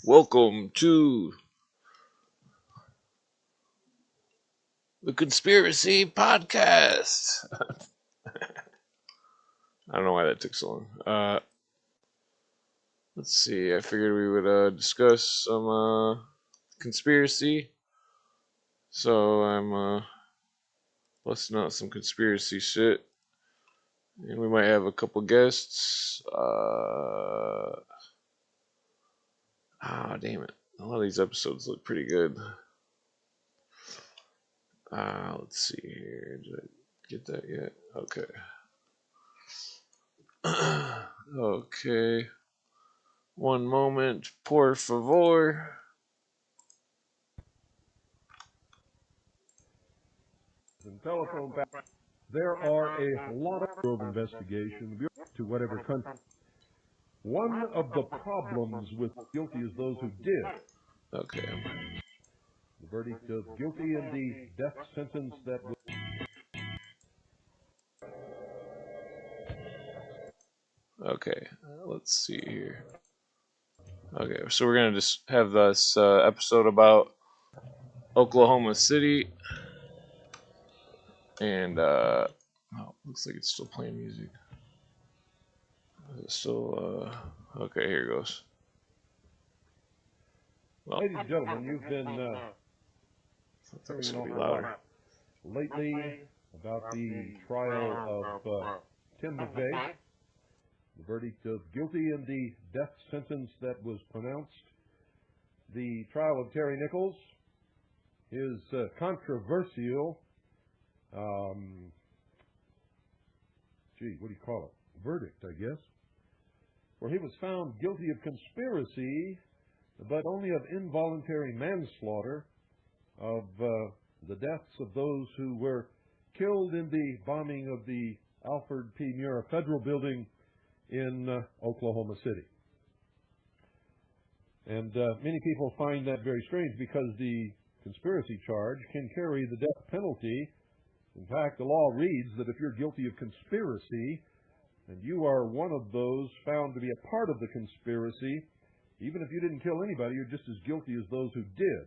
Welcome to the Conspiracy Podcast. I don't know why that took so long. Let's see. I figured we would discuss some conspiracy. So I'm busting out some conspiracy shit. And we might have a couple guests. Damn it. A lot of these episodes look pretty good. Let's see here. Did I get that yet? Okay. Okay. One moment, por favor. And telephone back. There are a lot of investigation to whatever country. One of the problems with guilty is those who did. Okay. The verdict of guilty and the death sentence that was. Okay, let's see here. Okay, so we're gonna just have this episode about Oklahoma City, and looks like it's still playing music. It's still okay. Here it goes. Well, ladies and gentlemen, you've been It's hearing gonna an be awful louder. lot lately about the trial of Tim McVeigh. The verdict of guilty and the death sentence that was pronounced. The trial of Terry Nichols, his controversial, what do you call it? Verdict, I guess, where he was found guilty of conspiracy, but only of involuntary manslaughter of the deaths of those who were killed in the bombing of the Alfred P. Murrah Federal Building in Oklahoma City. And many people find that very strange because the conspiracy charge can carry the death penalty. In fact, the law reads that if you're guilty of conspiracy and you are one of those found to be a part of the conspiracy, even if you didn't kill anybody, you're just as guilty as those who did.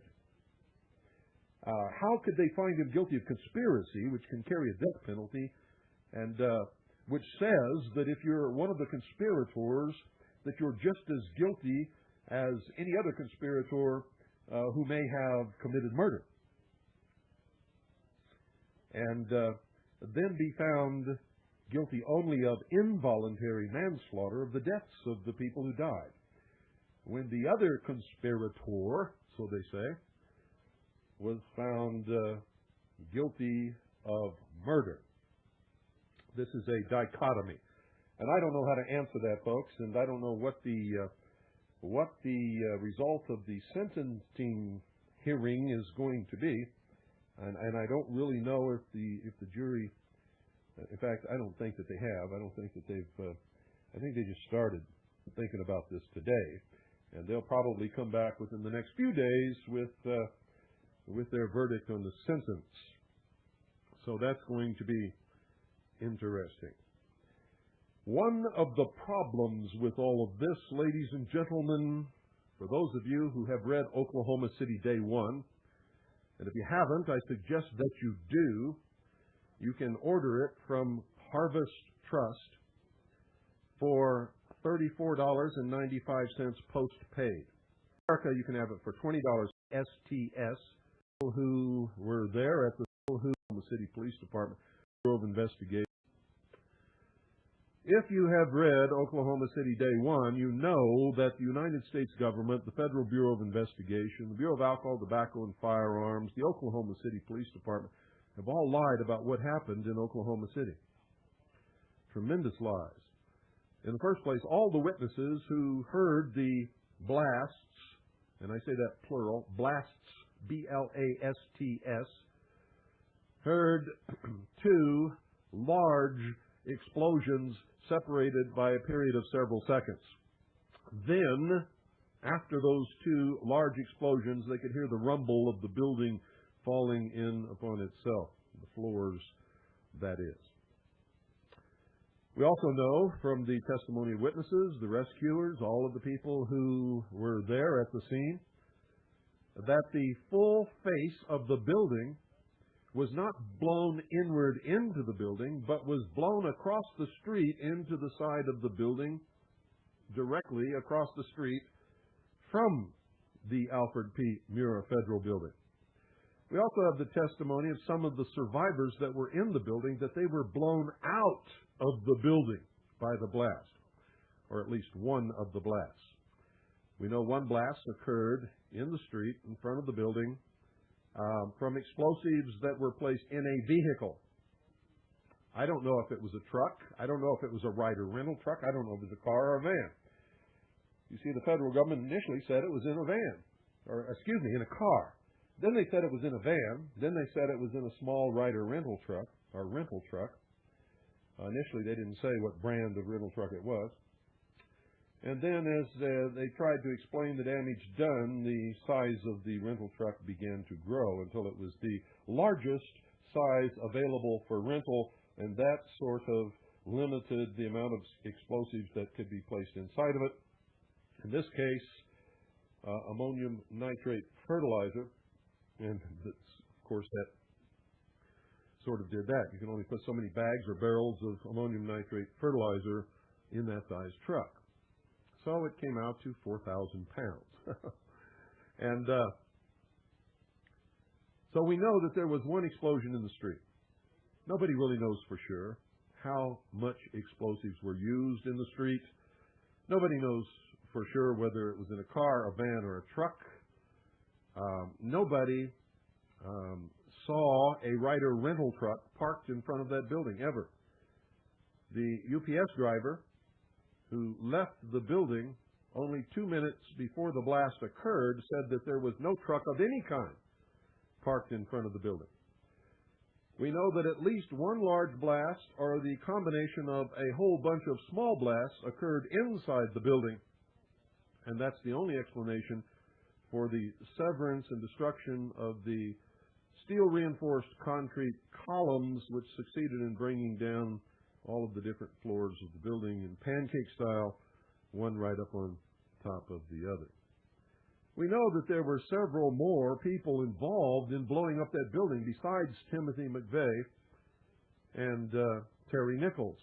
How could they find him guilty of conspiracy, which can carry a death penalty, and which says that if you're one of the conspirators, that you're just as guilty as any other conspirator who may have committed murder, and then be found guilty only of involuntary manslaughter of the deaths of the people who died, when the other conspirator, so they say, was found guilty of murder. This is a dichotomy. And I don't know how to answer that, folks, and I don't know what the result of the sentencing hearing is going to be. And I don't really know if the jury, in fact, I don't think that they have. I don't think that they've, I think they just started thinking about this today. And they'll probably come back within the next few days with their verdict on the sentence. So that's going to be interesting. One of the problems with all of this, ladies and gentlemen, for those of you who have read Oklahoma City Day 1, and if you haven't, I suggest that you do. You can order it from Harvest Trust for $34.95 post-paid. In America, you can have it for $20 STS. People who were there at the Oklahoma City Police Department Bureau of Investigation. If you have read Oklahoma City Day 1, you know that the United States government, the Federal Bureau of Investigation, the Bureau of Alcohol, Tobacco, and Firearms, the Oklahoma City Police Department have all lied about what happened in Oklahoma City. Tremendous lies. In the first place, all the witnesses who heard the blasts, and I say that plural, blasts, B-L-A-S-T-S, heard two large explosions separated by a period of several seconds. Then, after those two large explosions, they could hear the rumble of the building falling in upon itself, the floors, that is. We also know from the testimony of witnesses, the rescuers, all of the people who were there at the scene, that the full face of the building was not blown inward into the building, but was blown across the street into the side of the building, directly across the street from the Alfred P. Murrah Federal Building. We also have the testimony of some of the survivors that were in the building that they were blown out of the building by the blast, or at least one of the blasts. We know one blast occurred in the street in front of the building from explosives that were placed in a vehicle. I don't know if it was a truck. I don't know if it was a Ryder rental truck. I don't know if it was a car or a van. You see, the federal government initially said it was in a van, or excuse me, in a car. Then they said it was in a van. Then they said it was in a small Ryder rental truck, or rental truck. Initially, they didn't say what brand of rental truck it was. And then as they tried to explain the damage done, the size of the rental truck began to grow until it was the largest size available for rental, and that sort of limited the amount of explosives that could be placed inside of it. In this case, ammonium nitrate fertilizer, and of course that sort of did that. You can only put so many bags or barrels of ammonium nitrate fertilizer in that size truck. So it came out to 4,000 pounds. And so we know that there was one explosion in the street. Nobody really knows for sure how much explosives were used in the street. Nobody knows for sure whether it was in a car, a van, or a truck. Nobody saw a Ryder rental truck parked in front of that building ever. The UPS driver who left the building only 2 minutes before the blast occurred said that there was no truck of any kind parked in front of the building. We know that at least one large blast or the combination of a whole bunch of small blasts occurred inside the building, and that's the only explanation for the severance and destruction of the steel-reinforced concrete columns which succeeded in bringing down all of the different floors of the building in pancake style, one right up on top of the other. We know that there were several more people involved in blowing up that building besides Timothy McVeigh and Terry Nichols.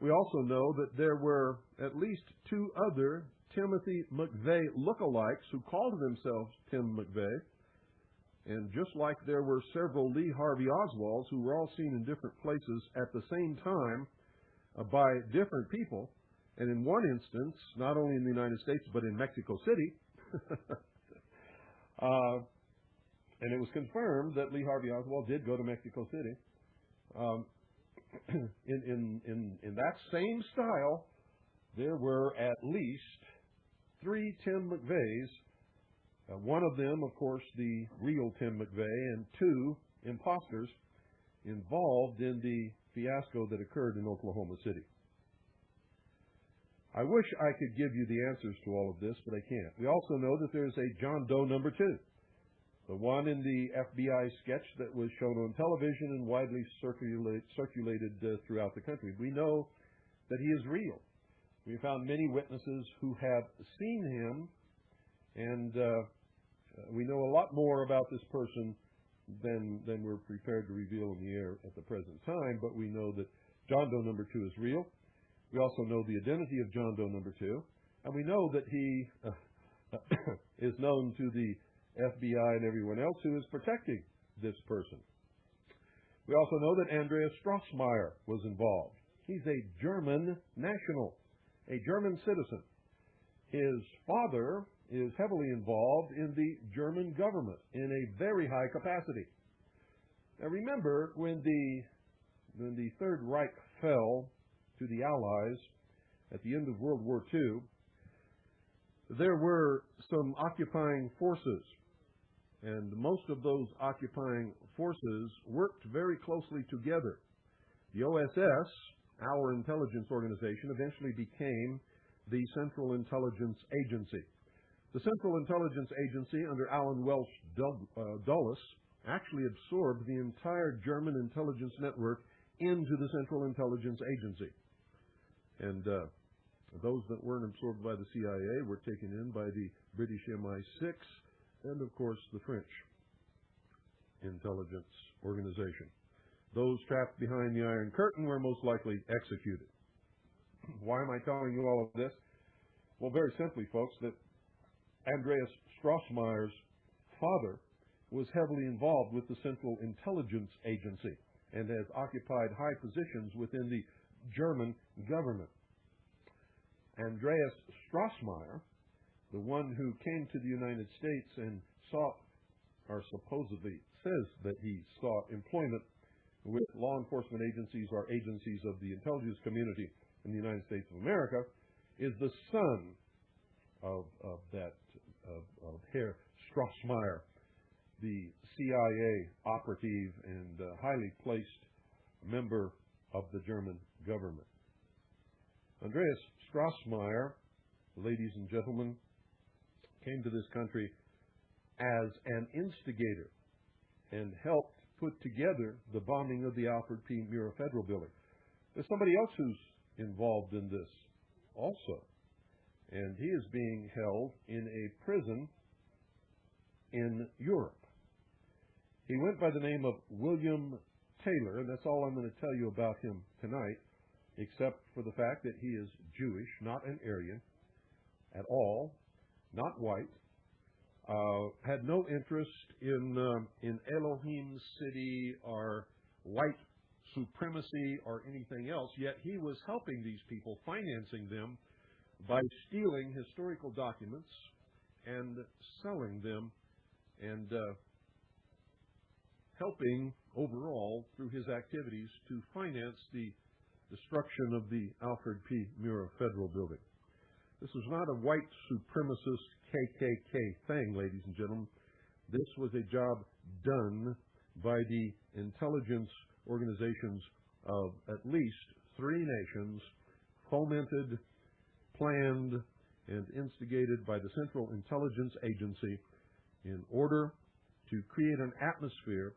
We also know that there were at least 2 other Timothy McVeigh lookalikes who called themselves Tim McVeigh. And just like there were several Lee Harvey Oswalds who were all seen in different places at the same time by different people, and in one instance, not only in the United States, but in Mexico City, and it was confirmed that Lee Harvey Oswald did go to Mexico City. In that same style, there were at least 3 Tim McVeighs. One of them, of course, the real Tim McVeigh, and 2 imposters involved in the fiasco that occurred in Oklahoma City. I wish I could give you the answers to all of this, but I can't. We also know that there's a John Doe number 2, the one in the FBI sketch that was shown on television and widely circulated throughout the country. We know that he is real. We found many witnesses who have seen him, and we know a lot more about this person than we're prepared to reveal in the air at the present time, but we know that John Doe number 2 is real. We also know the identity of John Doe number 2, and we know that he is known to the FBI and everyone else who is protecting this person. We also know that Andreas Strossmayer was involved. He's a German national, a German citizen. His father is heavily involved in the German government in a very high capacity. Now remember, when the Third Reich fell to the Allies at the end of World War II, there were some occupying forces, and most of those occupying forces worked very closely together. The OSS, our intelligence organization, eventually became the Central Intelligence Agency. The Central Intelligence Agency under Alan Welsh Dulles actually absorbed the entire German intelligence network into the Central Intelligence Agency. And those that weren't absorbed by the CIA were taken in by the British MI6 and, of course, the French intelligence organization. Those trapped behind the Iron Curtain were most likely executed. Why am I telling you all of this? Well, very simply, folks, that Andreas Strossmayer's father was heavily involved with the Central Intelligence Agency and has occupied high positions within the German government. Andreas Strossmayer, the one who came to the United States and sought, or supposedly says that he sought employment with law enforcement agencies or agencies of the intelligence community in the United States of America, is the son of Herr Strossmayer, the CIA operative and highly placed member of the German government. Andreas Strossmayer, ladies and gentlemen, came to this country as an instigator and helped put together the bombing of the Alfred P. Murrah Federal Building. There's somebody else who's involved in this also, and he is being held in a prison in Europe. He went by the name of William Taylor, and that's all I'm going to tell you about him tonight, except for the fact that he is Jewish, not an Aryan at all, not white, had no interest in Elohim City or white supremacy or anything else, yet he was helping these people, financing them by stealing historical documents and selling them and helping overall through his activities to finance the destruction of the Alfred P. Murrah Federal Building. This was not a white supremacist KKK thing, ladies and gentlemen. This was a job done by the intelligence organizations of at least 3 nations, fomented, planned, and instigated by the Central Intelligence Agency in order to create an atmosphere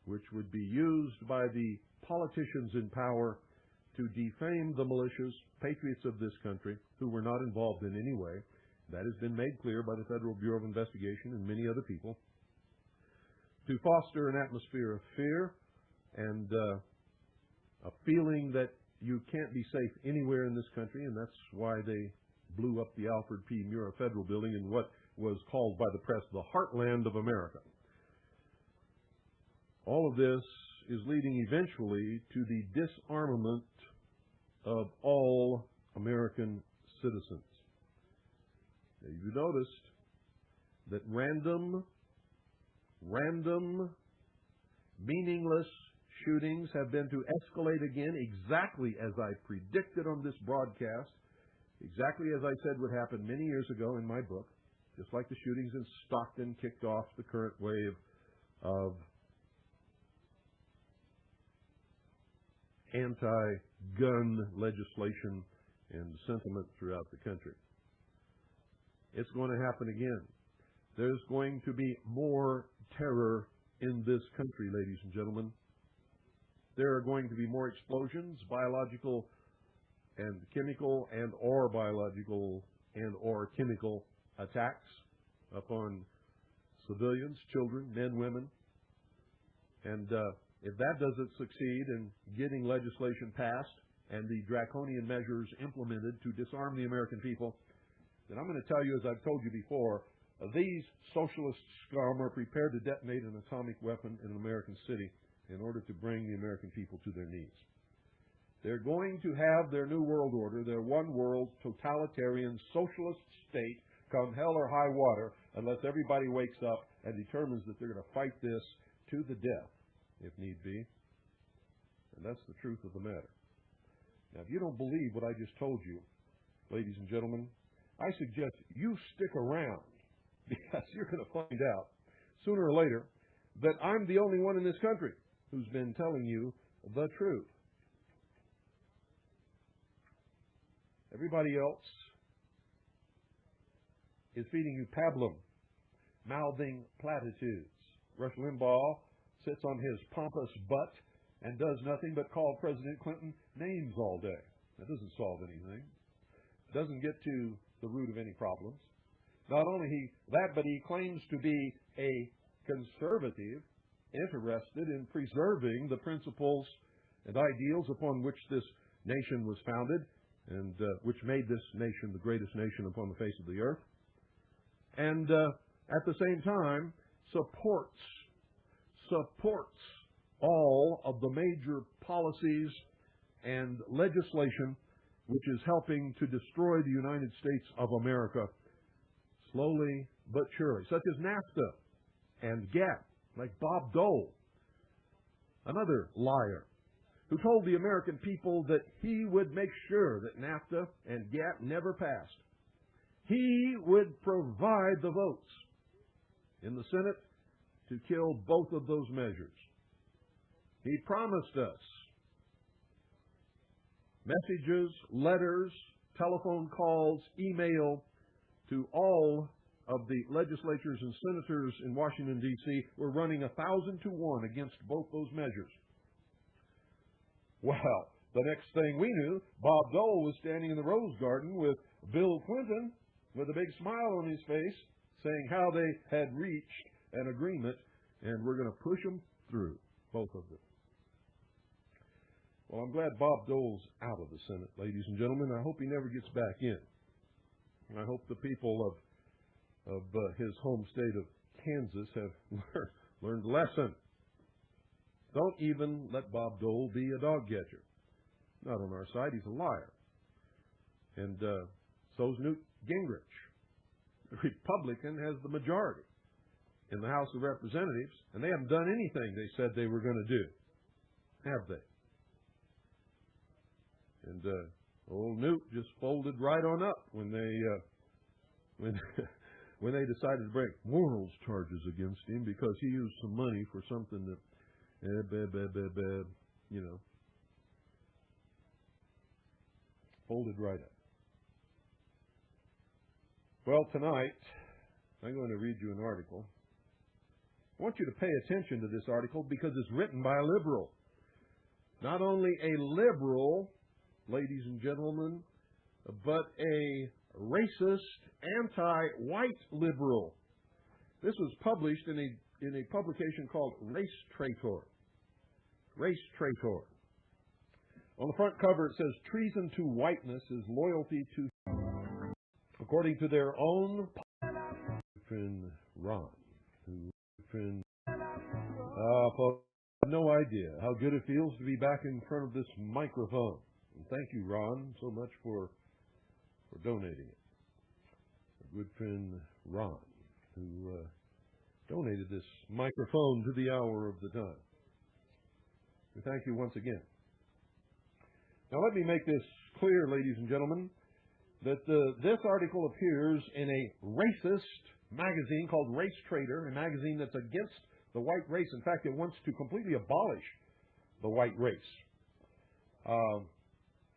which would be used by the politicians in power to defame the militias, patriots of this country, who were not involved in any way. That has been made clear by the Federal Bureau of Investigation and many other people. To foster an atmosphere of fear and a feeling that you can't be safe anywhere in this country, and that's why they blew up the Alfred P. Murrah Federal Building in what was called by the press the heartland of America. All of this is leading eventually to the disarmament of all American citizens. Now, you noticed that random, meaningless shootings have been to escalate again exactly as I predicted on this broadcast, exactly as I said would happen many years ago in my book, just like the shootings in Stockton kicked off the current wave of anti-gun legislation and sentiment throughout the country. It's going to happen again. There's going to be more terror in this country, ladies and gentlemen. There are going to be more explosions, biological and chemical and or biological and or chemical attacks upon civilians, children, men, women. And if that doesn't succeed in getting legislation passed and the draconian measures implemented to disarm the American people, then I'm going to tell you, as I've told you before, these socialist scum are prepared to detonate an atomic weapon in an American city in order to bring the American people to their knees. They're going to have their new world order, their one world totalitarian socialist state, come hell or high water, unless everybody wakes up and determines that they're going to fight this to the death, if need be. And that's the truth of the matter. Now, if you don't believe what I just told you, ladies and gentlemen, I suggest you stick around, because you're going to find out sooner or later that I'm the only one in this country who's been telling you the truth. Everybody else is feeding you pablum, mouthing platitudes. Rush Limbaugh sits on his pompous butt and does nothing but call President Clinton names all day. That doesn't solve anything. Doesn't get to the root of any problems. Not only that, but he claims to be a conservative interested in preserving the principles and ideals upon which this nation was founded and which made this nation the greatest nation upon the face of the earth. And at the same time, supports all of the major policies and legislation which is helping to destroy the United States of America slowly but surely, such as NAFTA and GATT, like Bob Dole, another liar, who told the American people that he would make sure that NAFTA and GATT never passed. He would provide the votes in the Senate to kill both of those measures. He promised us messages, letters, telephone calls, email to all of the legislatures and senators in Washington, D.C. were running 1,000 to 1 against both those measures. Well, the next thing we knew, Bob Dole was standing in the Rose Garden with Bill Clinton with a big smile on his face, saying how they had reached an agreement and we're going to push them through, both of them. Well, I'm glad Bob Dole's out of the Senate, ladies and gentlemen. I hope he never gets back in. And I hope the people of his home state of Kansas have learned a lesson. Don't even let Bob Dole be a dog catcher. Not on our side. He's a liar. And so's Newt Gingrich. The Republican has the majority in the House of Representatives, and they haven't done anything they said they were going to do. Have they? And old Newt just folded right on up when they when they decided to bring morals charges against him because he used some money for something that, folded right up. Well, tonight I'm going to read you an article. I want you to pay attention to this article because it's written by a liberal. Not only a liberal, ladies and gentlemen, but a racist, anti-white liberal. This was published in a publication called Race Traitor. Race Traitor. On the front cover it says, treason to whiteness is loyalty to, according to their own friend Ron, who folks have no idea how good it feels to be back in front of this microphone. And thank you, Ron, so much for donating it. A good friend Ron, who donated this microphone to the hour of the time. We thank you once again. Now let me make this clear, ladies and gentlemen, that this article appears in a racist magazine called Race Trader, a magazine that's against the white race. In fact, it wants to completely abolish the white race.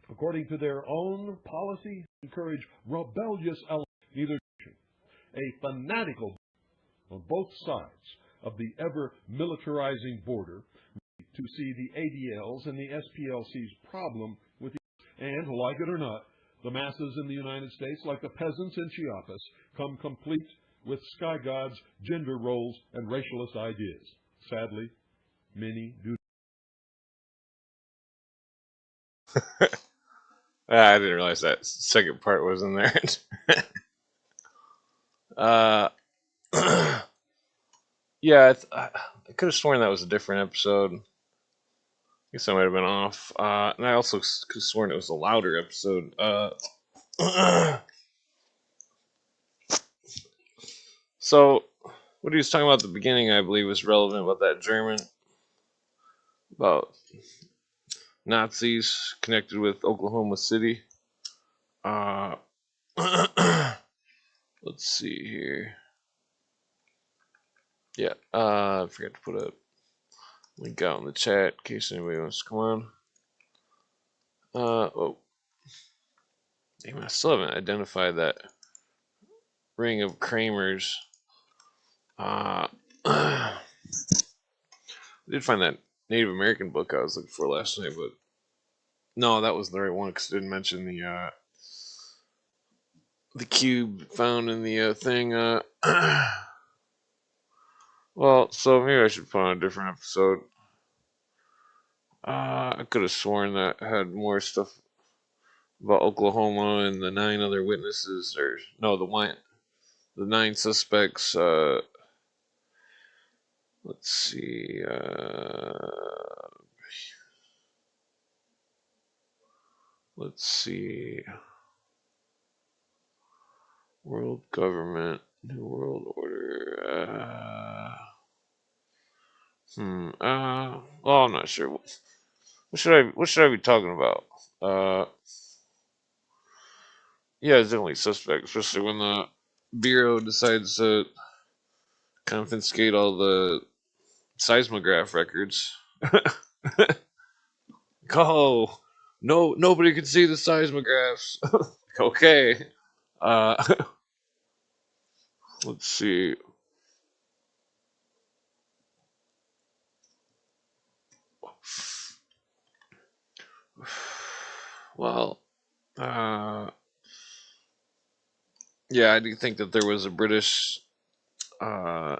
According to their own policy, encourage rebellious elements, neither a fanatical on both sides of the ever-militarizing border to see the ADL's and the SPLC's problem with and, like it or not, the masses in the United States, like the peasants in Chiapas, come complete with sky gods, gender roles, and racialist ideas. Sadly, many do. I didn't realize that second part was in there. Yeah, I could have sworn that was a different episode. I guess I might have been off. And I also could have sworn it was a louder episode. So, what he was talking about at the beginning, I believe, was relevant about that German, about Nazis connected with Oklahoma City. Let's see here. Yeah, I forgot to put a link out in the chat in case anybody wants to come on. Oh, damn, I still haven't identified that ring of Kramers. I did find that Native American book I was looking for last night, but no, that was the right one because it didn't mention the cube found in the thing. Well, so maybe I should put on a different episode. I could have sworn that had more stuff about Oklahoma and the nine other witnesses, or no, the nine suspects. Let's see. Let's see. World government, new world order. Well, I'm not sure. What should I be talking about? Uh, yeah, it's definitely suspect, especially when the bureau decides to confiscate all the seismograph records. Oh, no, nobody can see the seismographs. Okay. Uh, let's see. Well, uh, yeah, I do think that there was a British. Uh,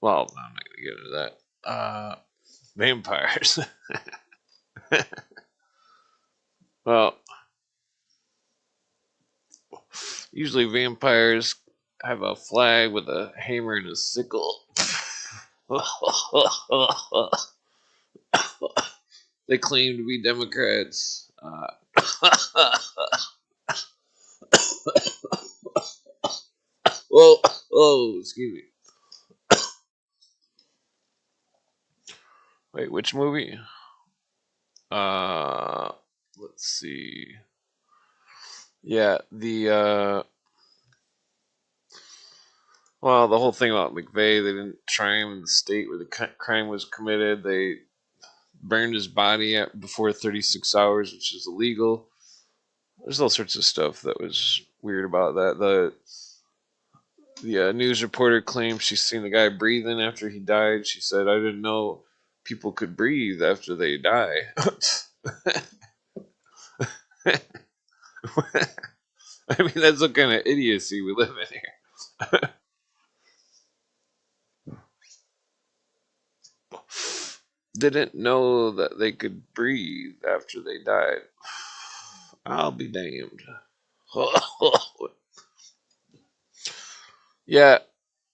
well, I'm not gonna get into that. Vampires. Well, usually vampires have a flag with a hammer and a sickle. They claim to be Democrats. Whoa, oh, excuse me. Wait, which movie? Uh, let's see. Yeah, well, the whole thing about McVeigh, they didn't try him in the state where the crime was committed. They burned his body before 36 hours, which is illegal. There's all sorts of stuff that was weird about that. The news reporter claimed she's seen the guy breathing after he died. She said, "I didn't know people could breathe after they die." I mean, that's what kind of idiocy we live in here. Didn't know that they could breathe after they died. I'll be damned. Yeah,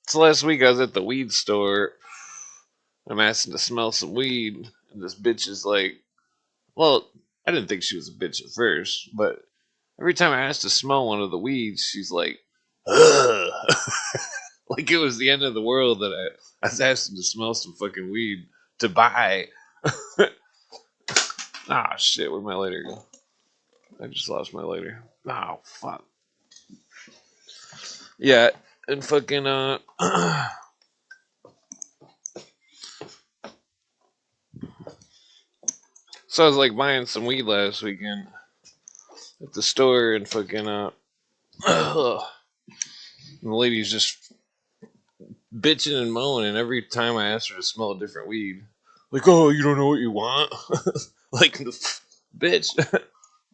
so last week I was at the weed store. I'm asking to smell some weed, and this bitch is like, well, I didn't think she was a bitch at first, but every time I asked to smell one of the weeds, she's like, ugh. Like it was the end of the world that I was asking to smell some fucking weed to buy. Ah, shit, where'd my lighter go? I just lost my lighter. Oh, fuck. Yeah, and fucking, so I was like buying some weed last weekend at the store and fucking, and the lady's just bitching and moaning every time I asked her to smell a different weed. Like, oh, you don't know what you want? Like, bitch.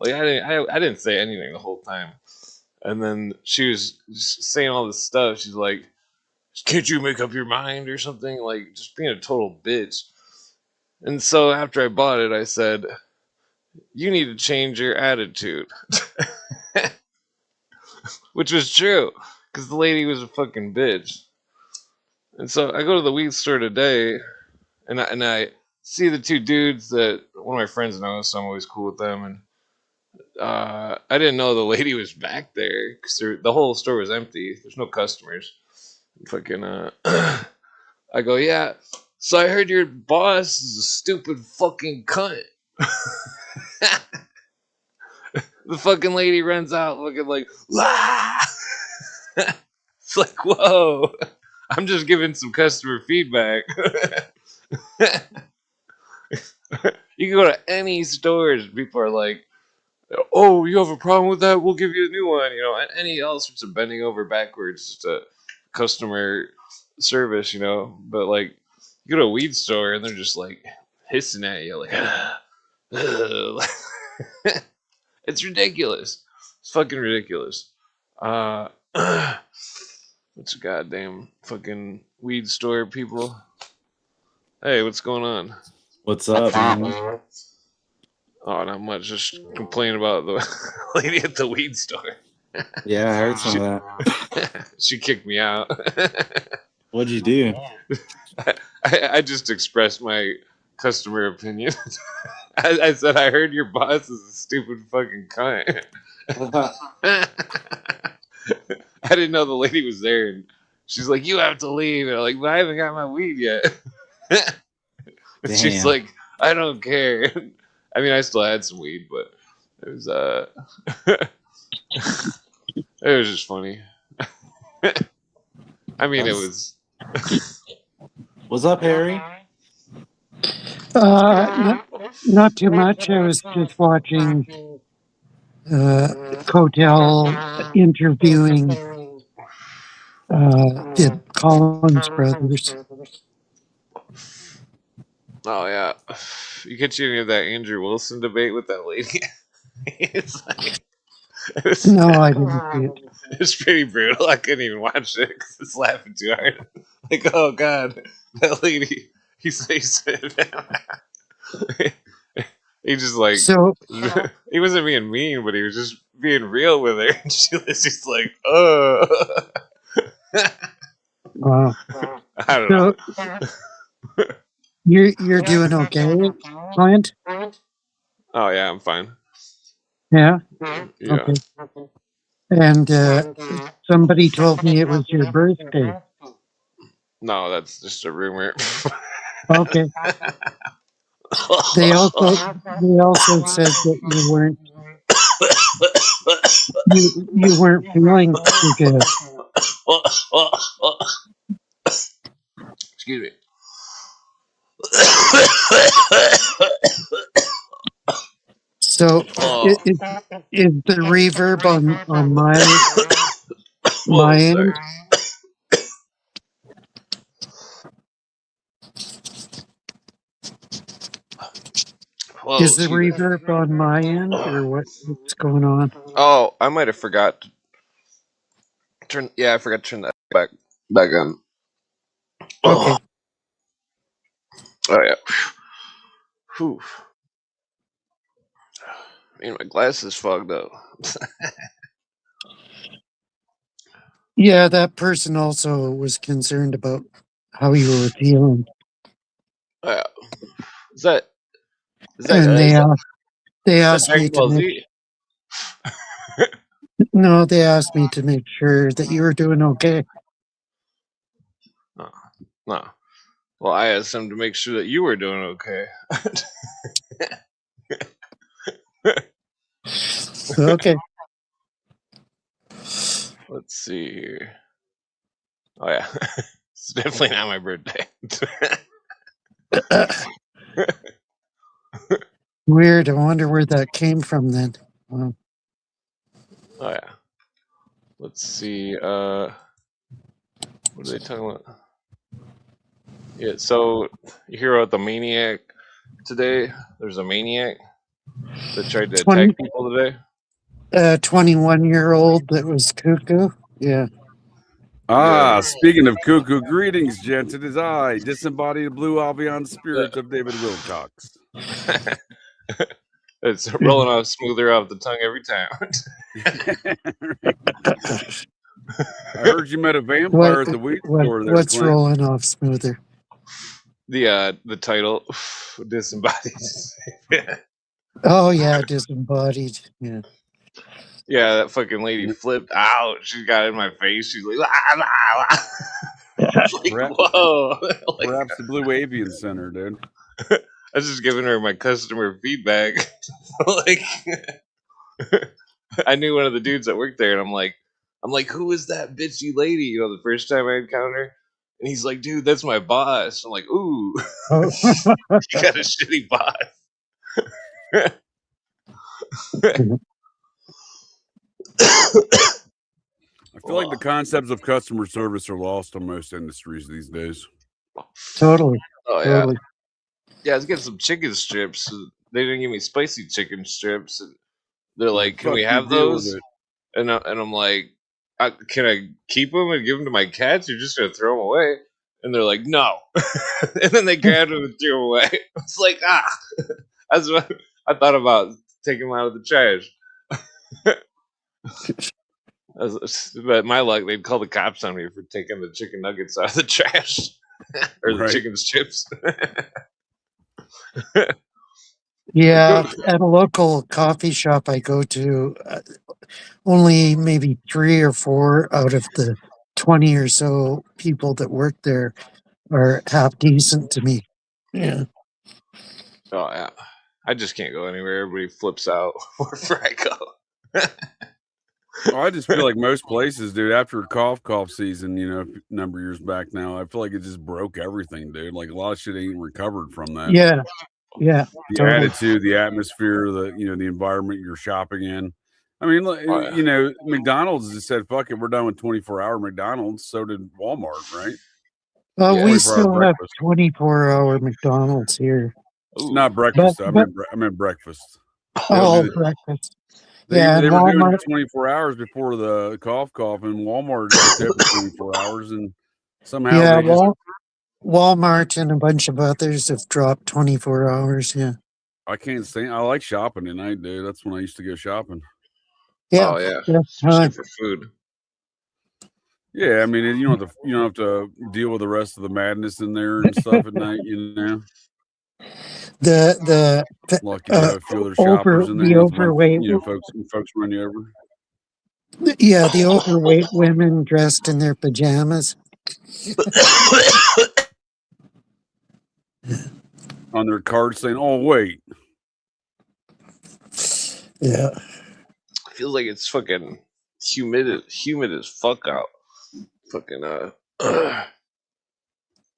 Like, I didn't say anything the whole time. And then she was saying all this stuff. She's like, can't you make up your mind or something? Like, just being a total bitch. And so after I bought it, I said, you need to change your attitude. Which was true, because the lady was a fucking bitch. And so I go to the weed store today, and I see the two dudes that one of my friends knows, so I'm always cool with them. And I didn't know the lady was back there because the whole store was empty. There's no customers. Fucking I go, yeah. So I heard your boss is a stupid fucking cunt. The fucking lady runs out looking like, ah! It's like, whoa. I'm just giving some customer feedback. You can go to any stores, people are like, oh, you have a problem with that? We'll give you a new one. You know, any all sorts of bending over backwards to customer service. You know, but like You go to a weed store and they're just like hissing at you, like, it's ridiculous. It's fucking ridiculous. Uh, what's a goddamn fucking weed store people? Hey, what's going on? What's up, man? Oh, not much. Just complaining about the lady at the weed store. Yeah, I heard some of that. She kicked me out. What'd you do? I just expressed my customer opinion. I said I heard your boss is a stupid fucking cunt. I didn't know the lady was there, and she's like, "You have to leave." And I'm like, "But I haven't got my weed yet." She's Damn. like, "I don't care." I mean, I still had some weed, but it was it was just funny. I mean, it was. What's up, Harry? Not too much. I was just watching Cotel interviewing the Collins brothers. Oh yeah, you catch any of that Andrew Wilson debate with that lady? It's like, No, I didn't see it. it's pretty brutal. I couldn't even watch it because it's laughing too hard. Like, oh god, that lady. He said he just like So, he wasn't being mean, but he was just being real with her. And she was just like, oh, wow. I don't know. So you're doing okay, Clint? Oh yeah, I'm fine. Yeah. Yeah. Okay. And somebody told me it was your birthday. No, that's just a rumor. Okay. They also said that you weren't feeling too good. Excuse me. So is the reverb on my end? Whoa, Is the excuse me. reverb on my end, or what's going on? Oh, I might have forgot to turn. Yeah, I forgot to turn that back on. Okay. Oh yeah. Whew. Man, my glasses fogged up. Yeah, that person also was concerned about how you were feeling, Oh, yeah. Is that and they is that asked me Dragon to Ball make Z? they asked me to make sure that you were doing okay. No, no. Well, I asked them to make sure that you were doing okay. Okay. Let's see here. Oh yeah, it's definitely not my birthday. Weird. I wonder where that came from then. Well, Oh yeah. Let's see. What are they talking about? Yeah. So you hear about the maniac today? There's a maniac that tried to attack people today. 21-year-old that was cuckoo. Yeah. Yeah. Speaking of cuckoo, greetings, gents. It is I, disembodied blue Albion spirit of David Wilcox. It's rolling off smoother off the tongue every time. I heard you met a vampire at the weed store there, What's Clint. rolling off smoother? The title, disembodied. Oh yeah, disembodied. Yeah. Yeah, that fucking lady flipped out. She got in my face. She's like, "Ah, ah, ah." Like, whoa. Like, Perhaps the Blue Avian Center, dude. I was just giving her my customer feedback. Like, I knew one of the dudes that worked there, and I'm like, who is that bitchy lady? You know, the first time I encountered her, and he's like, dude, that's my boss. I'm like, ooh, Oh. you got a shitty boss. I feel like the concepts of customer service are lost on most industries these days. Totally. Oh yeah, Totally. yeah. Let's get some chicken strips. They didn't give me spicy chicken strips. And they're like, "Can Fuck we you, have deal with those?" it. And I'm like, "Can I keep them and give them to my cats? You're just gonna throw them away?" And they're like, "No." And then they grabbed them and threw them away. It's like that's what I thought about taking them out of the trash. But my luck, they'd call the cops on me for taking the chicken nuggets out of the trash or the Right. chicken strips. Yeah, at a local coffee shop I go to, only maybe 3 or 4 out of the 20 or so people that work there are half decent to me. Yeah. Oh yeah, I just can't go anywhere. Everybody flips out wherever I go. Oh, I just feel like most places, dude, after cough season, a number of years back now, I feel like it just broke everything, dude. Like a lot of shit ain't recovered from that. Yeah. Yeah. The Totally. attitude, the atmosphere, the environment you're shopping in. I mean, Oh yeah. McDonald's just said, "Fuck it, we're done with 24-hour McDonald's." So did Walmart, right? Yeah. We 24-hour still have breakfast, 24-hour McDonald's here. Ooh. not breakfast. Though. But I meant breakfast. They don't do oh, the. breakfast. They Yeah, and they were doing Walmart. it 24 hours before the cough, and Walmart just hit 24 hours, and somehow Yeah, they just. Walmart and a bunch of others have dropped 24 hours. Yeah. I can't stand. I like shopping at night, dude. That's when I used to go shopping. Yeah. Oh yeah. Best Especially time. for food. Yeah, I mean, you don't have to deal with the rest of the madness in there and stuff at night. The Lucky to have a few other over shoppers in there. You the don't have to run, overweight. folks run you over Yeah, the overweight women dressed in their pajamas. on their card saying, "Oh wait, Yeah. Feels like it's fucking humid as fuck out. Fucking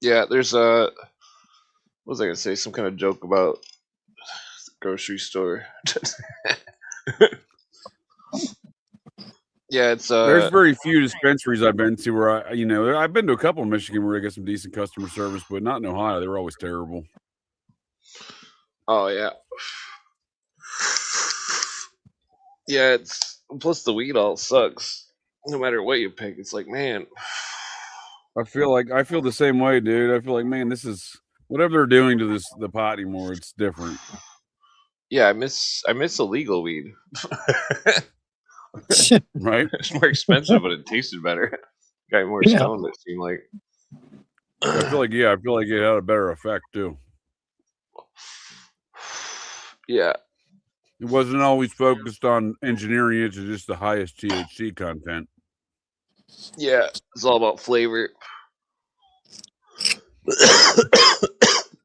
yeah. There's what was I gonna say? Some kind of joke about the grocery store. Yeah, it's there's very few dispensaries I've been to where I've been to a couple in Michigan where I get some decent customer service, but not in Ohio. They were always terrible." oh yeah. Yeah, it's plus the weed all sucks. No matter what you pick, it's like, man, I feel the same way, dude. I feel like, man, this is whatever they're doing to the pot anymore. It's different, yeah, I miss illegal weed. right? It's more expensive, but it tasted better. Got more Yeah. stoned. It seemed like. I feel like it had a better effect too. Yeah, It wasn't always focused on engineering it to just the highest THC content. yeah, it's all about flavor.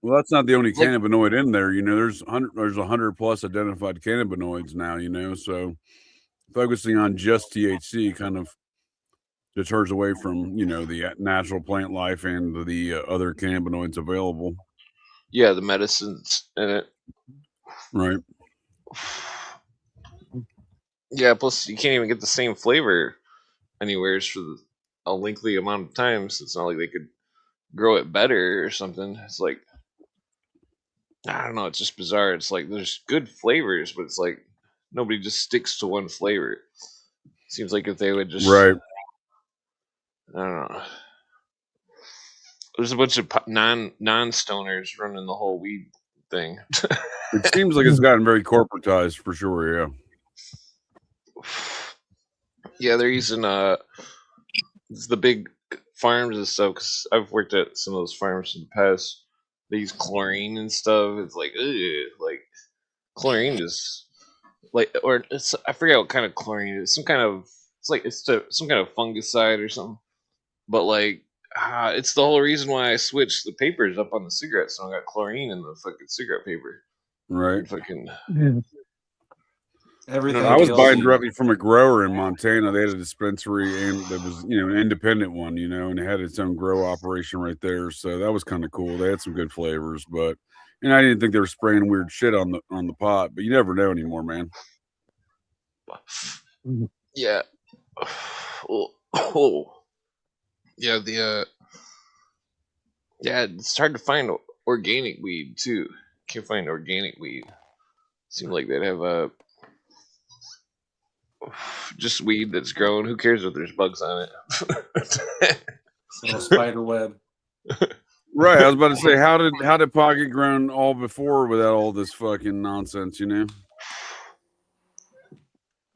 Well, that's not the only Like, cannabinoid in there. There's 100 plus identified cannabinoids now. So focusing on just THC kind of deters away from the natural plant life and the other cannabinoids available. yeah, the medicines in it. Right. Yeah, plus you can't even get the same flavor anywheres for a lengthy amount of time. So it's not like they could grow it better or something. It's like I don't know. It's just bizarre. It's like there's good flavors, but it's like nobody just sticks to one flavor. Seems like if they would just, Right. I don't know. There's a bunch of non-stoners running the whole weed thing. It seems like it's gotten very corporatized for sure. Yeah. Yeah, they're using the big farms and stuff. Cause I've worked at some of those farms in the past. They use chlorine and stuff. It's like, ugh, like chlorine is like, or I forget what kind of chlorine it is. Some kind of some kind of fungicide or something. But like, it's the whole reason why I switched the papers up on the cigarettes. So I got chlorine in the fucking cigarette paper. Right. And fucking. Yeah. Everything I was kills buying you. directly from a grower in Montana. They had a dispensary and that was, an independent one, and it had its own grow operation right there. So that was kind of cool. They had some good flavors, but I didn't think they were spraying weird shit on the pot, but you never know anymore, man. Yeah. Oh. Yeah, yeah, it's hard to find organic weed too. Can't find organic weed. Seems like they'd have just weed that's grown. Who cares if there's bugs on it? Little spider web. Right. I was about to say, how did pot get grown all before without all this fucking nonsense, you know?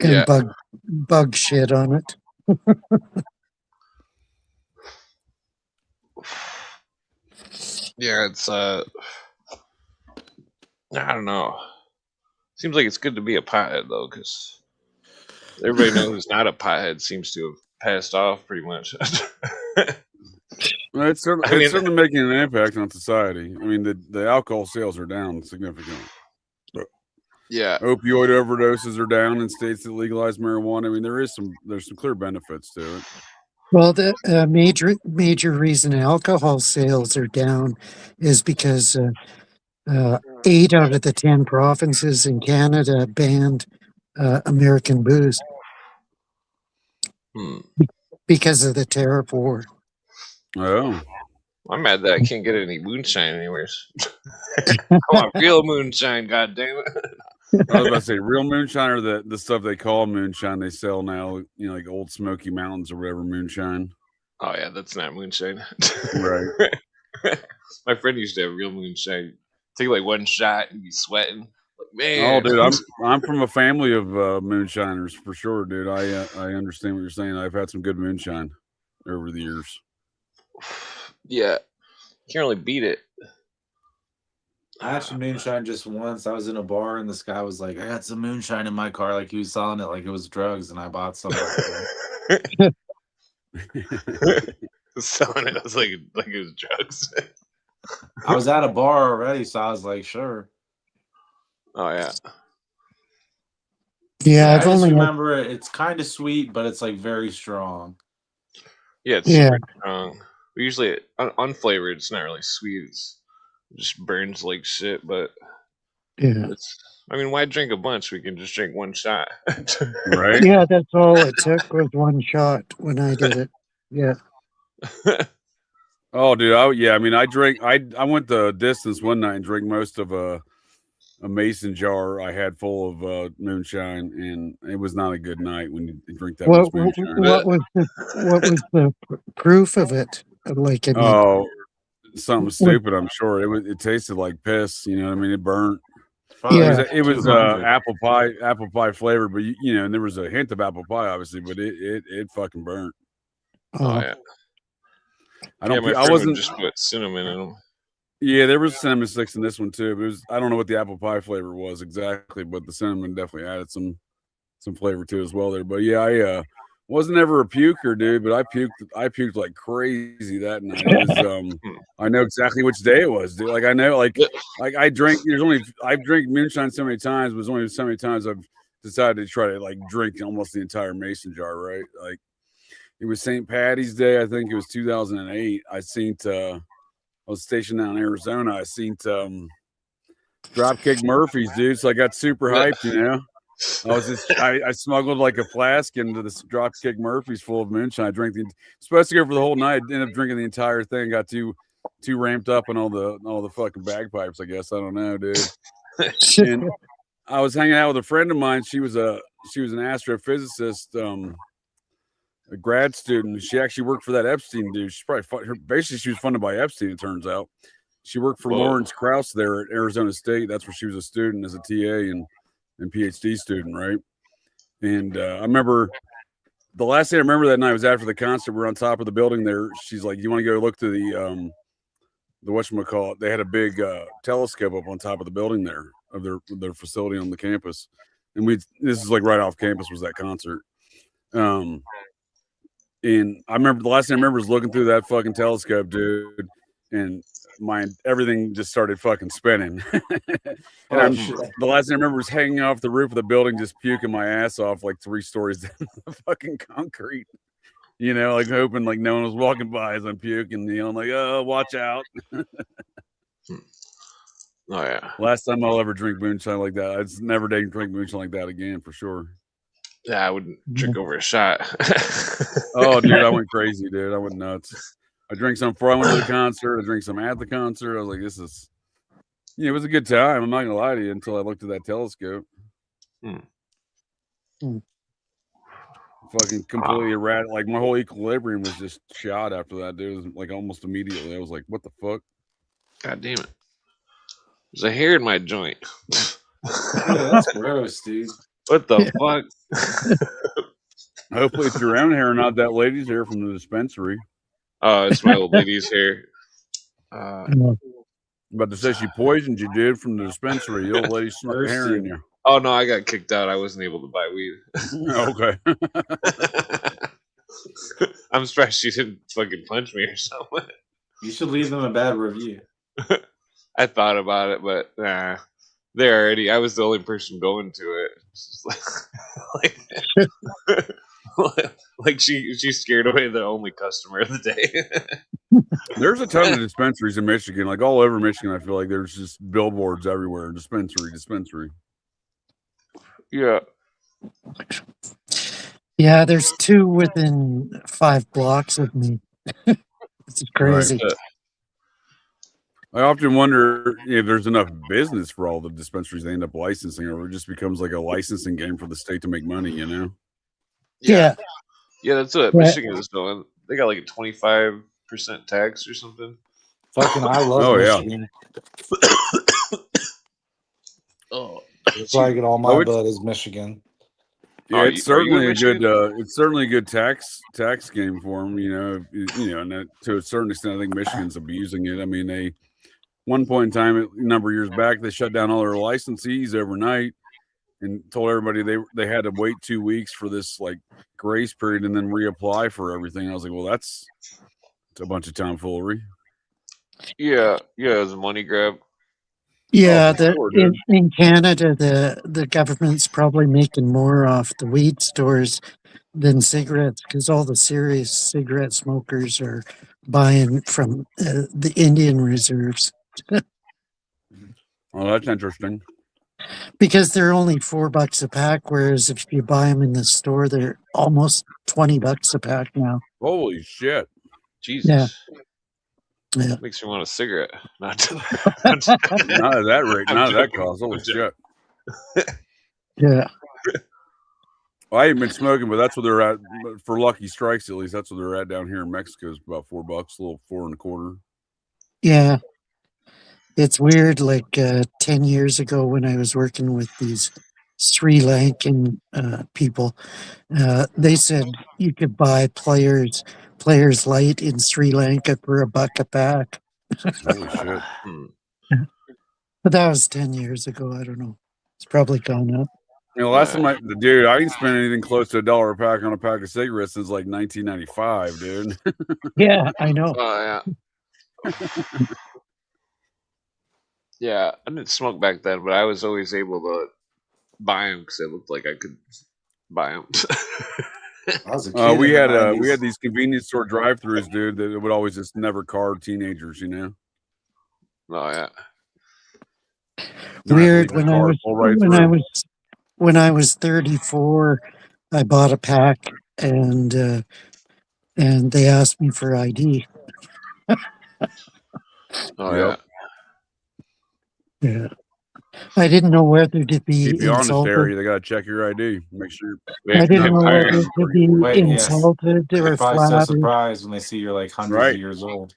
And Yeah. bug shit on it. Yeah, it's I don't know. Seems like it's good to be a pothead though, because everybody knows who's not a pothead seems to have passed off pretty much. Well, it's certainly making an impact on society. I mean, the alcohol sales are down significantly. Yeah. Opioid overdoses are down in states that legalize marijuana. I mean, there's some clear benefits to it. Well, the major reason alcohol sales are down is because 8 out of the 10 provinces in Canada banned American booze because of the tariff war. Oh, I'm mad that I can't get any moonshine anywhere. I want real moonshine, goddamn it. I was about to say real moonshine or the stuff they call moonshine they sell now, you know, like Old Smoky Mountains or whatever moonshine. Oh yeah, that's not moonshine. Right. My friend used to have real moonshine. Take like one shot and be sweating. Like, man. Oh, dude, I'm from a family of moonshiners for sure, dude. I understand what you're saying. I've had some good moonshine over the years. Yeah, can't really beat it. I had some moonshine just once. I was in a bar and this guy was like, I got some moonshine in my car. Like he was selling it like it was drugs, and I bought some. Selling it was like it was drugs. I was at a bar already, so I was like, sure. Oh yeah. Yeah, I I've just only remember it's kind of sweet, but it's like very strong. Yeah, it's super strong. Usually unflavored. It's not really sweet. It just burns like shit. But yeah, I mean, why drink a bunch? We can just drink one shot. Right? yeah. That's all it took was one shot when I did it. Yeah. Oh, dude. I mean, I went the distance one night and drank most of a mason jar I had full of moonshine, and it was not a good night when you drink that much moonshine. What was the proof of it? Like, I mean, Oh, something stupid. I'm sure it tasted like piss. You know what I mean? It burnt. Yeah. It was apple pie flavored, but you know, and there was a hint of apple pie, obviously, but it fucking burnt. Oh yeah. I wasn't just put cinnamon in them. Yeah, there was cinnamon sticks in this one too. But I don't know what the apple pie flavor was exactly, but the cinnamon definitely added some flavor to it as well there. But yeah, I wasn't ever a puker, dude, but I puked like crazy that night. It was I know exactly which day it was, dude. Like I know, like I drank. I've drank moonshine so many times, but there's only so many times I've decided to try to like drink almost the entire mason jar, right? Like it was St. Patty's Day, I think it was 2008. I was stationed out in Arizona. I seen Dropkick Murphys, dude. So I got super hyped, you know. I smuggled like a flask into this Dropkick Murphys full of moonshine. I drank supposed to go for the whole night. Ended up drinking the entire thing. Got too ramped up on all the fucking bagpipes. I guess I don't know, dude. And I was hanging out with a friend of mine. She was an astrophysicist, a grad student. She actually worked for that Epstein dude. She's probably basically she was funded by Epstein. It turns out she worked for Lawrence Krauss there at Arizona State. That's where she was a student as a TA and PhD student, right? And I remember the last thing I remember that night was after the concert. We're on top of the building there. She's like, "You want to go look to the whatchamacallit?" They had a big telescope up on top of the building there of their facility on the campus, and this is like right off campus was that concert. And I remember the last thing I remember was looking through that fucking telescope, dude, and everything just started fucking spinning. The last thing I remember was hanging off the roof of the building, just puking my ass off like 3 stories down the fucking concrete. You know, like hoping like no one was walking by as I'm puking. You know, I'm like, oh, watch out. Oh yeah. Last time I'll ever drink moonshine like that. I'd never drink moonshine like that again for sure. Yeah, I wouldn't drink over a shot. Oh, dude, I went crazy, dude. I went nuts. I drank some before I went to the concert. I drank some at the concert. I was like, this is, it was a good time. I'm not gonna lie to you until I looked at that telescope. Fucking completely erratic. Like my whole equilibrium was just shot after that, dude. It was like almost immediately. I was like, what the fuck? God damn it. There's a hair in my joint. Yeah, that's gross, dude. What the fuck? Hopefully it's your own hair, not that lady's hair from the dispensary. Oh, it's my old lady's hair. About to say she poisoned you, dude, from the dispensary. The old lady snuck the hair in you. Oh no, I got kicked out. I wasn't able to buy weed. Okay. I'm surprised she didn't fucking punch me or something. You should leave them a bad review. I thought about it, but nah. They already. I was the only person going to it. It's just like she scared away the only customer of the day. There's a ton of dispensaries in Michigan, like all over Michigan. I feel like there's just billboards everywhere. Dispensary. Yeah. Yeah, there's 2 within 5 blocks of me. It's crazy. Right. I often wonder if there's enough business for all the dispensaries they end up licensing, or it just becomes like a licensing game for the state to make money, Yeah. Yeah, that's what Michigan is doing. They got like a 25% tax or something. Fucking, I love Michigan. Oh, that's why I get all my bud is Michigan. Yeah, it's certainly a good. It's certainly a good tax game for them. And that, to a certain extent, I think Michigan's abusing it. I mean, they one point in time, a number of years back, they shut down all their licensees overnight and told everybody they had to wait 2 weeks for this like grace period and then reapply for everything. I was like, well, that's a bunch of tomfoolery. Yeah, it's a money grab. Yeah, in Canada, the government's probably making more off the weed stores than cigarettes because all the serious cigarette smokers are buying from the Indian reserves. Oh, that's interesting. Because they're only $4 a pack, whereas if you buy them in the store, they're almost $20 a pack now. Holy shit! Jesus. Yeah. Makes me want a cigarette. Not at that rate. Not at that cost. Holy shit. Yeah. Well, I ain't been smoking, but that's what they're at for Lucky Strikes. At least that's what they're at down here in Mexico. Is about $4, a little $4.25. Yeah. It's weird. Like 10 years ago, when I was working with these Sri Lankan people, they said you could buy Players Light in Sri Lanka for $1 a pack. Holy shit! But that was 10 years ago. I don't know. It's probably gone up. Last time I didn't spend anything close to $1 a pack on a pack of cigarettes since like 1995, dude. Yeah, I know. Oh yeah. Yeah, I didn't smoke back then, but I was always able to buy them because it looked like I could buy them. I was a kid. We had these convenience store drive-throughs, dude, that would always just never card teenagers, Oh yeah. Weird. When I was 34, I bought a pack and they asked me for ID. Yeah. Yeah. I didn't know whether to be keep you insulted. honest, Harry. They gotta check your ID. Make sure. I didn't know whether to be insulted or They're probably so surprised when they see you're like hundreds of years old.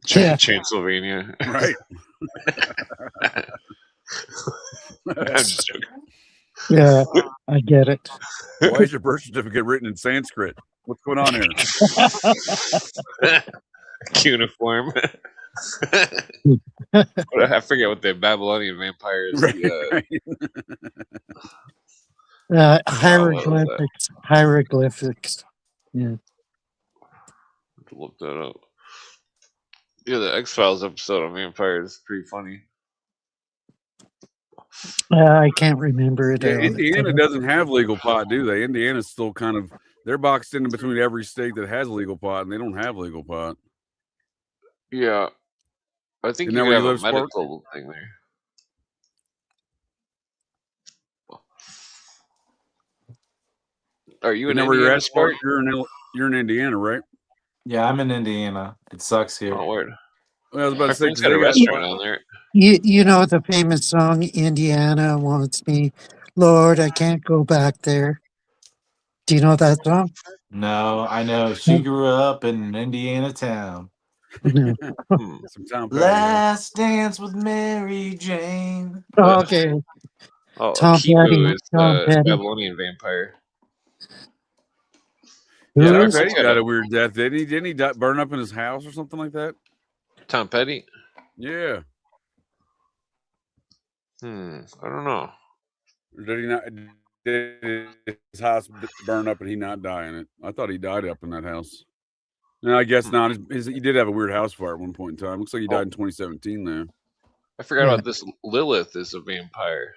Transylvania. Right. I'm just joking. Yeah, I get it. Why is your birth certificate written in Sanskrit? What's going on here? Cuneiform. I forget what the Babylonian vampires. Hieroglyphics. Hieroglyphics. Yeah. Look that up. Yeah, the X-Files episode on vampires is pretty funny. I can't remember it. Yeah, Indiana doesn't have legal pot, do they? Indiana's still kind of, they're boxed in between every state that has legal pot, and they don't have legal pot. Yeah. I think you have a medical thing there. Are you in Indiana, Sport? You're in Indiana, right? Yeah, I'm in Indiana. It sucks here. Oh, word. Well, I was about My to say friend's because got they a got restaurant on there. You know the famous song, Indiana Wants Me, Lord, I Can't Go Back There. Do you know that song? No, I know. She grew up in Indiana town. No. some Tom Petty. Yeah. Last dance with Mary Jane. Okay. Oh, Tom Petty. Kimu is Tom the Petty. Babylonian vampire. Who Yeah, my Tom is? Petty friend's got died a a weird death, didn't he? Didn't he burn up in his house or something like that? Tom Petty. Yeah. I don't know. Or did he not? Did his house burn up and he not die in it? I thought he died up in that house. No, I guess not. He did have a weird house fire at one point in time. Looks like he died in 2017 though. I forgot Yeah. about this. Lilith is a vampire.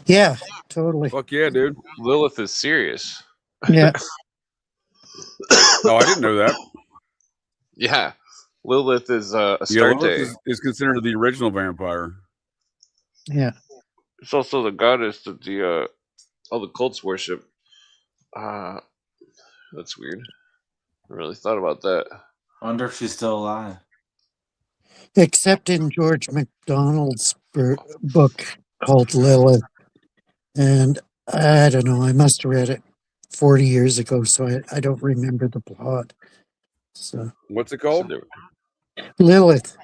Yeah, totally. Fuck yeah, dude. Lilith is serious. Yeah. Oh, I didn't know that. Yeah, Lilith is Yeah, Astarte. Lilith is considered the original vampire. Yeah. It's also the goddess that the all the cults worship. That's weird. I really thought about that. Wonder if she's still alive. Except in George MacDonald's book called Lilith. And I don't know, I must have read it 40 years ago, so I don't remember the plot. So What's it called? Lilith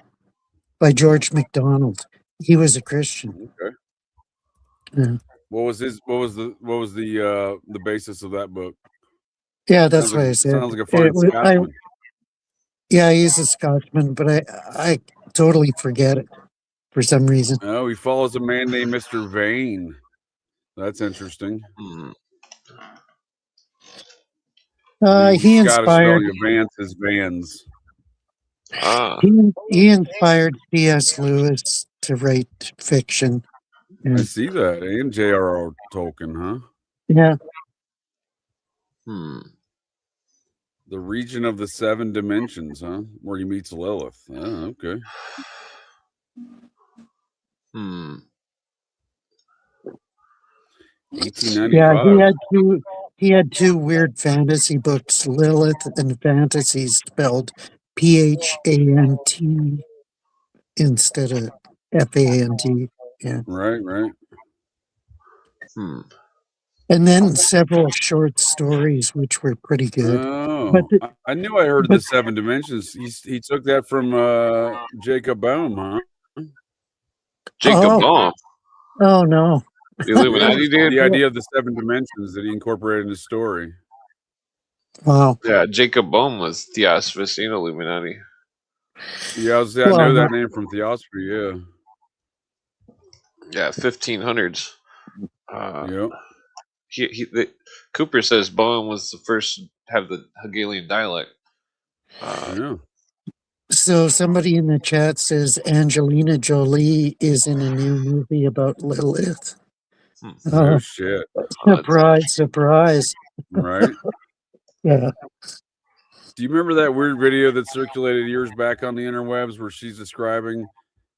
by George MacDonald. He was a Christian. Okay. Yeah. What was the basis of that book? Yeah, that's Sounds what like, I said. sounds like a fine Scotsman. Yeah, he's a Scotsman, but I totally forget it for some reason. Oh, he follows a man named Mr. Vane. That's interesting. He Scottish inspired. spelling of Vance is Vans. He inspired C.S. Lewis to write fiction. I see that. And J.R.R. Tolkien, huh? Yeah. The region of the seven dimensions, huh? Where he meets Lilith. Oh, okay. 1895. Yeah, he had two weird fantasy books, Lilith and Fantasies, spelled Phant instead of Fant. Yeah. Right. And then several short stories, which were pretty good. Oh, But I knew I heard of the seven dimensions. He took that from Jacob Boehm, huh? Jacob Boehm. Oh no. The Illuminati dude? The idea of the seven dimensions that he incorporated in his story. Wow. Yeah, Jacob Boehm was Theosophy in Illuminati. Yeah, I know that name from Theosophy, yeah. Yeah, 1500s. Yep. Cooper says Boehm was the first to have the Hegelian dialect. Yeah. So somebody in the chat says Angelina Jolie is in a new movie about Lilith. Oh shit! Surprise! Right? Yeah. Do you remember that weird video that circulated years back on the interwebs where she's describing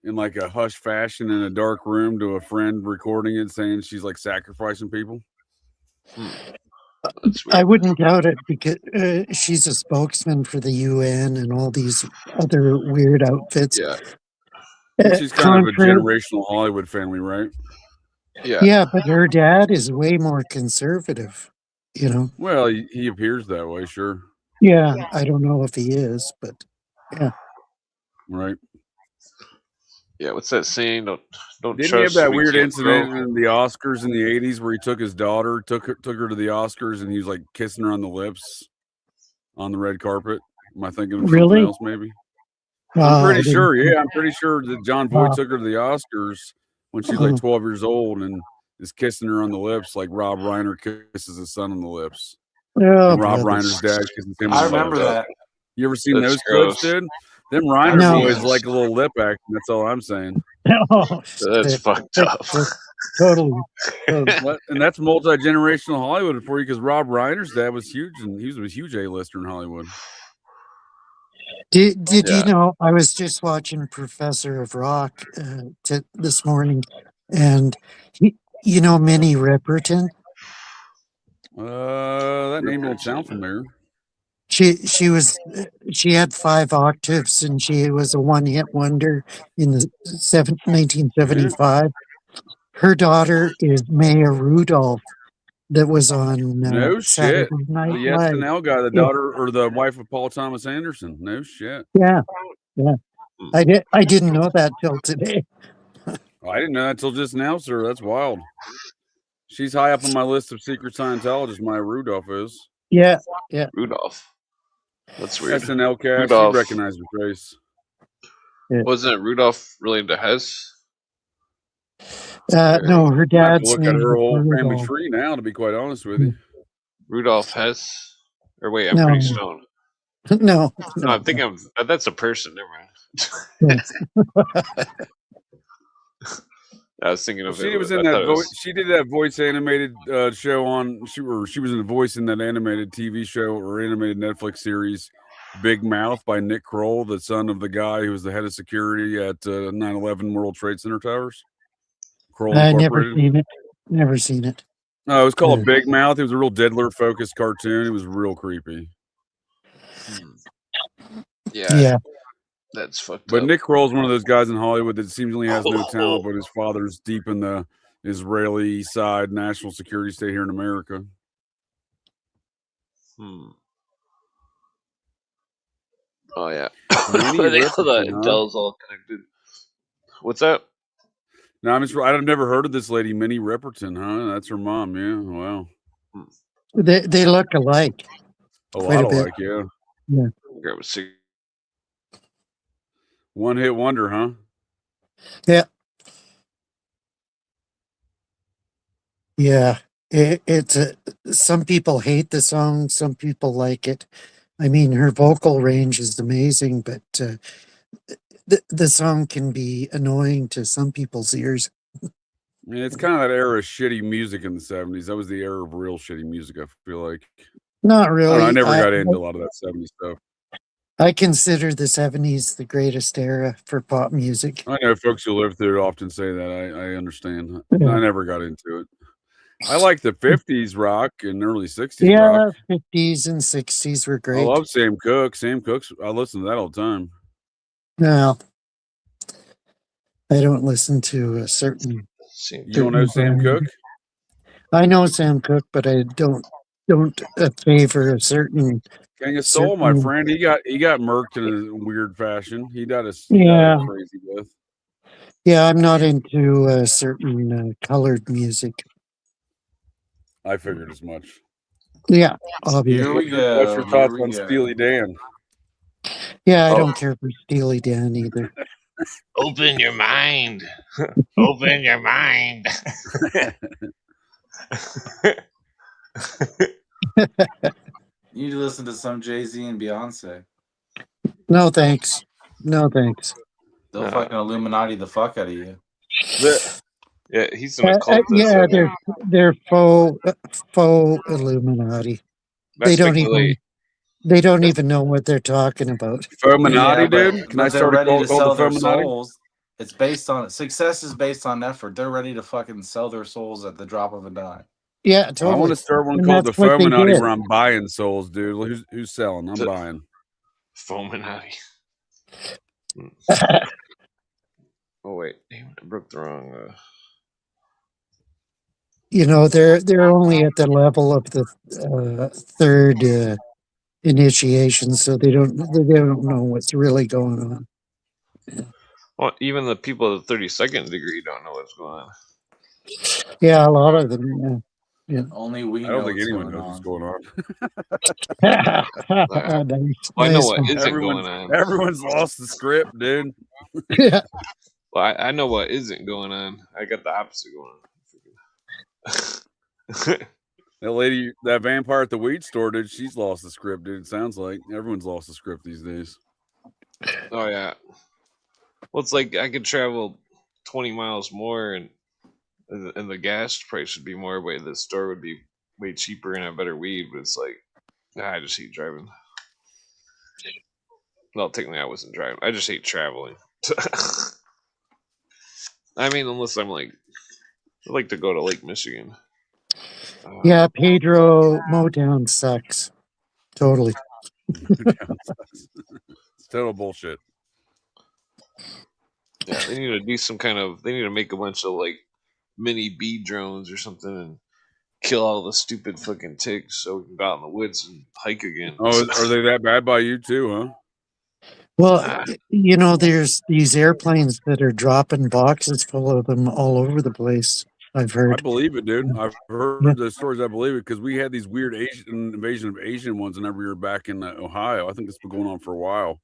in like a hush fashion in a dark room to a friend recording it, saying she's like sacrificing people? I wouldn't doubt it because she's a spokesman for the UN and all these other weird outfits. Yeah. Well, she's kind of a generational Hollywood family, right? Yeah, but her dad is way more conservative, you know. Well, he appears that way, sure. Yeah, I don't know if he is, but yeah. Right. Yeah, what's that saying? Don't Didn't trust. He have that weird can't incident grow. in the Oscars in the '80s where he took his daughter, took her to the Oscars, and he was like kissing her on the lips on the red carpet? Am I thinking of something else? Maybe. I'm pretty sure. Yeah, I'm pretty sure that John Voight took her to the Oscars when she's like 12 years old and is kissing her on the lips like Rob Reiner kisses his son on the lips. Oh, and Rob Reiner's dad kisses him. I remember that. You ever seen those clips, dude? Them Reiner boys like a little lip action. That's all I'm saying. That's fucked up. Totally. And that's multi-generational Hollywood for you because Rob Reiner's dad was huge, and he was a huge A-lister in Hollywood. Did you know? I was just watching Professor of Rock this morning, and you know Minnie Riperton. That name don't sound familiar. She had 5 octaves, and she was a one-hit wonder in the 1975. Her daughter is Maya Rudolph, that was on No Saturday shit. Night The Live. SNL guy, the Yeah, daughter or the wife of Paul Thomas Anderson. No shit. yeah. Hmm. I didn't know that till today. I didn't know that till just now, sir. That's wild. She's high up on my list of secret Scientologists. Maya Rudolph is. Yeah. Rudolph. That's weird. SNL cast. Rudolph. You recognize her face. Wasn't Rudolph related to Hess? No, her I have to dad's look at name her was whole family Rudolph. tree now, to be quite honest with you. Rudolph Hess? Or wait, I'm pretty No, stoned. no, No, I'm thinking of that's a person. Never mind. I was thinking of She it. was in that voice. She did that voice animated show on. She was in the voice in that animated TV show or animated Netflix series, Big Mouth by Nick Kroll, the son of the guy who was the head of security at 9/11 World Trade Center towers. Kroll never Incorporated. seen it. Never seen it. No, it was called Big Mouth. It was a real Diddler focused cartoon. It was real creepy. Yeah. That's fucked But up. Nick Kroll's one of those guys in Hollywood that seemingly has no talent, but his father's deep in the Israeli side national security state here in America. Oh yeah. Minnie Riperton, huh? Intel's all connected. What's that? No, I've never heard of this lady, Minnie Riperton, huh? That's her mom, yeah. Wow. They look alike. A lot alike, yeah. Yeah. Grab a cigarette. One hit wonder, huh? Yeah. Yeah. It's some people hate the song, some people like it. I mean, her vocal range is amazing, but the song can be annoying to some people's ears. Yeah, it's kind of that era of shitty music in the 70s. That was the era of real shitty music, I feel like. Not really. I never got into a lot of that 70s stuff. I consider the 70s the greatest era for pop music. I know folks who live through it often say that. I understand. Yeah. I never got into it. I like the 50s rock and early 60s rock. 50s and 60s were great. I love Sam Cooke. Sam Cooke's, I listen to that all the time. No. I don't listen to a certain... You don't know Sam Cooke? I know Sam Cooke, but I don't favor a certain... King of Soul, my friend. He got murked in a weird fashion. He died a crazy death. Yeah, I'm not into certain colored music. I figured as much. Yeah, obviously. Here we go. What's your thoughts on Steely Dan? Yeah, I don't care for Steely Dan either. Open your mind. Open your mind. You need to listen to some Jay-Z and Beyonce. No thanks. No thanks. They'll fucking Illuminati the fuck out of you. Yeah, he's an occultist. Yeah, they're faux Illuminati. They don't even know what they're talking about. Fominati, dude. Can I start ready to sell their Fominati? souls? It's based on success is based on effort. They're ready to fucking sell their souls at the drop of a dime. Yeah, totally. I want to start one called the Fominati where I'm buying souls, dude. Who's selling? I'm buying. Fominati. Oh wait, I broke the wrong. You know, they're only at the level of the third initiation, so they don't know what's really going on. Well, even the people at the 32nd degree don't know what's going on. Yeah, a lot of them. Yeah. Only we. I don't think anyone knows what's going on. I know what isn't going on. Everyone's lost the script, dude. Yeah. Well, I know what isn't going on. I got the opposite going on. That lady, that vampire at the weed store, dude, she's lost the script, dude. It sounds like everyone's lost the script these days. Oh, yeah. Well, it's like I could travel 20 miles more and the gas price would be more, but the store would be way cheaper and have better weed. But it's like, I just hate driving. Well, technically, I wasn't driving. I just hate traveling. I mean, unless I'm like, I like to go to Lake Michigan. Yeah, Pedro Motown sucks. Totally. It's total bullshit. Yeah, they need to do some kind of. They need to make a bunch of like mini bee drones or something and kill all the stupid fucking ticks so we can go out in the woods and hike again. Oh, are they that bad by you too, huh? Well, Ah, there's these airplanes that are dropping boxes full of them all over the place. I've I heard. believe it, dude. I've heard Yeah. those stories. I believe it because we had these weird Asian invasion of Asian ones whenever you're back in Ohio. I think it's been going on for a while.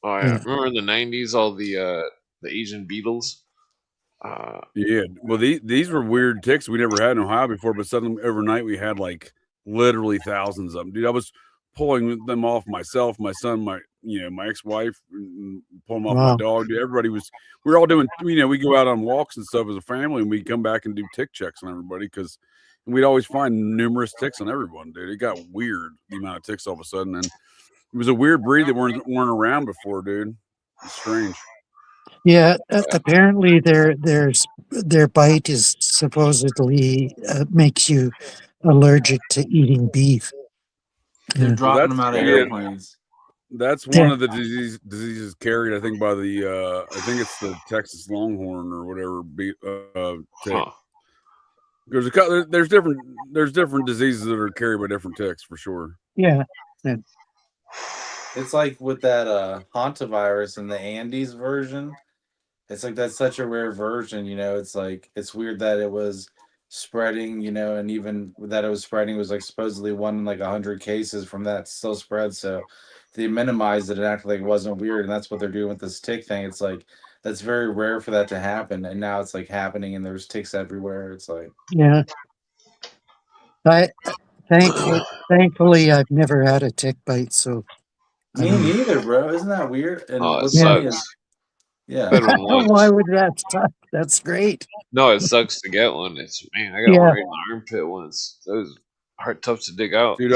oh yeah, Yeah. remember in the '90s all the Asian beetles? Uh, Yeah, well, these were weird ticks we never had in Ohio before, but suddenly overnight we had like literally thousands of them, dude. I was pulling them off myself, my son, my ex-wife, pulling them off my Wow. dog. Dude, we were all doing, we go out on walks and stuff as a family, and we come back and do tick checks on everybody because we'd always find numerous ticks on everyone, dude. It got weird the amount of ticks all of a sudden, and it was a weird breed that weren't around before, dude. It's strange. Yeah. Apparently, their bite is supposedly makes you allergic to eating beef. They're Yeah. Well, dropping them out of airplanes. that's one Yeah. of the diseases carried, I think, by the I think it's the Texas Longhorn or whatever. Tick. huh. There's different diseases that are carried by different ticks for sure. Yeah. It's like with that hantavirus in the Andes version. It's like that's such a rare version, It's like it's weird that it was spreading, and even that it was spreading was like supposedly one in like 100 cases from that still spread. So they minimized it and acted like it wasn't weird, and that's what they're doing with this tick thing. It's like that's very rare for that to happen, and now it's like happening, and there's ticks everywhere. It's like Yeah. I thankfully I've never had a tick bite, so I me don't know. neither, bro. Isn't that weird? And Oh, it what's Yeah. funny sucks. is, yeah, Had one Why once. would that suck? That's great. No, it sucks to get one. It's man, I got one Yeah. right in the armpit once. That was hard, tough to dig out. Dude,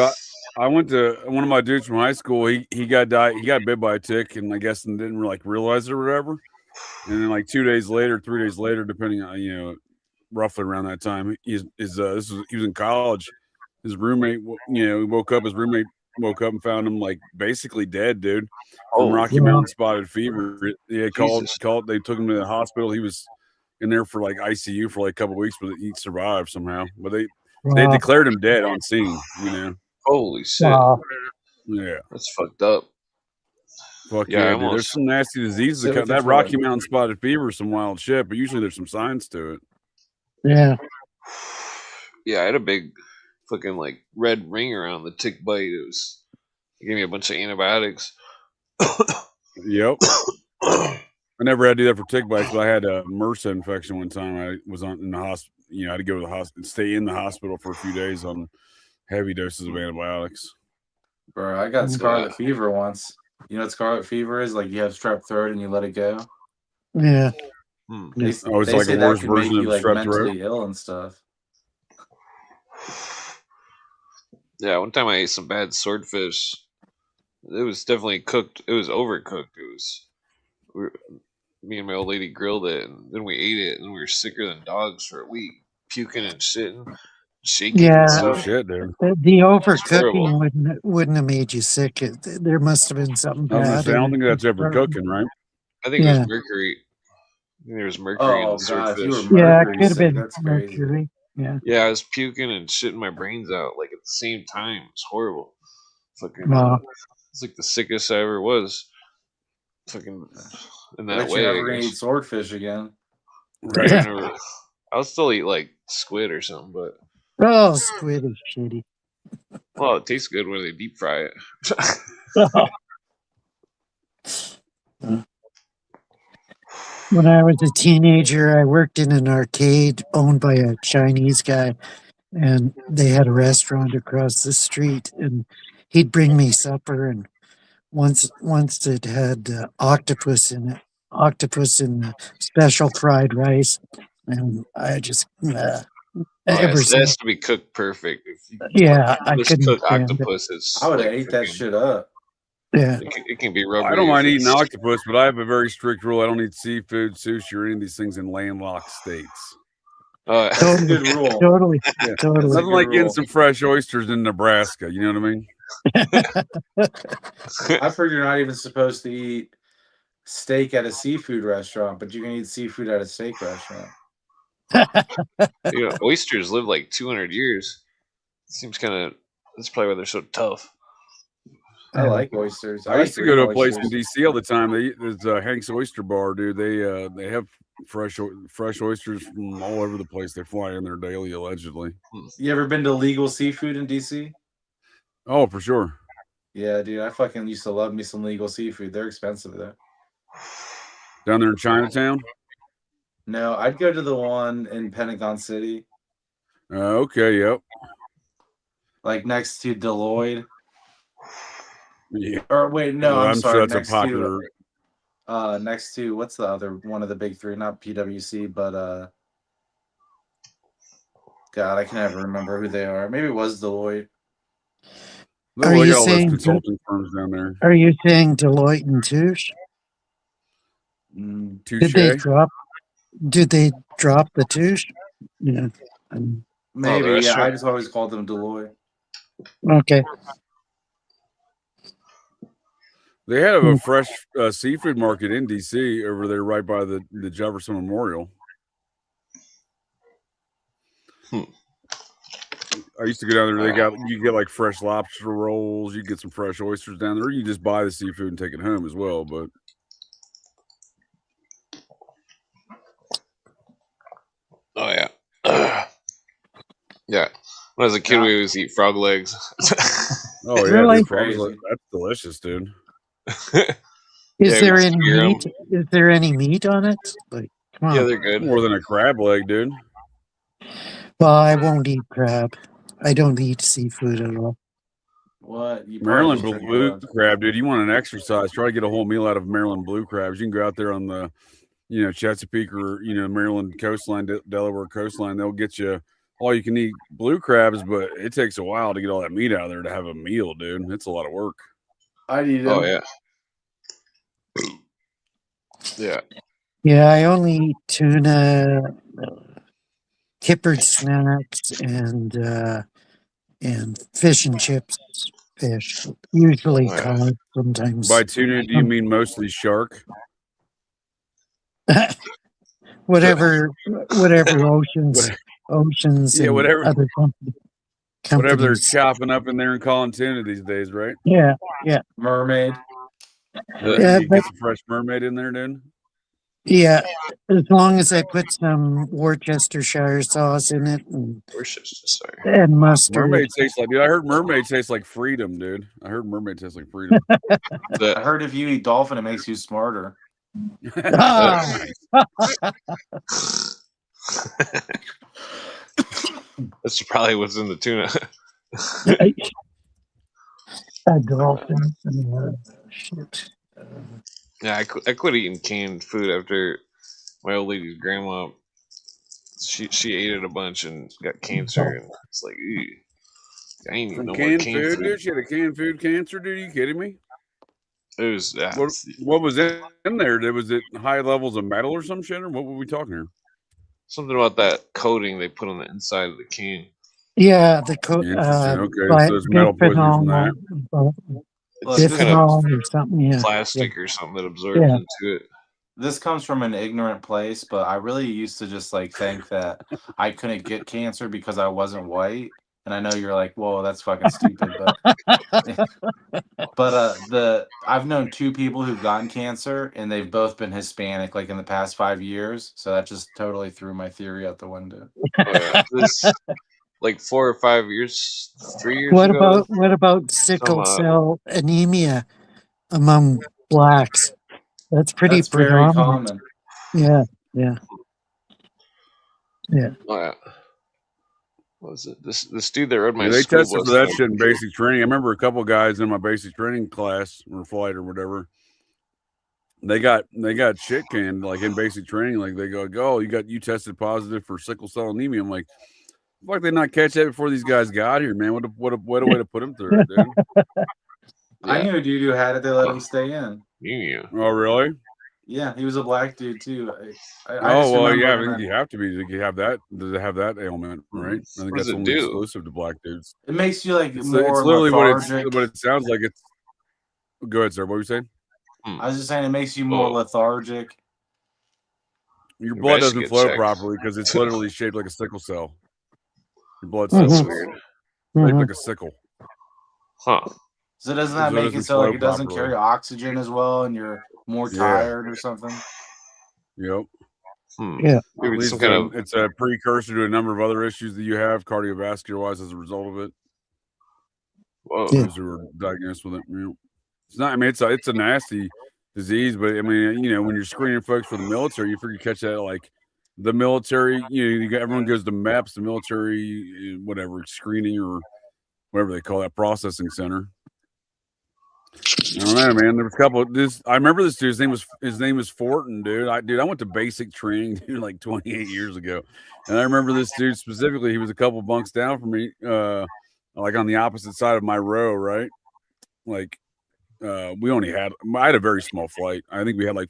I went to one of my dudes from high school. He got bit by a tick, and I guess didn't realize it or whatever. And then like 2 days later, 3 days later, depending on roughly around that time, he was in college. His roommate, he woke up. His roommate woke up and found him like basically dead, dude, from Oh, Rocky Wow. Mountain spotted fever. Yeah, Jesus. called. They took him to the hospital. He was in there for like ICU for like a couple weeks, but he survived somehow. But they Wow. declared him dead on scene. Holy shit. Wow. Yeah, That's fucked up. fuck Yeah, I yeah, dude. There's almost. some nasty diseases. Civic That Detroit. Rocky Mountain spotted fever is some wild shit, but usually there's some science to it. Yeah. Yeah, I had a big fucking like red ring around the tick bite. It gave me a bunch of antibiotics. Yep. I never had to do that for tick bites, but I had a MRSA infection one time. I was in the hospital. I had to go to the hospital, stay in the hospital for a few days on heavy doses of antibiotics. bro. I got scarlet fever once. You know what scarlet fever is? Like you have strep throat and you let it go. Yeah. Hmm. They, Oh, it's they like say a that worse could make version you of like strep mentally throat. ill and stuff. Yeah, one time I ate some bad swordfish. It was definitely cooked. It was overcooked. Me and my old lady grilled it, and then we ate it, and we were sicker than dogs for a week, puking and shitting, shaking Yeah. and Oh stuff. shit, dude. The overcooking horrible. wouldn't have made you sick. There must have been something I was gonna bad say I in don't it. think that's ever cooking, right? I think it Yeah. was mercury. I think there was mercury in Oh the god, if you were swordfish. Yeah, it mercury could have sick, been that's crazy. mercury. Yeah. Yeah, I was puking and shitting my brains out like at the same time. It's horrible. Fucking, Wow. it's like the sickest I ever was. Fucking in I that bet you're way, never I gonna eat guess. swordfish again. Right, Yeah. I'll still eat like squid or something, but Oh, squid is shitty. well, it tastes good when they deep fry it. When I was a teenager, I worked in an arcade owned by a Chinese guy, and they had a restaurant across the street, and he'd bring me supper, and once it had octopus in it, octopus in the special fried rice, and I just Oh, ever yes, it has since, to be cooked perfect. If you yeah, I couldn't miscook stand it. octopus, it's I would have like ate that freaking. shit up. Yeah. It can be I rubbery. don't mind if eating it's- octopus, but I have a very strict rule. I don't eat seafood, sushi, or any of these things in landlocked states. That's a good rule. Totally, Yeah. totally. Nothing good like getting rule. some fresh oysters in Nebraska. You know what I mean? I've heard you're not even supposed to eat steak at a seafood restaurant, but you can eat seafood at a steak restaurant. Oysters live like 200 years. Seems kind of. That's probably why they're so tough. I like oysters. I used to go green to a place in oysters. DC all the time. There's Hank's Oyster Bar, dude. They have fresh oysters from all over the place. They fly in there daily, allegedly. You ever been to Legal Seafood in DC? Oh, for sure. Yeah, dude. I fucking used to love me some Legal Seafood. They're expensive though. Down there in Chinatown? No, I'd go to the one in Pentagon City. Okay, yep. Like next to Deloitte. Yeah. Or wait, no, I'm sorry. Sure that's a popular. Next to what's the other one of the big three? Not PwC, but God, I can never remember who they are. Maybe it was Deloitte. Are you all those saying consulting firms down there? Are you saying Deloitte and Touche? Touche? Did they drop the Touche? Yeah. Maybe, yeah. I just always called them Deloitte. Okay. They have a fresh seafood market in DC over there, right by the Jefferson Memorial. I used to go down there. You get like fresh lobster rolls. You get some fresh oysters down there. Or you just buy the seafood and take it home as well. But oh yeah, yeah. When I was a kid, we always eat frog legs. Oh yeah, Really? That's delicious, dude. Is there any meat? Is there any meat on it? Like, come on. Yeah, they're good. More than a crab leg, dude. Well, I won't eat crab. I don't eat seafood at all. What? Maryland blue crab, dude. You want an exercise? Try to get a whole meal out of Maryland blue crabs. You can go out there on the, Chesapeake or Maryland coastline, Delaware coastline. They'll get you all you can eat blue crabs, but it takes a while to get all that meat out of there to have a meal, dude. It's a lot of work. I eat them. Oh yeah. Yeah. Yeah, I only eat tuna, kippered snacks, and fish and chips. Fish, usually cod. Sometimes. By tuna, do you mean mostly shark? whatever oceans. Yeah, whatever. Other companies. Whatever they're chopping up in there and calling tuna these days, right? Yeah. Mermaid. Get some fresh mermaid in there, dude. Yeah, as long as I put some Worcestershire sauce in it and mustard. Mermaid tastes like, dude. I heard mermaid tastes like freedom, dude. I heard mermaid tastes like freedom. I heard if you eat dolphin, it makes you smarter. That's probably what's in the tuna. A dolphin. Shit. Yeah, I quit eating canned food after my old lady's grandma. She ate it a bunch and got cancer, and it's like, ew, I ain't eating no more canned food. Dude, she had a canned food cancer, dude. Are you kidding me? It was what was in there? Was it high levels of metal or some shit, or what were we talking here? Something about that coating they put on the inside of the can. Yeah, the coating. Okay, so there's metal poisoning from that. Bisphenol or something, yeah. Plastic or something that absorbs into it. This comes from an ignorant place, but I really used to just think that I couldn't get cancer because I wasn't white. And I know you're like, whoa, that's fucking stupid. But I've known two people who've gotten cancer, and they've both been Hispanic, in the past 5 years. So that just totally threw my theory out the window. Oh, yeah. This, 4 or 5 years, 3 years what ago. What about sickle cell anemia among blacks? That's pretty predominant. Very common. Yeah. Oh, yeah. What was it? This dude that rode my they school tested bus. for that shit in basic training. I remember a couple of guys in my basic training class or flight or whatever. They got shit canned in basic training. They go, you tested positive for sickle cell anemia. I'm like, why did they not catch that before these guys got here, man? What a way to put them through it, dude. I knew a dude who had it. They let him stay in. Yeah. Oh, really? Yeah, he was a black dude too. I Oh just well, remember yeah. I him. think you have to be to have that ailment, right? I think What does that's it only do? exclusive to black dudes. It makes you like It's more literally lethargic. what it sounds like. It's go ahead, sir. What were you saying? I was just saying it makes you more Oh, lethargic. Your maybe I blood should doesn't get flow checked. properly because it's literally shaped like a sickle cell. Your blood That's cells Mhm. weird. shaped Mhm. like a sickle, Huh. So doesn't so that it make it doesn't so like flow it doesn't properly. carry oxygen as well, and you're more Yeah. tired or something? Yep. Yeah. Maybe it's some Leads kind to of. it's a precursor to a number of other issues that you have cardiovascular wise as a result of it. Whoa. Yeah. Those who are diagnosed with it. You know. It's not. I mean, it's a nasty disease, but I mean, you know, when you're screening folks for the military, you figure you catch that like the military. You know, everyone goes to MEPS, the military, whatever screening or whatever they call that processing center. I don't know, man. There was a couple. I remember this dude. His name was Fortin, dude. I went to basic training, dude, like 28 years ago, and I remember this dude specifically. He was a couple bunks down from me, like on the opposite side of my row, right? Like, I had a very small flight. I think we had like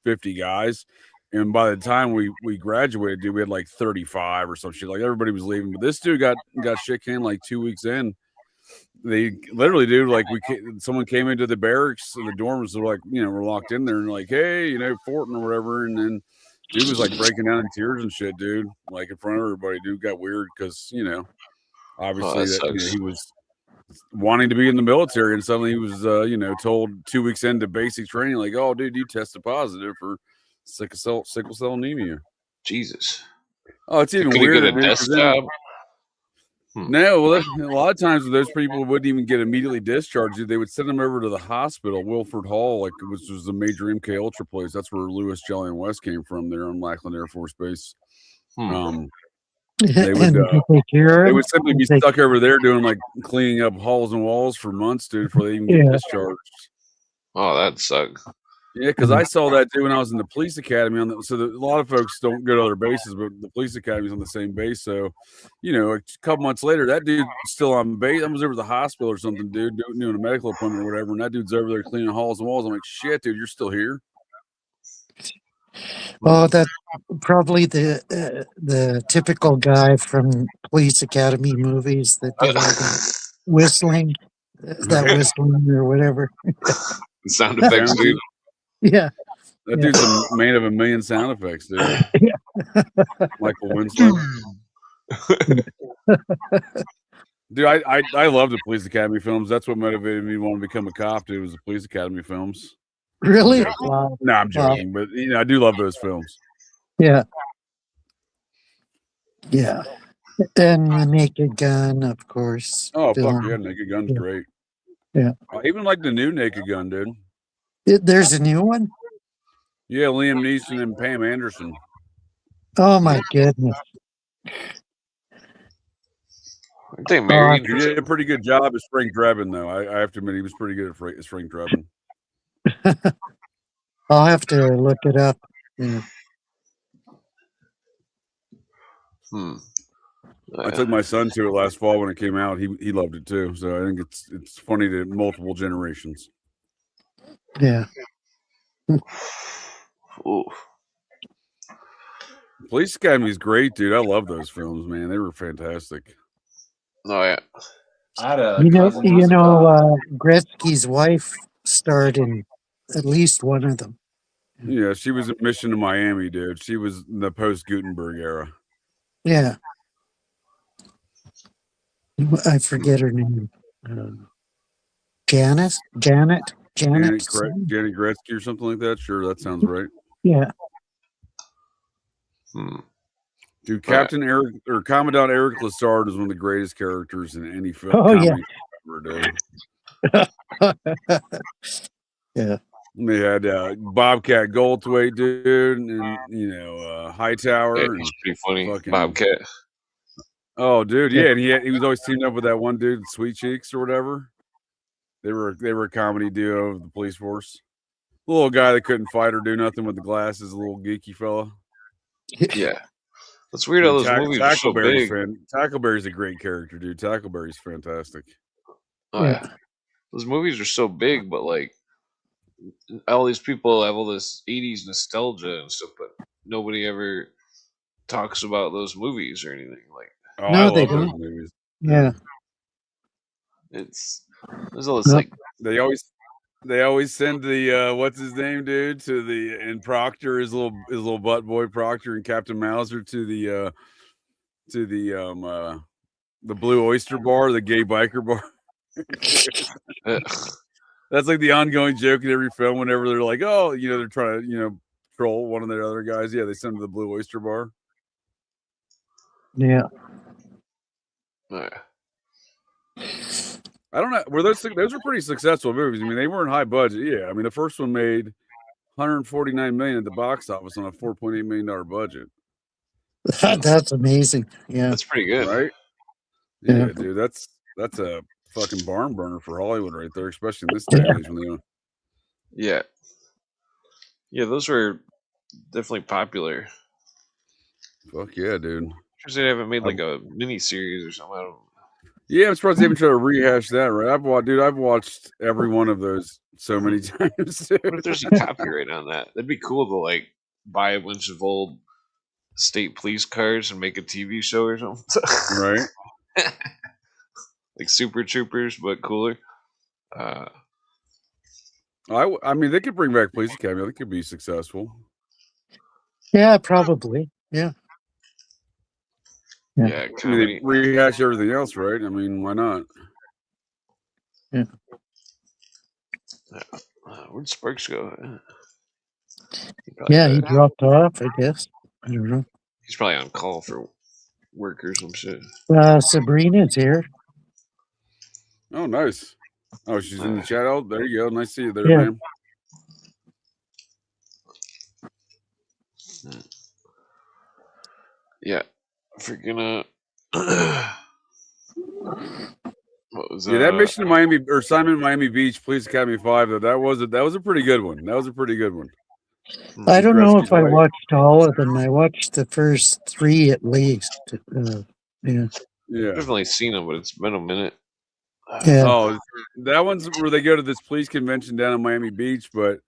50 guys, and by the time we graduated, dude, we had like 35 or some shit. Like everybody was leaving, but this dude got shit canned like 2 weeks in. They literally, dude, like someone came into the barracks and the dorms were like, you know, we're locked in there and like, hey, you know, Fortin or whatever, and then dude was like breaking down in tears and shit, dude, like in front of everybody. Dude got weird because you know, Oh, obviously that that you know sucks. he was wanting to be in the military and suddenly he was you know told 2 weeks into basic training like, oh dude, you tested positive for sickle cell anemia. Jesus. Oh, it's So even could he get weirder, a dude, because desk then job? no, well, a lot of times those people wouldn't even get immediately discharged. They would send them over to the hospital, Wilford Hall, like which was a major MK Ultra place. That's where Lewis, Jelly, and West came from. There on Lackland Air Force Base. Hmm. They would And did they cure they him? would simply be stuck over there doing like cleaning up halls and walls for months, dude, before they even get Yeah. discharged. Oh, that sucked. Yeah, because I saw that dude when I was in the police academy. A lot of folks don't go to other bases, but the police academy's on the same base. So, you know, a couple months later, that dude's still on base. I was over at the hospital or something, dude, doing a medical appointment or whatever, and that dude's over there cleaning halls and walls. I'm like, shit, dude, you're still here? Oh, that's probably the typical guy from police academy movies that did all the whistling, that Right? whistling or whatever. Sound effects, dude. Jonesy. Yeah. That Yeah. dude's a man of a million sound effects, dude. Yeah. Michael Winslow. Dude, I love the police academy films. That's what motivated me to want to become a cop, dude, was the police academy films. I'm Really? joking. Wow. No, I'm Wow. joking, but you know, I do love those films. Yeah. Yeah. And the Naked Gun, of course. Oh, fuck Film. yeah, Naked Gun's Yeah. great. Yeah. I even like the new Naked Gun, dude. There's a new one? Yeah, Liam Neeson and Pam Anderson. Oh my goodness. Aren't they married? He did a pretty good job as Frank Drebin, though. I have to admit, he was pretty good as Frank Drebin. I'll have to look it up. Yeah. I took my son to it last fall when it came out. He loved it too. So I think it's funny to multiple generations. Yeah. Ooh. Police Academy is great, dude. I love those films, man. They were fantastic. Oh yeah. I had a cousin who was a cop. Gretzky's wife starred in at least one of them. Yeah, she was a Mission to Miami, dude. She was in the post Gutenberg era. Yeah. I forget her name. Janet Janet Gretzky or something like that. Sure, that sounds right. Yeah. Dude, Captain Eric or Commandant Eric Lassard is one of the greatest characters in any film. Oh yeah. Ever, dude. Yeah. They had Bobcat Goldthwait, dude, and you know Hightower. Yeah, he's pretty funny. Fucking, Bobcat. Oh, dude, yeah, and he was always teamed up with that one dude, Sweet Cheeks or whatever. They were a comedy duo of the police force. The little guy that couldn't fight or do nothing with the glasses, a little geeky fella. Yeah. That's weird how those movies are so big. Tackleberry's a great character, dude. Tackleberry's fantastic. Oh yeah. Those movies are so big, but like all these people have all this '80s nostalgia and stuff, but nobody ever talks about those movies or anything. Like, Oh, I No, they love those don't. movies. Yeah. there's all this No. like They always send the what's his name, dude, to the and Proctor, his little butt boy Proctor and Captain Mauser to the Blue Oyster Bar, the gay biker bar. That's like the ongoing joke in every film. Whenever they're like, oh, they're trying to troll one of the other guys. Yeah, they send them to the Blue Oyster Bar. Yeah. I don't know. Were those were pretty successful movies? I mean, they weren't high budget. Yeah, I mean, the first one made 149 million at the box office on a $4.8 million budget. That's amazing. Yeah. That's pretty good, right? Yeah. Yeah, dude, that's a fucking barn burner for Hollywood right there, especially in this day and age when they don't. Yeah, those were definitely popular. Fuck yeah, dude. Because they haven't made like a mini series or something. I don't. Yeah, I'm surprised they even try to rehash that. Right? I've watched every one of those so many times. Dude. What if there's a copyright on that? That'd be cool to like buy a bunch of old state police cars and make a TV show or something. Right. Like Super Troopers, but cooler. I mean, they could bring back Police Academy. They could be successful. Yeah, probably. Yeah. Yeah, I mean, they rehash everything else, right? I mean, why not? Yeah. Where'd Sparks go? He dropped off, I guess. I don't know. He's probably on call for work or some shit. Sabrina's here. Oh, nice. Oh, she's in the chat. Oh, there you go. Nice to see you there, Yeah. man. Yeah. Freaking what was that? Yeah, that mission to Miami or Simon Miami Beach Police Academy 5, though, that was a pretty good one. That was a pretty good one. I don't know if I watched all of them. I watched the first 3 at least. Yeah. Yeah. I've definitely seen them, but it's been a minute. Yeah. Oh, that one's where they go to this police convention down in Miami Beach, but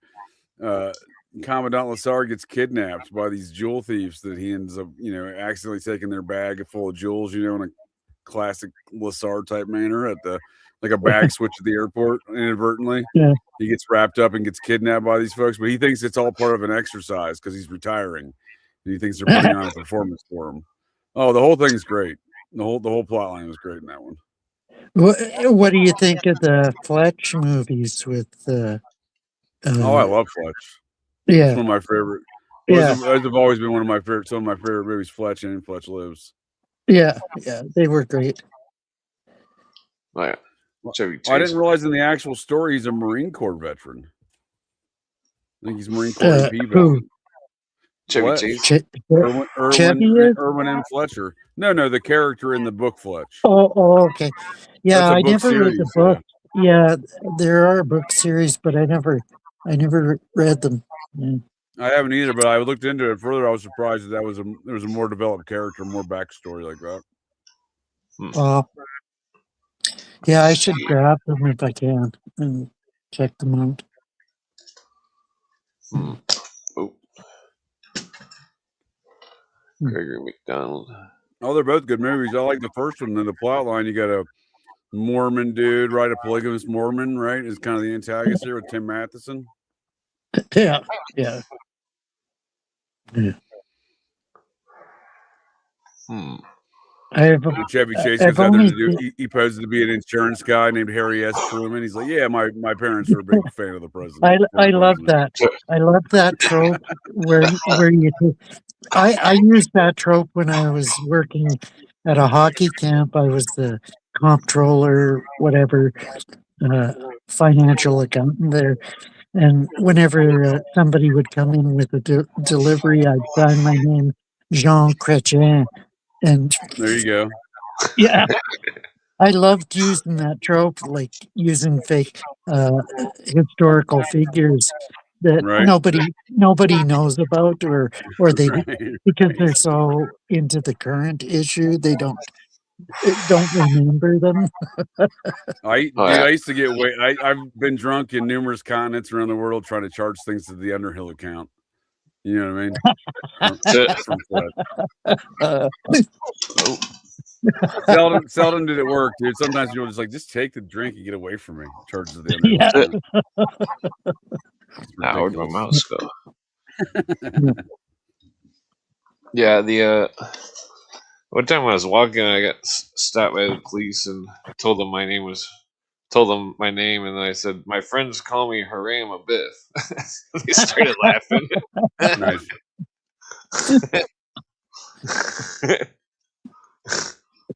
Commandant Lassard gets kidnapped by these jewel thieves that he ends up, accidentally taking their bag full of jewels, in a classic Lassard type manner at like a bag switch at the airport inadvertently. Yeah. He gets wrapped up and gets kidnapped by these folks, but he thinks it's all part of an exercise because he's retiring. And he thinks they're putting on a performance for him. Oh, the whole thing's great. The whole plot line was great in that one. What do you think of the Fletch movies with oh, I love Fletch. Yeah. It's one of my favorite. Yeah. Those have always been some of my favorite movies, Fletch and Fletch Lives. Yeah, they were great. Oh, yeah. I didn't realize in the actual story he's a Marine Corps veteran. I think he's Marine Corps who? Chevy Chase. Irwin M. Fletcher. No, the character in the book Fletch. Oh, okay. Yeah, I never read the book. Yeah, there are book series, but I never read them. Yeah. I haven't either, but I looked into it further. I was surprised that there was a more developed character, more backstory like that. Yeah, I should grab them if I can and check them out. Oh. Gregory McDonald. Oh, they're both good movies. I like the first one. Then the plot line, you got a Mormon dude, right? A polygamous Mormon, right? Is kind of the antagonist here with Tim Matheson. Yeah. Chevy Chase goes out there to do. He poses to be an insurance guy named Harry S. Truman. He's like, "Yeah, my parents are a big fan of the president." I love that. I love that trope where you. I used that trope when I was working at a hockey camp. I was the comptroller, whatever, financial accountant there. And whenever somebody would come in with a delivery, I'd sign my name, Jean Chrétien. And there you go. Yeah. I loved using that trope, like using fake historical figures that nobody knows about or they because they're so into the current issue, they don't don't remember them. I used to get I've been drunk in numerous continents around the world trying to charge things to the Underhill account. You know what I mean? From Uh, Oh, seldom did it work, dude. Sometimes people just like, just take the drink and get away from me. Charges to the Underhill yeah. account. It's where'd my ridiculous. mouse go? Yeah, the one time I was walking, I got stopped by the police and told them my name, and then I said, "My friends call me Haram a Biff." They started laughing. Nice.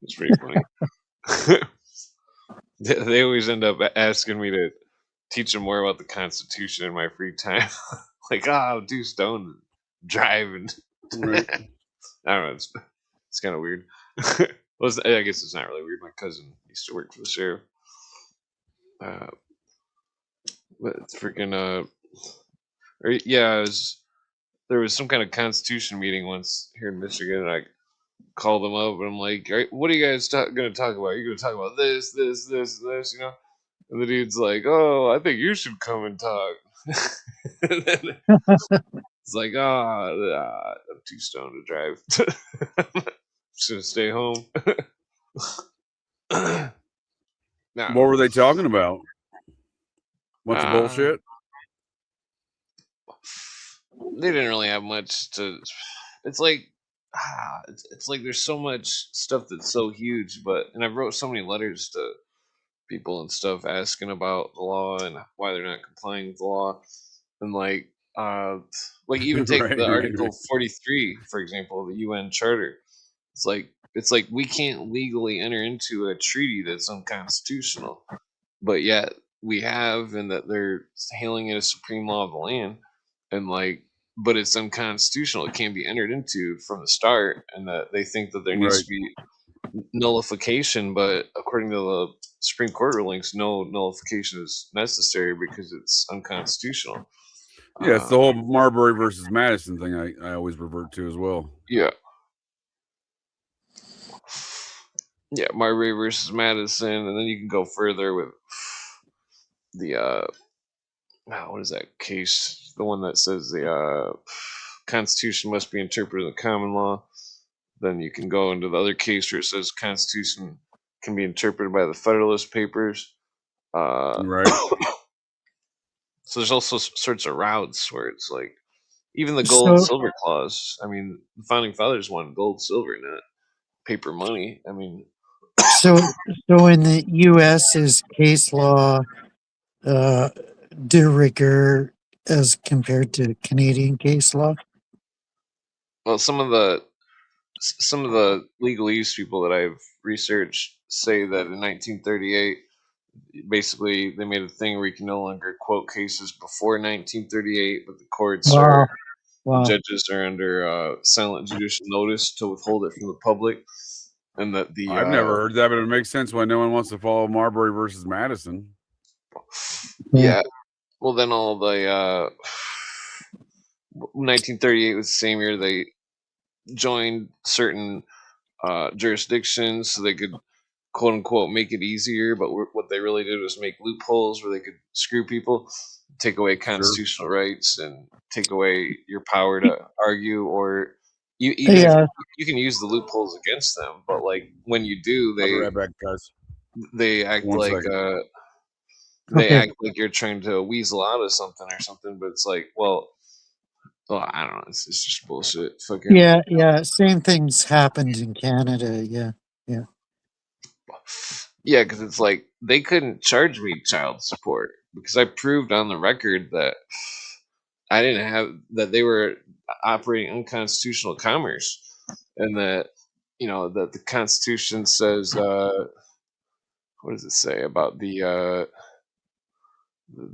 It's pretty funny. They always end up asking me to teach them more about the Constitution in my free time. Like, I'm too stoned to drive, and Right. I don't know. It's kind of weird. Well, I guess it's not really weird. My cousin used to work for the sheriff. But it's freaking yeah, there was some kind of Constitution meeting once here in Michigan, and I called them up, and I'm like, "All right, what are you guys going to talk about? You're going to talk about this, you know?" And the dude's like, "Oh, I think you should come and talk." And then it's like, I'm too stoned to drive. Just gonna stay home. What were they talking about? Bunch of bullshit? They didn't really have much to. It's like, it's like there's so much stuff that's so huge, and I've wrote so many letters to people and stuff asking about the law and why they're not complying with the law, and like even take Right, the right, Article right. 43, for example, of the UN Charter. It's like we can't legally enter into a treaty that's unconstitutional, but yet we have, and that they're hailing it as supreme law of the land, and but it's unconstitutional. It can't be entered into from the start, and that they think that there needs Right. to be nullification, but according to the Supreme Court rulings, no nullification is necessary because it's unconstitutional. Yeah, it's the whole Marbury versus Madison thing I always revert to as well. Yeah. Yeah, Marbury versus Madison, and then you can go further with the what is that case? The one that says the Constitution must be interpreted in the common law. Then you can go into the other case where it says Constitution can be interpreted by the Federalist Papers. Right. So there's also sorts of routes where it's like even the gold silver clause. I mean, the founding fathers wanted gold silver, not paper money. I mean, so in the U.S. is case law de rigueur as compared to Canadian case law? well, some of the legalese people that I've researched say that in 1938, basically they made a thing where you can no longer quote cases before 1938, but the courts the judges are under silent judicial notice to withhold it from the public, and that I've never heard that, but it makes sense why no one wants to follow Marbury versus Madison. Yeah. Well, then all the 1938 was the same year they joined certain jurisdictions so they could quote unquote make it easier, but what they really did was make loopholes where they could screw people, take away constitutional rights, and take away your power to argue, or you can use the loopholes against them, but like when you do, I'll be right back, guys. they act One like second. they act like you're trying to weasel out of something or something, but it's like, well, I don't know. It's just bullshit. Fucking Yeah. Same things happened in Canada. Yeah. yeah, because it's like they couldn't charge me child support because I proved on the record that I didn't have that they were operating unconstitutional commerce, and that that the Constitution says what does it say about the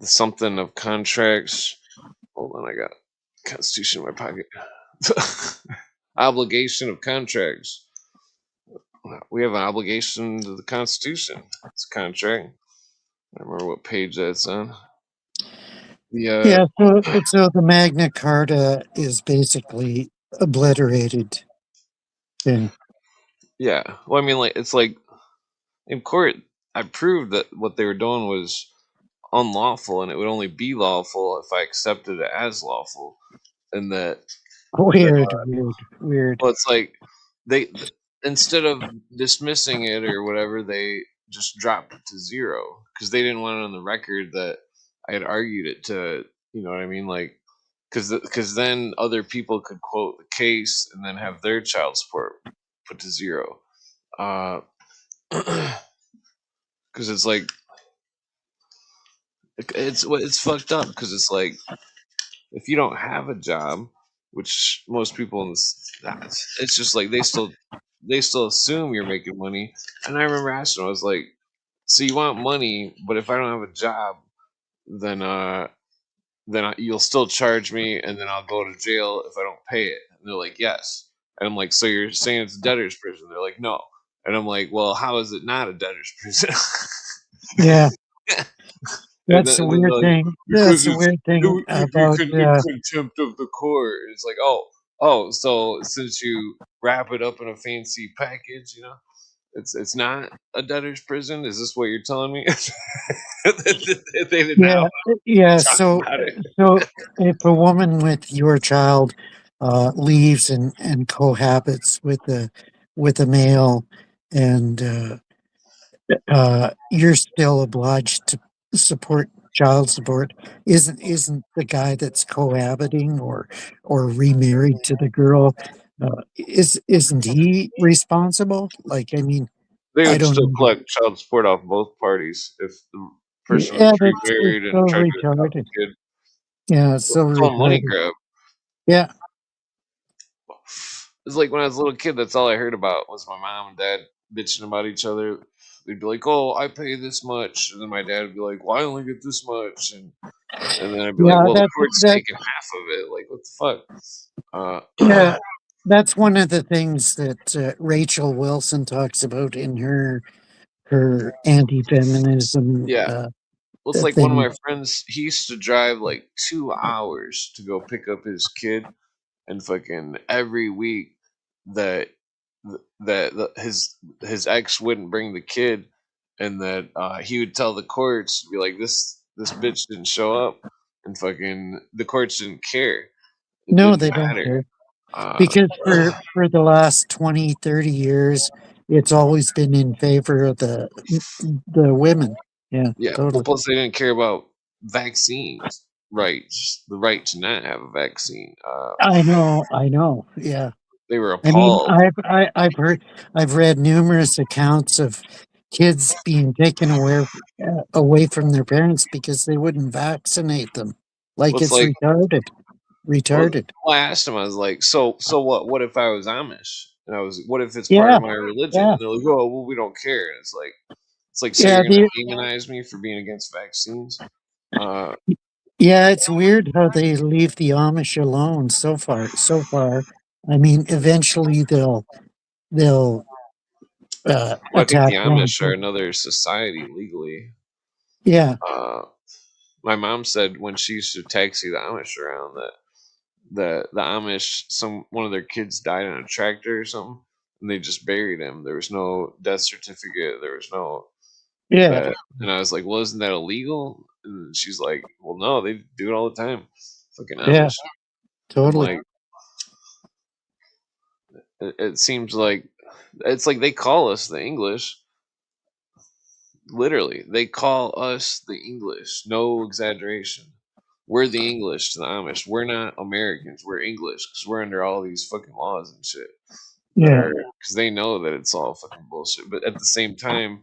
something of contracts? Hold on, I got Constitution in my pocket. Obligation of contracts. We have an obligation to the Constitution. It's a contract. I don't remember what page that's on. So the Magna Carta is basically obliterated. Then. Yeah. Well, I mean, like it's like in court, I proved that what they were doing was unlawful, and it would only be lawful if I accepted it as lawful, and that Weird, weird, weird. well, it's like instead of dismissing it or whatever, they just dropped it to zero because they didn't want it on the record that I had argued it to, you know what I mean, like because then other people could quote the case and then have their child support put to zero. Because it's like it's fucked up because it's like if you don't have a job, which most people in this, it's just like they still assume you're making money. And I remember asking, I was like, "So you want money, but if I don't have a job, then you'll still charge me, and then I'll go to jail if I don't pay it." And they're like, "Yes." And I'm like, "So you're saying it's a debtor's prison?" They're like, "No." And I'm like, "Well, how is it not a debtor's prison?" Yeah, And that's the then they're weird like, thing. because That's the weird it thing would be about. in contempt of the court. It's like, oh, so since you wrap it up in a fancy package, it's not a debtor's prison. Is this what you're telling me? They did not Yeah, want yeah. to talk about it. So if a woman with your child leaves and cohabits with a male, and you're still obliged to support child support, isn't the guy that's cohabiting or remarried to the girl, isn't he responsible? Like, I mean, They I would don't still know. collect child support off both parties if the person Yeah, was it's remarried so and tried to adopt retarded. a kid. Yeah, it's so It's all money retarded. grab. Yeah. It's like when I was a little kid, that's all I heard about was my mom and dad bitching about each other. They'd be like, "Oh, I pay this much," and then my dad would be like, "Well, I only get this much," and then I'd be like, Yeah, "Well, the that's court's that. taking half of it. Like, what the fuck?" Yeah, that's one of the things that Rachel Wilson talks about in her anti-feminism Yeah. Well, it's like one of thing. my friends. He used to drive like 2 hours to go pick up his kid, and fucking every week that his ex wouldn't bring the kid, and that he would tell the courts, be like, this bitch didn't show up, and fucking the courts didn't care. It No, didn't they don't matter. care Uh, because for the last 20, 30 years, it's always been in favor of the women. Yeah, yeah. Well, totally. plus they didn't care about vaccines rights, the right to not have a vaccine. I know. Yeah. They were I mean, appalled. I've read numerous accounts of kids being taken away from their parents because they wouldn't vaccinate them. Well, Like it's it's like, retarded, well, retarded. I asked them. I was like, so what? What if I was Amish? And I was, what if it's part Yeah, of my religion? yeah, And they're like, oh, well, we don't care. And it's like, so yeah. you're gonna demonize me for being against vaccines? Uh, Yeah, it's weird how they leave the Amish alone so far. So far, I mean, eventually they'll well, I think attack the them. Amish are another society legally. Yeah, Uh, my mom said when she used to taxi the Amish around that the Amish, one of their kids died in a tractor or something, and they just buried him. There was no death certificate. There was no yeah, that, and I was like, "Well, isn't that illegal?" And she's like, "Well, no, they do it all the time, fucking yeah. Amish." And Totally. like, it seems like it's like they call us the English. Literally, they call us the English. No exaggeration. We're the English to the Amish. We're not Americans. We're English because we're under all these fucking laws and shit. That Yeah, are because they know that it's all fucking bullshit. But at the same time,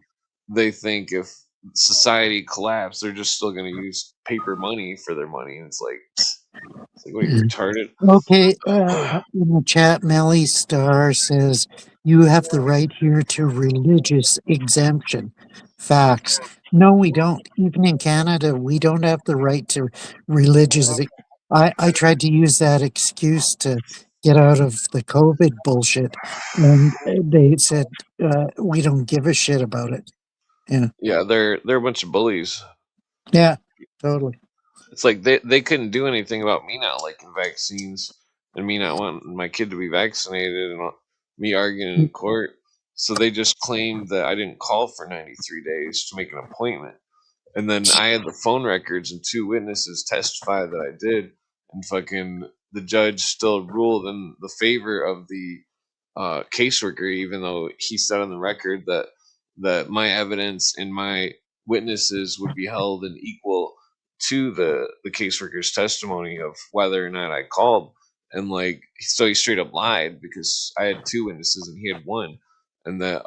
they think if society collapsed, they're just still gonna use paper money for their money. And it's like, what are you yeah. retarded? Okay, in the chat, Melly Star says, you have the right here to religious exemption. Facts. No, we don't. Even in Canada, we don't have the right to religious. I tried to use that excuse to get out of the COVID bullshit, and they said, we don't give a shit about it. Yeah. Yeah, they're a bunch of bullies. Yeah, totally. It's like they couldn't do anything about me not liking vaccines and me not wanting my kid to be vaccinated and me arguing in court. So they just claimed that I didn't call for 93 days to make an appointment. And then I had the phone records and 2 witnesses testify that I did. And fucking the judge still ruled in the favor of the caseworker, even though he said on the record that my evidence and my witnesses would be held in equal to the caseworker's testimony of whether or not I called. And like, so he straight up lied because I had 2 witnesses and he had one. And that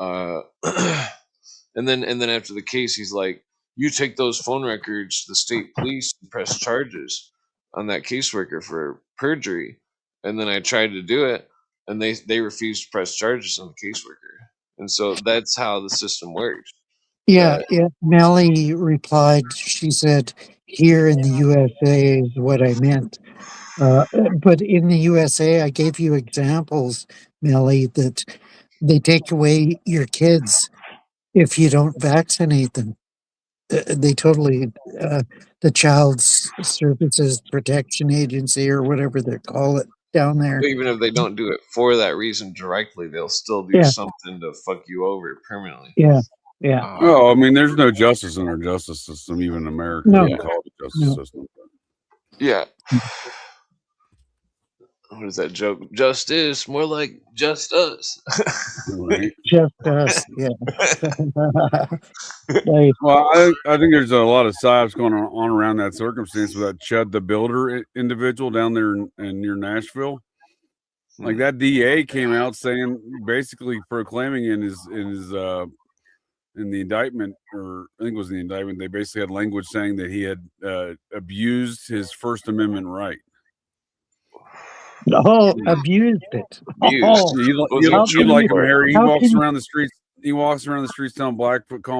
and then after the case, he's like, "You take those phone records to the state police and press charges on that caseworker for perjury." And then I tried to do it, and they refused to press charges on the caseworker. And so that's how the system works. Yeah, That yeah. Melly replied, she said, here in the USA is what I meant. But in the USA, I gave you examples, Melly, that they take away your kids if you don't vaccinate them. They totally, the Child Services Protection Agency or whatever they call it down there. even if they don't do it for that reason directly, they'll still do Yeah, something to fuck you over permanently. yeah, yeah. Oh, I mean, there's no justice in our justice system, even in America. No, You can call it a justice no. system. Yeah. What is that joke? Justice, more like just us. Right. Just us, yeah. Right. Well, I think there's a lot of psyops going on around that circumstance with that Chud the Builder individual down there in near Nashville. Like that DA came out saying, basically proclaiming in the indictment, or I think it was the indictment, they basically had language saying that he had abused his First Amendment right. Oh, abused it. Abused. Oh, You like him, Harry. He how walks can- around the streets. He walks around the streets calling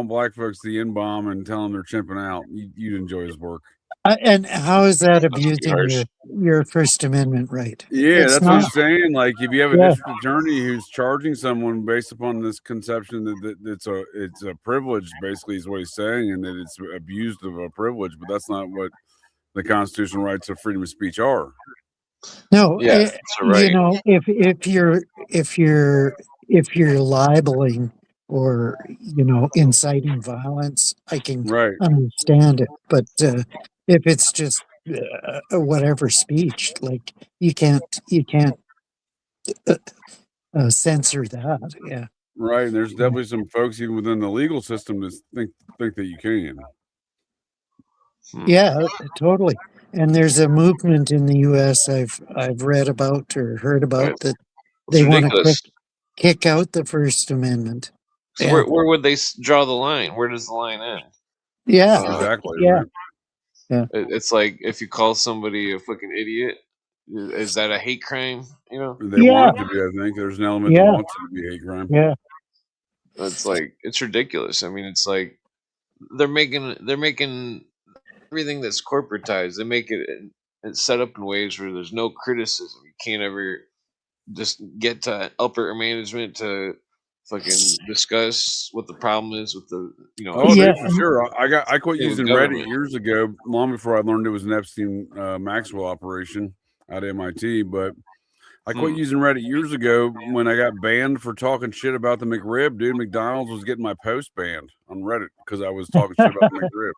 black folks the N-bomb and telling them they're chimping out. You'd enjoy his work. And how is that abusing harsh. your First Amendment right? Yeah, It's that's not. what I'm saying. Like, if you have a Yeah. district attorney who's charging someone based upon this conception that it's a privilege, basically, is what he's saying, and that it's abused of a privilege, but that's not what the constitutional rights of freedom of speech are. No, Yeah, so right. you know, if you're libeling or inciting violence, I can Right. understand it. But if it's just whatever speech, like you can't censor that. Yeah, Right. And there's definitely some folks even within the legal system that think that you can. yeah, totally. And there's a movement in the U.S. I've read about or heard about Right. that It's they want to ridiculous. kick out the First Amendment. So Yeah. where would they draw the line? Where does the line end? Yeah, Exactly. yeah. Right. It's like if you call somebody a fucking idiot, is that a hate crime? You know, They want it to be. I think there's an element that wants it to be hate crime. Yeah. it's like it's ridiculous. I mean, it's like they're making everything that's corporatized. They make it set up in ways where there's no criticism. You can't ever just get to upper management to fucking discuss what the problem is with the Oh, Yeah. dude, for sure. I quit Same with using government. Reddit years ago, long before I learned it was an Epstein Maxwell operation at MIT. But I quit using Reddit years ago when I got banned for talking shit about the McRib. Dude, McDonald's was getting my post banned on Reddit because I was talking shit about the McRib.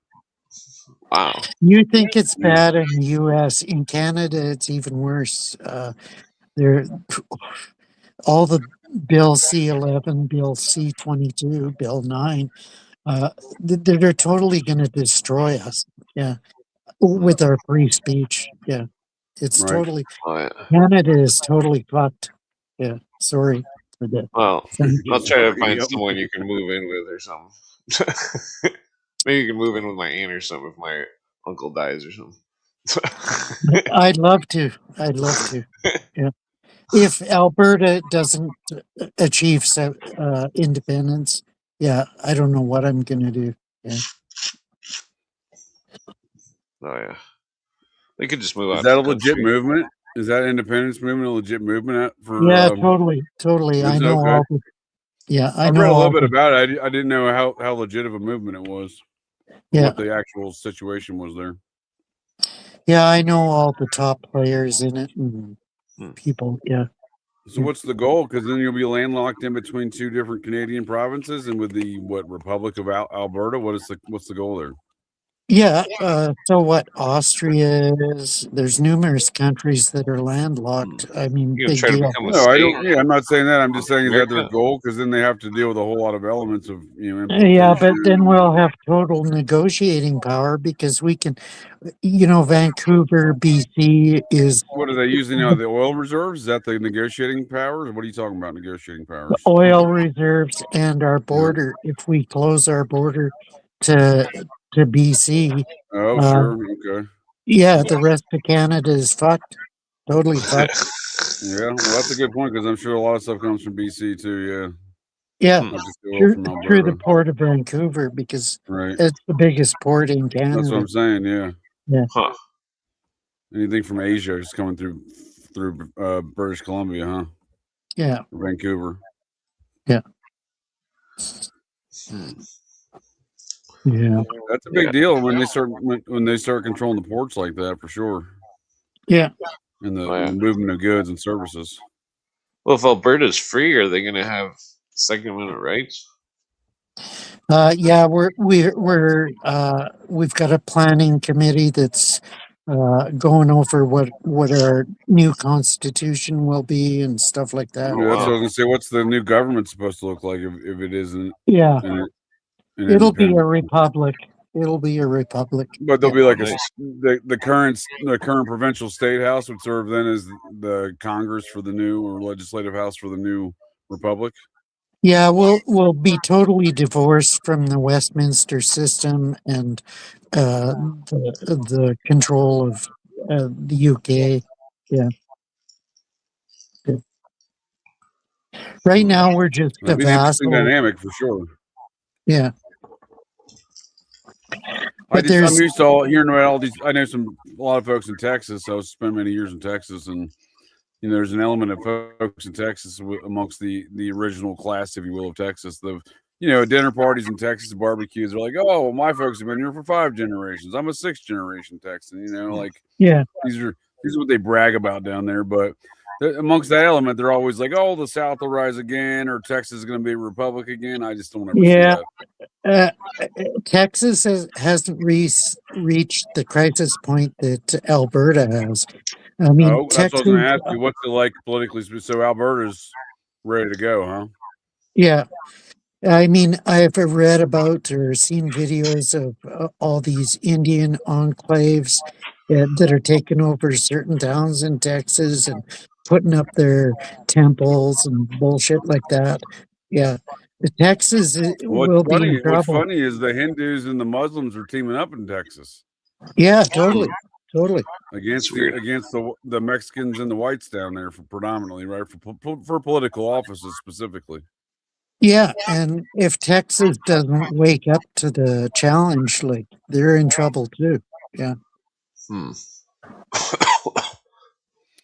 Wow. You think it's Yeah. bad in the U.S. In Canada, it's even worse. They're all the Bill C-11, Bill C-22, Bill 9. They're totally going to destroy us. Yeah, with our free speech. Yeah, it's Right. totally. Oh, yeah. Canada is totally fucked. Yeah, sorry for that. Well, I'll try to find Yep. someone you can move in with or something. Maybe you can move in with my aunt or something if my uncle dies or something. I'd love to. Yeah. If Alberta doesn't achieve independence, yeah, I don't know what I'm going to do. Yeah. Oh yeah, they could just move out. Is that to a the legit country. movement? Is that independence movement a legit movement for? Yeah, totally. I is it know okay? all the. Yeah, I I've know read a all little bit the. about it. I didn't know how legit of a movement it was. Yeah, What the actual situation was there. yeah, I know all the top players in it and Hmm. people. Yeah, So what's the goal? Because then you'll be landlocked in between two different Canadian provinces, and with the Republic of Alberta. What's the goal there? Yeah. So what Austria is, there's numerous countries that are landlocked. I mean, You gonna big try to deal. become a No, I state? don't. Yeah, I'm not saying that. I'm just saying is that their America? goal? Because then they have to deal with a whole lot of elements of Yeah, but then importation. we'll have total negotiating power because we can, Vancouver, BC is What are they using now? The oil reserves? Is that the negotiating powers? What are you talking about? Negotiating powers? oil reserves and our Yeah. border. If we close our border to BC, Oh, uh, sure. Okay. yeah, the rest of Canada is fucked. Totally fucked. Yeah. Well, that's a good point because I'm sure a lot of stuff comes from BC too. Yeah. Yeah, Hmm. Not just the oil through from through the Alberta. port of Vancouver because Right. it's the biggest port in That's what Canada. I'm saying. Yeah. Huh. Anything from Asia is coming through British Columbia, huh? Yeah, Or Vancouver. yeah, Hmm. yeah, That's a big deal when they start controlling the ports like that for sure, yeah. and the, Oh, yeah. and the movement of goods and services. Well, if Alberta's free, are they gonna have Second Amendment rights? Yeah, we've got a planning committee that's going over what our new constitution will be and stuff like that. Oh, Yeah, that's what I wow. was gonna say. What's the new government supposed to look like if it isn't Yeah, an it'll be a independent? republic. It'll be a republic. But there'll Yeah, be like Nice. the current provincial state house would serve then as the Congress for the new or legislative house for the new republic. yeah. We'll be totally divorced from the Westminster system and the control of the UK. Yeah. Yeah. Right Hmm. now, we're just a That'd be an interesting vassal. dynamic for sure. Yeah, but I'm there's used to hearing about all these. I know a lot of folks in Texas. I spent many years in Texas, and there's an element of folks in Texas amongst the original class, if you will, of Texas. Dinner parties in Texas, barbecues. They're like, oh, well, my folks have been here for 5 generations. I'm a 6th generation Texan. Like yeah. these are what they brag about down there. But amongst that element, they're always like, oh, the South will rise again, or Texas is going to be a republic again. I just don't ever see Yeah, that. Texas hasn't reached the crisis point that Alberta has. I mean, Oh, that's what I was going to Texas, ask you. What's it like politically? So Alberta's ready to go, huh? yeah. I mean, I've read about or seen videos of all these Indian enclaves that are taking over certain towns in Texas and putting up their temples and bullshit like that. Yeah, Texas will be in What's trouble. funny is the Hindus and the Muslims are teaming up in Texas Yeah, totally, totally. against That's weird. the Mexicans and the whites down there for predominantly, right? For political offices specifically. Yeah, and if Texas doesn't wake up to the challenge, like they're in trouble too. Yeah. Hmm. Yeah,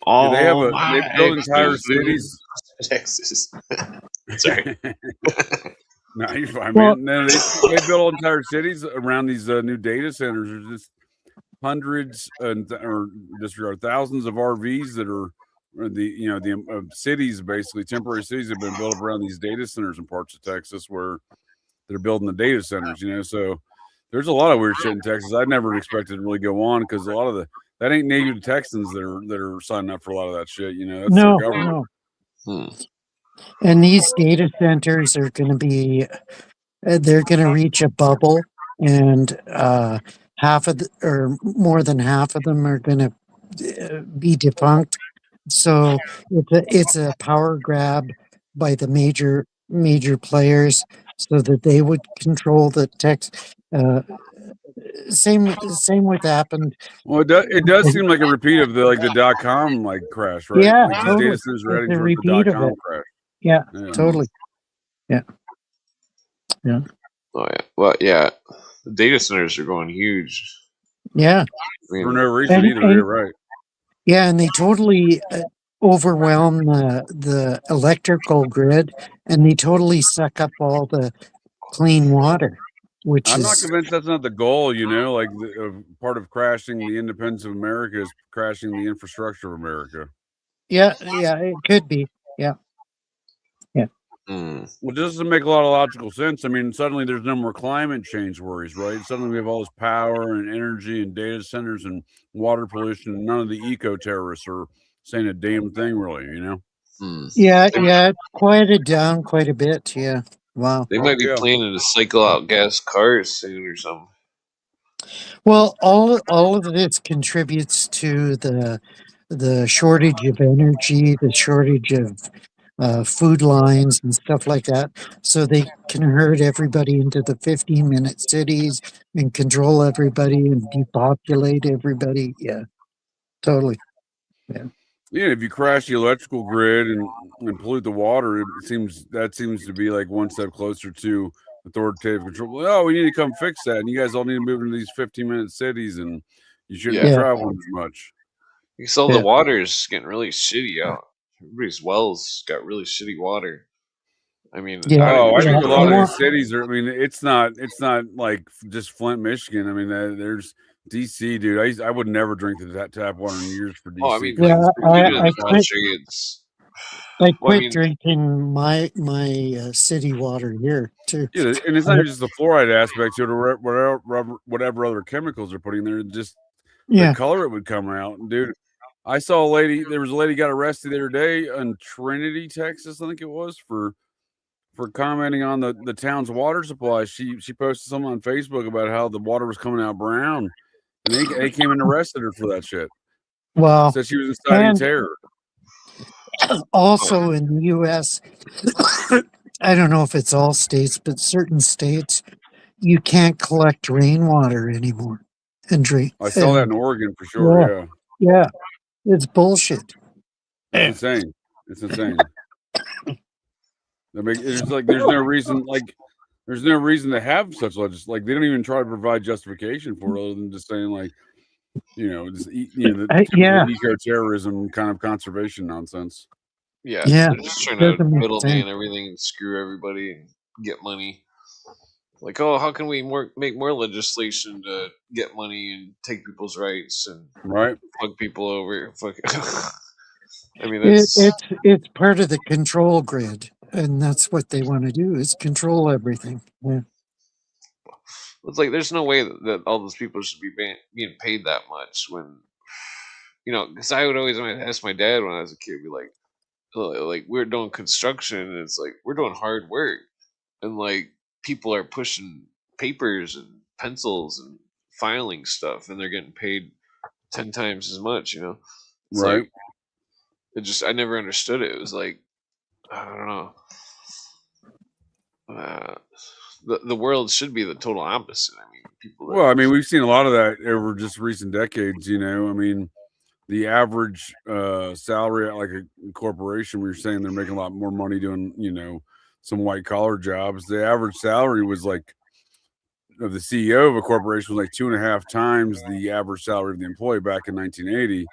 All they my build entire exes live in cities. Texas. Sorry. No, you're fine, Well, man. No, they build entire cities around these new data centers. There's just hundreds or thousands of RVs that are the cities, basically temporary cities, have been built up around these data centers in parts of Texas where they're building the data centers. So there's a lot of weird shit in Texas. I never expected to really go on because a lot of that ain't native Texans that are signing up for a lot of that shit. That's their no, government. Hmm. and these data centers are going to be, they're going to reach a bubble, and half of or more than half of them are going to be defunct. So it's a power grab by the major players so that they would control the text. Same with happened. Well, it does seem like a repeat of the .com crash, right? Yeah, Like these totally. data centers are It's heading a towards the repeat of .com it. crash. Yeah, Yeah. totally. Yeah. Yeah. Oh yeah. Well, yeah. The data centers are going huge. Yeah. I mean, For no reason either. Yeah, right. Yeah, and they totally overwhelm the electrical grid, and they totally suck up all the clean water, which I'm not is convinced that's not the goal. Like part of crashing the independence of America is crashing the infrastructure of America. yeah, it could be. Yeah. Yeah. Well, this doesn't make a lot of logical sense. I mean, suddenly there's no more climate change worries, right? Suddenly we have all this power and energy and data centers and water pollution, and none of the eco terrorists are saying a damn thing, really. You know? Yeah. Yeah. It's quieted down quite a bit. Yeah. Wow. They Oh might be yeah. planning to cycle out gas cars soon or something. Well, all of this contributes to the shortage of energy, the shortage of food lines and stuff like that. So they can herd everybody into the 15-minute cities and control everybody and depopulate everybody. Yeah, totally. Yeah. Yeah, if you crash the electrical grid and pollute the water, it seems to be like one step closer to authoritative control. Oh, we need to come fix that, and you guys all need to move into these 15-minute cities, and you shouldn't be Yeah. Yeah. traveling as much. You saw the Yeah. water's getting really shitty out. Everybody's wells got really shitty water. I mean, I Yeah. don't Oh, even I Yeah. think drink a the I lot of water. these want. cities are. I mean, it's not like just Flint, Michigan. I mean, there's DC, dude. I would never drink that tap water in years for Oh, I DC mean, because like it's Yeah. so even in I the bad. quit. country, it's. I Well, I quit mean, drinking my city water here too. Yeah, and it's not Uh, even just the fluoride aspect to it, or whatever other chemicals they're putting there. Just the yeah. color it would come out, dude. I saw a lady. There was a lady got arrested the other day in Trinity, Texas. I think it was for commenting on the town's water supply. She posted something on Facebook about how the water was coming out brown, and they came and arrested her for that shit. Well, Said she was inciting and terror. also in the U.S., I don't know if it's all states, but certain states you can't collect rainwater anymore and drink. I saw that in And Oregon for sure. yeah, Yeah, yeah, it's bullshit. it's Yeah. insane. It's insane. There's no reason there's no reason to have such like they don't even try to provide justification for it other than just saying like the typical Yeah, eco-terrorism kind of conservation nonsense. yeah, yeah, they're just trying to doesn't make sense. middleman everything and screw everybody and get money. Like, oh, how can we make more legislation to get money and take people's rights and Right. fuck people over? Fuck. I mean, It, that's it's part of the control grid, and that's what they want to do is control everything. Yeah, it's like there's no way that all those people should be being paid that much when because I would always ask my dad when I was a kid, be like, "Oh, like we're doing construction, and it's like we're doing hard work, and like people are pushing papers and pencils and filing stuff, and they're getting paid 10 times as much. It's Right. like I never understood it. It was like I don't know. Uh, the world should be the total opposite. I mean, people that Well, I mean, we've seen a lot of that over just recent decades. I mean, the average salary at like a corporation, where you're saying they're making a lot more money doing some white collar jobs. The average salary was like of the CEO of a corporation was like 2.5 times the average salary of the employee back in 1980.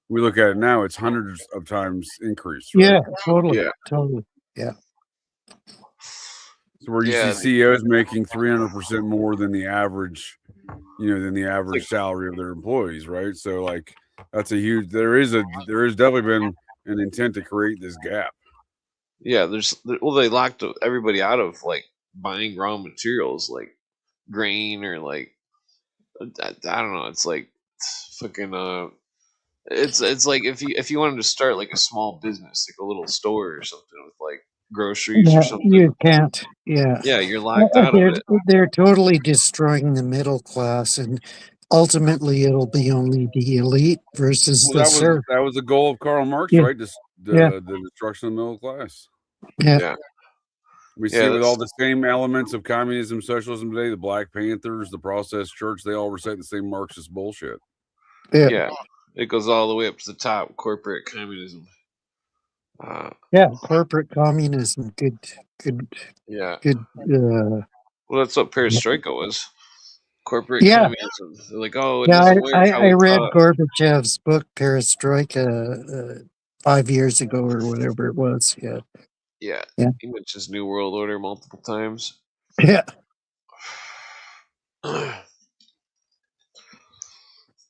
We look at it now; it's hundreds of times increased, right? yeah, totally, yeah, totally. Yeah, So where you see yeah, CEOs making 300% more than the average, than the like average salary of their employees, right? So like that's a huge. There is definitely been an intent to create this gap. yeah. They locked everybody out of like buying raw materials like grain or like I don't know. It's like fucking it's like if you wanted to start like a small business, like a little store or something with like groceries or yeah, something. you can't. Yeah, Yeah, you're locked out of they're it. they're totally destroying the middle class, and ultimately it'll be only the elite versus Well, the serf. that was the goal of Karl Marx, Yeah, right? This yeah, the destruction of the middle class. yeah, Yeah, We see yeah. it with all That's the same elements of communism, socialism today. The Black Panthers, the processed church, they all recite the same Marxist bullshit. yeah, yeah. It goes all the way up to the top. Corporate communism. yeah. Corporate communism. Good, Yeah. good. Well, that's what perestroika was. Corporate Yeah, communism. They're like, oh, it yeah. doesn't work how I we read thought. Gorbachev's book Perestroika 5 years ago or whatever it was. Yeah, Yeah, yeah, he mentions New World Order multiple times. yeah.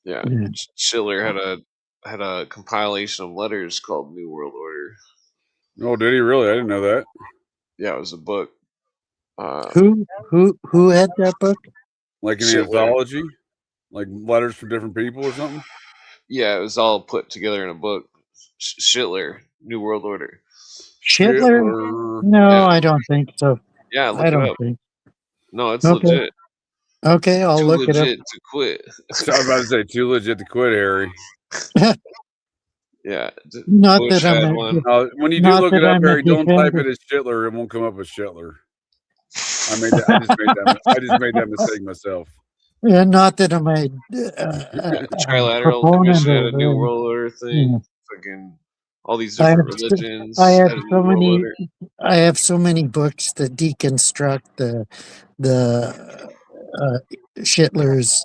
Yeah, Yeah. Schiller had a compilation of letters called New World Order. Oh, did he really? I didn't know that. Yeah, it was a book. Who had that book? Like an Schindler. anthology, like letters from different people or something. Yeah, it was all put together in a book. Schindler, New World Order. Schindler? Hitler. No, Yeah, I don't think so. yeah, I look it don't up. think. No, it's Okay. legit. Okay, I'll Too look it up. legit to quit. So I was about to say too legit to quit, Harry. Yeah, Not Bush that I'm had a one. When you do not look that it up, I'm a Harry, don't type defender. it as Schindler. It won't come up as Schindler. I just made that mistake myself. Yeah, not that I'm a Trilateral proponent Commission had a of New World Order you thing. know, Fucking all these I different have I religions have had a so New World many Order. I have so many books that deconstruct the Schindler's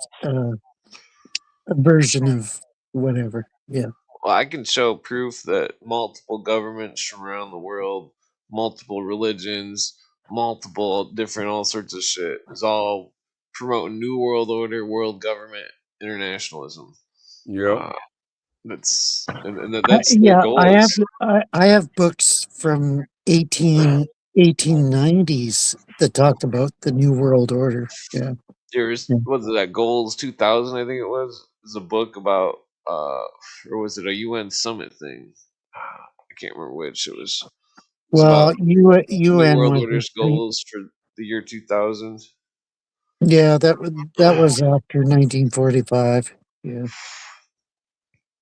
version of whatever. Yeah. Well, I can show proof that multiple governments from around the world, multiple religions, multiple different all sorts of shit is all promoting New World Order, world government, internationalism. Yep. Uh, that's their Yeah, goals. I have books from 1890s that talked about the New World Order. Yeah. There's Yeah. was it that Goals 2000? I think it was. It's a book about or was it a UN summit thing? I can't remember which. It was Well, about the New UN World was Order's goals for the year 2000. yeah, that was after 1945. Yeah.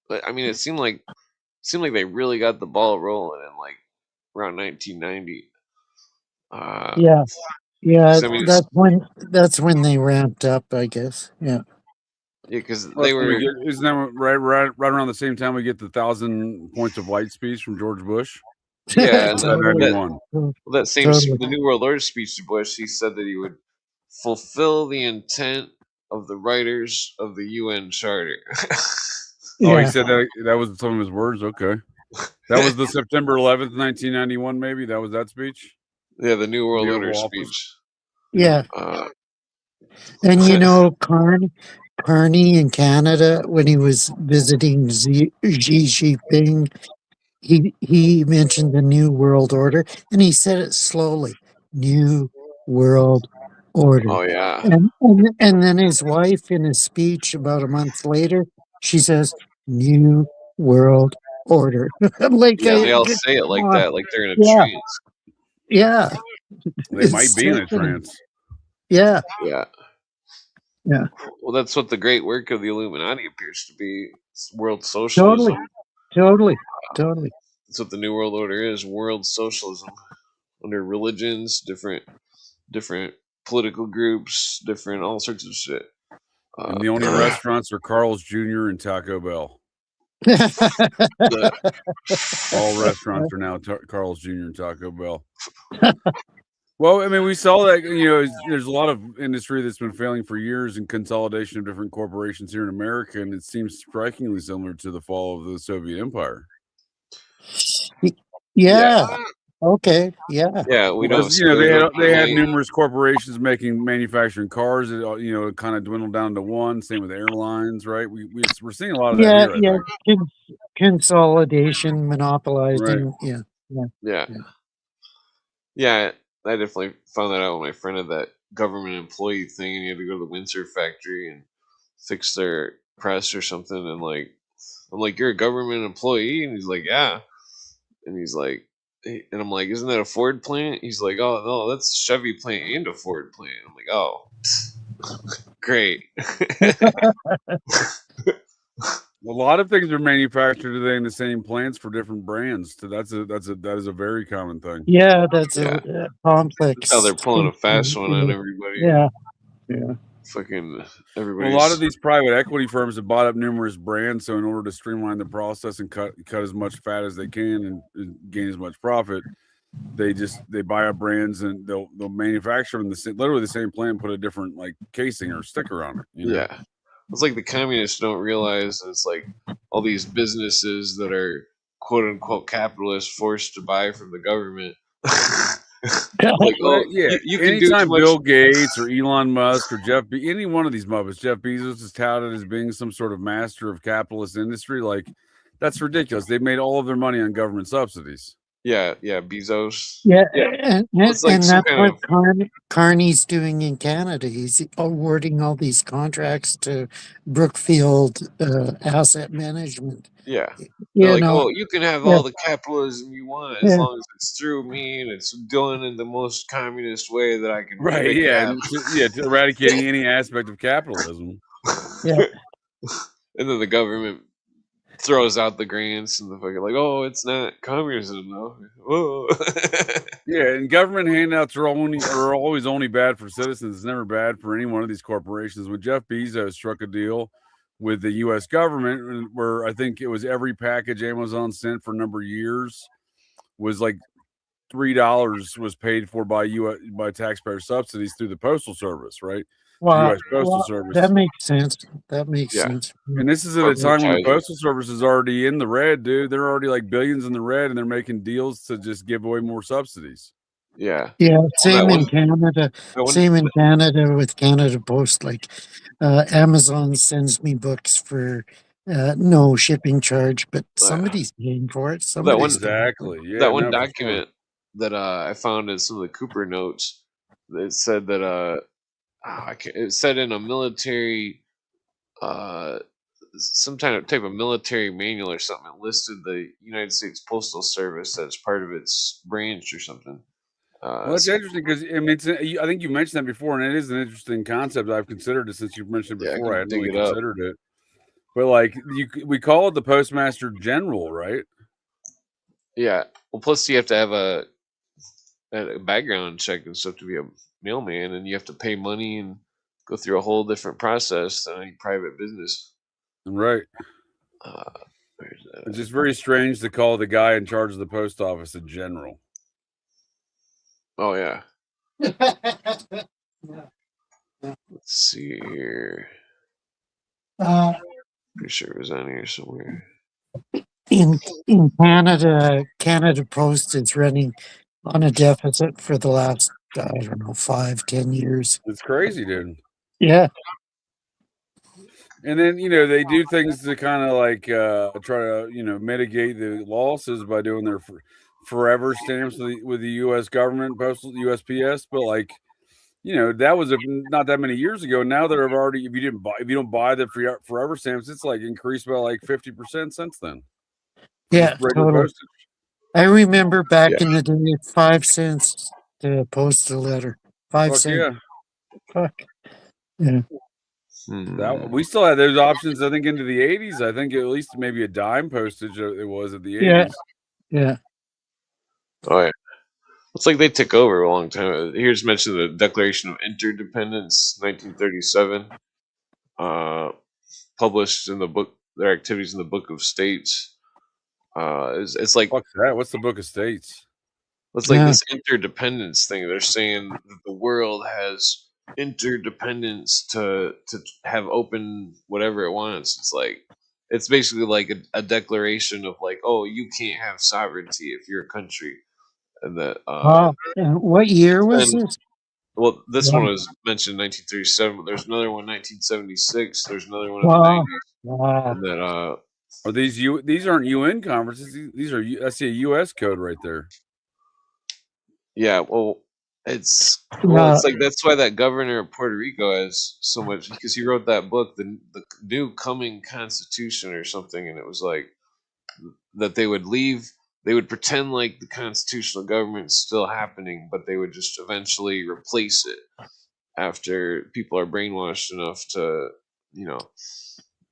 But I mean, it seemed like they really got the ball rolling in like around 1990. Uh, Yeah. Yeah, 'Cause, I mean, that's when they ramped up, I guess. Yeah. yeah, because Well, they that's when we were. get. Isn't that right around the same time we get the 1,000 points of light speech from George Bush? Yeah, Or was and that Totally. 91? that same Totally. the New World Order speech to Bush, he said that he would fulfill the intent of the writers of the UN Charter. Oh, he Yeah. said that was some of his words. Okay, that was the September 11th, 1991. Maybe that was that speech. Yeah, the New World The Order Oval Office. speech. Yeah. Uh, And Carney in Canada, when he was visiting Xi Jinping, he mentioned the New World Order, and he said it slowly, New World Order. oh yeah, And then his wife, in a speech about a month later, she says, New World Order. I'm like, yeah. They all come say it like on. that, like they're in a Yeah, trance. yeah. They might It's be in a sickening. trance. Yeah, Yeah. yeah. Well, that's what the great work of the Illuminati appears to be. It's world Totally, socialism. totally. That's what the New World Order is. World socialism under religions, different political groups, different all sorts of shit. And the only restaurants are Carl's Jr. and Taco Bell. the- All restaurants are now Carl's Jr. and Taco Bell. Well, I mean, we saw that, there's a lot of industry that's been failing for years and consolidation of different corporations here in America, and it seems strikingly similar to the fall of the Soviet Empire. Yeah. Okay. Yeah. yeah, we don't. Because, See, there's no they had money. numerous corporations manufacturing cars. It, kind of dwindled down to one. Same with airlines, right? We're seeing a lot of that Yeah. here, I Yeah. think. Consolidation, Right. monopolizing. Yeah. Yeah. Yeah, I definitely found that out when my friend had that government employee thing, and he had to go to the Windsor factory and fix their press or something. And like, I'm like, you're a government employee, and he's like, yeah. And he's like, and I'm like, isn't that a Ford plant? He's like, oh no, that's a Chevy plant and a Ford plant. I'm like, oh, great. A lot of things are manufactured today in the same plants for different brands. So that is a very common thing. Yeah. That's Yeah. a complex. That's how they're pulling a fast one on everybody. Yeah. Yeah. Fucking Well, everybody's. a lot of these private equity firms have bought up numerous brands, so in order to streamline the process and cut as much fat as they can and gain as much profit, they buy up brands and they'll manufacture them literally the same plant, and put a different like casing or sticker on it. Yeah. It's like the communists don't realize it's like all these businesses that are quote unquote capitalists forced to buy from the government. Like, Well, yeah. you can do too Anytime much. Bill Gates or Elon Musk or any one of these Muppets, Jeff Bezos is touted as being some sort of master of capitalist industry. Like, that's ridiculous. They've made all of their money on government subsidies. Yeah, yeah, Bezos. Yeah, Yeah, it's like and some that's kind what of Carney's doing in Canada. He's awarding all these contracts to Brookfield Asset Management. yeah. They're You like, know, oh, you can have yeah, all the capitalism you want as yeah, long as it's through me and it's done in the most communist way that I can Right. make it Yeah. happen. And to eradicating any aspect of capitalism. yeah. And then the government throws out the grants and the fucking like, oh, it's not communism though. Whoa. Yeah, and government handouts are always only bad for citizens. It's never bad for any one of these corporations. When Jeff Bezos struck a deal with the U.S. government, where I think it was every package Amazon sent for a number of years was like $3 was paid for by by taxpayer subsidies through the postal service, right? The Well, U.S. Postal that Service. makes sense. That makes Yeah, sense. And this is at a time when the corporatizing. postal service is already in the red, dude. They're already like billions in the red, and they're making deals to just give away more subsidies. Yeah. Yeah, Well, same in Canada. that one, Same in Canada with Canada Post. Like Amazon sends me books for no shipping charge, but uh, somebody's paying for it. that Somebody's one, paying for it. Exactly. Yeah, that one no, for sure. document that I found in some of the Cooper notes. It said that it said in a military uh some type of military manual or something. It listed the United States Postal Service as part of its branch or something. Well, it's So interesting because I mean, I think you mentioned that before, and it is an interesting concept. I've considered it since you've mentioned it yeah, I before. I can hadn't dig really it up. considered it, but like we call it the Postmaster General, right? Yeah. Well, plus you have to have a background check and stuff to be a mailman, and you have to pay money and go through a whole different process than any private business. Right. Uh, where's that It's at? just very strange to call the guy in charge of the post office a general. Oh yeah. Yeah. Let's see here. Uh, Pretty sure it was on here somewhere. in Canada, Canada Post is running on a deficit for the last I don't know 5, 10 years. It's crazy, dude. Yeah. And then they do things to kind of like try to mitigate the losses by doing their forever stamps with the U.S. government, postal USPS. But like that was not that many years ago. Now they're already if you don't buy the forever stamps, it's like increased by like 50% since then for just Yeah, regular totally. postage. I remember Yeah. back in the day, 5 cents to post a letter. Five Fuck cents. yeah. Fuck. Yeah. Hmm. We still had those options. I think into the 80s. I think at least maybe a dime postage it was at the Yeah. 80s. Yeah. Oh yeah. Looks like they took over a long time. Here's mentioned the Declaration of Interdependence, 1937, published in the book. Their activities in the Book of States. It's like Fuck that. What's the Book of States? it's like Yeah. this interdependence thing. They're saying that the world has interdependence to have open whatever it wants. It's basically like a declaration of like, oh, you can't have sovereignty if you're a country, and that Wow. And what year was and this? well, this one Wow. was mentioned in 1937, but there's another one 1976. There's another one in the Wow. 90s, Wow. and then Are these aren't UN conferences? These are I see a US code right there. yeah, well, it's Yeah. like that's why that governor of Puerto Rico has so much because he wrote that book, the new coming constitution or something, and it was like that they would pretend like the constitutional government's still happening, but they would just eventually replace it after people are brainwashed enough to, you know,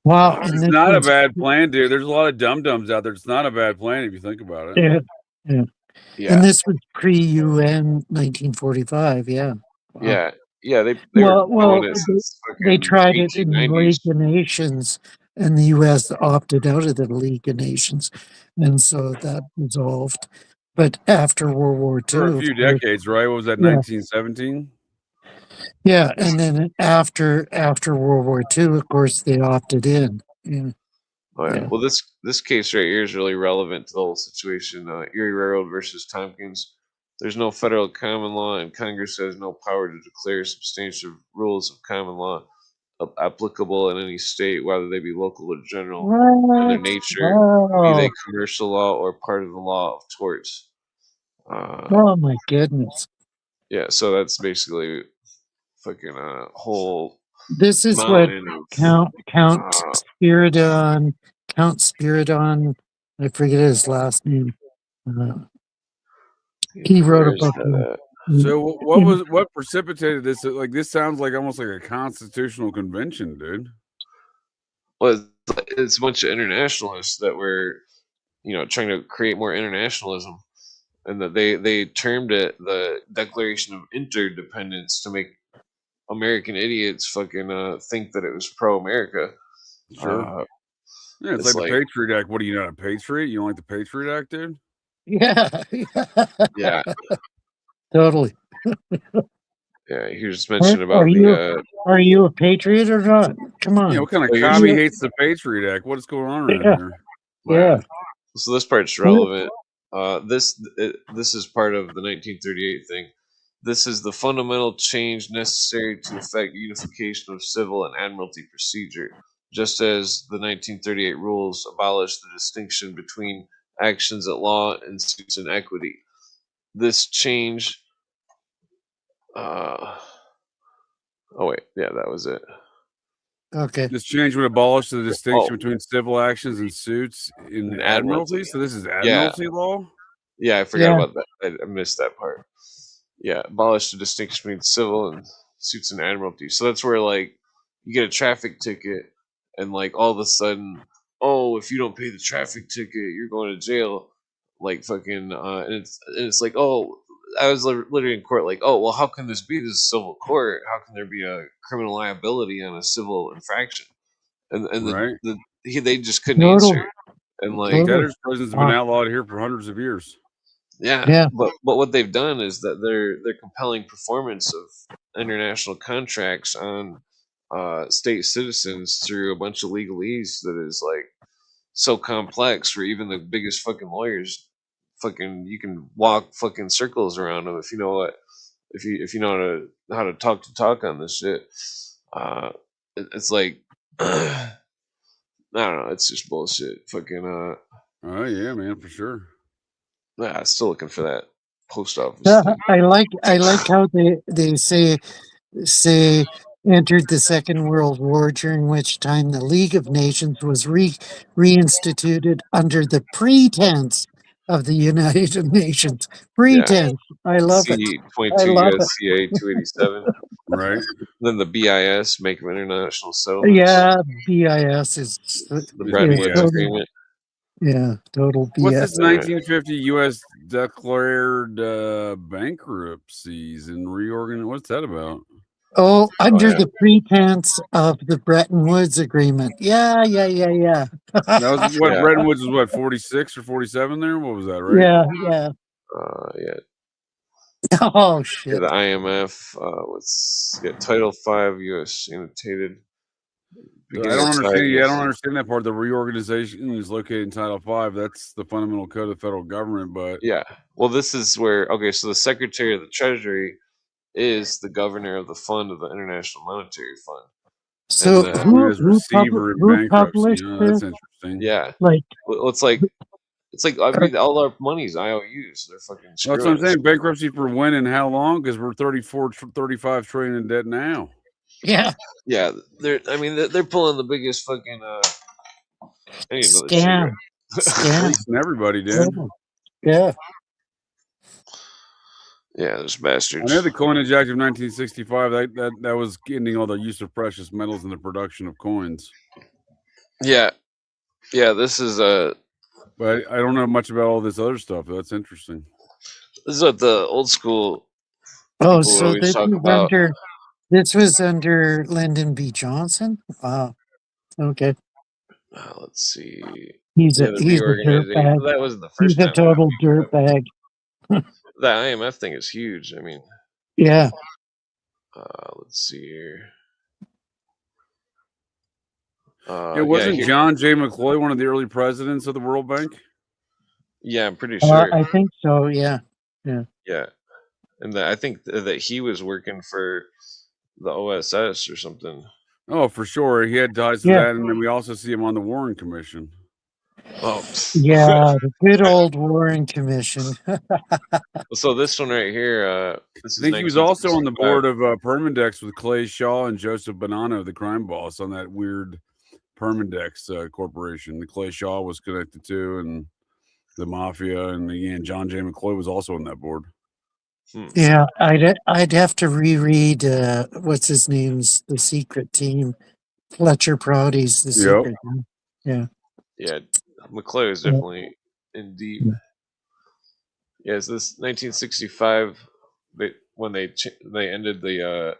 Wow. uh, And It's this not a was bad plan, dude. There's a lot of dum dums out there. It's not a bad plan if you think about it. yeah. Yeah. And yeah, this was pre-UN 1945. Yeah. Wow. yeah, yeah. They were Well, doing it they, since they fucking tried it in the 1890s. League of Nations, and the U.S. opted out of the League of Nations, and so that dissolved. But after World War For a II, of few course, decades, right? What was that, yeah, 1917? yeah, and then after World War II, of course, they opted in. Yeah, Oh yeah. yeah. Well, this case right here is really relevant to the whole situation. Erie Railroad versus Tompkins. There's no federal common law, and Congress has no power to declare substantive rules of common law applicable in any state, whether they be local or general, in their What? nature, be they Wow. commercial law or part of the law of torts. Oh my goodness. Yeah, so that's basically fucking a whole This is what mountain of Count Spiridon I forget his last name. He wrote a where is book that So in what precipitated this? Like this sounds like almost like a constitutional convention, dude. well, it's a bunch of internationalists that were, trying to create more internationalism, and that they termed it the Declaration of Interdependence to make American idiots fucking think that it was pro-America. Sure. Yeah, it's It's like the like, Patriot Act. What are you not a patriot? You don't like the Patriot Act, dude? yeah. yeah, Totally. yeah. He was mentioning Are about you the are you a patriot or not? Come Yeah, on. what kind of well, commie You, hates the Patriot Act? What is going on around yeah, here? yeah. so this part's relevant. This is part of the 1938 thing. This is the fundamental change necessary to effect unification of civil and admiralty procedure, just as the 1938 rules abolished the distinction between actions at law and suits in equity. This change. Oh wait, yeah, that was it. Okay. This change would abolish the Oh, distinction between civil actions and suits in an admiralty. admiralty. So this is Yeah, admiralty law. yeah, I forgot Yeah. about that. I missed that part. Yeah, abolish the distinction between civil and suits and admiralty. So that's where like you get a traffic ticket, and like all of a sudden, oh, if you don't pay the traffic ticket, you're going to jail. Like fucking, and it's like, oh, I was literally in court, like, oh, well, how can this be? This is civil court. How can there be a criminal liability on a civil infraction? And Right. they just couldn't Total. answer it. And like, Totally. Debtors' prisons have been outlawed here for hundreds of years. yeah, Yeah. but what they've done is that they're compelling performance of international contracts on state citizens through a bunch of legalese that is like so complex for even the biggest fucking lawyers. Fucking, you can walk fucking circles around them if you know what if you know how to talk on this shit. It's like I don't know. It's just bullshit. Fucking Oh yeah, man, for sure. yeah, still looking for that post office thing. I like how they say entered the Second World War, during which time the League of Nations was reinstituted under the pretense of the United Nations. Yeah. Pretense. I love it. I C-22 love it. USCA 287. Right. Then the BIS, make of international settlements. Yeah, BIS is The It's Bretton Woods BS. total. Agreement. Yeah, total What's this BS. 1950 U.S. declared bankruptcies and reorgan? What's that about? Oh, under yeah. the pretense of the Bretton Woods Agreement. Yeah. That was what Yeah. Bretton Woods was. What 46 or 47 there? What was that? Right. Yeah. Yeah. Oh Yeah, shit. the IMF. Title 5 U.S. annotated. I Beginning don't of understand. time. Yeah, I don't understand that part. The reorganization is located in Title V. That's the fundamental code of the federal government. But Yeah. Well, this is where, okay, so the Secretary of the Treasury is the governor of the fund of the International Monetary Fund. So And as receiver in who bankruptcy. published Oh, this? that's interesting. yeah. Like, Well, it's like I mean, all our money's IOUs. They're fucking Well, that's what I'm screwing us. saying. Bankruptcy for when and how long? Because we're 35 trillion in debt now. yeah, Yeah, they're pulling the biggest fucking. I need another cigarette. scam. Fleecing everybody, dude. Yeah. Yeah, there's I bastards. know the Coinage Act of 1965. That was ending all the use of precious metals in the production of coins. Yeah, this is But I don't know much about all this other stuff. That's interesting. this is what the old school Oh, people would so always talk about. this was under Lyndon B. Johnson. Wow. Okay. Let's see. He's Yeah, a the reorganization. dirtbag. That wasn't the He's first a time. total dirtbag. The IMF thing is huge. I mean, Yeah. let's see here. It wasn't John J. McCloy one of the early presidents of the World Bank? Yeah, I'm pretty sure. I think so. Yeah. Yeah, and I think that he was working for the OSS or something. Oh, for sure. He had ties to Yeah. that, and then we also see him on the Warren Commission. Oh, Yeah, the good old Warren Commission. so this one right here, this I is think he was also on the 1965. board of Permindex with Clay Shaw and Joseph Bonanno, the crime boss, on that weird Permindex corporation. The Clay Shaw was connected to, and the mafia, and again, John J. McCloy was also on that board. Yeah, I'd have to reread what's his name's The Secret Team. Fletcher Prouty's The Secret Team. Yeah. Yeah, McCloy is definitely in deep. Yeah, so this 1965, when they ended the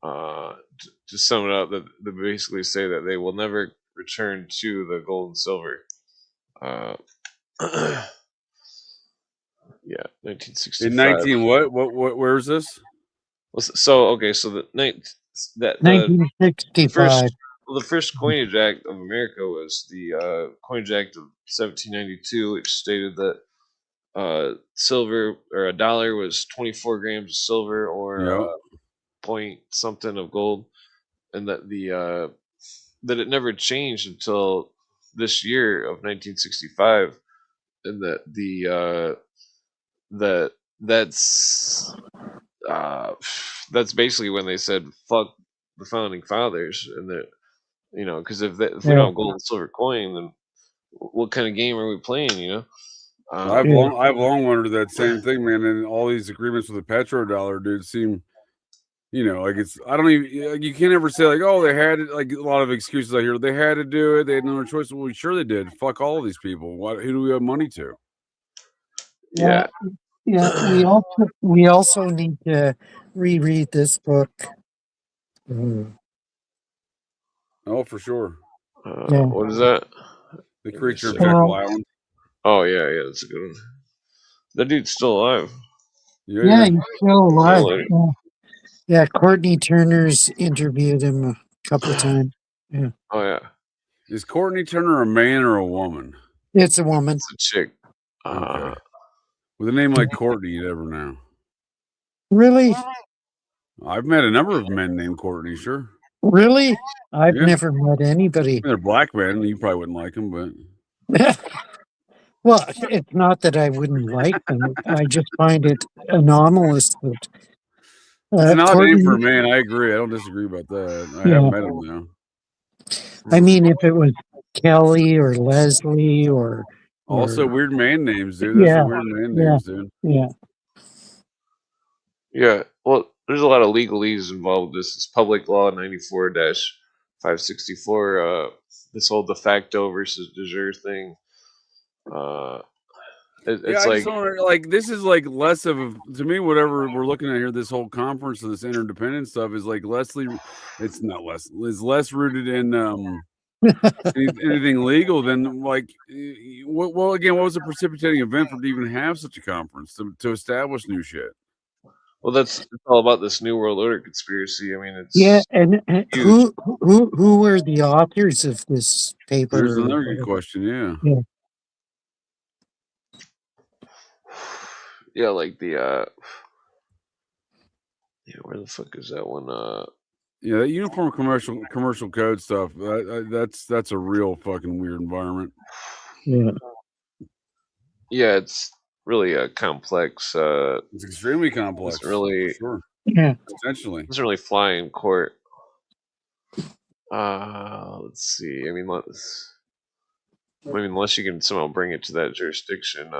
to sum it up, that they basically say that they will never return to the gold and silver. Uh, yeah, 1965. In 19 what? Where is this? So okay, so the the 1965. first Coinage Act of America was the Coinage Act of 1792, which stated that silver or a dollar was 24 grams of silver or Yep. point something of gold, and that that it never changed until this year of 1965, and that that that's that's basically when they said fuck the founding fathers, and that because if we don't have gold and silver coin, then what kind of game are we playing? I've long wondered that same thing, man. And all these agreements with the petrodollar, dude, seem, like it's. I don't even. Like, you can't ever say like, oh, they had it. Like a lot of excuses I hear. They had to do it. They had no choice. Well, sure they did. Fuck all of these people. Who do we have money to? Yeah. Yeah. We also need to reread this book. Oh, for sure. What is that? The Creature of Jekyll Island. Oh yeah, that's a good one. That dude's still alive. Yeah, he's still alive. Yeah, Courtney Turner's interviewed him a couple times. Yeah. Oh yeah. Is Courtney Turner a man or a woman? It's a woman. It's a chick. Okay. With a name like Courtney, you never know. Really? I've met a number of men named Courtney, sure. Really? I've never met anybody. They're black men. You probably wouldn't like them, but... Well, it's not that I wouldn't like them. I just find it anomalous that... it's an odd name for a man. I agree. I don't disagree about that. I haven't met him, though. I mean, if it was Kelly or Leslie or also weird man names, dude. There's some weird man names, dude. Yeah. Well, there's a lot of legalese involved with this. It's Public Law 94-564. This whole de facto versus de jure thing. It's like this is like less of a, to me, whatever we're looking at here, this whole conference of this interdependent stuff is like it's less rooted in anything legal than like what was the precipitating event for to even have such a conference to establish new shit? Well, it's all about this New World Order conspiracy. I mean, it's and who were the authors of this paper? There's another good question. Yeah, like the where the fuck is that one? Yeah, that uniform commercial code stuff. That's a real fucking weird environment. Yeah, it's really a complex. It's extremely complex. It's really sure. Yeah, essentially. It doesn't really fly in court. Let's see. I mean, unless you can somehow bring it to that jurisdiction.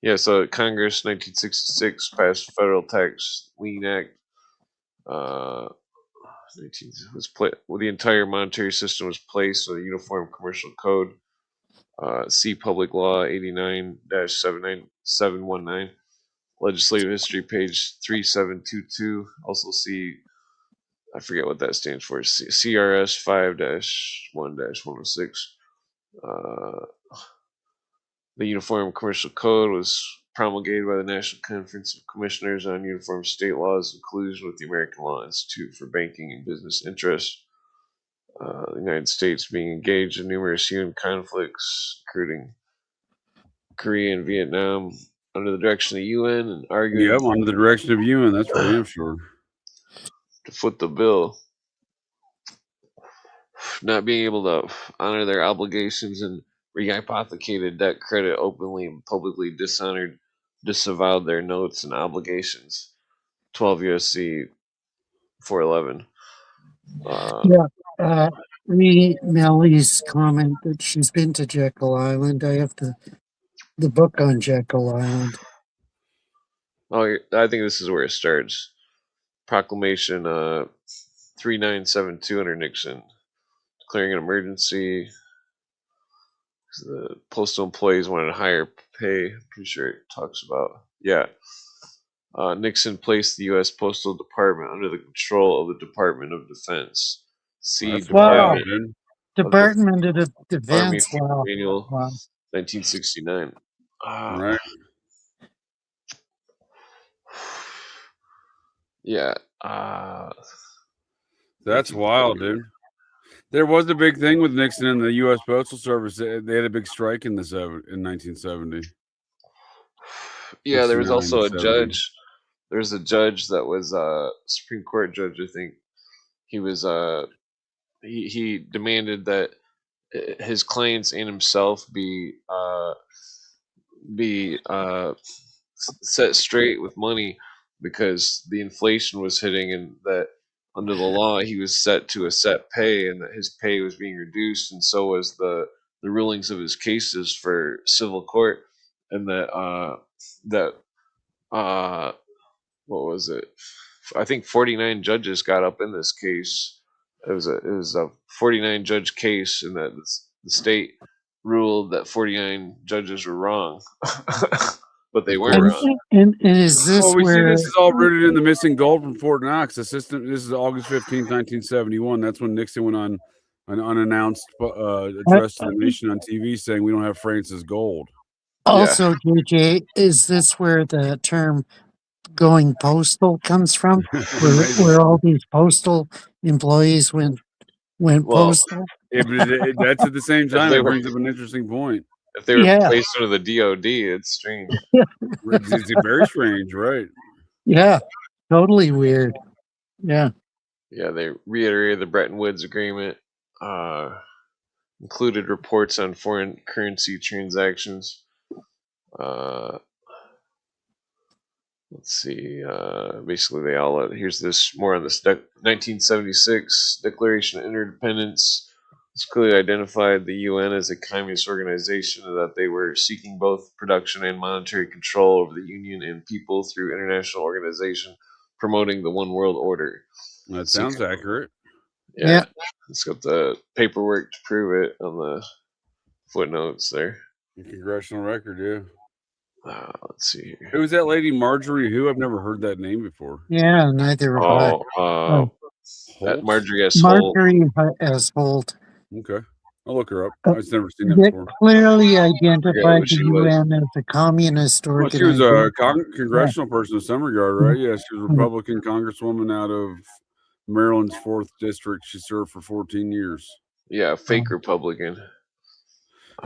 Yeah. So Congress, 1966, passed Federal Tax Lien Act. The entire monetary system was placed with a uniform commercial code. See Public Law 89-719. Legislative History, page 3722. Also see, I forget what that stands for, CRS 5-1-106. The Uniform Commercial Code was promulgated by the National Conference of Commissioners on Uniform State Laws in collusion with the American Law Institute for Banking and Business Interests. The United States being engaged in numerous human conflicts, including Korea and Vietnam, under the direction of the UN, and arguing. Yep, under the direction of UN. That's for damn sure. To foot the bill. not being able to honor their obligations and rehypothecated debt credit openly and publicly disavowed their notes and obligations. 12 USC 411. Yeah. Read Mellie's comment that she's been to Jekyll Island. I have the book on Jekyll Island. Oh, I think this is where it starts. Proclamation 3972 under Nixon, declaring an emergency. The postal employees wanted higher pay. Pretty sure it talks about, yeah. Nixon placed the U.S. Postal Department under the control of the Department of Defense. See That's wild, Department dude. of the Department of Army Defense. Wow. Manual, Wow. 1969. Right. Yeah. That's wild, dude. There was a big thing with Nixon and the U.S. Postal Service. They had a big strike in 1970. Yeah, there was 69 also a to 70. judge. There was a judge that was a Supreme Court judge, I think. He was he demanded that his clients and himself be set straight with money because the inflation was hitting, and that under the law he was set to a set pay, and that his pay was being reduced, and so was the rulings of his cases for civil court, and that what was it? I think 49 judges got up in this case. It was a 49 judge case, and that the state ruled that 49 judges were wrong, but they weren't wrong. And is this Well, we see where this is all rooted in the missing gold from Fort Knox. This is August 15th, 1971. That's when Nixon went on an unannounced address to the nation on TV saying we don't have France's gold. also, JJ, is this where the term going postal comes from? Where all these postal employees went Well, postal? Yeah, but that's at the same time. they It were- brings up an interesting point. If they were Yeah. placed under the DOD, it's strange. It's very strange, right? Yeah, totally weird. Yeah. Yeah, they reiterated the Bretton Woods Agreement, included reports on foreign currency transactions. Let's see. Basically, they all here's this more on this 1976 Declaration of Interdependence. It's clearly identified the UN as a communist organization, and that they were seeking both production and monetary control over the Union and people through international organization, promoting the one world order. That sounds accurate. Yeah. It's got the paperwork to prove it on the footnotes there. Congressional record, yeah. Let's see here. Who's that lady, Marjorie? Who? I've never heard that name before. Yeah, neither have I. That Marjorie S. Holt. Marjorie S. Holt. Okay, I'll look her up. I've never seen that before. Clearly identified what the she was. UN as a communist Well, she organization. was a congressional person in some regard, right? Yeah, she was a Republican congresswoman out of Maryland's 4th district. She served for 14 years. Yeah, fake Republican.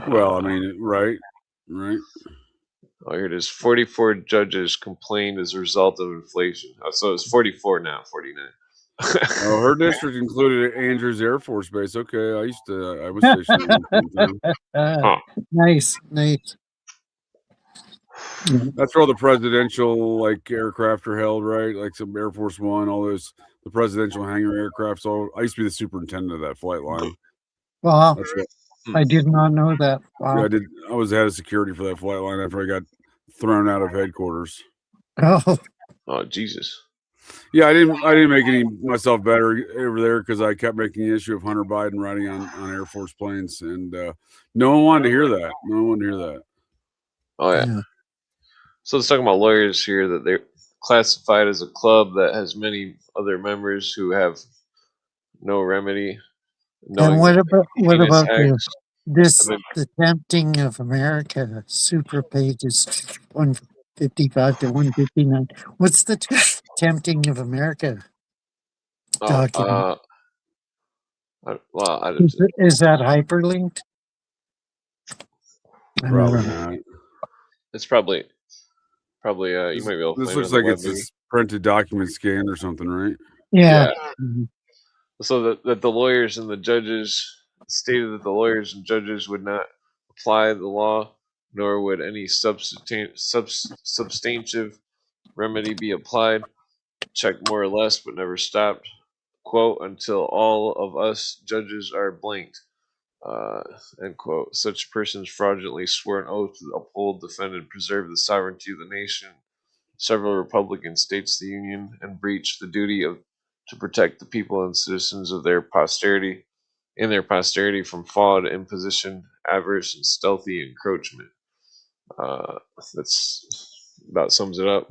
Well, I mean, right. Oh, here it is. 44 judges complained as a result of inflation. Oh, so it's 44 now, 49. Oh, her district included Andrews Air Force Base. Okay, I was stationed there. Nice. That's where all the presidential aircraft are held, right? Like some Air Force One, all those the presidential hangar aircrafts. I used to be the superintendent of that flight line. Wow. That's what, I did not know that. Wow. yeah, I was head of security for that flight line after I got thrown out of headquarters. Oh, Jesus. Yeah, I didn't make myself better over there because I kept making the issue of Hunter Biden riding on Air Force planes, and no one wanted to hear that. Oh yeah. So let's talk about lawyers here, that they're classified as a club that has many other members who have no remedy. and what about acts. the Tempting of America super pages 155 to 159? What's the Tempting of America document? Is that hyperlinked? Probably not. It's probably you might be able to This find looks it on like the it's a printed document scan or something, right? Yeah. Yeah. So that the lawyers and the judges stated that the lawyers and judges would not apply the law, nor would any substantive remedy be applied. Checked more or less, but never stopped. Quote, until all of us judges are blanked. End quote. Such persons fraudulently swore an oath to uphold, defend, and preserve the sovereignty of the nation, several Republican states of the Union, and breach the duty of to protect the people and citizens of their posterity from fraud, imposition, avarice, and stealthy encroachment. That's about sums it up.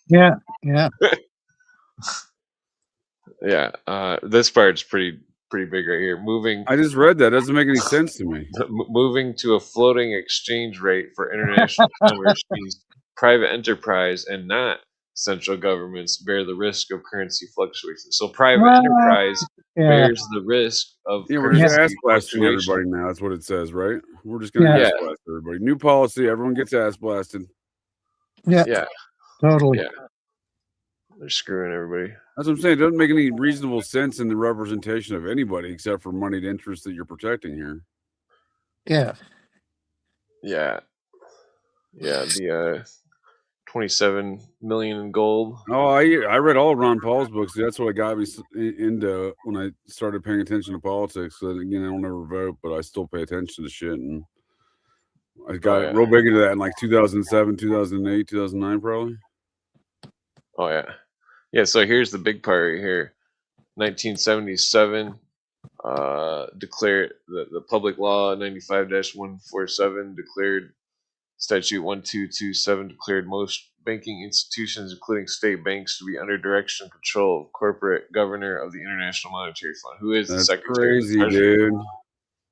Yeah, yeah. Yeah, this part's pretty big right here. I just read that. Doesn't make any sense to me. Moving to a floating exchange rate for international commerce means private enterprise and not central governments bear the risk of currency fluctuations. So private Well, enterprise yeah, bears the risk of Yeah, we're just currency ass blasting fluctuation. everybody now. That's what it says, right? We're just gonna Yeah. ass blast everybody. New policy. Everyone gets ass blasted. yeah, Yeah, totally. yeah. They're screwing everybody. That's what I'm saying. It doesn't make any reasonable sense in the representation of anybody except for moneyed interests that you're protecting here. Yeah. Yeah, yeah. The 27 million in gold. Oh, I read all of Ron Paul's books. That's what got me into when I started paying attention to politics. So again, I don't ever vote, but I still pay attention to shit. And I got real big into that in like 2007, 2008, 2009, probably. Oh yeah, yeah. So here's the big part right here. 1977 declared the public law 95-147 declared statute 1227 declared most banking institutions, including state banks, to be under direction and control of corporate governor of the International Monetary Fund, who is the Secretary of the Treasury. Dude.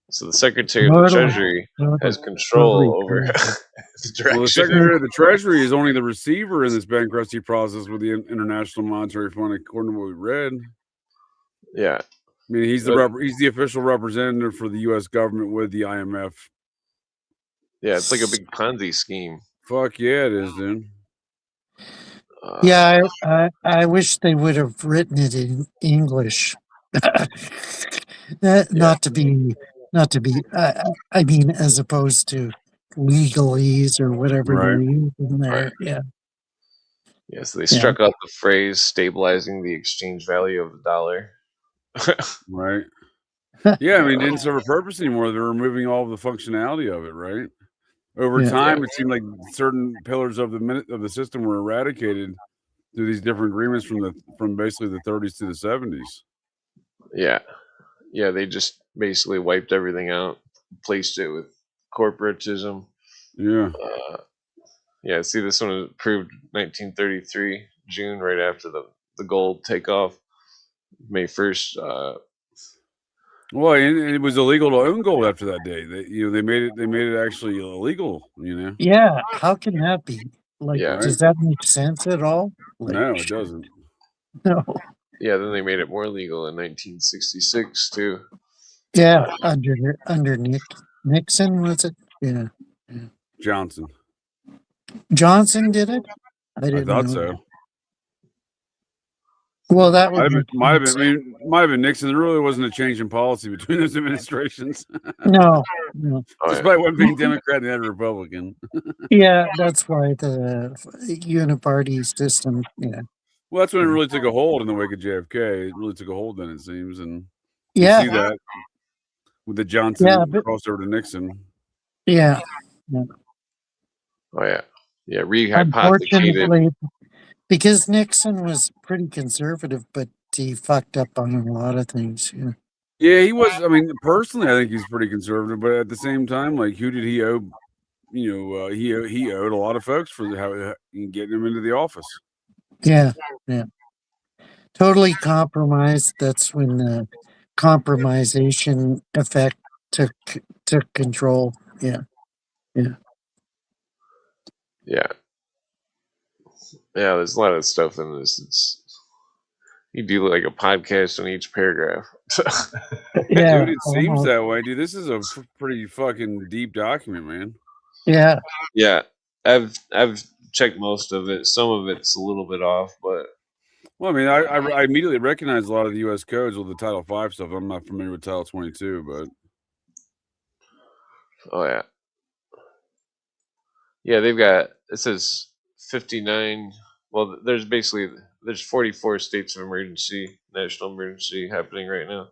So the Secretary of the Treasury has control over the direction. Well, the Secretary of the Treasury is only the receiver in this bankruptcy process with the International Monetary Fund, according to what we read. Yeah, I mean, he's the official representative for the U.S. government with the IMF. Yeah, it's like a big Ponzi scheme. Fuck yeah, it is, dude. Yeah, I wish they would have written it in English. Not to be. I mean, as opposed to legalese or whatever they're using there. Right. Yeah. Yeah, so they struck out the phrase stabilizing the exchange value of the dollar. Right. Yeah, I mean, it didn't serve a purpose anymore. They're removing all of the functionality of it, right? Over time, it seemed like certain pillars of the system were eradicated through these different agreements from basically the 30s to the 70s. Yeah, yeah, they just basically wiped everything out, placed it with corporatism. Yeah. Yeah, see, this one was approved 1933, June, right after the gold takeoff, May 1st. Well, and it was illegal to own gold after that day. They made it actually illegal. Yeah, how can that be? Like, does that make sense at all? Like, no, it doesn't. No. Yeah, then they made it more legal in 1966 too. Yeah, under Nixon, was it? Yeah. Johnson did it. I thought so. Well, that would might have been Nixon. There really wasn't a change in policy between those administrations. No. Despite one being Democrat and the other Republican. Yeah, that's why the uniparty system. Yeah. Well, that's when it really took a hold in the wake of JFK. It really took a hold then, it seems, and you see that with the Johnson crossover to Nixon. Yeah. Oh yeah, rehypothecated. Because Nixon was pretty conservative, but he fucked up on a lot of things. Yeah. Yeah, he was. I mean, personally, I think he's pretty conservative, but at the same time, like, who did he owe? He owed a lot of folks for getting him into the office. Yeah. Totally compromised. That's when the compromisation effect took control. Yeah. There's a lot of stuff in this. You do like a podcast on each paragraph. Yeah, dude, it seems that way, dude. This is a pretty fucking deep document, man. Yeah, I've checked most of it. Some of it's a little bit off, but Well, I mean, I immediately recognize a lot of the U.S. codes with the Title V stuff. I'm not familiar with Title 22, but Oh yeah, yeah. They've got, it says 59. Well, there's 44 states of emergency, national emergency happening right now.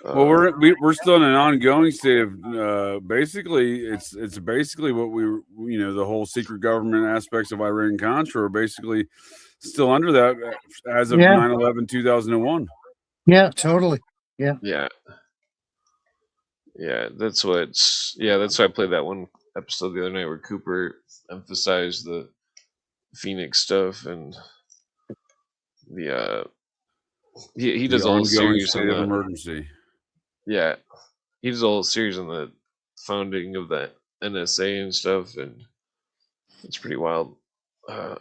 well, we're still in an ongoing state of basically it's basically what the whole secret government aspects of Iran Contra are basically still under that as of Yeah. 9/11/2001. Yeah, totally. Yeah. Yeah, yeah. That's why I played that one episode the other night where Cooper emphasized the Phoenix stuff and the he The does a whole ongoing series on state of the emergency. yeah he does a whole series on the founding of the NSA and stuff, and it's pretty wild. Uh,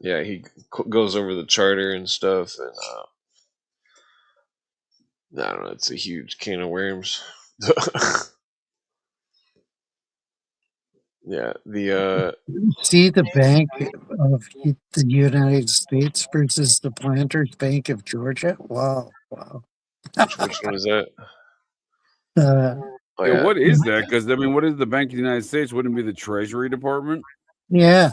yeah, he goes over the charter and stuff, and I don't know, it's a huge can of worms. Yeah, the See the Bank of the United States versus the Planters Bank of Georgia. Wow, wow. which one is that? Uh, Oh Yeah, yeah, what is that? Because I mean, what is the Bank of the United States? Wouldn't it be the Treasury Department? yeah.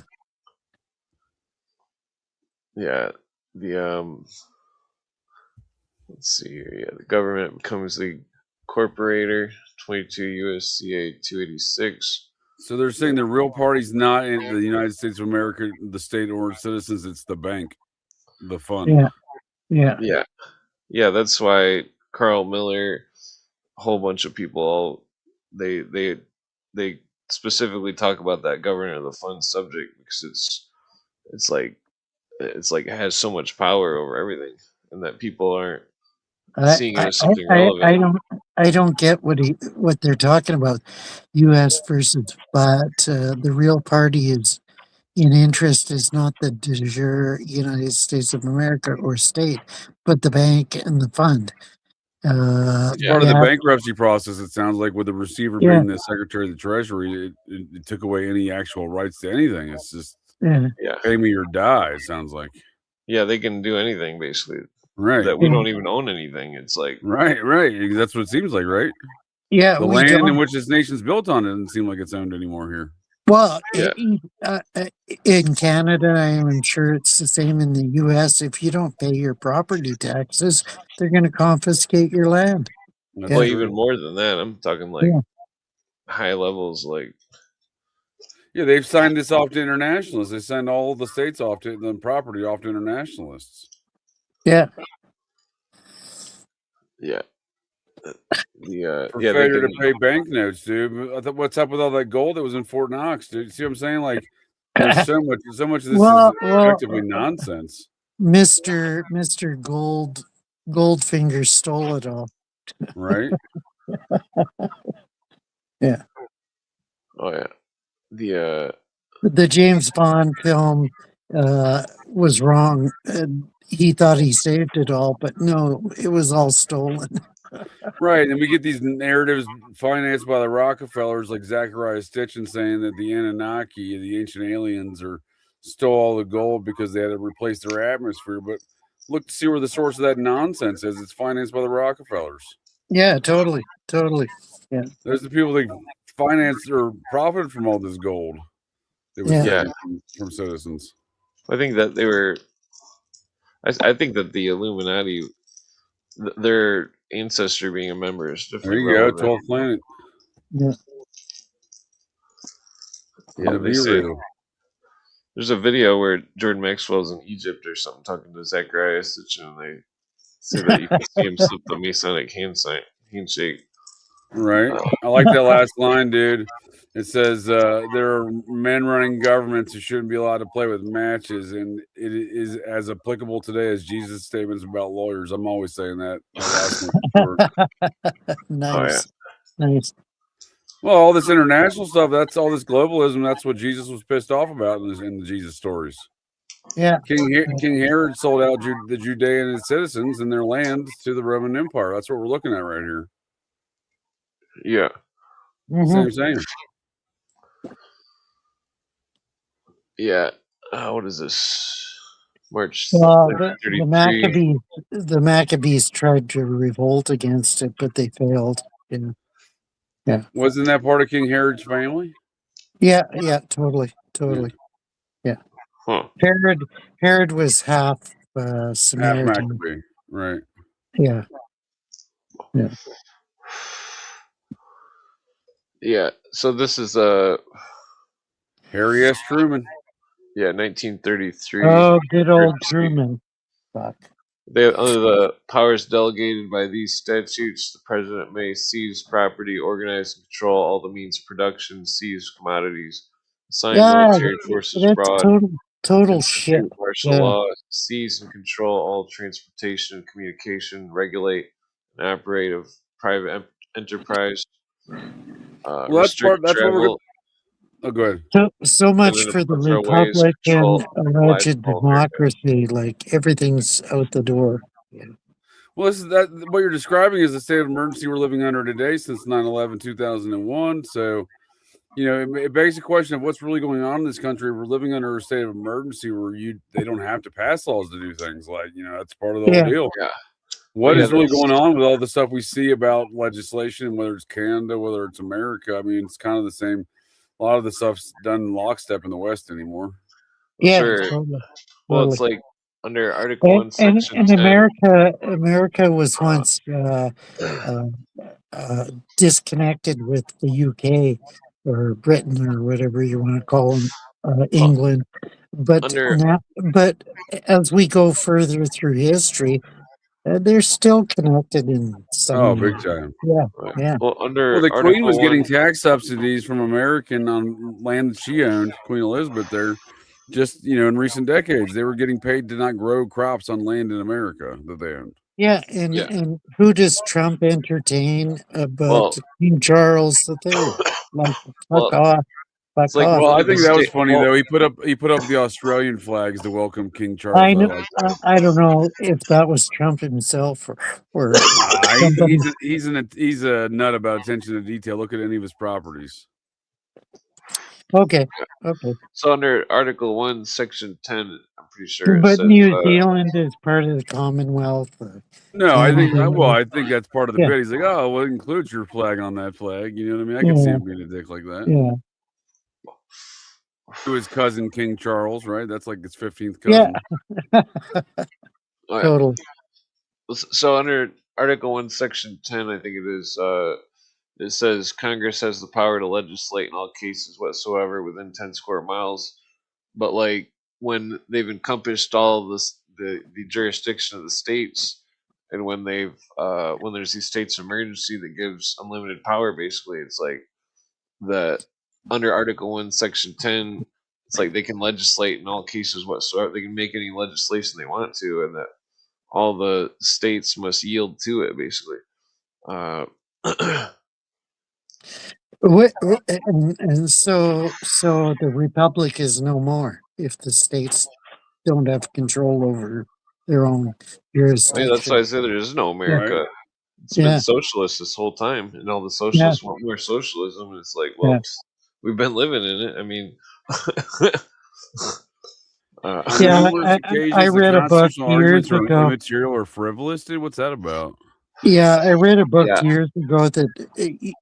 yeah. The let's see here. Yeah, the government becomes the corporator. 22 USCA 286. So they're saying the real party's not in the United States of America, the state or citizens. It's the bank, the fund. Yeah. Yeah. Yeah, yeah. That's why Carl Miller, a whole bunch of people, they specifically talk about that governor of the fund subject because it's like it has so much power over everything, and that people aren't I, seeing it I, as something I, relevant. I don't get what they're talking about, U.S. versus, but the real party is in interest is not the de jure United States of America or state, but the bank and the fund. Yeah, Part of the Yeah, bankruptcy process, it sounds like, with the receiver yeah, being the Secretary of the Treasury, it took away any actual rights to anything. It's just yeah, yeah, pay me or die. It sounds like. yeah. They can do anything basically Right, that we don't even own anything. It's like right. That's what it seems like, right? yeah. The We land in don't. which this nation's built on doesn't seem like it's owned anymore here. Well, yeah, in Canada, I'm sure it's the same in the U.S. If you don't pay your property taxes, they're going to confiscate your land. That's well, Yeah, true. even more than that. I'm talking like yeah, high levels, like Yeah, they've signed this off to internationalists. They signed all the states off to the property off to internationalists yeah. yeah, for yeah they failure to can pay banknotes, dude. I thought, what's up with all that gold that was in Fort Knox, dude? See what I'm saying? Like, there's so much of this is Well, effectively nonsense, Mister Goldfinger stole it all. right? Yeah, oh yeah the the James Bond film was wrong. He thought he saved it all, but no, it was all stolen. Right, and we get these narratives financed by the Rockefellers, like Zachariah Stitchin saying that the Anunnaki, the ancient aliens, stole all the gold because they had to replace their atmosphere. But look to see where the source of that nonsense is. It's financed by the Rockefellers. Yeah, totally, totally. Yeah, There's the people that financed or profited from all this gold that was yeah. yeah. taken from citizens. I think that they were. I think that the Illuminati, their ancestry being a member is There definitely you go, relevant. 12th planet. Yeah. Yeah, they say Nibiru. there's a video where Jordan Maxwell's in Egypt or something talking to Zachariah Sitchin, and they say that you can see him slip the Masonic handshake. Right. I like that last line, dude. It says there are men running governments who shouldn't be allowed to play with matches, and it is as applicable today as Jesus' statements about lawyers. I'm always saying that. That last one for sure. Nice, nice. Well, all this international stuff, that's all this globalism. That's what Jesus was pissed off about in the Jesus stories. Yeah, King Herod sold out the Judean citizens and their land to the Roman Empire. That's what we're looking at right here. Yeah. mhm. Same. Yeah. What is this? March Well, '33. the Maccabees tried to revolt against it, but they failed. Yeah, Wasn't that part of King Herod's family? yeah, totally. Yeah, Huh. Herod was half Half Samaritan. Maccabee, right? Yeah. Yeah. So this is Harry S. Truman. 1933. Oh, good old Truman. Fuck. Under the powers delegated by these statutes, the president may seize property, organize and control all the means of production, seize commodities, assign Yeah, military forces that's abroad, total shit. institute martial Yeah. law, seize and control all transportation and communication, regulate and operate of private enterprise, Well, restrict that's what we're travel, going. Oh, go ahead. So much and for the otherwise Republic control and the lives alleged of all Americans. democracy. Like everything's out the door. Yeah. Well, this is that what you're describing is the state of emergency we're living under today since 9/11, 2001. So, it begs the question of what's really going on in this country. We're living under a state of emergency where they don't have to pass laws to do things like, that's part of the whole deal. Yeah. What is really going on with all the stuff we see about legislation, whether it's Canada, whether it's America? I mean, it's kind of the same. A lot of the stuff's done in lockstep in the West anymore. Yeah, Sure. totally. Well, it's like under Article 1, Section 10. America was once disconnected with the UK or Britain or whatever you want to call them, England. But as we go further through history, they're still connected in some Oh, way. big time. Yeah. Well, Well, the Queen was getting tax subsidies from American on land that she owned, Queen Elizabeth there. Just, in recent decades, they were getting paid to not grow crops on land in America that they owned. Yeah, and who does Trump entertain about King Charles III? Like, fuck off. It's like, well, I think that was funny though. He put up the Australian flags to welcome King Charles. I know. I don't know if that was Trump himself or somebody. He's a nut about attention to detail. Look at any of his properties. Okay. So under Article 1, Section 10, I'm pretty sure. But New Zealand is part of the Commonwealth. No, I think that's part of the bit. He's like, oh, well, include your flag on that flag. You know what I mean? I can see him being a dick like that. Yeah. To his cousin King Charles, right? That's like his 15th cousin. Yeah. Totally. So under Article 1, Section 10, I think it is, it says Congress has the power to legislate in all cases whatsoever within 10 square miles. But like when they've encompassed all this, the jurisdiction of the states, and when there's these states of emergency that gives unlimited power, basically, it's like that under Article 1, Section 10, it's like they can legislate in all cases whatsoever. They can make any legislation they want to, and that all the states must yield to it, basically. And so the republic is no more if the states don't have control over their own jurisdiction. That's why I say there is no America. Right. It's been socialist this whole time, and all the socialists want more socialism. And it's like, well, we've been living in it. I mean, I read a book years ago. Immaterial or frivolous, dude. What's that about? Yeah, I read a book years ago that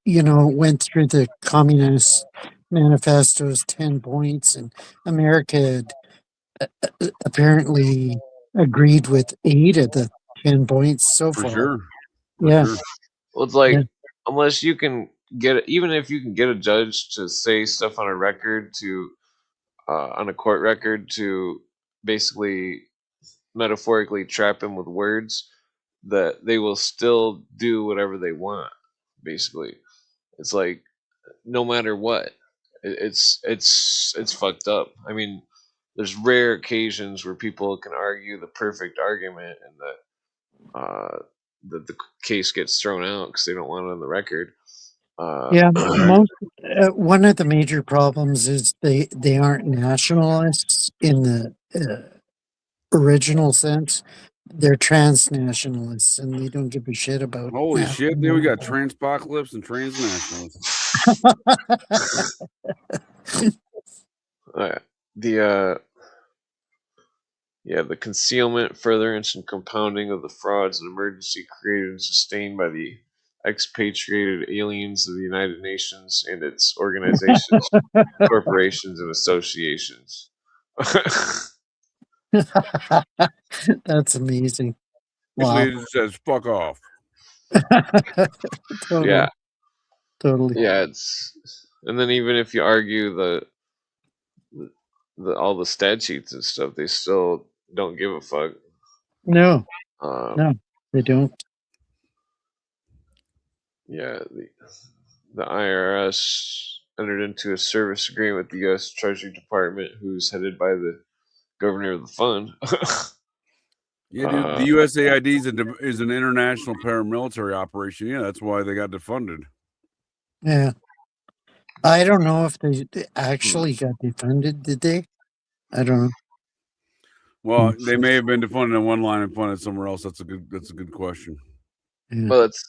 went through the Communist Manifesto's 10 points, and America had apparently agreed with 8 of the 10 points so far. Sure. Sure. Well, it's like unless you can even if you can get a judge to say stuff on a record on a court record to basically metaphorically trap him with words, that they will still do whatever they want. Basically, it's like no matter what, it's fucked up. I mean, there's rare occasions where people can argue the perfect argument and that the case gets thrown out because they don't want it on the record. One of the major problems is they aren't nationalists in the original sense. They're transnationalists, and they don't give a shit about. Holy shit! Dude, we got transpocalypse and transnationalists. the the concealment, furtherance, and compounding of the frauds and emergency created and sustained by the expatriated aliens of the United Nations and its organizations, corporations, and associations. That's amazing. Wow. Basically, it says "fuck off." Totally. Yeah, Totally. yeah. And then even if you argue all the statutes and stuff, they still don't give a fuck. No, Um, no, they don't. yeah, the IRS entered into a service agreement with the U.S. Treasury Department, who's headed by the governor of the fund. Yeah, dude, the USAID is an international paramilitary operation. Yeah, that's why they got defunded. Yeah. I don't know if they actually got defunded, did they? I don't know. Well, they may have been defunded in one line and funded somewhere else. That's a good question. Yeah. Well, it's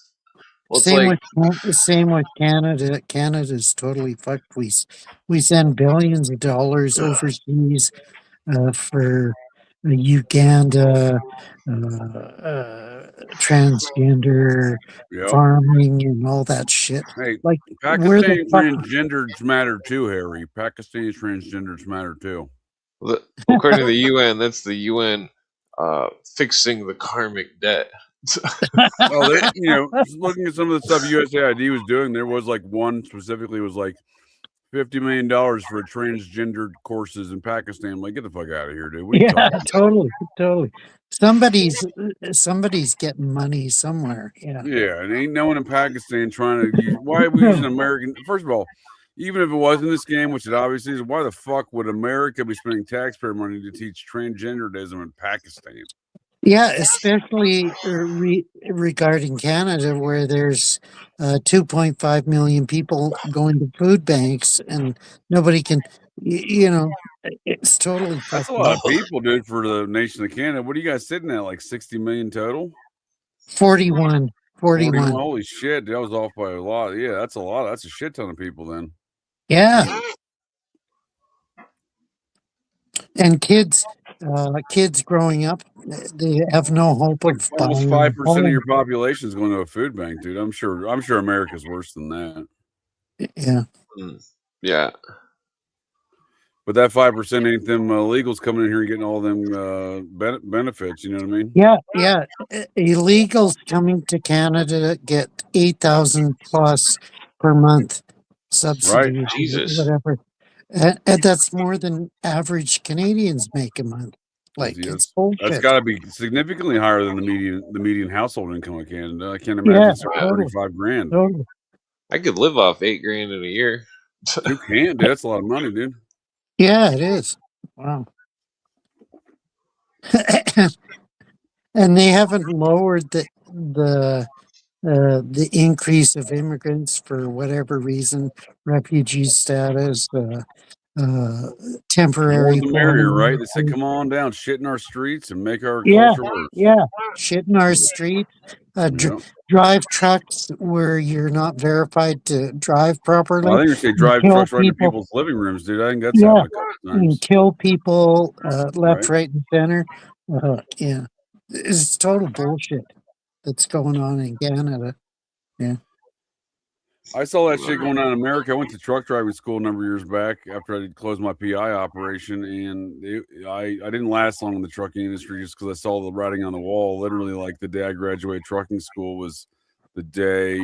Same like with Canada. Canada's totally fucked. We send billions of dollars overseas for Uganda, transgender Yep. farming and all that shit. Hey, Like, where the Pakistani fuck? transgenders matter too, Harry. Pakistani transgenders matter too. according to the UN, that's the UN fixing the karmic debt. Well, just looking at some of the stuff USAID was doing, there was like one specifically was like $50 million for transgendered courses in Pakistan. I'm like, get the fuck out of here, dude. What are you talking about? Totally. Somebody's getting money somewhere. Yeah. Yeah, and ain't no one in Pakistan trying to use. Why are we using American? First of all, even if it was in this game, which it obviously is, why the fuck would America be spending taxpayer money to teach transgenderism in Pakistan? Yeah, especially regarding Canada, where there's 2.5 million people going to food banks, and nobody can, it's totally That's fucked a lot up. of people, dude, for the nation of Canada. What are you guys sitting at? Like 60 million total? 41. Holy shit, that was off by a lot. Yeah, that's a lot. That's a shit ton of people then. Yeah. And kids growing up, they have no hope of Almost buying 5% of your population is going to a food bank, dude. I'm sure America's worse than that. Yeah. Yeah. But that 5% ain't them illegals coming in here and getting all them benefits. You know what I mean? Yeah. Illegals coming to Canada get 8,000 plus per month subsidy, Right. Jesus. whatever, and that's more than average Canadians make a month. Like, it's bullshit. That's got to be significantly higher than the median household income of Canada. I can't imagine it's totally. 35 grand. Totally. I could live off $8,000 in a year. You can't, dude. That's a lot of money, dude. Yeah, it is. Wow. And they haven't lowered the increase of immigrants for whatever reason, refugee status, temporary. More the merrier, right? They say, come on down, shit in our streets and make our Yeah, culture worse. yeah, shit in our streets. Drive trucks where you're not verified to drive properly. Well, I think they drive trucks right into people's living rooms, dude. I think that's happened a couple times. And kill people left, right, and center. Yeah, it's total bullshit that's going on in Canada. Yeah. I saw that shit going on in America. I went to truck driving school a number of years back after I closed my PI operation, and I didn't last long in the trucking industry just because I saw the writing on the wall. Literally, like the day I graduated trucking school was the day,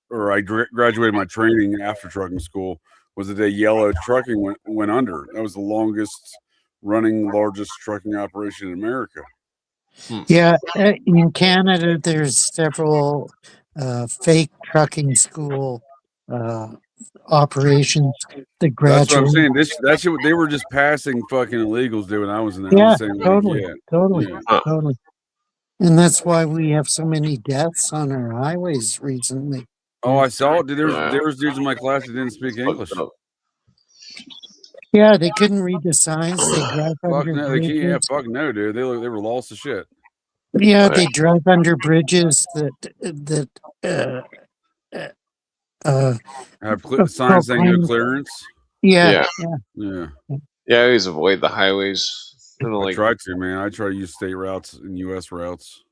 or I graduated my training after trucking school was the day Yellow Trucking went under. That was the longest running, largest trucking operation in America. Yeah, in Canada, there's several fake trucking school operations that graduate. That's what I'm saying. That shit, they were just passing fucking illegals, dude. When I was in there, yeah, saying, totally. Totally. And that's why we have so many deaths on our highways recently. Oh, I saw it. Dude, there was dudes in my class that didn't speak English. Yeah, they couldn't read the signs. They drive under bridges. Yeah, fuck no, dude. They were lost as shit. Yeah, they drive under bridges that have signs saying no clearance. Yeah. Yeah, I always avoid the highways. I don't I like. try to, man. I try to use state routes and U.S. routes.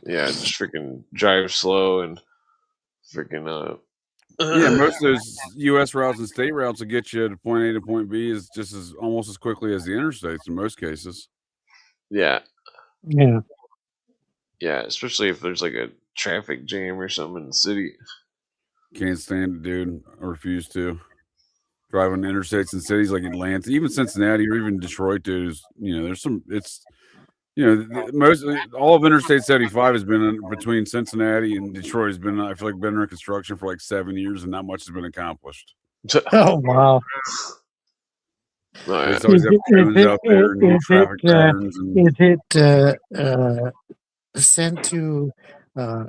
Yeah, just freaking drive slow and freaking Yeah, most of those U.S. routes and state routes will get you to point A to point B is just as almost as quickly as the interstates in most cases. yeah, Yeah. yeah, especially if there's like a traffic jam or something in the city. Can't stand it, dude. I refuse to. Driving interstates in cities like Atlanta, even Cincinnati, or even Detroit, dude. There's some. It's most all of Interstate 75 has been between Cincinnati and Detroit has been. I feel like been under construction for like 7 years, and not much has been accomplished. Oh wow. Oh, They yeah. just always have cones out there and new traffic patterns and. Is it sent to uh,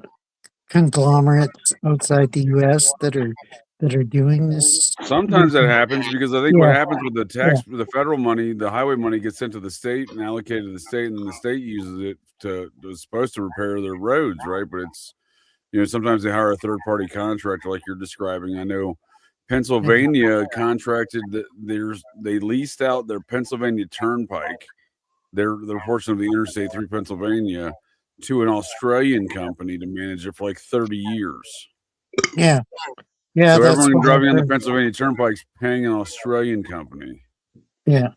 conglomerates outside the U.S. that are doing this? Sometimes that happens because I think what Yeah, happens with yeah, the federal money, the highway money gets sent to the state and allocated to the state, and then the state uses it is supposed to repair their roads, right? But it's sometimes they hire a third party contractor like you're describing. I know Pennsylvania contracted that they leased out their Pennsylvania Turnpike, their portion of the interstate through Pennsylvania, to an Australian company to manage it for like 30 years. yeah, yeah. So That's everyone what I've driving on the heard. Pennsylvania Turnpike's paying an Australian company. Yeah,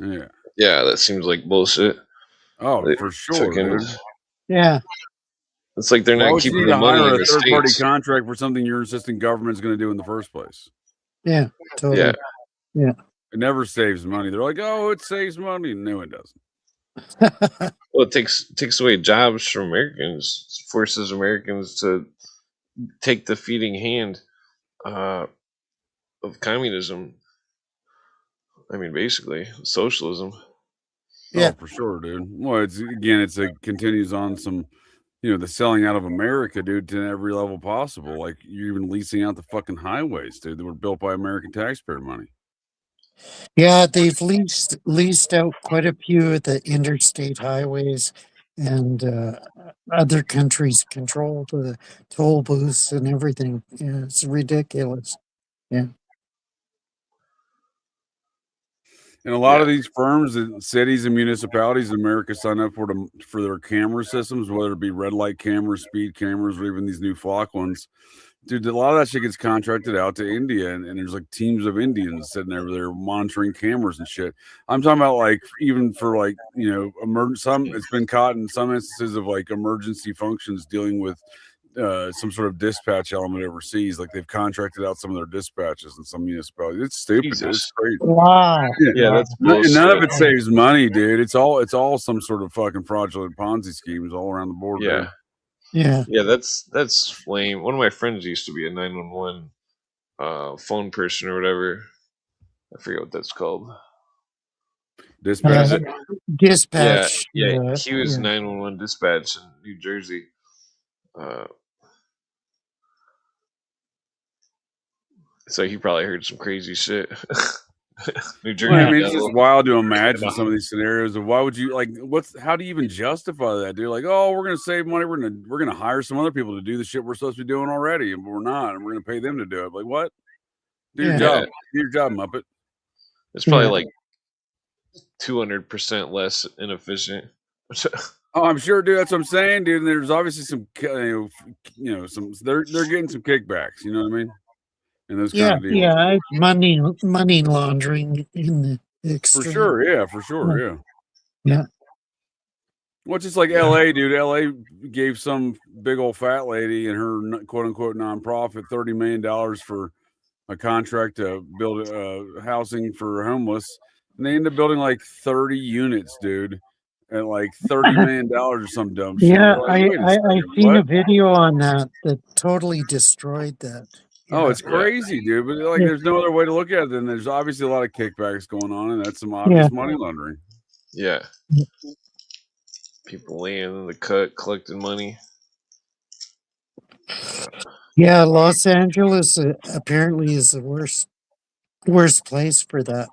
Yeah. Yeah, that seems like bullshit. Oh, They for sure, dude. yeah, It's like they're Why not would you keeping need the to money hire in a the third party states. contract for something your insisting government's going to do in the first place? yeah. Totally. Yeah, It never saves money. They're like, oh, it saves money. No, it doesn't. well, it takes away jobs from Americans, forces Americans to take the feeding hand uh, of communism. I mean, basically socialism. Yeah, Oh, for sure, dude. Well, it continues on some, the selling out of America, dude, to every level possible. Like you're even leasing out the fucking highways, dude, that were built by American taxpayer money. yeah. They've leased out quite a few of the interstate highways, and other countries control the toll booths and everything. Yeah, it's ridiculous. Yeah, And a lot Yeah, of these firms and cities and municipalities in America sign up for their camera systems, whether it be red light cameras, speed cameras, or even these new flock ones. Dude, a lot of that shit gets contracted out to India, and there's like teams of Indians sitting over there monitoring cameras and shit. I'm talking about like even for like it's been caught in some instances of like emergency functions dealing with some sort of dispatch element overseas. Like they've contracted out some of their dispatches in some municipalities. It's stupid, dude. It's Jesus. crazy. wow. Yeah. Yeah, Wow. that's And none of bullshit. it saves money, dude. It's all some sort of fucking fraudulent Ponzi schemes all around the board, Yeah, dude. Yeah, yeah, that's lame. One of my friends used to be a 911 phone person or whatever. I forget what that's called. Dispatch. uh, Yeah, dispatch. yeah, he was Yeah, 911 dispatch in New Jersey. Uh, so he probably heard some crazy shit. New Well, I Jersey mean, it's just devil. wild to imagine some of these scenarios of why would you like how do you even justify that, dude? Like, oh, we're gonna save money, we're gonna hire some other people to do the shit we're supposed to be doing already, and we're not, and we're gonna pay them to do it. Like, what? Do your yeah, Yeah, job. Do your job, Muppet. it's probably yeah, like 200% less inefficient. Oh, I'm sure, dude. That's what I'm saying, dude. And there's obviously some, some they're getting some kickbacks. You know what I mean? And those kind yeah, of deals. yeah. Money laundering in the For extreme. sure, yeah, for sure, Yeah, yeah. yeah, Well, just like LA, dude. LA gave some big old fat lady and her quote unquote nonprofit $30 million for a contract to build housing for homeless, and they ended up building like 30 units, dude, at like $30 million or some dumb shit. yeah. You're like, wait a I second, seen a what? video on that totally destroyed that. Oh, Yeah, it's crazy, dude. But like, yeah, there's no other way to look at it than there's obviously a lot of kickbacks going on, and that's some yeah. obvious money laundering. Yeah, people laying in the cut, collecting money. Yeah, Los Angeles apparently is the worst place for that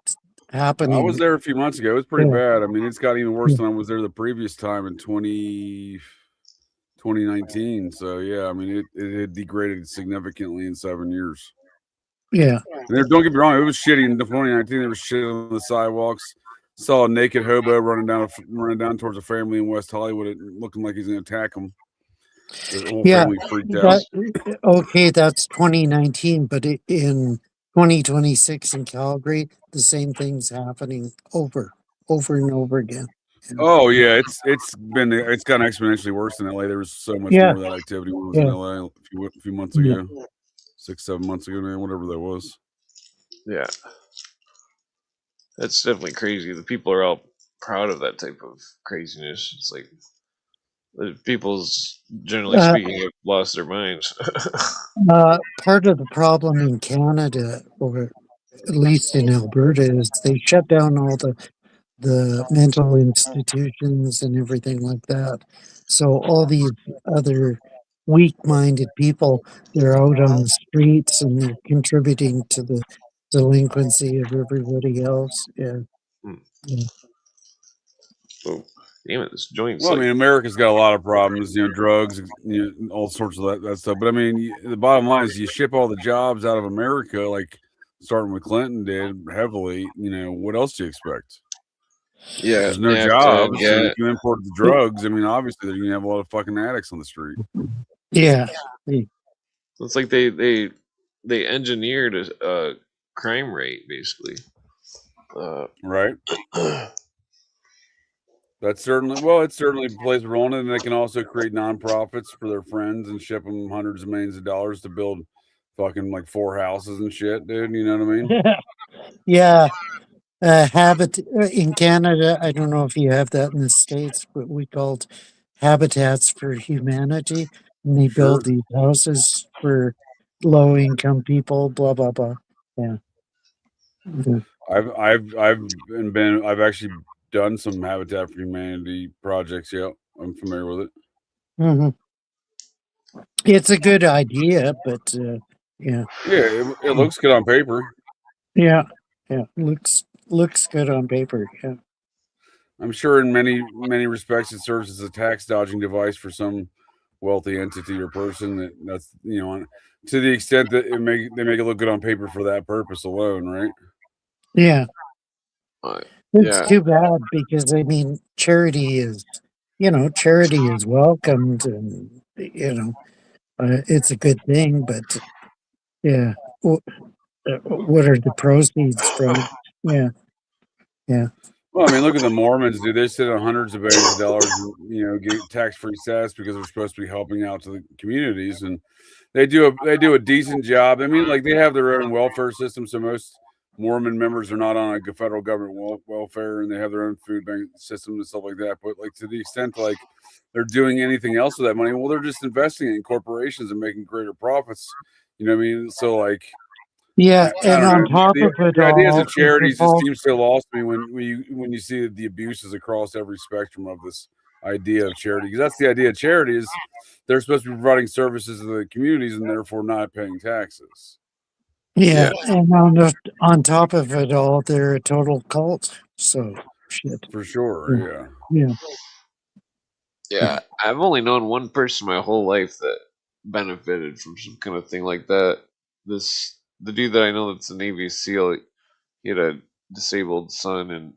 I was happening. there a few months ago. It was pretty Yeah, bad. I mean, it's got even worse yeah, than I was there the previous time in 2019. So yeah, I mean, it had degraded significantly in 7 years. Yeah. And don't get me wrong, it was shitty in 2019. There was shit on the sidewalks. Saw a naked hobo running down towards a family in West Hollywood, looking like he's going to attack them. The whole Yeah. family freaked out. Okay, that's 2019, but in 2026 in Calgary, the same thing's happening over and over again. Oh yeah, it's gotten exponentially worse in LA. There was so much Yeah. more of that activity when I was in Yeah. LA a few months Yeah. ago, 6-7 months ago, man, whatever that was. Yeah, that's definitely crazy. The people are all proud of that type of craziness. It's like the people's, generally Uh, speaking, have lost their minds. Part of the problem in Canada, or at least in Alberta, is they shut down all the mental institutions and everything like that. So all these other weak-minded people, they're out on the streets and they're contributing to the delinquency of everybody else. Yeah. Hmm. Yeah. Oh, damn it! This joint's Well, I like, mean, America's got a lot of problems, drugs, all sorts of that stuff. But I mean, the bottom line is you ship all the jobs out of America, like starting with Clinton did heavily. What else do you expect? yeah, There's no NAFTA, jobs, and yeah. if you import the drugs, I mean, obviously you're gonna have a lot of fucking addicts on the street. Yeah. It's like they engineered a crime rate basically. Right. That's it certainly plays a role in it, and they can also create nonprofits for their friends and ship them hundreds of millions of dollars to build fucking like 4 houses and shit, dude. You know what I mean? Yeah. Habit in Canada, I don't know if you have that in the States, but we called Habitats for Humanity. And they build Sure. these houses for low income people, blah, blah, blah. Yeah. Mhm. I've actually done some Habitat for Humanity projects. Yeah, I'm familiar with it. Mhm. It's a good idea, but yeah. Yeah, it looks good on paper. Yeah. Yeah. Looks good on paper. Yeah. I'm sure in many respects it serves as a tax dodging device for some wealthy entity or person that's to the extent that they make it look good on paper for that purpose alone, right? Yeah. Uh, It's yeah, too bad because I mean charity is welcomed and it's a good thing, but yeah, what are the proceeds from it? Yeah, yeah, Well, I mean, look at the Mormons, dude. They sit on hundreds of billions of dollars, get tax-free status because they're supposed to be helping out to the communities, and they do a decent job. I mean, like they have their own welfare system, so most Mormon members are not on a federal government welfare, and they have their own food bank system and stuff like that. But like to the extent like they're doing anything else with that money, well, they're just investing it in corporations and making greater profits. You know what I mean? So like yeah. I And don't on know. top of it The ideas of all, it charities just revolves. seems so lost to me when you see the abuses across every spectrum of this idea of charity. Because that's the idea of charity is they're supposed to be providing services to the communities and therefore not paying taxes. Yeah, yeah, and on top of it all, they're a total cult. So shit. For sure, Yeah, yeah. yeah. yeah. I've only known one person my whole life that benefited from some kind of thing like that. The dude that I know that's a Navy SEAL. He had a disabled son, and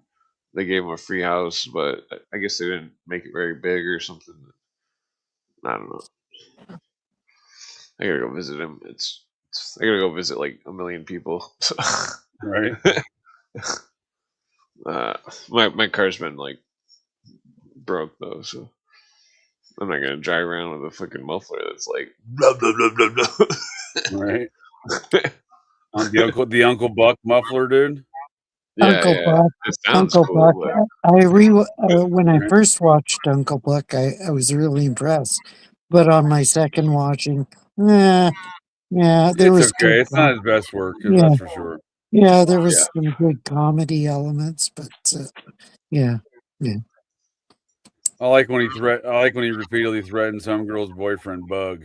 they gave him a free house, but I guess they didn't make it very big or something. I don't know. I gotta go visit him. I gotta go visit like a million people. Right. uh, my car's been like broke though, so I'm not gonna drive around with a fucking muffler that's like blah blah blah blah blah. Right. On the Uncle Buck muffler, dude. Yeah, Uncle yeah. Buck. It sounds Uncle cool, Buck. but When I Right. first watched Uncle Buck, I was really impressed. But on my second watching, yeah, yeah, there It's was good. okay. It's not his best work, Yeah, that's for sure. yeah, there yeah, was some good comedy elements, but yeah, yeah. I like when he repeatedly threatened some girl's boyfriend, Bug.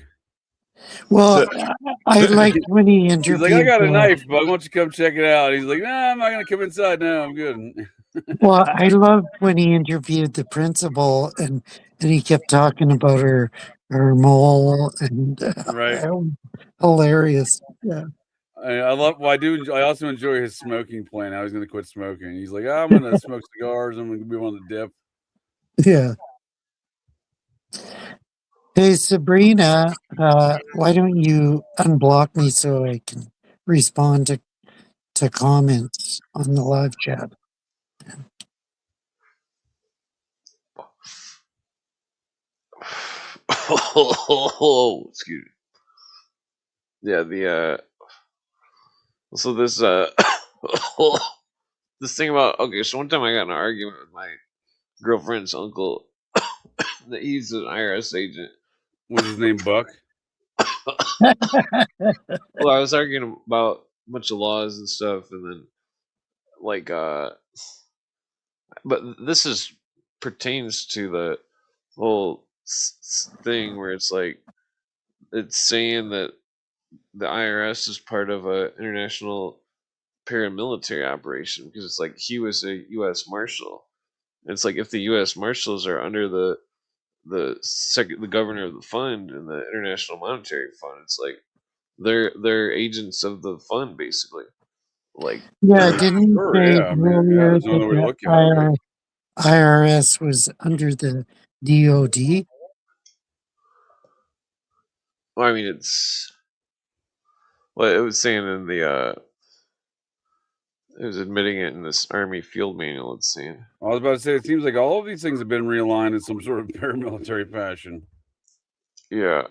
Well, I liked when he He's like, I interviewed. got a knife, Bug. Why don't you come check it out? He's like, Nah, I'm not gonna come inside now. I'm good. Well, I loved when he interviewed the principal, and he kept talking about her mole, and Right. hilarious. Yeah, I love. Well, I do. I also enjoy his smoking plan. How he's going to quit smoking. He's like, I'm going to smoke cigars. I'm going to be on the dip. Yeah. Hey, Sabrina, why don't you unblock me so I can respond to comments on the live chat? Excuse me. Yeah, so this this thing about, okay, so one time I got in an argument with my girlfriend's uncle that he's an IRS agent. Was his name Buck? Well, I was arguing about a bunch of laws and stuff, and then like but this is pertains to the whole thing where it's like it's saying that the IRS is part of a international paramilitary operation because it's like he was a U.S. Marshal. It's like if the U.S. Marshals are under the governor of the fund and the International Monetary Fund, it's like they're agents of the fund basically. Like, Yeah, didn't you Sure. say Yeah. I mean, yeah. earlier There's no that other way to the look at it, right? IRS was under the DOD? well, I mean, it's well, it was saying in the it was admitting it in this Army Field Manual. It's saying, I was about to say, it seems like all of these things have been realigned in some sort of paramilitary fashion. yeah.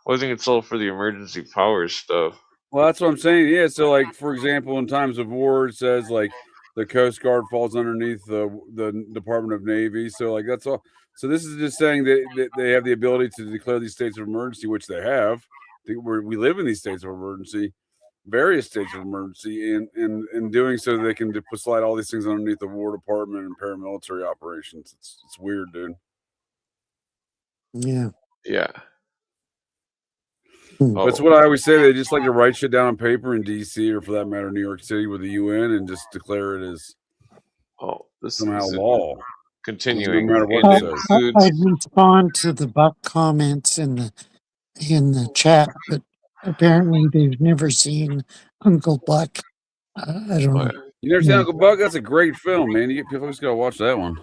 Well, I think it's all for the emergency powers stuff. Well, that's what I'm saying. Yeah. So, like, for example, in times of war, it says like the Coast Guard falls underneath the Department of Navy. So, like, that's all. So, this is just saying that they have the ability to declare these states of emergency, which they have. We live in these states of emergency, various states of emergency, and in doing so, they can slide all these things underneath the War Department and paramilitary operations. It's weird, dude. Yeah. Yeah. Hmm. That's what I always say. They just like to write shit down on paper in DC or, for that matter, New York City with the UN and just declare it as This somehow is law, no continuing. matter what And it it says. includes I'd respond to the Buck comments in the chat, but apparently they've never seen Uncle Buck. I don't know. You never seen Yeah, Uncle Buck? That's a great film, man. You folks gotta watch that one.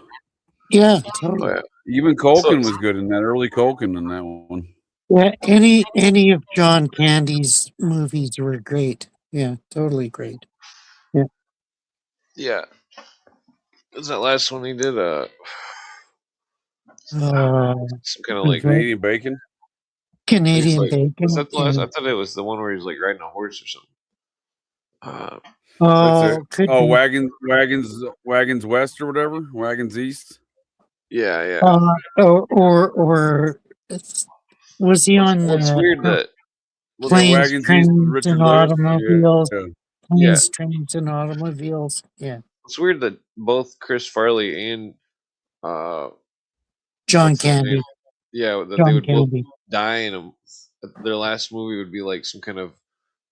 yeah, oh, totally. yeah. Even So Culkin was good in that. Early Culkin in that one. Yeah, any of John Candy's movies were great. Yeah, totally great. Yeah. yeah, was that last one he did? Uh, Some kind of was like that Canadian Bacon. he's Canadian like, was Bacon? that the last? Yeah. I thought it was the one where he's like riding a horse or something. That's it. Oh, could Oh, be. Wagons West or whatever. Wagons East. Yeah, yeah. Or was he on Well, it's weird the that well, Yeah, the, planes, Wagons East with trains, Richard and Lewis. Yeah. automobiles? yeah, Planes, trains, and automobiles. Yeah. it's weird that both Chris Farley and uh, John what's his name? Candy. Yeah, that they John would both Candy. die in a. Their last movie would be like some kind of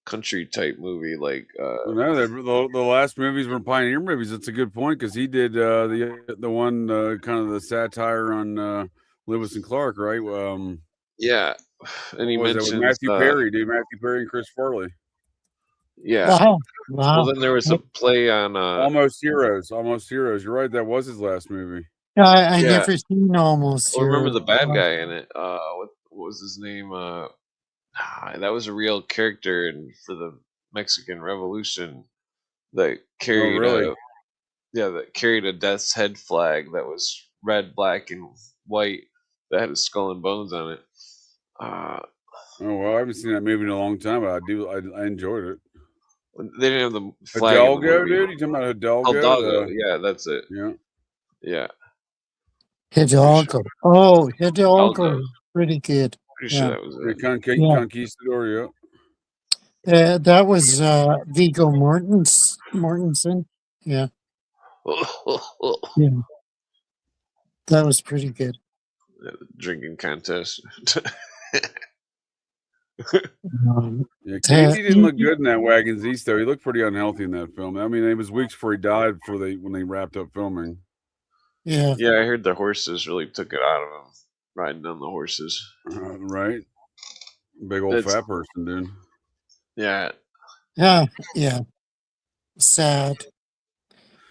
country type movie, like No, the last movies were pioneer movies. That's a good point because he did the one kind of the satire on Lewis and Clark, right? yeah, and What he was that with mentions Matthew Perry, dude? Matthew Perry and Chris Farley. yeah. Wow. Well, Wow. then there was a play on Almost Heroes. Almost Heroes. You're right. That was his last movie. I yeah. never seen Almost Well, remember Heroes. the bad guy in it? What was his name? That was a real character and for the Mexican Revolution that Oh, carried really? a death's head flag that was red, black, and white that had a skull and bones on it. Oh, well, I haven't seen that movie in a long time, but I enjoyed it. They didn't have the flag in the Hidalgo, movie. dude. You talking about Hidalgo? Hidalgo, yeah, that's it. Yeah. Yeah, Hidalgo. Oh, Hidalgo. Hidalgo. Pretty good. Pretty sure Yeah. that was The Yeah. Conquistador. That was Viggo Mortensen. Yeah. it. Yeah. That was pretty good. Drinking contest. Yeah, Candy didn't look you- good in that Wagons East though. He looked pretty unhealthy in that film. I mean, it was weeks before he died when they wrapped up filming. yeah. Yeah, I heard the horses really took it out of him, riding on the horses. Right? Big old fat person, dude. Yeah, Yeah. Sad.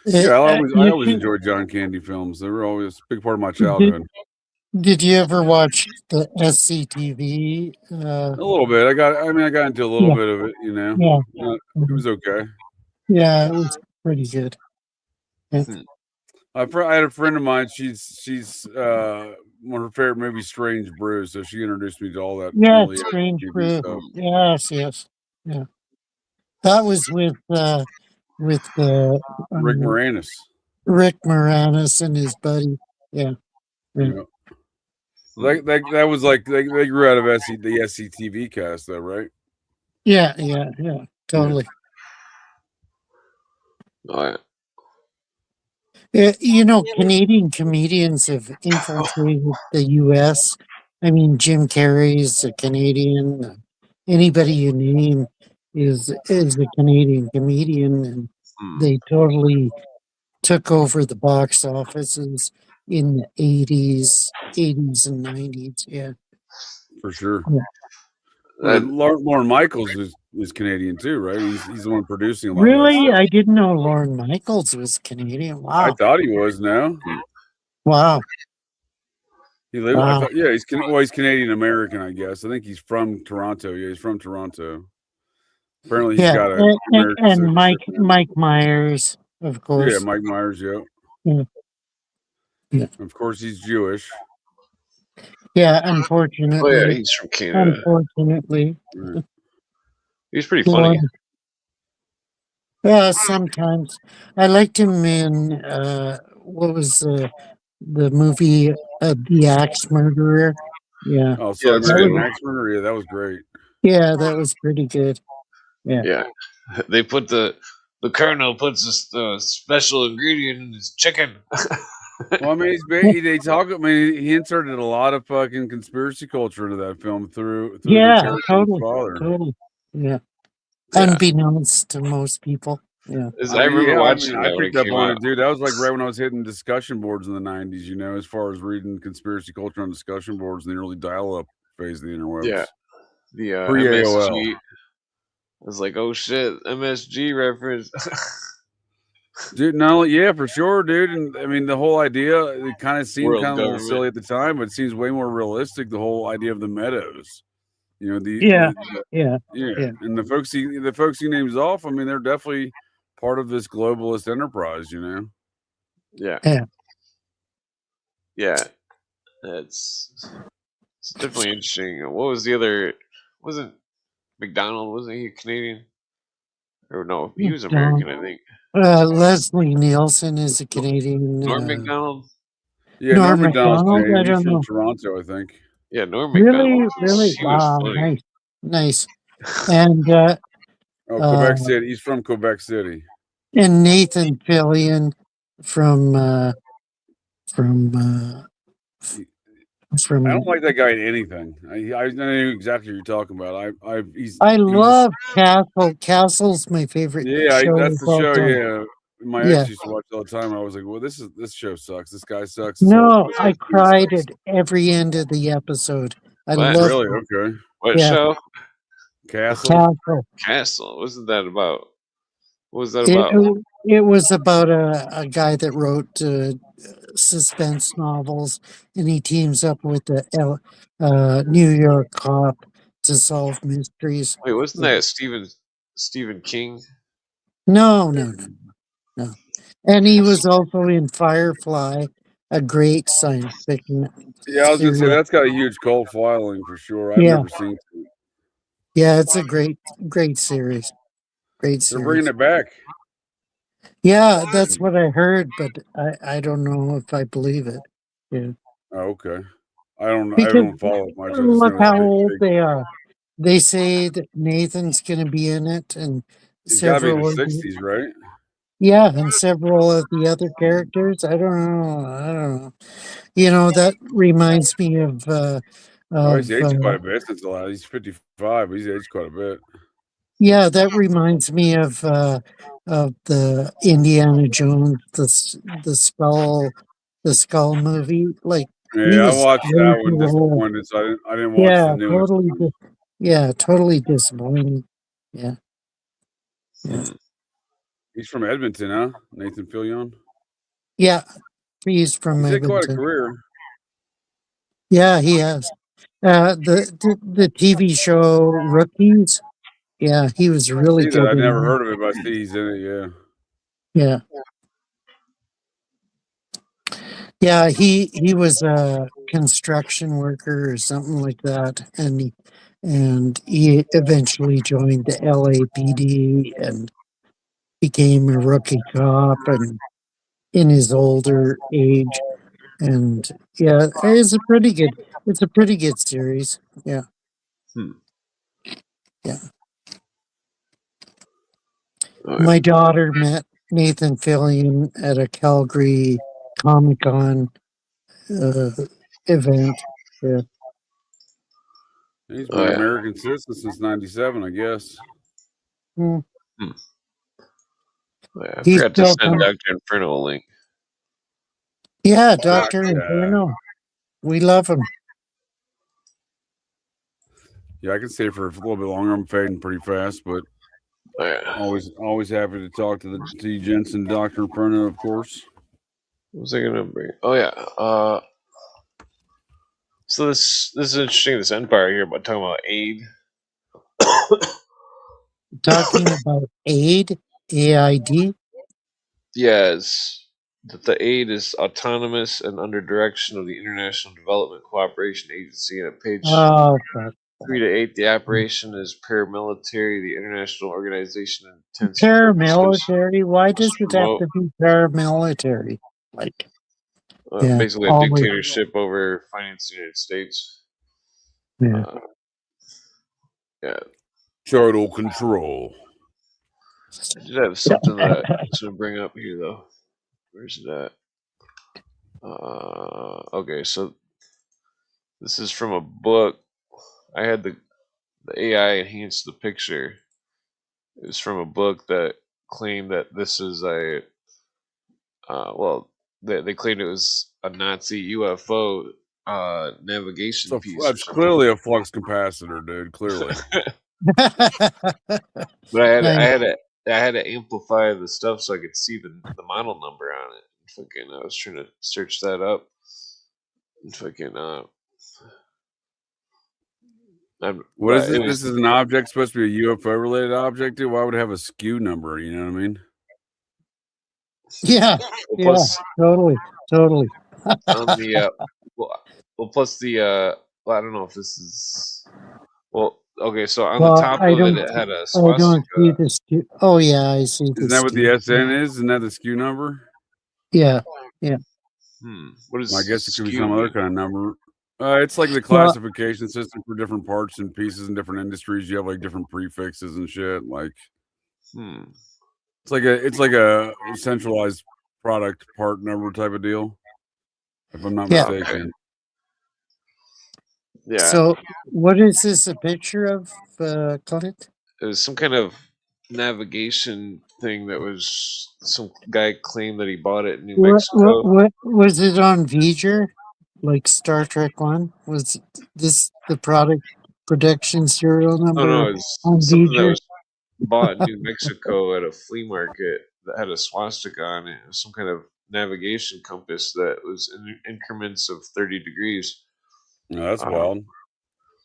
Yeah, I You always can, enjoyed John Candy films. They were always a big part of my did, childhood. did you ever watch the SCTV? A little bit. I got into a little Yeah, bit of it. You know, yeah, it mhm. was okay. Yeah. It was pretty good. Yeah, Hmm. I had a friend of mine. She's one of her favorite movies, Strange Brew. So she introduced me to all that yeah, early Strange TV Brew. stuff. Yes, yes. Yeah, that was with Rick um, Moranis. Rick Moranis and his buddy. Yeah, yeah, Yeah, that was like they grew out of the SCTV cast, though, right? yeah. Yeah. Totally. Oh, yeah. You know, Canadian comedians have infiltrated the U.S. I mean, Jim Carrey's a Canadian. Anybody you name is a Canadian comedian, and Hmm. they totally took over the box offices in the '80s and '90s. Yeah, For sure. yeah. Well, That, Lauren Michaels is Canadian too, right? He's the one producing a lot of that Really, stuff. I didn't know Lorne Michaels was Canadian. I Wow, thought he was. Now wow, he lived. I wow. thought, yeah, he's Canadian American, I guess. I think he's from Toronto. Yeah, he's from Toronto. Apparently, he's Yeah, got an American and citizenship now. Mike Myers, of Yeah, course. Mike Myers. Yeah, Yeah, yeah, of course he's Jewish. yeah. oh yeah, Unfortunately, he's from Canada. unfortunately, Right. He's pretty funny. Lord. Yeah, sometimes I liked him in what was the movie The Axe Murderer? Yeah, Oh, Yeah, sorry, that's a that good American was one. Axe Murderer. Yeah, that was great. yeah, that was pretty good. Yeah, Yeah, they put the colonel puts a special ingredient in his chicken. Well, I mean, they talk. I mean, he inserted a lot of fucking conspiracy culture into that film through the yeah, character of his totally, father. totally. Yeah, Yeah, unbeknownst to most people. Yeah, I remember I mean, watching I that when it picked up came on out. it, dude. That was like right when I was hitting discussion boards in the '90s. You know, as far as reading conspiracy culture on discussion boards in the early dial-up phase of the Yeah, interwebs, the pre AOL. MSG. I was like, oh shit, MSG reference. Dude, no, yeah, for sure, dude. And I mean, the whole idea, it kind of seemed World kind of a little government. silly at the time, but it seems way more realistic. The whole idea of the meadows, you know, yeah, yeah, yeah, yeah, and the folks he names off. I mean, they're definitely part of this globalist enterprise. You know, Yeah, yeah. yeah. It's definitely interesting. What was the other? Wasn't McDonald? Wasn't he Canadian? Or no, he was Don't. American, I think. Leslie Nielsen is a No, Canadian. Norm McDonald. yeah, Norm Norm Macdonald's Macdonald. I Canadian. He's don't from know. Toronto, I think. Yeah, Norm McDonald. Really, really. He was Wow, funny. nice, nice. And Oh, uh, Quebec City. He's from Quebec City. and Nathan Fillion from uh, from uh, He- I don't from. like that guy in anything. I know exactly what you're talking about. I He's just love Castle. Castle's my favorite yeah. show That's of the all show. time. Yeah, my Yeah. ex used to watch all the time. And I was like, well, this show sucks. This guy sucks. No, This whole I scene cried sucks. at every end of the episode. I What? loved Really? it. Okay. What Yeah, show? Castle. Castle. Castle. Wasn't that about? What was that It about? it was about a guy that wrote suspense novels, and he teams up with the New York cop to solve mysteries. Wait, wasn't Yeah. that Stephen King? No, no. And he was also in Firefly, a great science fiction Yeah, I was gonna say series. that's got a huge cult following for sure. I've Yeah, never seen it. yeah, it's a great series. Great They're bringing series. it back. Yeah, that's what I heard, but I don't know if I believe it. Yeah. Oh, okay. I Because don't follow it much. I just look know it's how big. old Big. they are. They say that Nathan's going to be in it, and He's got to be in several his of the, '60s, right? yeah, and several of the other characters. I don't know. I don't know. You know, that reminds me Oh, he's of aged quite a bit since the last. He's 55, but he's aged quite a bit. yeah, that reminds me of the Indiana Jones, the skull movie. Like he Yeah, I was watched way that one. too old. Disappointed, so I didn't watch the Yeah, newest one. yeah, totally disappointing. Yeah. Yeah. He's from Edmonton, huh? Nathan Fillion. Yeah, he's from He's had quite a Edmonton. career. Yeah, he has. The TV show Rookies. Yeah, he was I really see that. good I in never that. heard of it, but I see he's in it. Yeah. Yeah. Yeah, he was a construction worker or something like that, and he eventually joined the LAPD and became a rookie cop, and in his older age, and yeah, it's a pretty good series. Yeah, Hmm. yeah. Oh, My daughter met Nathan Fillion at a Calgary Comic Con uh, event. Yeah. He's oh been an yeah. American citizen since '97, I guess. Hmm. Hmm. Oh, yeah. I He's forgot to still send come. Dr. Inferno a link. Yeah, Fuck Dr. yeah. Inferno. We love him. Yeah, I can stay for a little bit longer. I'm fading pretty fast, but Oh, yeah. always happy to talk to the T. Jensen, Dr. Inferno, of course. What was I gonna bring? Oh yeah. So this is interesting. This empire here, but talking about aid. Talking about aid, AID. Yes, that the aid is autonomous and under direction of the International Development Cooperation Agency. And at page Oh, fuck. 3 to 8, the operation is paramilitary. The international organization intends to Paramilitary? Why does it have promote to be paramilitary? Like, yeah, basically a always. dictatorship over finance the United States. Yeah. Uh, yeah, Total control. I did have something that I was going to bring up here, though. Where's it at? Okay, so this is from a book. I had the AI enhance the picture. It was from a book that claimed that this is a well, they claimed it was a Nazi UFO navigation piece or That's something. clearly a flux capacitor, dude. Clearly. But Nice. I had to amplify the stuff so I could see the model number on it. Fucking, I was trying to search that up. And fucking, What is but this? it This was is an object supposed to be a UFO related object, dude. Why would it have a SKU number? You know what I mean? Yeah, well, yeah, totally. on the plus the well, I don't know if this is well, okay, so on the Well, top of it, it had a I don't see swastika. the SKU. Oh yeah, I see the Isn't that what the SKU. SN is? Isn't that the SKU number? Yeah. What does I guess it could be skew some other mean? kind of number. It's like the Well, classification system for different parts and pieces in different industries. You have like different prefixes and shit. Like Hmm. it's like a centralized product part number type of deal, if I'm not yeah. mistaken. Okay. Yeah, So, what is this a picture of, Clint? it was some kind of navigation thing that was some guy claimed that he bought it in New Mexico. What was it on V'ger? Like Star Trek One? Was this the production serial Oh no, number it's on something that V'ger? was bought in New Mexico at a flea market that had a swastika on it. It was some kind of navigation compass that was in increments of 30 degrees. No, that's Uh, wild.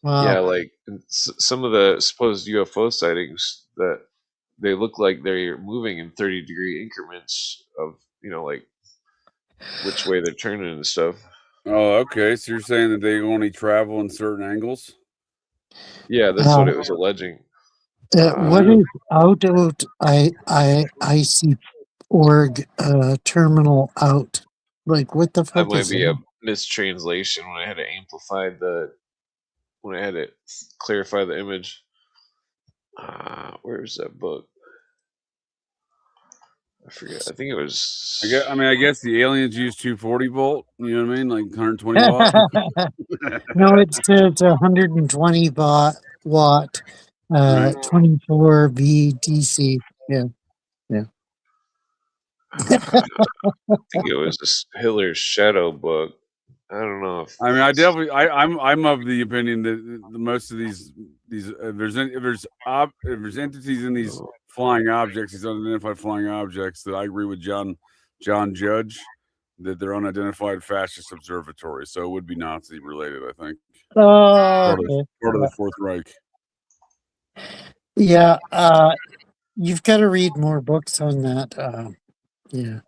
yeah, Wow. like some of the supposed UFO sightings that they look like they're moving in 30-degree increments of, like which way they're turning and stuff. Oh, okay. So you're saying that they only travel in certain angles? Yeah, that's what it was alleging. What is out? I see org terminal out. Like what the That fuck might is be a that? mistranslation when I had to amplify when I had to clarify the image. Where's that book? I forget. I think it was. I guess the aliens use 240 volt. You know what I mean? Like 120 watt. No, it says 120 watt, Right. 24 VDC. Yeah, yeah. I think it was this Hiller's Shadow book. I don't know if. I mean, I'm of the opinion that most of these if there's entities in these flying objects, these unidentified flying objects, that I agree with John Judge that they're unidentified fascist observatories. So it would be Nazi related, I think. Oh, okay. Part of the Fourth Reich. Yeah, you've got to read more books on that. Yeah,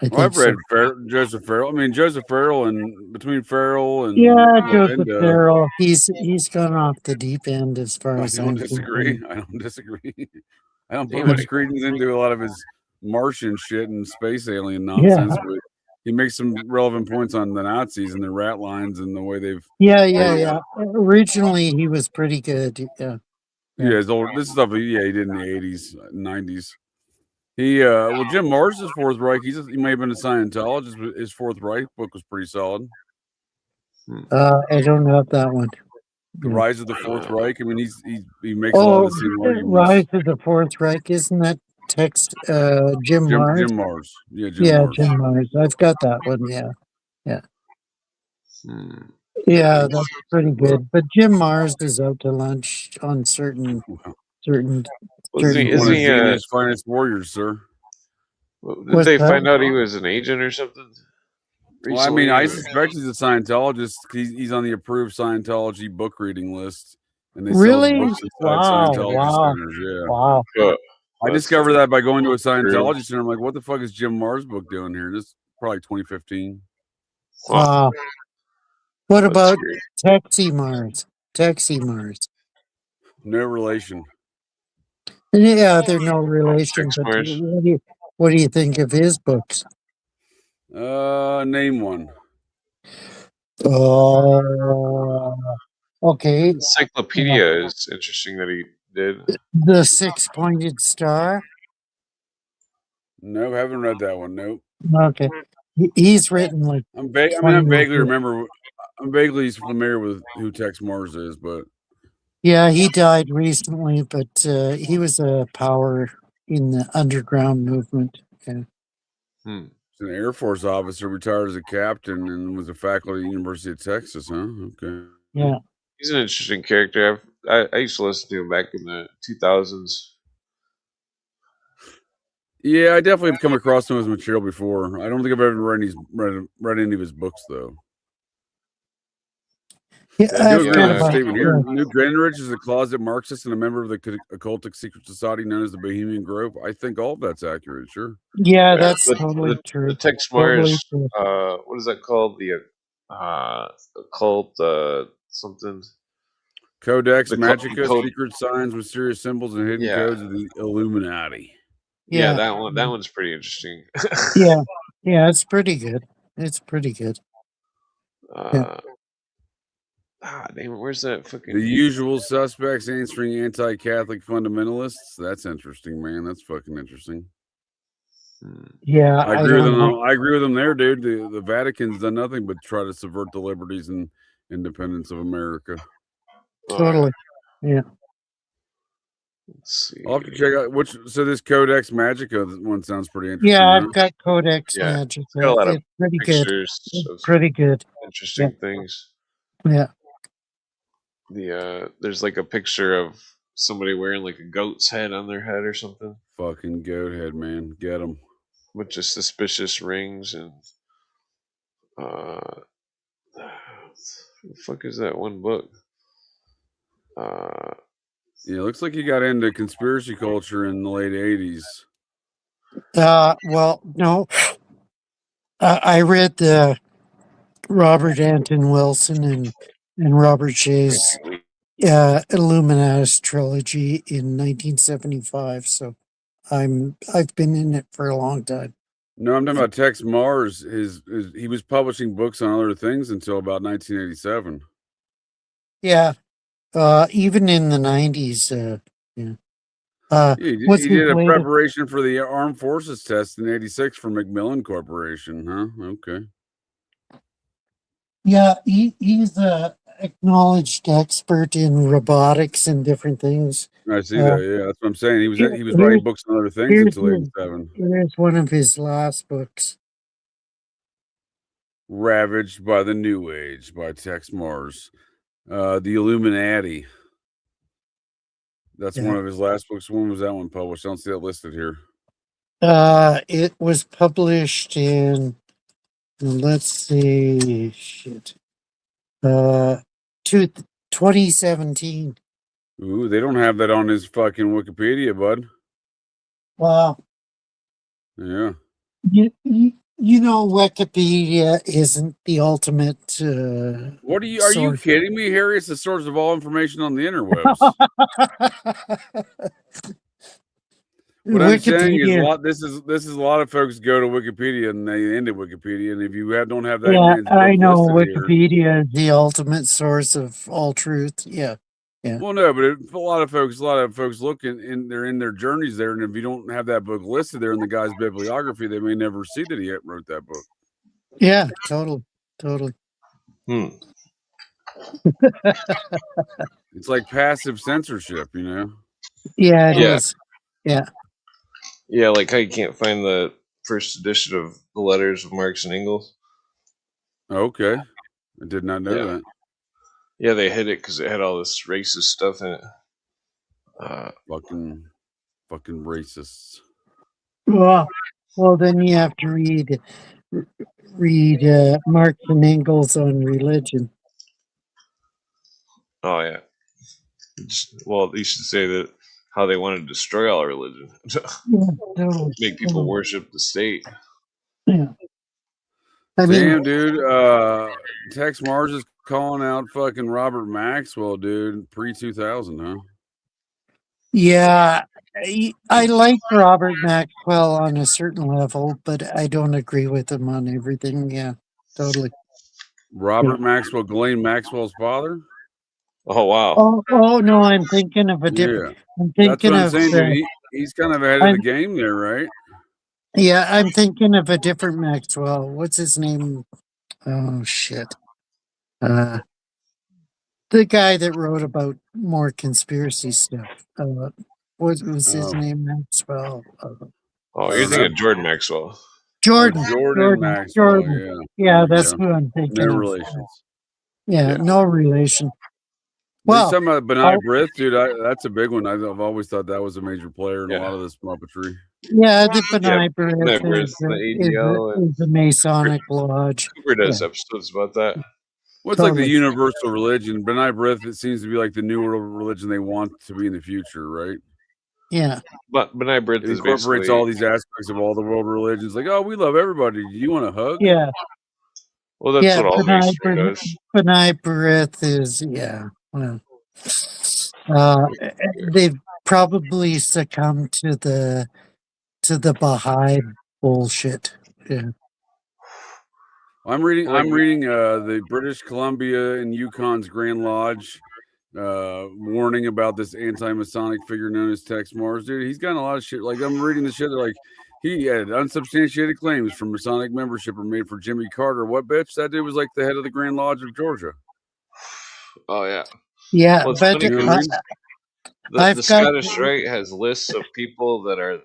I Well, I've think read so. Joseph Farrell. I mean, Joseph Farrell, and between Farrell and Yeah, Joseph Melinda, Farrell. He's gone off the deep end as far I as don't I'm disagree. concerned. I don't disagree. I don't put Damn much it. credence into a lot of his Martian shit and space alien Yeah, nonsense, but he makes some relevant points on the Nazis and their rat lines and the way they've. yeah. Originally, he was pretty good. Yeah. Yeah, his old this stuff. Yeah, he did in the 80s, 90s. He well, Jim Morris's Fourth Reich. He may have been a Scientologist, but his Fourth Reich book was pretty solid. I don't have that one. The Yeah. Rise of the Fourth Reich. I mean, he makes a lot Oh, of the same arguments. Rise of the Fourth Reich. Isn't that text Jim Mars? Jim Mars. Yeah, Jim Mars. I've got that one. Yeah. Yeah, that's pretty good. But Jim Mars is out to lunch on certain. Was he? One Is of he? Xenia's finest warriors, sir. Did What's they that? find out he was an agent or something? Well, I mean, recently, I or- suspect he's a Scientologist. He's on the approved Scientology book reading list, and they Really? sell his books inside Scientology centers. Yeah. Wow. But I that's discovered that by going to a true. Scientology center. I'm like, what the fuck is Jim Mars' book doing here? This is probably 2015. Wow. What That's about great. Taxi Mars? Taxi Mars. No relation. Yeah, they're no relation. Tex But Mars. what do you think of his books? Name one. Okay. Encyclopedia is interesting that he did. The Six-Pointed Star. No, haven't read that one. Nope. Okay. He's written like. I'm vaguely familiar with who Tex Mars is, but Yeah, he died recently, but he was a power in the underground movement. Yeah. he's an Air Force officer, retired as a captain, and was a faculty at the University of Texas. Huh? Okay. Yeah. He's an interesting character. I used to listen to him back in the 2000s. Yeah, I definitely have come across some of his material before. I don't think I've ever read any of his books, though. Yeah, I do agree with the about- statement here. Newt Gingrich is a closet Marxist and a member of the occultic secret society known as the Bohemian Grove. I think all of that's accurate, sure. Yeah, that's the, totally true. The Tex Totally Mars, true. what is that called? The occult something. Codex The Magica, secret signs, mysterious symbols, and hidden Yeah. codes of the Illuminati. Yeah, that one. That one's pretty interesting. Yeah, it's pretty good. It's pretty good. Damn it, where's that fucking? The Usual Suspects answering anti-Catholic fundamentalists. That's interesting, man. That's fucking interesting. Yeah, I agree with them. I agree with them there, dude. The Vatican's done nothing but try to subvert the liberties and independence of America. Totally. Yeah. Let's see. I'll have to check out so this Codex Magica one sounds pretty interesting. Yeah, huh? I've got Codex Yeah, Magic. got a lot of It's pretty good. pictures It's of pretty good. interesting things. Yeah. There's like a picture of somebody wearing like a goat's head on their head or something. Fucking goat head, man. Get them. With just suspicious rings and the fuck is that one book? Yeah, looks like you got into conspiracy culture in the late 80s. Well, no. I read the Robert Anton Wilson and Robert Shea's Illuminatus trilogy in 1975. So I've been in it for a long time. No, I'm talking about Tex Mars. He was publishing books on other things until about 1987. Yeah. Even in the 90s. Yeah. He did a preparation for the Armed Forces test in '86 for Macmillan Corporation, huh? Okay. Yeah, he's a acknowledged expert in robotics and different things. I see that. Yeah, that's what I'm saying. He was writing books on other things until '87. Here's one of his last books. Ravaged by the New Age by Tex Mars. The Illuminati. That's Yeah. one of his last books. When was that one published? I don't see that listed here. It was published in, let's see, shit, 2017. Ooh, they don't have that on his fucking Wikipedia, bud. Wow. Yeah. You know, Wikipedia isn't the ultimate. What are you source. kidding me, Harry? It's the source of all information on the interwebs. What I'm saying is this is a lot of folks go to Wikipedia and they end at Wikipedia, and if you don't have that Yeah, man's I book know listed here. Wikipedia is the ultimate source of all truth. Yeah. Well, no, but a lot of folks look and they're in their journeys there, and if you don't have that book listed there in the guy's bibliography, they may never see that he wrote that book. Yeah, totally. It's like passive censorship, you know? Yeah, it is. Yeah. Yeah, like how you can't find the first edition of the letters of Marx and Engels. Okay. I did not know that. Yeah, they hid it because it had all this racist stuff in it. Fucking racists. Well, then you have to read Marx and Engels on religion. Oh yeah. Well, you should say that how they want to destroy all religion, Totally. make people worship the state. Yeah. Damn, dude. Tex Mars is calling out fucking Robert Maxwell, dude. Pre-2000, huh? Yeah, I like Robert Maxwell on a certain level, but I don't agree with him on everything. Yeah, totally. Robert Maxwell, Ghislaine Maxwell's father? Oh wow. Oh no, I'm thinking of a different. Yeah. I'm thinking That's what I'm of. saying, dude. He's kind of ahead of the game there, right? Yeah, I'm thinking of a different Maxwell. What's his name? Oh shit. The guy that wrote about more conspiracy stuff. What was his name? Maxwell. You're thinking of Jordan Maxwell. Jordan. Jordan Maxwell. Yeah, that's who I'm thinking no of. relations. Yeah, no relation. Well, talking about Benai Brith, dude. That's a big one. I've always thought that was a major player in a lot of this puppetry. Yeah, the Benai Brith is the Masonic Lodge. Cooper does episodes about that. Well, it's like the universal religion. Benai Brith, it seems to be like the new world religion they want to be in the future, right? Yeah. But Benai Brith incorporates all these aspects of all the world religions. Like, oh, we love everybody. Do you want a hug? Yeah. Well, that's what all Masonry does. Benai Brith is, well, they've probably succumbed to the Baha'i bullshit. Yeah. I'm reading the British Columbia and Yukon's Grand Lodge warning about this anti-Masonic figure known as Tex Mars, dude. He's gotten a lot of shit. Like, I'm reading the shit. They're like, he had unsubstantiated claims for Masonic membership are made for Jimmy Carter. What bitch? That dude was like the head of the Grand Lodge of Georgia. Oh yeah. Yeah, well, but the Scottish Rite has lists of people that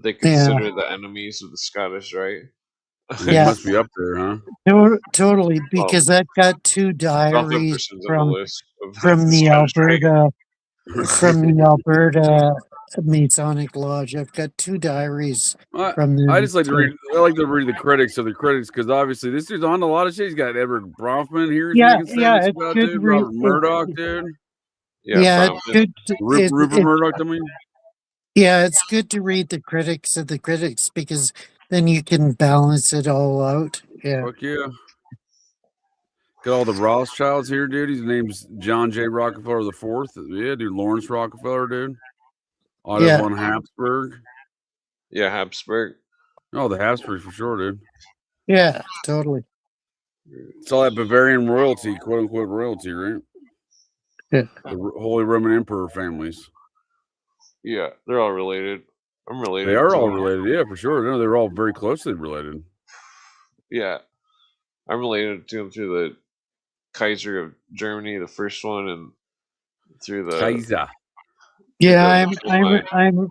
they consider the enemies of the Scottish Rite. It must be up there, huh? Totally, because I've got two diaries from the Alberta Masonic Lodge. I've got two diaries from them. I just like to read. I like to read the critics of the critics because obviously this dude's on a lot of shit. He's got Edward Bronfman here. It's about, good dude. Robert Murdoch, dude. It's good. Rupert Murdoch, I mean. Yeah, it's good to read the critics of the critics because then you can balance it all out. Yeah. Fuck yeah. Got all the Rothschilds here, dude. His name's John J. Rockefeller the Fourth. Yeah, dude. Lawrence Rockefeller, dude. Otto von Habsburg. Yeah, Habsburg. Oh, the Habsburgs for sure, dude. Yeah, totally. It's all that Bavarian royalty, quote unquote royalty, right? Yeah. The Holy Roman Emperor families. Yeah, they're all related. I'm related. They are all related, yeah, for sure. No, they're all very closely related. Yeah. I'm related to them through the Kaiser of Germany, the first one, and through the Kaiser. Yeah, I'm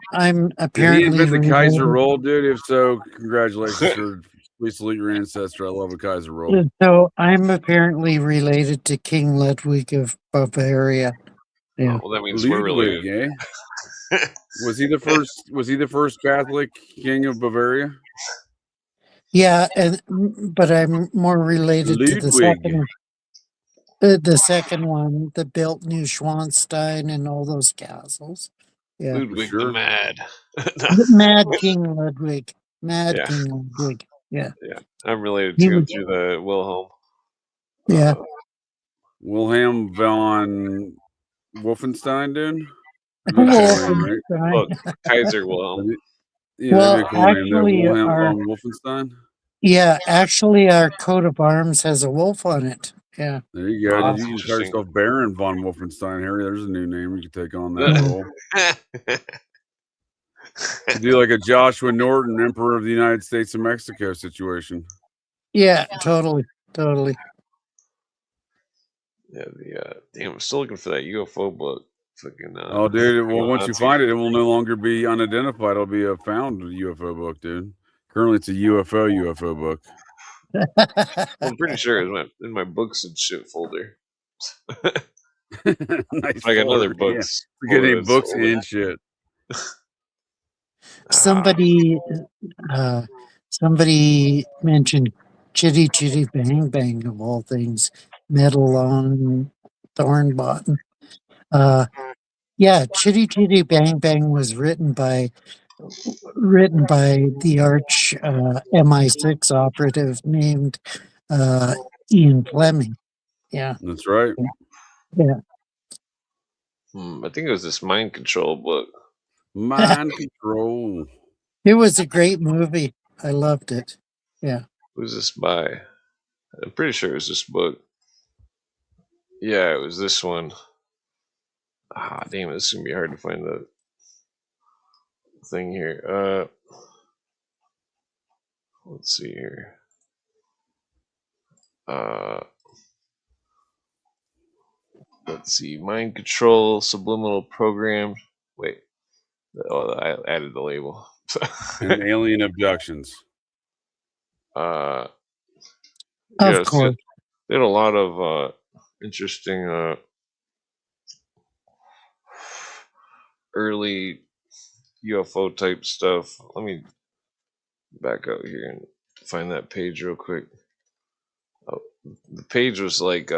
apparently. Did he invent the Kaiser roll, dude? If so, congratulations, sir. We salute your ancestor. I love a Kaiser roll. So I'm apparently related to King Ludwig of Bavaria. Yeah. Well, that means we're Ludwig, related. eh? Was he the first? Was he the first Catholic king of Bavaria? Yeah, but I'm more related to the Ludwig. second one. The second one that built Neuschwanstein and all those castles. Yeah. Ludwig the Sure. Mad. Mad King Ludwig. Mad Yeah. King Ludwig. Yeah. Yeah, I'm related He to him was, through the Wilhelm. yeah. Wilhelm von Wolfenstein, dude. That's a cool name, right? Well, Wolfenstein. Kaiser Wilhelm. Yeah, that'd be Well, a cool name. That actually, Wilhelm von Wolfenstein. actually, our coat of arms has a wolf on it. Yeah. There you go. Oh, Did that's you just call interesting. yourself Baron von Wolfenstein, Harry? There's a new name you could take on that Yeah. role. To do like a Joshua Norton, Emperor of the United States of Mexico situation. Yeah, totally. Yeah, damn, I'm still looking for that UFO book. Fucking Oh, dude. Well, once you Nazi. find it, it will no longer be unidentified. It'll be a found UFO book, dude. Currently, it's a UFO book. I'm pretty sure it's in my books and shit folder. Nice. I got another folder, books. Yeah. Get folder any that's books older. and shit. Somebody mentioned Chitty Chitty Bang Bang of all things, Metal on Thornbottom. Yeah, Chitty Chitty Bang Bang was written by the arch MI6 operative named Ian Fleming. Yeah. That's right. Yeah. I think it was this mind control book. Mind control. It was a great movie. I loved it. Yeah. Who's this by? I'm pretty sure it was this book. Yeah, it was this one. Damn, this is gonna be hard to find the thing here. Let's see here. Let's see. Mind control, subliminal program. Wait. Oh, I added the label. And alien abductions. Of course. They had a lot of interesting early UFO type stuff. Let me back out here and find that page real quick. Oh, the page was like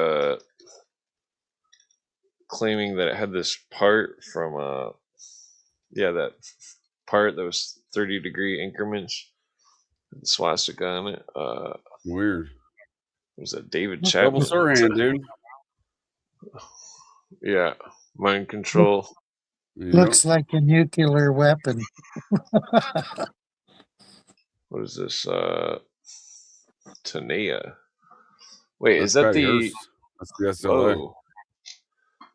claiming that it had this part from that part that was 30-degree increments, the swastika on it. Weird. Was that David Double Chapman? Sirhan, dude. Yeah, mind control. Looks like a nuclear weapon. What is this? Tanea. Wait, That's is that Patty the? Hearst. That's the SLA. Whoa.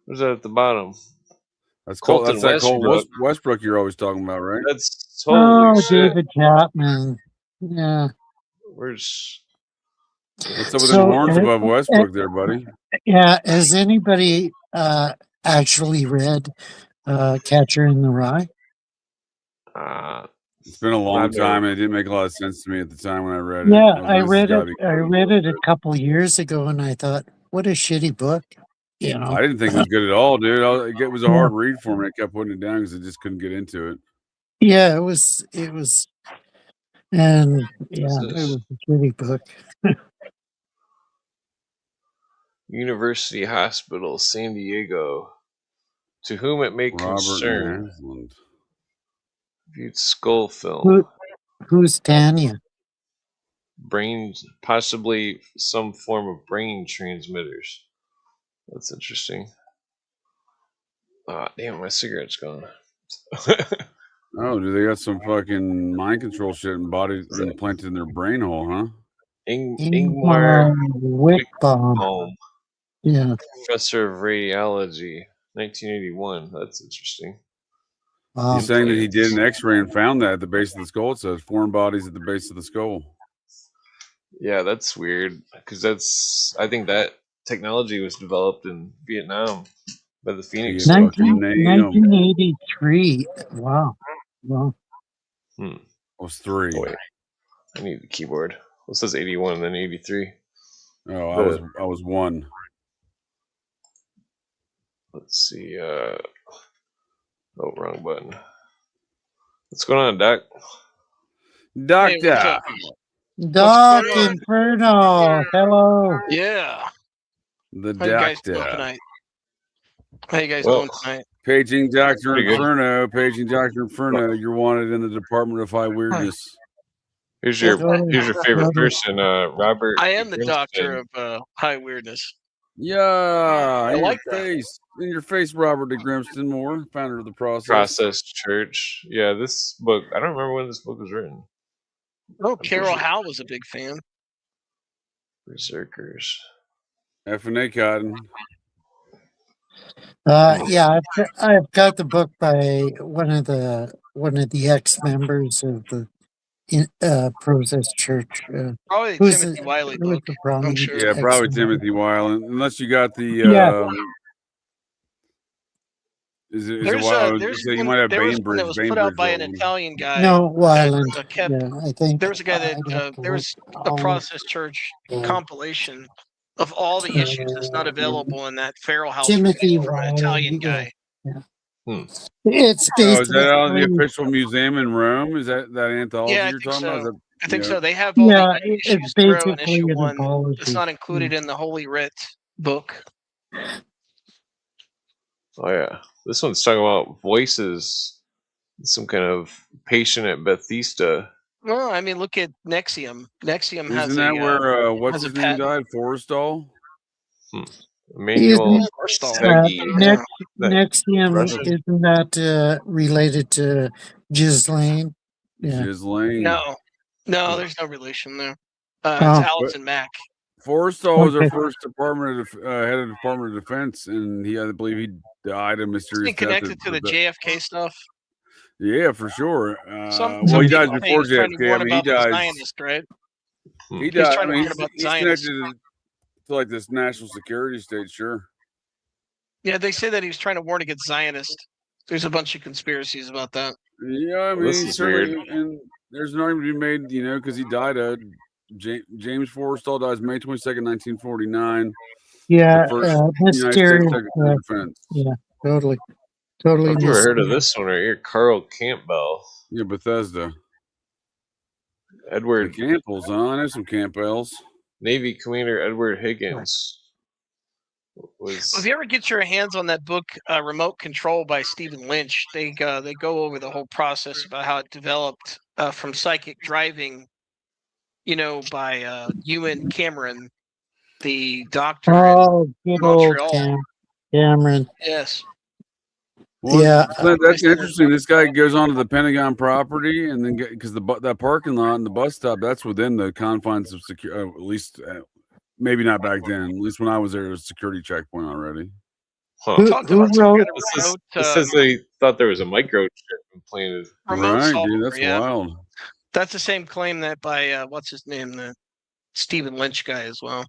What's that at the bottom? That's Colton that Colt Westbrook. Westbrook you're always talking about, right? That's holy shit. David Chapman. Yeah. Where's? What's up with the horns above Westbrook there, buddy? Yeah. Has anybody actually read Catcher in the Rye? It's been a long time, and it didn't make a lot of sense to me at the time when I read it. Yeah, I read it. I read it a couple years ago, and I thought, "What a shitty book." You know, I didn't think it was good at all, dude. It was a hard read for me. I kept putting it down because I just couldn't get into it. Yeah, it was, and yeah, it was a shitty book. University Hospital, San Diego. To whom it may concern. Viewed skull film. Who's Tanya? Brains, possibly some form of brain transmitters. That's interesting. Damn, my cigarette's gone. Oh, do they got some fucking mind control shit and bodies implanted in their brain hole, huh? Ingmar Wickbaum. Yeah. Professor of Radiology, 1981. That's interesting. He's saying that he did an X-ray and found that at the base of the skull. It says foreign bodies at the base of the skull. Yeah, that's weird because I think that technology was developed in Vietnam by the Phoenix. 1983. Wow. It was 3. Oh, wait. I need the keyboard. Well, it says 81 and then 83. Oh, I was 1. let's see. Oh, wrong button. What's going on, Doc? Hey, what's Doctor. up? Doc going on? Inferno, hello. Yeah. The How you guys doing doctor. tonight? How you guys Well, doing tonight? Paging Dr. Pretty good. Inferno. Paging Dr. Inferno. You're wanted in the Department of High Weirdness. Here's your Totally, favorite totally. person, Robert. I am the Grimston. doctor of high weirdness. Yeah. In like your that. face. In your face, Robert de Grimston Moore, founder of the Process. Process Church. Yeah, this book. I don't remember when this book was written. Oh, Carol Howe was a big fan. Berserkers. F&A Cotton. Yeah, I've got the book by one of the ex-members of the Process Church. Probably the Who's Timothy Wiley who was book. the I'm prominent sure. Yeah, probably ex-member? Timothy Weil. Unless you got the Yeah. Is it There's Weil? there's So you one, might have there was one that Bainbridge. was put out by an Bainbridge. Italian guy. No, Weiland. that, kept. Yeah, I think There was a guy that I'd have to there look was a all- Process Church yeah. compilation of all the issues that's not available in that Feral House Timothy from an Weiland, Italian guy. Yeah. Hmm. It's Oh, is basically that on the official museum in Rome? Is that anthology Yeah, I you're think talking about? so. Is that, I think yeah. so. They have all yeah, the it's issues 0 and basically issue an 1. apology. It's not included in the Holy Writ book. Oh yeah, this one's talking about voices. Some kind of patient at Bethesda. Well, I mean, look at Nexium. Nexium has Isn't that where what's has a his name died? Forrestal? Emmanuel Forrestal. Seggi. Yeah. Nexium, Russian. isn't that related to Ghislaine? Yeah. Ghislaine. No, there's no relation there. Oh. It's Allison Mack. Forrestal was our Okay. first head of Department of Defense, and I believe he died a mysterious Is he death. connected to the JFK stuff? Yeah, for sure. Some well, he people dies say before he's trying to JFK. I warn mean, he about the dies. Zionist, right? He He's died. trying I to mean, warn about the he's Zionists. connected to like this national security state, sure. Yeah, they say that he was trying to warn against Zionists. There's a bunch of conspiracies about that. Yeah, I mean, This is weird. And there's an argument to be made, because he died. James Forrestal dies May 22nd, 1949. Yeah, The first United States mysterious. Secretary of Defense. Yeah, totally. Totally. I've never heard of this one right here. Carl Campbell. Yeah, Bethesda. Edward The Campbells, huh? I know some Campbells. Navy Commander Edward Higgins. Well, if you ever get your hands on that book, Remote Control by Stephen Lynch, they go over the whole process about how it developed from psychic driving, by Ewan Cameron, the doctor in Good old Montreal. Cameron. Yes. Well, yeah, Clint, that's interesting. This guy goes onto the Pentagon property, and then because that parking lot and the bus stop, that's within the confines of security. At least, maybe not back then. At least when I was there, it was a security checkpoint already. Huh. Who wrote? This says they thought there was a microchip implanted. Right, dude, that's wild. That's the same claim that by what's his name, the Stephen Lynch guy as well.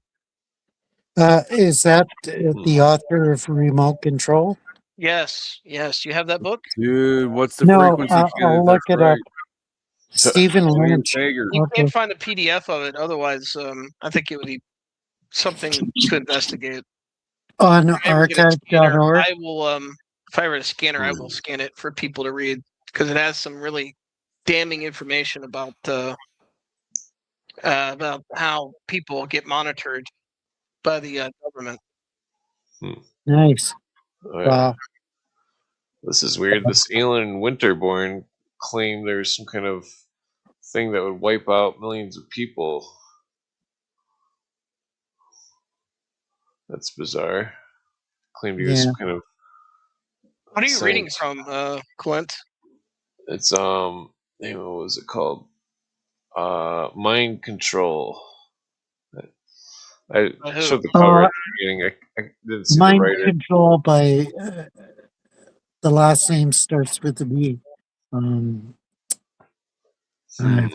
Is that the author of Remote Control? Yes. You have that book? Dude, what's the No, frequency? I'll look it up. Stephen Lynch. You can't find a PDF of it. Otherwise, I think it would be something to investigate. On archive.org? I will, if I were a scanner, I will scan it for people to read because it has some really damning information about how people get monitored by the government. Nice. Oh, yeah. Wow. This is weird. This Alan Winterborn claimed there's some kind of thing that would wipe out millions of people. That's bizarre. Claimed he was some kind of. What are you reading from, Clint? It's what was it called? Mind Control. I showed the cover at the beginning. I didn't see Mind the writer. Control by the last name starts with a B. I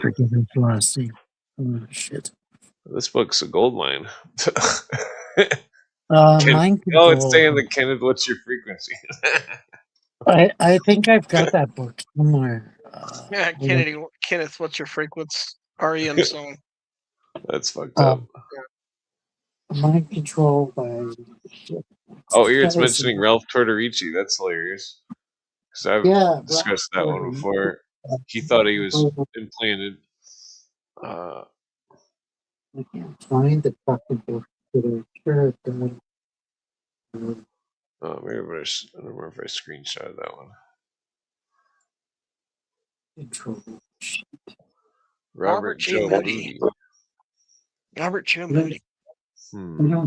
forget his last name. Oh shit. This book's a gold mine. Mind Control. Oh, it's saying that Kenneth, what's your frequency? I think I've got that book somewhere. Kenneth, what's your frequency? REM song. That's fucked up. Mind Control by shit. Oh, here it's That was mentioning Ralph Tortorici. That's hilarious. Because I've discussed that one before. He thought he was implanted. I can't find the fucking book that I sure done. Oh, maybe I don't remember if I screenshotted that one. Robert Joe Moody. Robert Joe Moody. Hmm.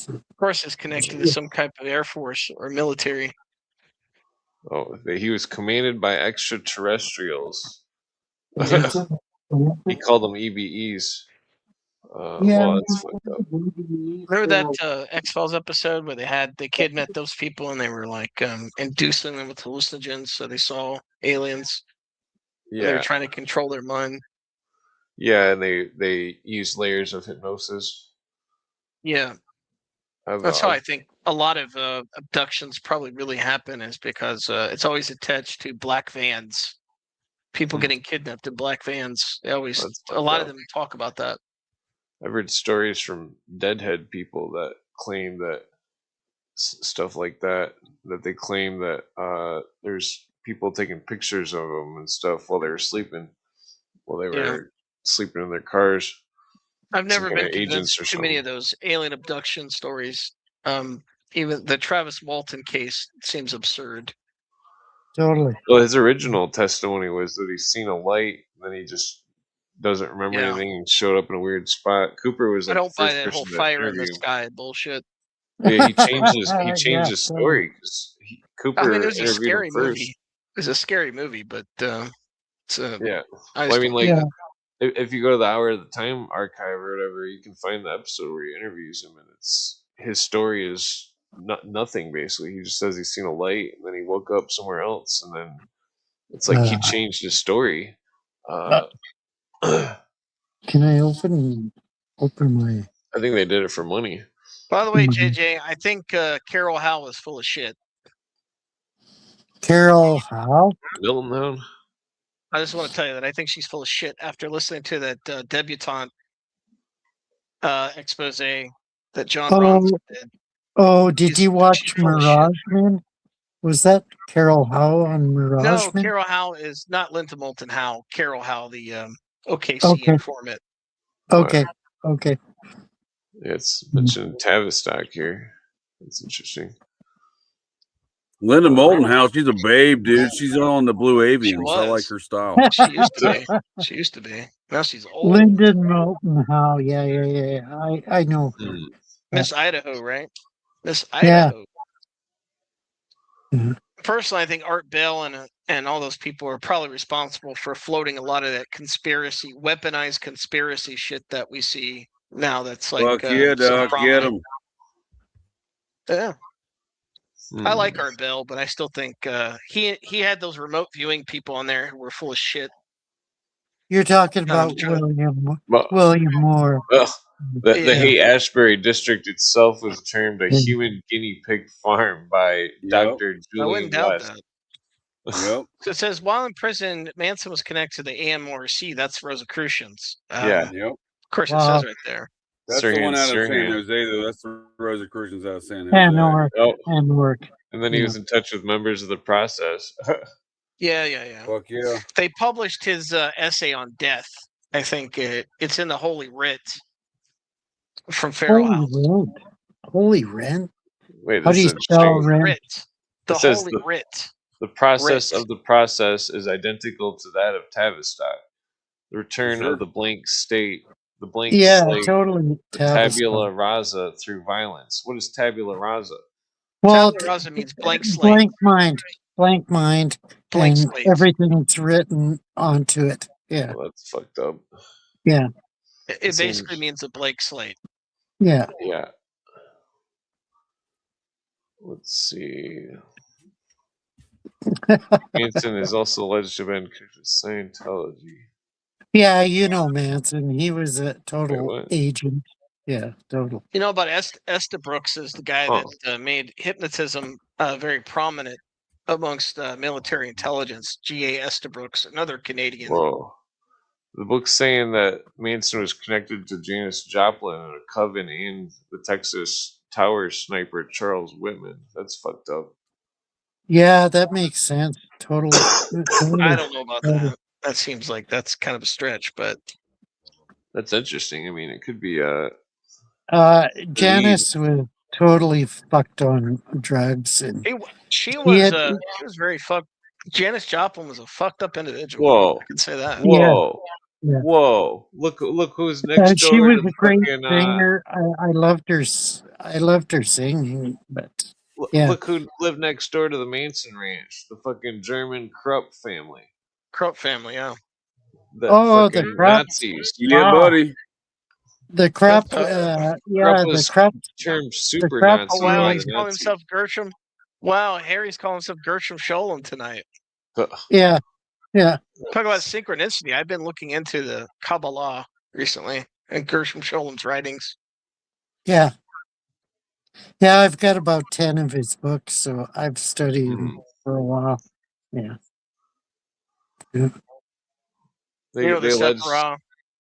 Of course, it's connected to some type of Air Force or military. Oh, he was commanded by extraterrestrials. Yeah. He called them EBEs. Yeah. Well, that's fucked up. Remember that X-Files episode where they kidnapped those people and they were like inducing them with hallucinogens so they saw aliens. And they were Yeah. trying to control their mind. Yeah, and they use layers of hypnosis. Yeah. That's how I think a lot of abductions probably really happen, is because it's always attached to black vans. People getting kidnapped in black vans. They always, a lot of them talk about that. I've heard stories from deadhead people that claim that stuff like that they claim that there's people taking pictures of them and stuff while they were sleeping, sleeping in their cars. I've never been convinced too many of those alien abduction stories. Even the Travis Walton case seems absurd. Totally. Well, his original testimony was that he's seen a light, and then he just doesn't remember anything and showed up in a weird spot. Cooper was like I don't the buy first that whole person fire in the sky bullshit. Yeah, he changed his story because Cooper I mean, it was a interviewed scary him first. movie. It was a scary movie, but it's yeah. Well, I mean, like, if you go to the Hour of the Time archive or whatever, you can find the episode where he interviews him, and it's his story is nothing basically. He just says he's seen a light, and then he woke up somewhere else, and then it's like he changed his story. Can I open my? I think they did it for money. By the way, JJ, I think Carol Howe is full of shit. Carol Howe? Milton. I just want to tell you that I think she's full of shit after listening to that debutante expose that John Ronson did. Oh, did you watch Mirage Man? Was that Carol Howe on Mirage No, Man? Carol Howe is not Linda Moulton Howe. Carol Howe, the OKC informant. Okay. Yeah, it's mentioned Tavistock here. That's interesting. Linda Moulton Howe, she's a babe, dude. She's on the Blue Avians. I like her style. She used to be. She used to be. Now she's old. Linda Moulton Howe. Yeah. I know her. Miss Idaho, right? Miss Idaho. Yeah. Personally, I think Art Bell and all those people are probably responsible for floating a lot of that weaponized conspiracy shit that we see now. That's like, fuck yeah, dog, get them. Yeah. I like Art Bell, but I still think he had those remote viewing people on there who were full of shit. You're talking about William Moore. The Haight-Ashbury district itself was termed a human guinea pig farm by Dr. Julian I wouldn't doubt West. that. So it says, while in prison, Manson was connected to the AMRC. That's Rosicrucians. Of course, it says right there. That's the one out of San Jose, though. That's the Rosicrucians out of San Jose. And then he was in touch with members of the process. Yeah. Fuck yeah. They published his essay on death. I think it's in the Holy Writ from Pharaoh House. Holy Writ? Wait, how do you spell Writ? The Holy Writ. The process of the process is identical to that of Tavistock. The return of the blank state, the blank slate, totally. The tabula rasa through violence. What is tabula rasa? Well, tabula rasa means blank slate. Blank mind. Blank and slate. Everything's written onto it. Yeah. Well, that's fucked up. Yeah. It basically means a blank slate. Yeah. Yeah. Let's see. Manson is also alleged to have been connected with Scientology. Yeah, you know Manson. He was a total agent. Yeah, total. You know about Estabrooks is the guy that made hypnotism very prominent amongst military intelligence. G.A. Estabrooks, another Canadian. Whoa. The book's saying that Manson was connected to Janis Joplin and a coven and the Texas tower sniper Charles Whitman. That's fucked up. Yeah, that makes sense. Totally. I don't know about that. That seems like that's kind of a stretch, but That's interesting. I mean, it could be Janice was totally fucked on drugs, and she had, was very fucked. Janis Joplin was a fucked up individual. Whoa. I can say that. Whoa. Yeah. Whoa. Look who's next door she was to a great fucking singer. I loved her. I loved her singing, but yeah. Look who lived next door to the Manson Ranch. The fucking German Krupp family. Krupp family, yeah. The fucking Nazis. Yeah, buddy. The Krupp, the Krupp turned super Nazi. Oh wow, he's calling himself Gershom. Wow, Harry's calling himself Gershom Scholem tonight. Yeah. Talk about synchronicity. I've been looking into the Kabbalah recently and Gershom Scholem's writings. Yeah. Yeah, I've got about 10 of his books, so I've studied him for a while. Yeah. They alleged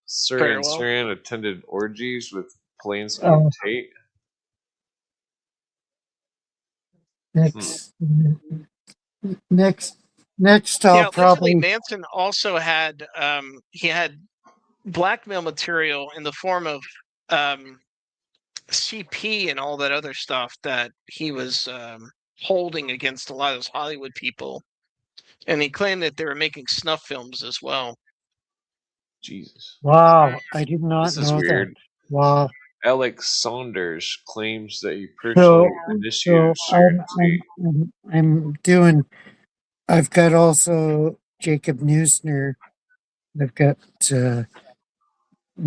Sir and Saran attended orgies with Polanski and Tate. Next, I'll probably. Manson also had he had blackmail material in the form of CP and all that other stuff that he was holding against a lot of those Hollywood people, and he claimed that they were making snuff films as well. Jesus! Wow, I did not this is know weird. that. Wow. Alex Saunders claims that he personally initiated I'm doing. I've got also Jacob Neusner. I've got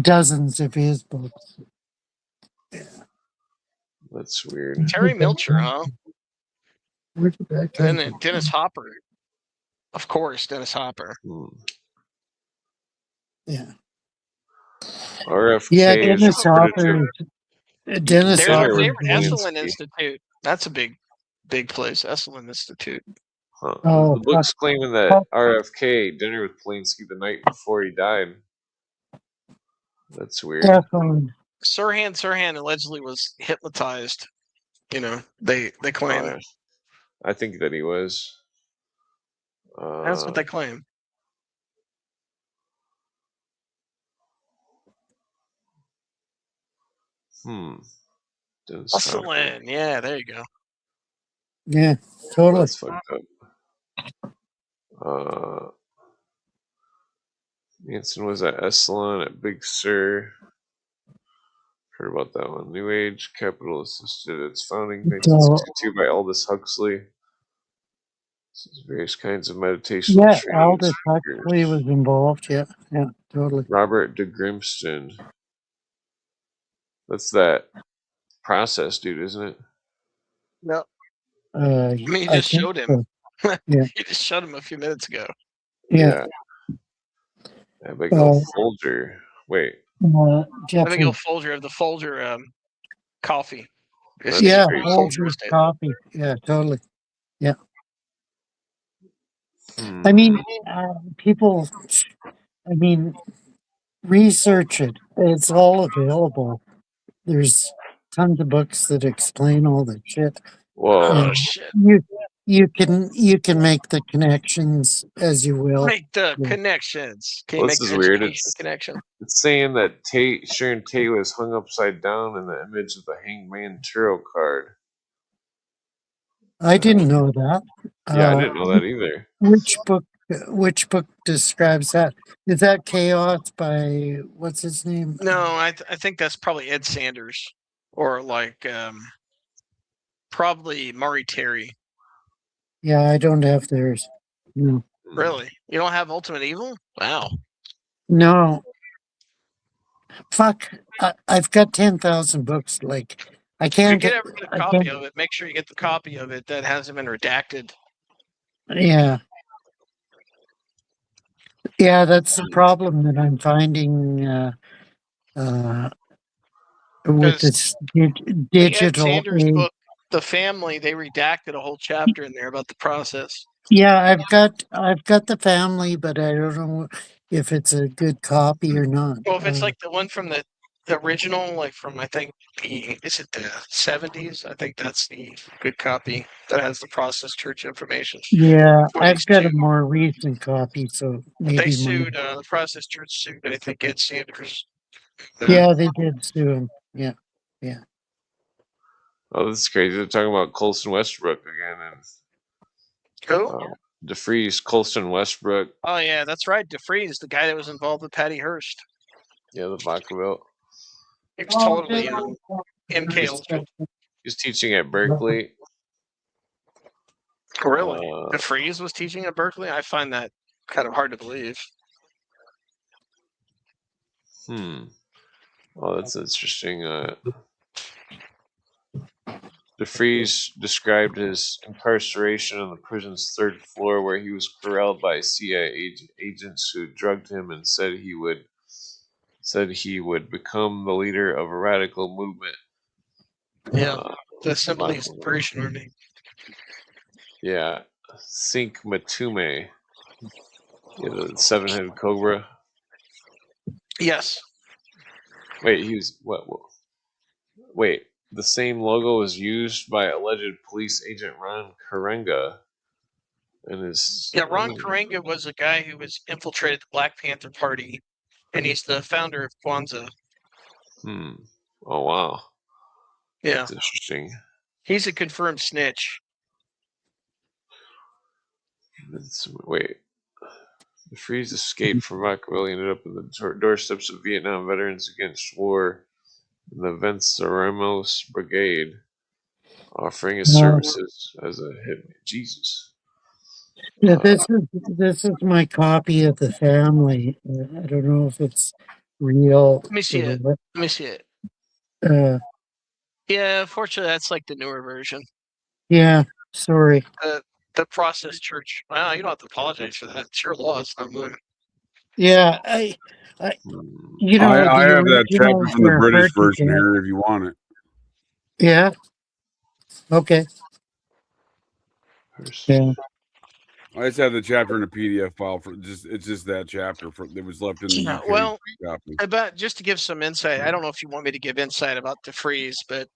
dozens of his books. That's weird. Terry Milcher, huh? Where did that come And then Dennis Hopper. Of course, Dennis Hopper. Yeah. RFK yeah, Dennis Hopper. Dennis Hopper. They were Esalen Institute. That's a big place. Esalen Institute. Huh. The book's claiming that RFK dinner with Polanski the night before he died. That's weird. Definitely. Sirhan allegedly was hypnotized. You know, they claim. Oh, yeah. I think that he was. That's what they claim. Esalen, yeah, there you go. Yeah, totally. That's fucked up. Manson was at Esalen at Big Sur. Heard about that one. New Age Capital assisted its founding 1962 by Aldous Huxley. This is various kinds of meditation. Yeah, Aldous Huxley was involved. Yeah, totally. Robert de Grimston. That's that process dude, isn't it? No. I mean, you just showed him. So. Yeah. You just showed him a few minutes ago. Yeah. Abigail Folger. Wait. Abigail Folger of the Folger coffee. Yeah, Folger's coffee. Yeah, totally. Yeah. I mean, people. I mean, research it. It's all available. There's tons of books that explain all the shit. Whoa! Shit. You can make the connections as you will. Make the connections. Can you make this is weird. Connection? It's saying that Sharon Tate was hung upside down in the image of the Hangman Tarot card. I didn't know that. Yeah, I didn't know that either. Which book describes that? Is that Chaos by what's his name? No, I think that's probably Ed Sanders or like probably Maury Terry. Yeah, I don't have theirs. No. Really? You don't have Ultimate Evil? Wow. No. Fuck. I've got 10,000 books. Like, I can't get a copy of it. Make sure you get the copy of it that hasn't been redacted. Yeah. Yeah, that's the problem that I'm finding with this digital. Ed Sanders book, The Family, they redacted a whole chapter in there about the process. Yeah, I've got The Family, but I don't know if it's a good copy or not. Well, if it's like the one from the original, like from I think is it the 70s? I think that's the good copy that has the process church information. Yeah, Before they I've got a sued, more recent copy, so they maybe sued mine. the process church sued. I think Ed Sanders. Yeah, they did sue him. Yeah, yeah. Oh, this is crazy. They're talking about Colston Westbrook again, and Who? DeFreeze, Colston Westbrook. Oh yeah, that's right. DeFreeze, the guy that was involved with Patty Hearst. Yeah, the Vacaville. He was totally MK Ultra. He's teaching at Berkeley. Really? DeFreeze was teaching at Berkeley? I find that kind of hard to believe. Oh, that's interesting. DeFreeze described his incarceration on the prison's third floor, where he was corralled by CIA agents who drugged him and said he would become the leader of a radical movement. Yeah, the Assembly's Liberation Army. Yeah, Sink Matume. Yeah, the seven-headed cobra. Yes. Wait, he was what? Wait, the same logo was used by alleged police agent Ron Karenga. Ron Karenga was a guy who was infiltrated the Black Panther Party, and he's the founder of Kwanzaa. Oh wow. Yeah. That's interesting. He's a confirmed snitch. Wait. DeFreeze escaped from Machiavelli and ended up in the doorsteps of Vietnam Veterans Against War in the Venceremos Brigade, offering his services as a hitman. Jesus. Yeah, this is my copy of the family. I don't know if it's real. Let me see it. Let me see it. Yeah, fortunately, that's like the newer version. Yeah, sorry. The process church. Well, you don't have to apologize for that. It's your law. It's not mine. Yeah, you know, I have that chapter originals from the are British hard to version get. here if you want it. Yeah. Okay. Yeah. I just have the chapter in a PDF file for it's just that chapter that was left in the UK Well, copy. about just to give some insight. I don't know if you want me to give insight about DeFreeze, but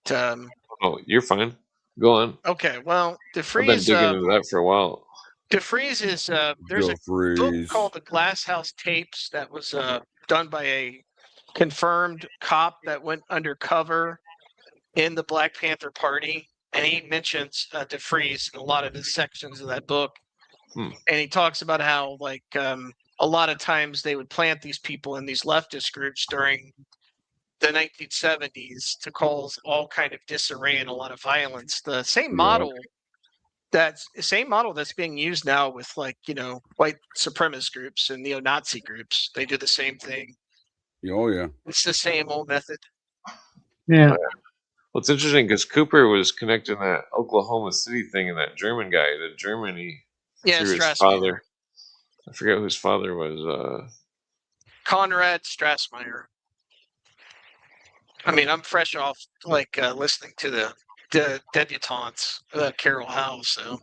oh, you're fine. Go on. Okay, well, DeFreeze. I've been digging into that for a while. DeFreeze is there's a book called The Glass House Tapes that was done by a confirmed cop that went undercover in the Black Panther Party, and he mentions DeFreeze in a lot of the sections of that book. And he talks about how, like, a lot of times they would plant these people in these leftist groups during the 1970s to cause all kind of disarray and a lot of violence. The same model that's being used now with, like, white supremacist groups and neo-Nazi groups. They do the same thing. Oh yeah, it's the same old method. Yeah. Well, it's interesting because Cooper was connecting that Oklahoma City thing and that German guy to Germany. Yeah, through his father. I forget whose father was. Conrad Strassmeyer. I mean, I'm fresh off listening to the debutantes, Carol Howe, so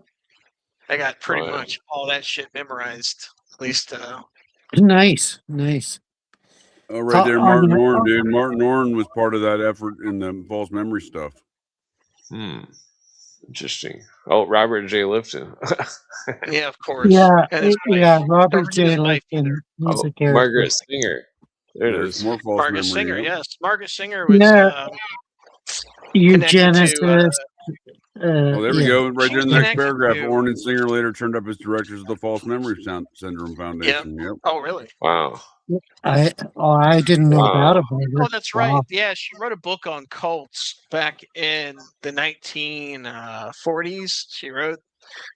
I got pretty much all that shit memorized. At least. Nice. Oh, right there, Martin Orne, dude. Martin Orne was part of that effort in the false memory stuff. Interesting. Oh, Robert J. Lifton. Yeah, of course. Yeah, Robert J. Lifton. He's a character. Margaret Singer. There's more false Margaret memory. Singer, yes. Margaret Singer was eugenicist. Oh, there we go. Right there in the next paragraph. Orne and Singer later turned up as directors of the False Memory Syndrome Foundation. Yep. Oh, really? Wow. I didn't know that about her. Oh, that's right. Yeah, she wrote a book on cults back in the 1940s. She wrote,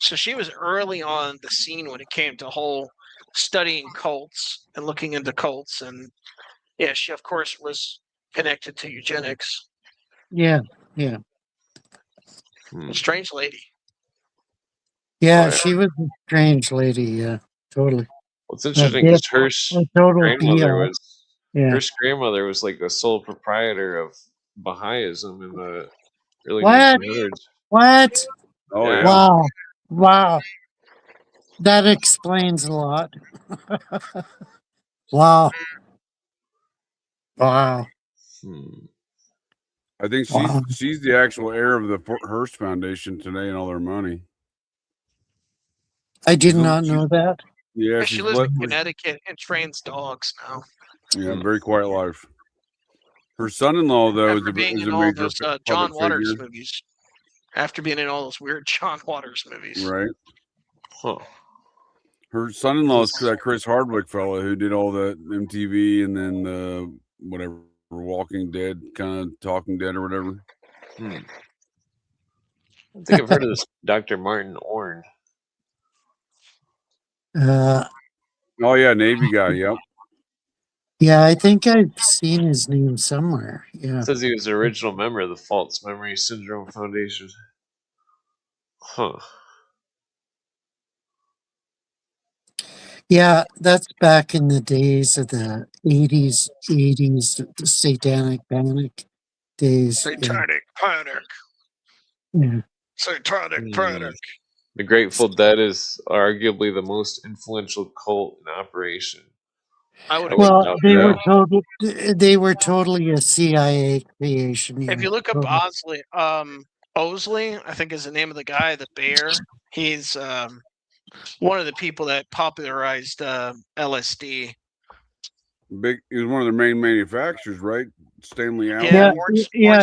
so she was early on the scene when it came to whole studying cults and looking into cults, and yeah, she of course was connected to eugenics. Yeah. Strange lady. Yeah, she was a strange lady. Yeah, totally. Well, it's interesting because her grandmother was like the sole proprietor of Baha'ism in the early 1900s. What? Oh, yeah. Wow. That explains a lot. Wow. I think she's the actual heir of the Hearst Foundation today and all their money. I did not know that. Yeah, she lives in Connecticut and trains dogs now. Yeah, very quiet life. Her son-in-law, though, After being is in a all major those public John Waters figure. movies. After being in all those weird John Waters movies. Right. Huh. Her son-in-law is that Chris Hardwick fellow who did all the MTV and then the whatever Walking Dead, kind of Talking Dead or whatever. I think I've heard of this Dr. Martin Orne. Oh yeah, Navy guy. Yep. Yeah, I think I've seen his name somewhere. Yeah. It says he was the original member of the False Memory Syndrome Foundation. Huh. Yeah, that's back in the days of the 80s, the satanic panic days. Satanic panic. Yeah. Satanic panic. The Grateful Dead is arguably the most influential cult in operation. Well, they were totally a CIA creation. If you look up Owsley, I think is the name of the guy, the bear. He's one of the people that popularized LSD. He was one of their main manufacturers, right? Stanley Allen. Yeah,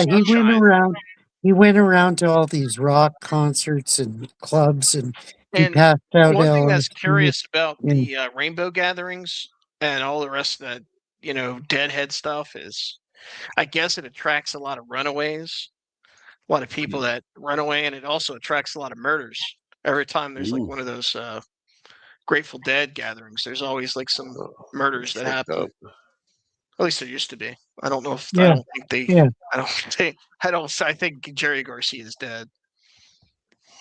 he went around to all these rock concerts and clubs, and he passed out. One thing that's curious about the Rainbow Gatherings and all the rest of that, Deadhead stuff is, I guess it attracts a lot of runaways, a lot of people that run away, and it also attracts a lot of murders. Every time there's like one of those Grateful Dead gatherings, there's always like some murders that happen. At least there used to be. I don't know if I don't think they. Yeah. I think Jerry Garcia is dead.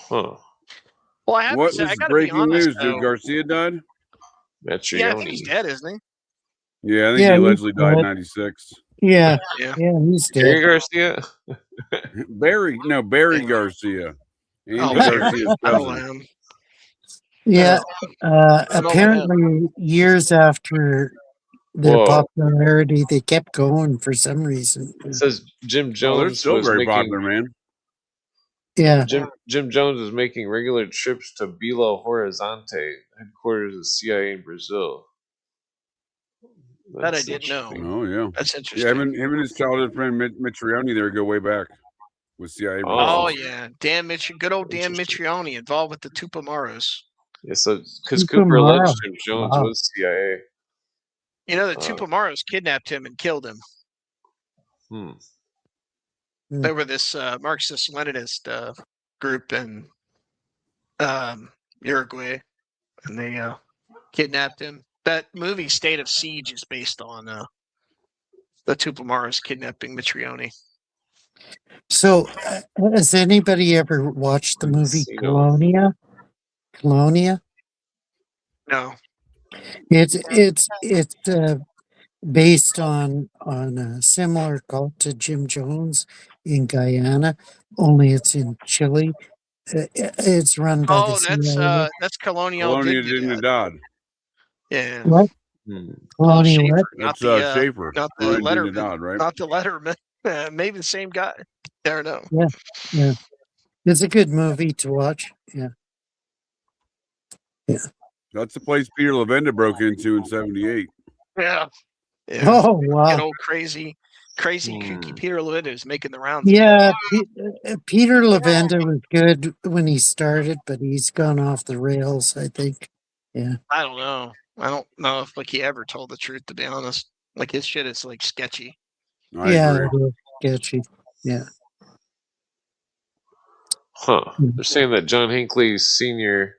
Huh. Well, I have to say, I got to be breaking honest. News? Did Garcia died? Yeah, I think he's dead, isn't he? Yeah, I think he allegedly died in '96. Yeah, he's dead. Jerry Garcia? Barry Garcia. Garcia's cousin. Yeah, apparently years after their popularity, they kept going for some reason. It says Jim Jones they're still very popular, man. Yeah. Jim Jones is making regular trips to Belo Horizonte, headquarters of the CIA in Brazil. That I didn't know. Oh yeah, that's interesting. Yeah, him and his childhood friend Mitrione there go way back with CIA. Oh yeah, good old Dan Mitrione involved with the Tupamaros. Yeah, so because Cooper alleged Jim Jones was CIA. The Tupamaros kidnapped him and killed him. They were this Marxist-Leninist group in Uruguay, and they kidnapped him. That movie State of Siege is based on the Tupamaros kidnapping Mitrione. So, has anybody ever watched the movie Colonia? No. It's based on a similar cult to Jim Jones in Guyana, only it's in Chile. It's run by the CIA. That's Colonia Dignidad. Yeah. What? Colonia what? That's Schaefer. Not the Letterman, right? Not the Letterman. Maybe the same guy. Never know. Yeah. It's a good movie to watch. Yeah. That's the place Peter Levenda broke into in '78. Yeah. Oh wow! Good old crazy kooky Peter Levenda is making the rounds. Yeah, Peter Levenda was good when he started, but he's gone off the rails, I think. Yeah. I don't know. I don't know if he ever told the truth, to be honest. Like his shit is like sketchy. I agree. It is sketchy. Yeah. Huh. They're saying that John Hinckley Sr.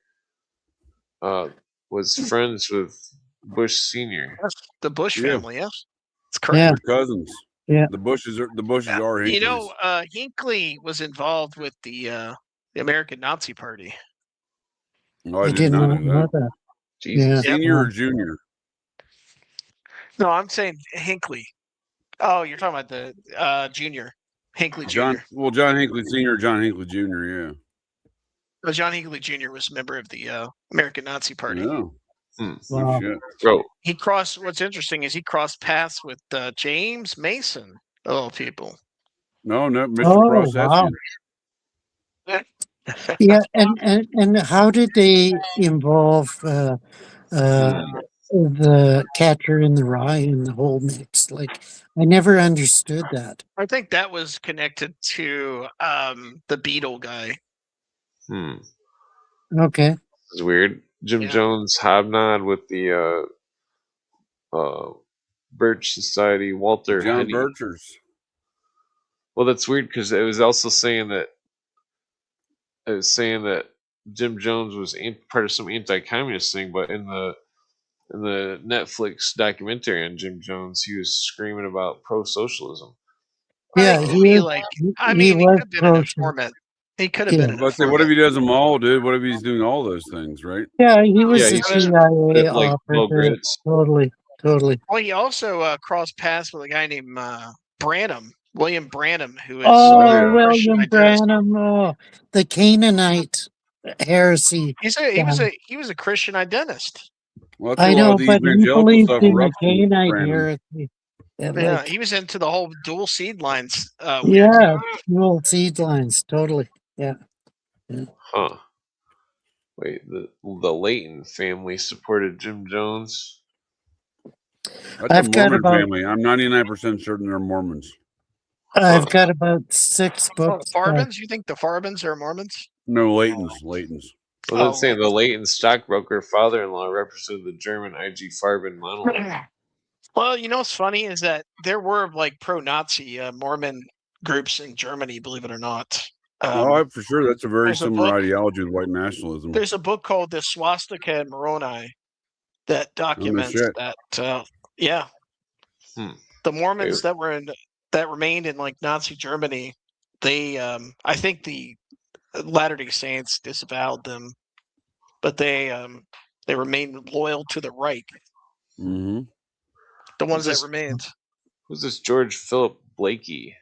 Was friends with Bush Sr. That's the Bush family, yes. It's correct. Yeah. They're cousins. Yeah. The Bushes are Hinckleys. Hinckley was involved with the American Nazi Party. Oh, I did not know that. Yeah. Senior or junior? No, I'm saying Hinckley. Oh, you're talking about the junior. Hinckley Jr. John Hinckley Sr. or John Hinckley Jr., yeah. Well, John Hinckley Jr. was a member of the American Nazi Party. Oh. Wow. Bro. What's interesting is he crossed paths with James Mason Oh, people. No, Mr. Oh, Processian. wow. Yeah, and how did they involve the Catcher in the Rye in the whole mix? Like, I never understood that. I think that was connected to the Beetle guy. Okay. It's weird. Jim Jones hobnobbed with the Birch Society, Walter John Henny. Birchers. Well, that's weird because it was also saying that Jim Jones was part of some anti-communist thing, but in the Netflix documentary on Jim Jones, he was screaming about pro-socialism. Yeah, he could be like. I mean, he could was have been an pro-socialist. informant. He could have Yeah. been an But say, what if informant. he does them all, dude? What if he's doing all those things, right? Yeah, he was Yeah, a he's just CIA like Bill operative. Grits. Totally. Well, he also crossed paths with a guy named Branham, William Branham, who is Oh, Oh, yeah. Christian William identist. Branham, the Canaanite heresy. He was a Christian identist. Well, that's I where a lot of know, the but he evangelical believed stuff in the erupts from Canaanite Brandon. heresy. Yeah, Yeah, he was into the whole dual seed lines. Weird yeah, thing. dual seed lines, totally. Yeah. Huh. Wait, the Layton family supported Jim Jones. That's a I've got Mormon about family. I'm 99% certain they're Mormons. I've got about 6 Oh, books. Farbins? You think the Farbins are Mormons? No, Laytons. Well, that's saying the Layton stockbroker father-in-law represented the German I.G. Farben monolith. Well, you know what's funny is that there were like pro-Nazi Mormon groups in Germany, believe it or not. For sure, that's a very there's a similar book- ideology with white nationalism. There's a book called The Swastika and Moroni that documents shit. that. Yeah, the Mormons that remained in like Nazi Germany, they I think the Latter-day Saints disavowed them, but they remained loyal to the Reich. Mm-hmm. The ones that remained. Who's this George Philip Blakey?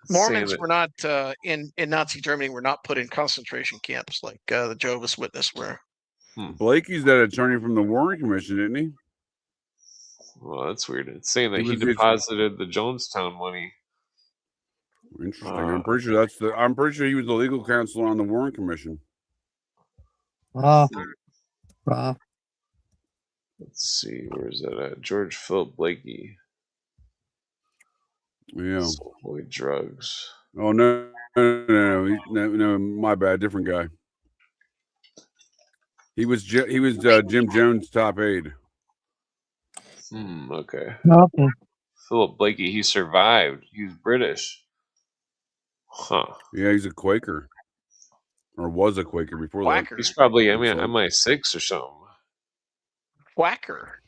Mormons were not in Nazi Germany. Were not put in concentration camps like the Jehovah's Witnesses were. Blakey's that attorney from the Warren Commission, isn't he? Well, that's weird. It's saying that he deposited the Jonestown money. Interesting. I'm pretty sure he was the legal counsel on the Warren Commission. Wow. Let's see, where is that at? George Philip Blakey. Yeah. Avoid drugs. Oh no, my bad. Different guy. He was Jim Jones' top aide. Okay. Okay. Philip Blakey, he survived. He was British. Huh. Yeah, he's a Quaker. Or was a Quaker before that. He's probably, MI6 or something. Quacker.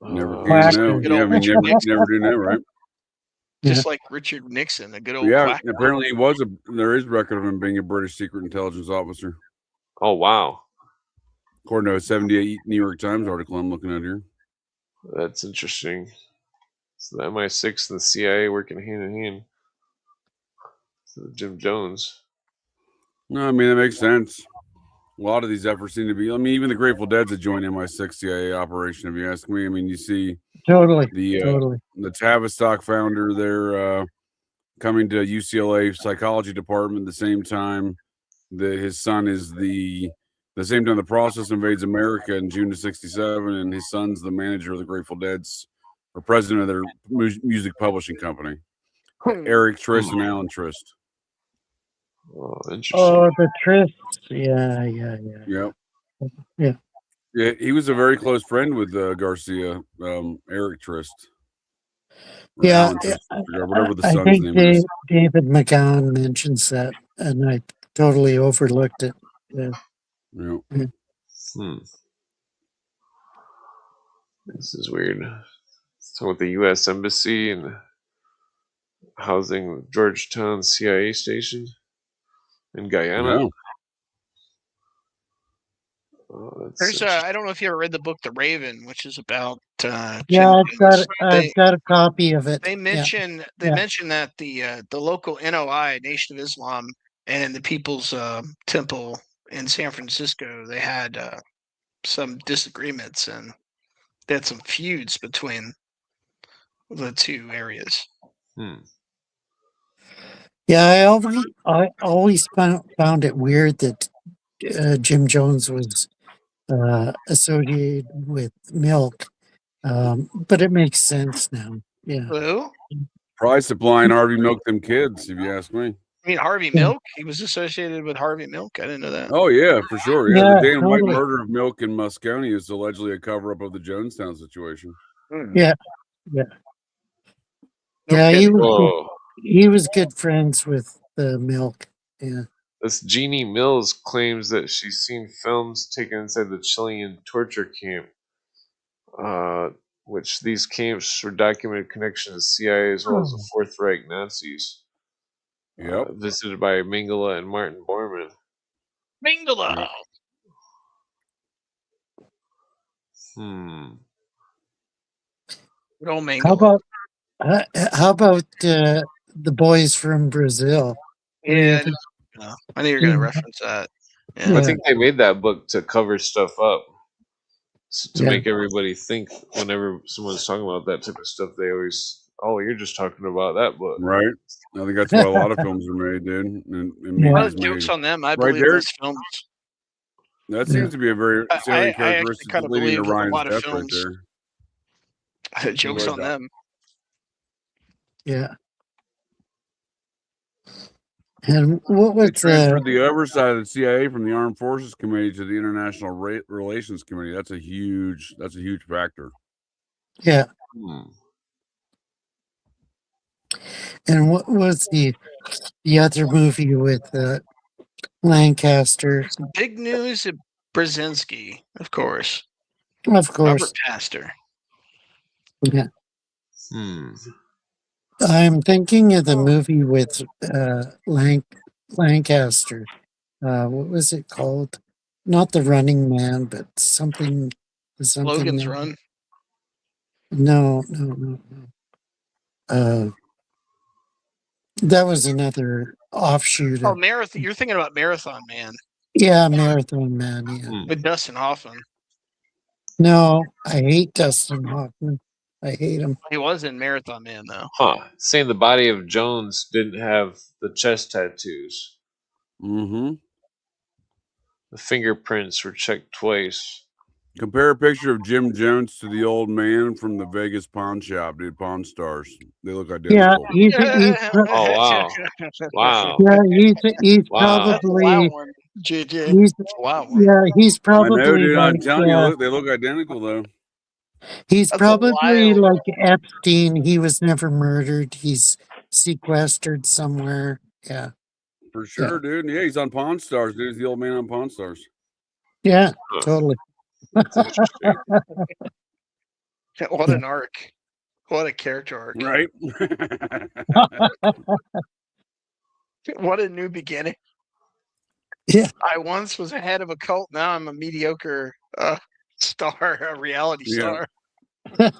Never can know. Good Yeah, old I mean, Richard Nixon. never do know, right? Just like Richard Nixon, a good old Yeah, quacker. apparently there is record of him being a British secret intelligence officer. Oh, wow. According to a 78 New York Times article I'm looking at here. That's interesting. So the MI6 and the CIA working hand in hand. So Jim Jones. No, I mean, that makes sense. A lot of these efforts seem to be, I mean, even the Grateful Dead's a joint MI6 CIA operation, if you ask me. I mean, you see totally the Tavistock founder there coming to UCLA psychology department at the same time that his son is the same time the process invades America in June of '67, and his son's the manager of the Grateful Dead's or president of their music publishing company. Eric Trist and Alan Trist. Oh, interesting. Oh, the Trist. Yeah. Yep. Yeah, he was a very close friend with Garcia, Eric Trist. Yeah, Trist, whatever the I son's think name is. David McGowan mentions that, and I totally overlooked it. Yeah. This is weird. So with the U.S. Embassy and housing Georgetown CIA station in Guyana. Yeah. There's I don't know if you ever read the book The Raven, which is about yeah, I've got a copy of it. They mention that the local NOI, Nation of Islam, and the People's Temple in San Francisco, they had some disagreements and they had some feuds between the two areas. Yeah, I always found it weird that Jim Jones was associated with milk, but it makes sense now. Yeah. Who? Probably supplying Harvey Milk them kids, if you ask me. I mean, Harvey Milk? He was associated with Harvey Milk? I didn't know that. Oh, yeah, for sure. Yeah, Yeah, the Dan White totally. murder of Milk in Moscone is allegedly a cover-up of the Jonestown situation. Yeah, yeah. No Yeah, kidding. he was good friends with Milk. Yeah. This Jeannie Mills claims that she's seen films taken inside the Chilean torture camp, which these camps were documented connections to CIA as well as the Fourth Reich Nazis. Yep. Visited by Mingala and Martin Bormann. Mingala! Yep. Good old Mingala. How about the boys from Brazil? Yeah, I knew you were going to reference that. Yeah. I think they made that book to cover stuff up, to Yeah. make everybody think whenever someone's talking about that type of stuff, they always, oh, you're just talking about that book. Right. I think that's why a lot of films are made, dude. And Well, jokes on them. I believe those films. That seems to be a very salient I characteristic kind of leading to believe with a Ryan's lot of death films. right there. Jokes on them. Yeah. And what was they transferred the oversight of the CIA from the Armed Forces Committee to the International Relations Committee? That's a huge factor. Yeah. And what was the other movie with Lancaster? Big News at Brzezinski, of course. Of course. Robert Pastor. Yeah. I'm thinking of the movie with Lancaster. What was it called? Not The Running Man, but something. Logan's Run. No. That was another offshoot. Oh, Marathon. You're thinking about Marathon Man. Yeah, Marathon Man. Yeah. With Dustin Hoffman. No, I hate Dustin Hoffman. I hate him. He was in Marathon Man, though. Saying the body of Jones didn't have the chest tattoos. The fingerprints were checked twice. Compare a picture of Jim Jones to the old man from the Vegas pawn shop, dude. Pawn Stars. They look identical. Yeah, oh wow! Yeah, he's wow. probably. JJ. Yeah, he's probably. I know, dude. Like, I'm telling you, they look identical though. He's probably like Epstein. He was never murdered. He's sequestered somewhere. Yeah. For sure, dude. Yeah, he's on Pawn Stars, dude. He's the old man on Pawn Stars. Yeah, totally. What an arc. What a character arc. Right? What a new beginning. Yeah. I once was a head of a cult. Now I'm a mediocre star, a reality star. Let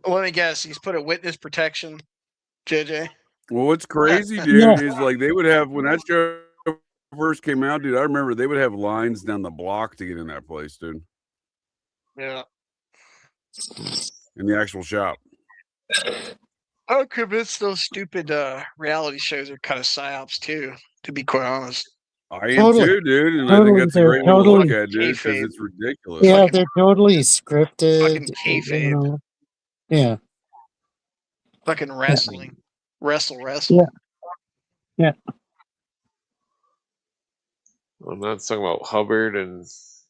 me guess. He's put a witness protection, JJ. Well, what's crazy, dude, is like they would have, when that show first came out, dude, I remember they would have lines down the block to get in that place, dude. Yeah. In the actual shop. I'm convinced those stupid reality shows are kind of psyops too, to be quite honest. I am too, dude, and I think that's a great way to look at it, dude, because it's ridiculous. Yeah, they're totally scripted. Kayfabe. Yeah. Fucking wrestling. Wrestle. Yeah. I'm not talking about Hubbard and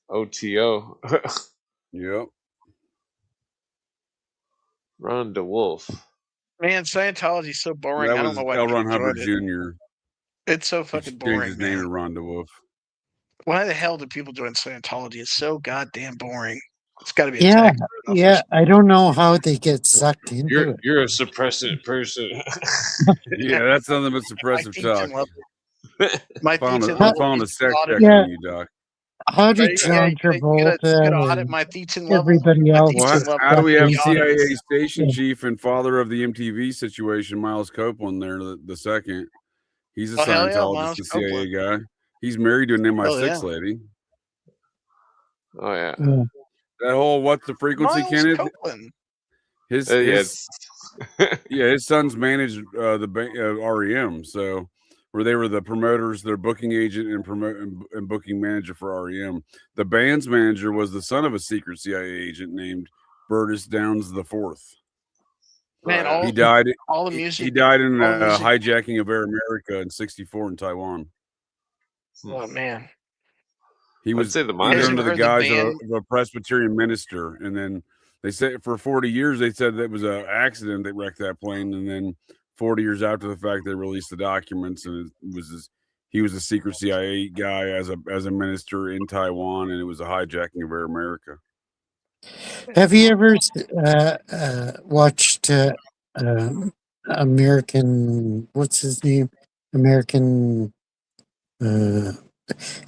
OTO. Yep. Ron DeWolf. Man, Scientology's so boring. I don't know why. L. Ron Hubbard Jr. It's so fucking boring. Changed his name to Ron DeWolf. Why the hell do people join Scientology? It's so goddamn boring. It's got to be yeah. I don't know how they get sucked into it. You're a suppressant person. Yeah, that's nothing but suppressive talk. My found a sex check on you, Doc. How did John Travolta everybody else? How do we have CIA station chief and father of the MTV situation, Miles Copeland, there, the second? He's a Scientologist, the CIA guy. He's married to an MI6 lady. Oh, yeah. That whole What's the Frequency, Kenneth? His Yeah, his sons managed the REM, so where they were the promoters, their booking agent and booking manager for REM. The band's manager was the son of a secret CIA agent named Burtis Downs the Fourth. Man, yeah. He died. all the He music. died in all the a music. hijacking of Air America in '64 in Taiwan. Oh man, He I'd was say the either modern. under the heard the guise band. of a Presbyterian minister, and then they said for 40 years they said that was an accident that wrecked that plane, and then 40 years after the fact they released the documents, and he was a secret CIA guy as a minister in Taiwan, and it was a hijacking of Air America. Have you ever watched American? What's his name? American.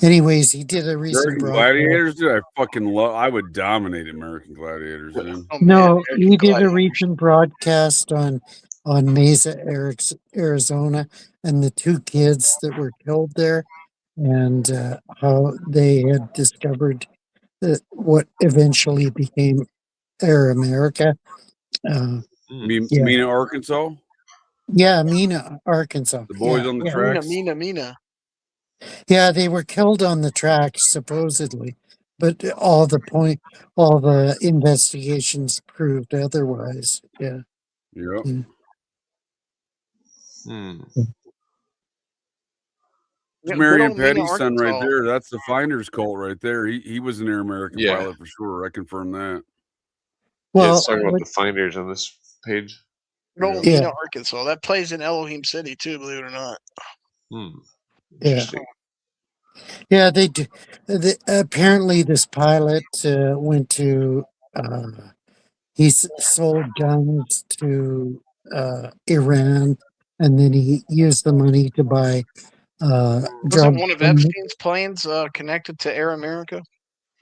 Anyways, he did a recent American broadcast. Gladiators, dude, I fucking love. I would dominate American Gladiators, dude. Oh man, No, he American did a Gladiators. recent broadcast on Mesa, Arizona, and the two kids that were killed there, and how they had discovered what eventually became Air America. Yeah, Mena, Arkansas. yeah, Mena, Arkansas. The boys Yeah, on the yeah, tracks. Mina. yeah. They were killed on the tracks supposedly, but all the investigations proved otherwise. Yeah. Yep. Yeah. That's Marion Mina, Petty's son right Arkansas. there. That's the Finders cult right there. He was an Air American pilot for sure. I confirm that. Well, it's talking about the Finders on this page. Mina, Arkansas. That plays in Elohim City too, believe it or not. Interesting. Yeah, they do. Apparently, this pilot went to. He sold guns to Iran, and then he used the money to buy Wasn't drugs. one of Epstein's planes connected to Air America?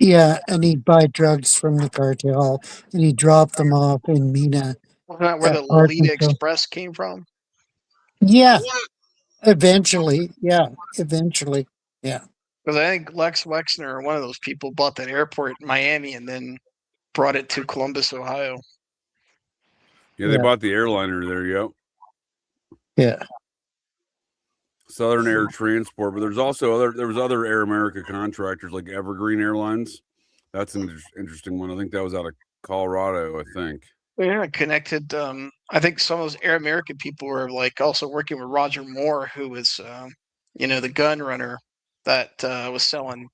Yeah, and he'd buy drugs from the cartel, and he dropped them off in Mena, Wasn't that where the Lolita Arkansas. Express came from? Yeah, eventually. Yeah. Because I think Lex Wexner or one of those people bought that airport in Miami and then brought it to Columbus, Ohio. Yeah, they bought the airliner there. Yep. Yeah. Southern Air Transport, but there was other Air America contractors like Evergreen Airlines. That's an interesting one. I think that was out of Colorado. I think. Yeah, connected. I think some of those Air American people were like also working with Roger Moore, who was, the gun runner that was selling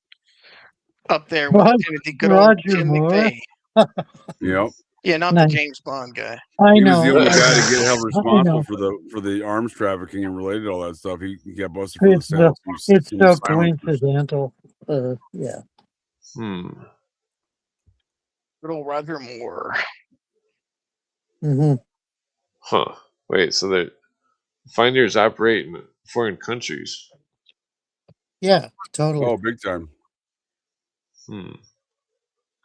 up there with the good old Jim Moore. McVeigh. Yep. Yeah, not the James Bond guy. He was the only guy to get held responsible for the arms trafficking and related to all that stuff. He got busted for the sale. It's so coincidental. Yeah. Good old Roger Moore. Mm-hmm. Huh. Wait, so the Finders operate in foreign countries? Yeah, totally. Oh, big time.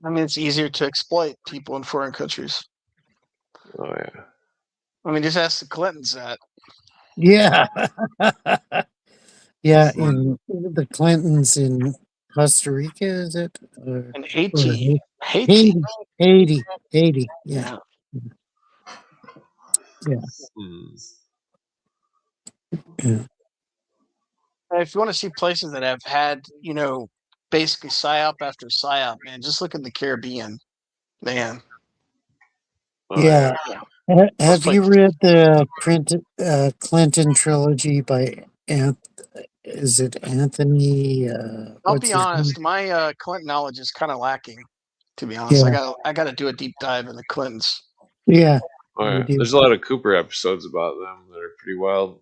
I mean, it's easier to exploit people in foreign countries. Oh, yeah. I mean, just ask the Clintons that. Yeah. Yeah, in the Clintons in Costa Rica, is it? In Haiti. Haiti. Yeah. Yeah. If you want to see places that have had, basically psyop after psyop, man, just look in the Caribbean, man. Yeah. Have you read the Clinton trilogy by is it Anthony? I'll be honest, my Clinton knowledge is kind of lacking. To be honest, I got to do a deep dive in the Clintons. Yeah. Oh, yeah. There's a lot of Cooper episodes about them that are pretty wild.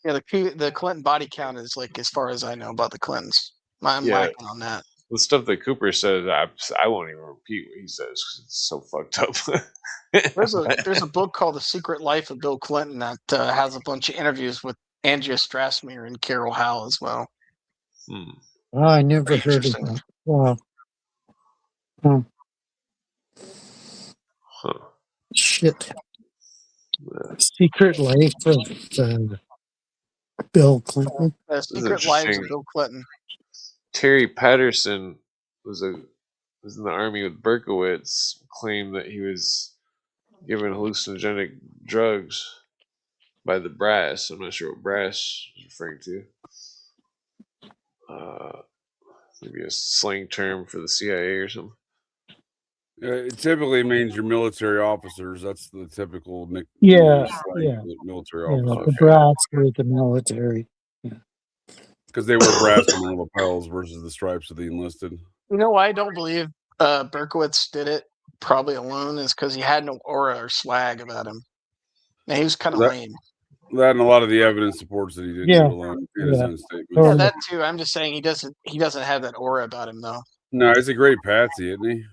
Yeah, the Clinton body count is like as far as I know about the Clintons. I'm lacking on that. The stuff that Cooper says, I won't even repeat what he says because it's so fucked up. There's a book called The Secret Life of Bill Clinton that has a bunch of interviews with Andrea Strassmere and Carol Howe as well. Oh, I never heard of that. Wow. Shit. Secret Life of Bill Clinton. Secret Lives of Bill Clinton. Terry Patterson was in the army with Berkowitz, claimed that he was given hallucinogenic drugs by the brass. I'm not sure what brass is referring to. Maybe a slang term for the CIA or something. It typically means your military officers. That's the typical Yeah, slang yeah, for the military yeah. officers. The brats were the military. Yeah. Because they wear brass on their lapels versus the stripes of the enlisted. You know why I don't believe Berkowitz did it probably alone is because he had no aura or swag about him. And he was kind of lame. That and a lot of the evidence supports that he didn't do it alone in his own statements. Yeah, that too. I'm just saying he doesn't have that aura about him though. No, he's a great patsy, isn't he?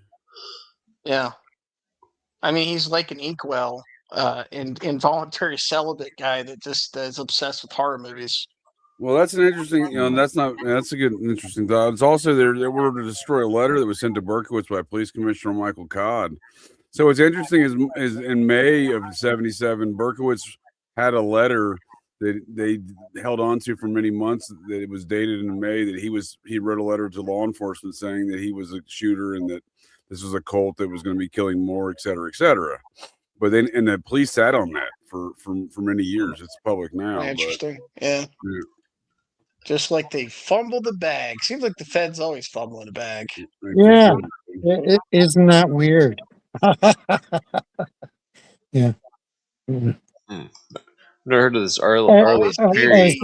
Yeah. I mean, he's like an inkwell, involuntary celibate guy that just is obsessed with horror movies. Well, that's an interesting, that's a good, interesting thought. It's also they were to destroy a letter that was sent to Berkowitz by Police Commissioner Michael Codd. So what's interesting is in May of '77, Berkowitz had a letter that they held on to for many months. That it was dated in May. That he wrote a letter to law enforcement saying that he was a shooter and that this was a cult that was going to be killing more, et cetera, et cetera. But then, and the police sat on that for many years. It's public now. Interesting, yeah. Just like they fumbled the bag. Seems like the feds always fumble in a bag. Yeah, isn't that weird? Yeah. Never heard of this Arliss Perry.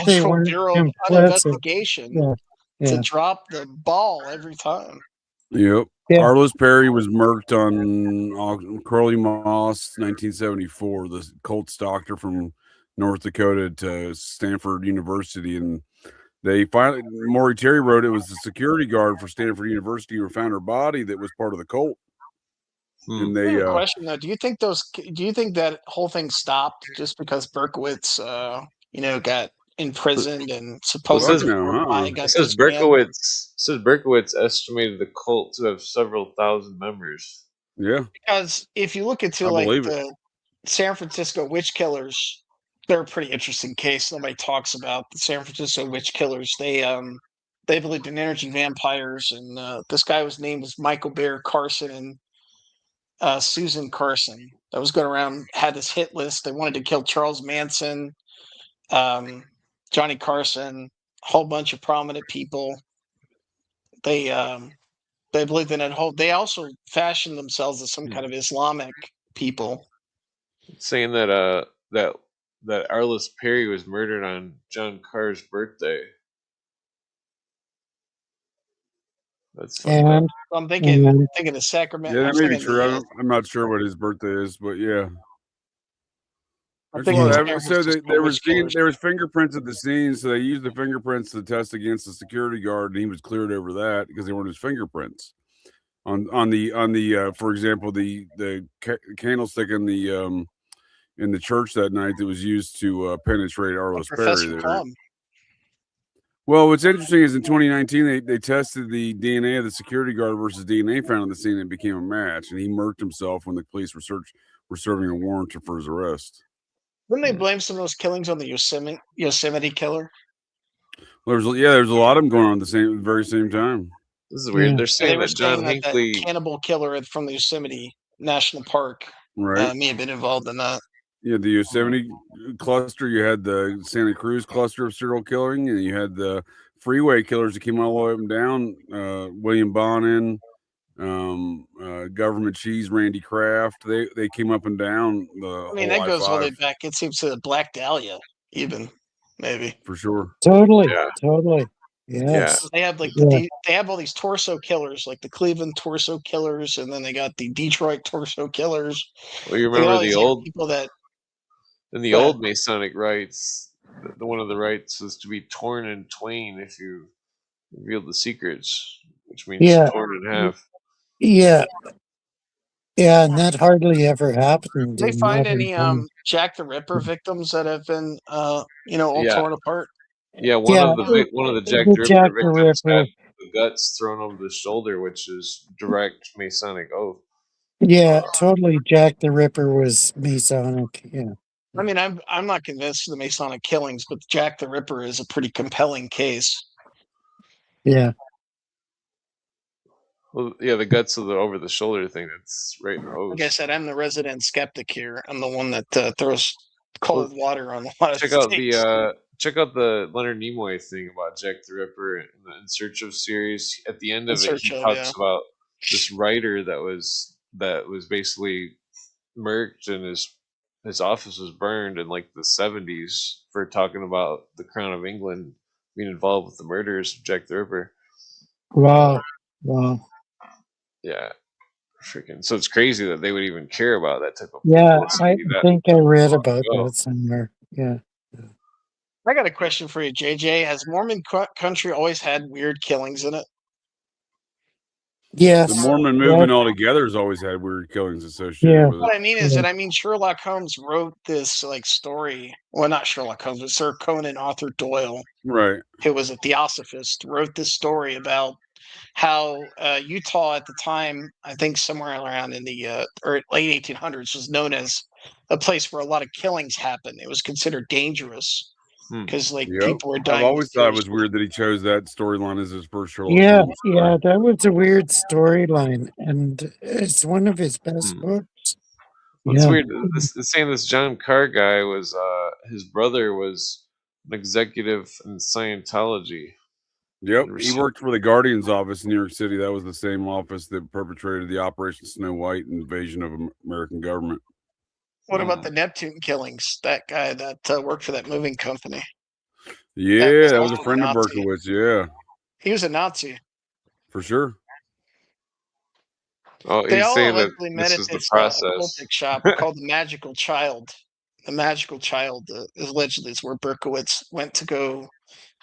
Federal Bureau of Investigation to drop the ball every time. Yep. Yeah. Arliss Perry was murked on Crowley Moss, 1974. The Colts doctor from North Dakota to Stanford University, and they finally Maury Terry wrote it was the security guard for Stanford University who found her body that was part of the cult. And they question though, do you think that whole thing stopped just because Berkowitz got imprisoned and supposedly it says Berkowitz estimated the cult to have several thousand members. Yeah. Because if you look into the San Francisco witch killers, they're a pretty interesting case. Nobody talks about the San Francisco witch killers. They believed in energy vampires, and this guy was named as Michael Bear Carson and Susan Carson. That was going around, had this hit list. They wanted to kill Charles Manson, Johnny Carson, a whole bunch of prominent people. They believed in it. They also fashioned themselves as some kind of Islamic people. Saying that that Arliss Perry was murdered on John Carr's birthday. That's I'm thinking of Sacramento. Yeah, that may be true. I'm not sure what his birthday is, but yeah. So there was fingerprints at the scene, so they used the fingerprints to test against the security guard, and he was cleared over that because they weren't his fingerprints. On the for example, the candlestick in the church that night that was used to penetrate Arliss Perry. Well, what's interesting is in 2019 they tested the DNA of the security guard versus DNA found on the scene, and it became a match, and he murked himself when the police were serving a warrant for his arrest. Wouldn't they blame some of those killings on the Yosemite killer? Well, there's a lot of them going on at the very same time. This is weird. They're saying that John Hinckley, that cannibal killer from the Yosemite National Park, may have been involved in that. Yeah, the Yosemite cluster. You had the Santa Cruz cluster of serial killing, and you had the freeway killers that came all the way up and down. William Bonin, Government Cheese, Randy Kraft. They came up and down the. I mean, that goes all the way back. It seems to Black Dahlia, even maybe for sure. Totally. Yes. They have they have all these torso killers, like the Cleveland torso killers, and then they got the Detroit torso killers. Well, you remember the old people that. In the old Masonic rites, one of the rites was to be torn in twain if you revealed the secrets, which means torn in half. Yeah. Yeah, and that hardly ever happened. Did they find any Jack the Ripper victims that have been all torn apart? Yeah, one of the Jack the Ripper victims had the guts thrown over the shoulder, which is direct Masonic oath. Yeah, totally. Jack the Ripper was Masonic. Yeah. I mean, I'm not convinced of the Masonic killings, but Jack the Ripper is a pretty compelling case. Yeah. Well, yeah, the guts of the over the shoulder thing. That's right in the hose. Like I said, I'm the resident skeptic here. I'm the one that throws cold water on a lot of check out things. the Leonard Nimoy thing about Jack the Ripper in the In Search of series. At the end In of it, search he of, talks yeah. about this writer that was basically murked and his office was burned in like the 70s for talking about the Crown of England being involved with the murders of Jack the Ripper. Wow. Wow. Yeah. Freaking. So it's crazy that they would even care about that type of Yeah, I publicity. think I read about ago. that somewhere. Yeah. I got a question for you, JJ. Has Mormon country always had weird killings in it? Yes. The Mormon movement altogether has always had weird killings associated with it. What I mean is that Sherlock Holmes wrote this like story. Well, not Sherlock Holmes, but Sir Conan Arthur Doyle, Right. who was a theosophist, wrote this story about how Utah at the time, I think somewhere around in the late 1800s, was known as a place where a lot of killings happened. It was considered dangerous because people were dying. I've always thought it was weird that he chose that storyline as his first Sherlock Yeah, Holmes story. yeah, that was a weird storyline, and it's one of his best books. What's weird? It's saying this John Carr guy was his brother was an executive in Scientology. Yep, he worked for the Guardian's office in New York City. That was the same office that perpetrated the Operation Snow White invasion of American government. What about the Neptune killings? That guy that worked for that moving company. Yeah, that was a friend of Berkowitz. Yeah, he was a Nazi for sure. Oh, they he's all saying that allegedly met this at is the this process. occultic shop called the Magical Child. The Magical Child allegedly is where Berkowitz went to go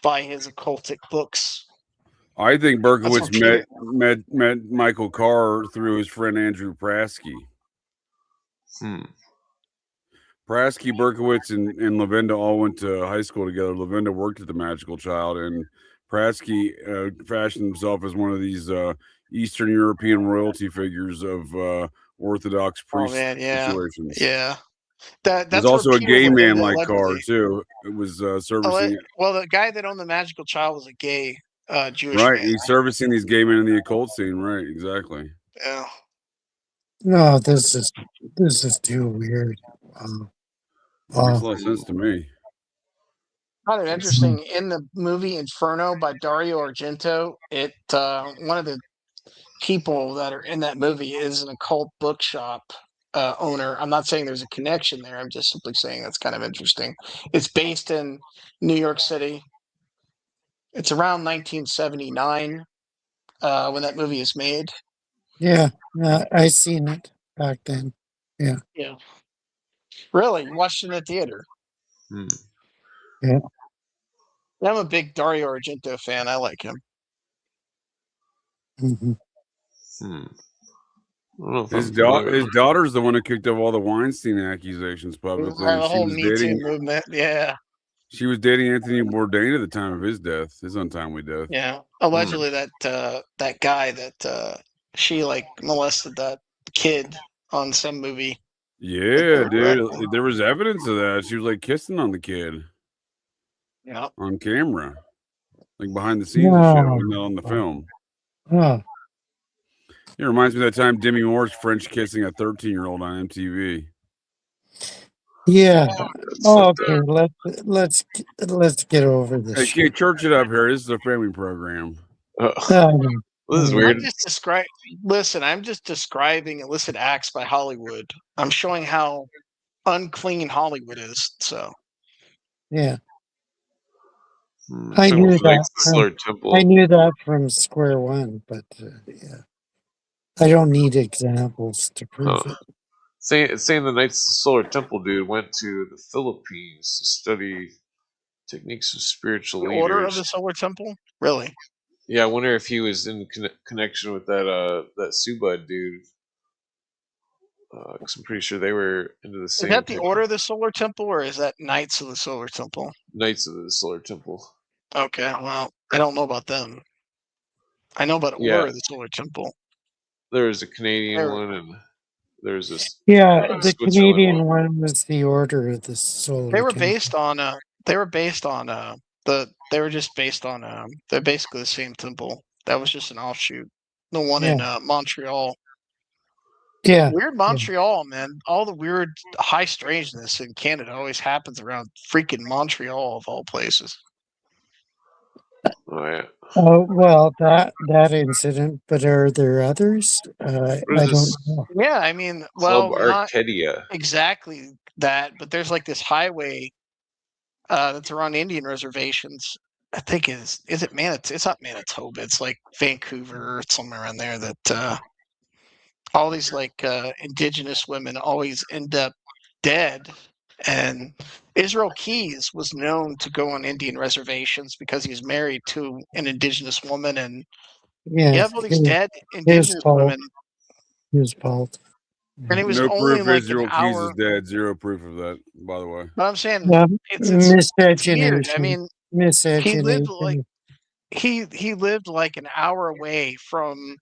buy his occultic books. I think Berkowitz met Michael Carr through his friend Andrew Prasky. Prasky, Berkowitz, and Lavinda all went to high school together. Lavinda worked at the Magical Child, and Prasky fashioned himself as one of these Eastern European royalty figures of Orthodox priest situations. Yeah. That's There's also a gay man like Carr too. It was servicing. Well, the guy that owned the Magical Child was a gay Jewish right. man. He's servicing these gay men in the occult scene. Right. Exactly. Yeah. No, this is too weird. Makes a lot of sense to me. Kind of interesting. In the movie Inferno by Dario Argento, one of the people that are in that movie is an occult bookshop owner. I'm not saying there's a connection there. I'm just simply saying that's kind of interesting. It's based in New York City. It's around 1979 when that movie is made. Yeah, I seen it back then. Yeah. Yeah. Really? You watched it in the theater? Yeah. I'm a big Dario Argento fan. I like him. His daughter's the one who kicked off all the Weinstein accusations publicly. The whole Me Too movement. Yeah. She was dating Anthony Bourdain at the time of his death, his untimely death. Yeah. Allegedly that guy that she molested that kid on some movie. Yeah, dude. There was evidence of that. She was kissing on the kid. Yeah. On camera. Behind the scenes and shit, wasn't on the film. It reminds me of that time Demi Moore's French kissing a 13-year-old on MTV. Yeah. Okay. Let's get over this. Hey, church it up here. This is a family program. This is weird. I'm just describing illicit acts by Hollywood. I'm showing how unclean Hollywood is. So. Yeah. I knew that from square one, but yeah. I don't need examples to prove it. Saying the Knights of the Solar Temple dude went to the Philippines to study techniques of spiritual leaders. Order of the Solar Temple? Really? Yeah, I wonder if he was in connection with that Subud dude. Because I'm pretty sure they were into the same. Is that the Order of the Solar Temple, or is that Knights of the Solar Temple? Knights of the Solar Temple. Okay, well, I don't know about them. I know about Order of the Solar Temple. There was a Canadian one, and there's this. Yeah, the Canadian one was the Order of the Solar. They were based on. They're basically the same temple. That was just an offshoot. The one in Montreal. Yeah. Weird Montreal, man. All the weird high strangeness in Canada always happens around freaking Montreal of all places. Oh yeah. Oh well, that incident. But are there others? What I is don't this? know. Yeah, I mean, Club well, not Arcadia. exactly that, but there's like this highway that's around Indian reservations. I think is it Manitoba? It's not Manitoba. It's like Vancouver or somewhere around there. That all these like indigenous women always end up dead. And Israel Keys was known to go on Indian reservations because he was married to an indigenous woman, and you Yeah, have all these dead his indigenous fault. women, His fault. and it was No only proof like an Israel Keys is hour. dead. Zero proof of that, by the way. But I'm saying Yeah, it's weird. I miscegenation. mean, he lived like Miscegenation. he lived like an hour away from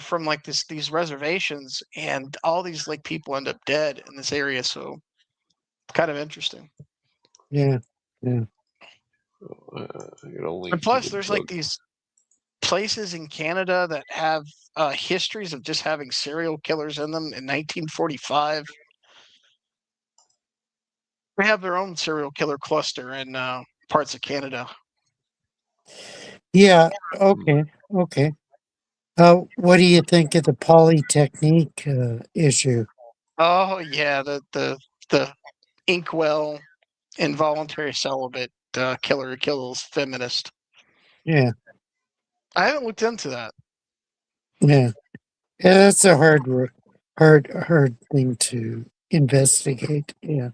from like these reservations, and all these like people end up dead in this area. So kind of interesting. Yeah. Yeah. I can only And plus, keep a there's like book. these places in Canada that have histories of just having serial killers in them. In 1945, they have their own serial killer cluster in parts of Canada. Yeah. Okay. Okay. What do you think of the Polytechnique issue? Oh yeah, the Inkwell involuntary celibate killer who kills feminist. Yeah. I haven't looked into that. Yeah. Yeah, that's a hard thing to investigate. Yeah.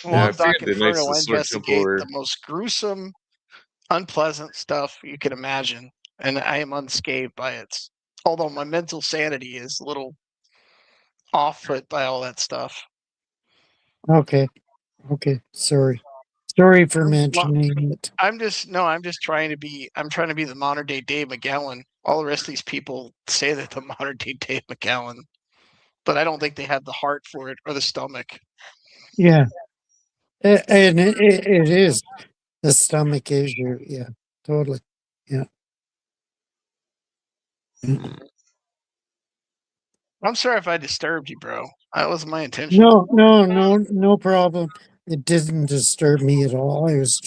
Well, Yeah, I on figured Doc the Knights Inferno, of the I Solar Temple investigate the were. most gruesome, unpleasant stuff you can imagine, and I am unscathed by it. Although my mental sanity is a little off put by all that stuff. Okay. Okay. Sorry. Sorry for Well, mentioning it. I'm just trying to be. I'm trying to be the modern day Dave McGowan. All the rest of these people say that the modern day Dave McGowan, but I don't think they have the heart for it or the stomach. Yeah. And it is the stomach issue. Yeah. Totally. Yeah. Hmm. I'm sorry if I disturbed you, bro. That wasn't my intention. No problem. It didn't disturb me at all. I was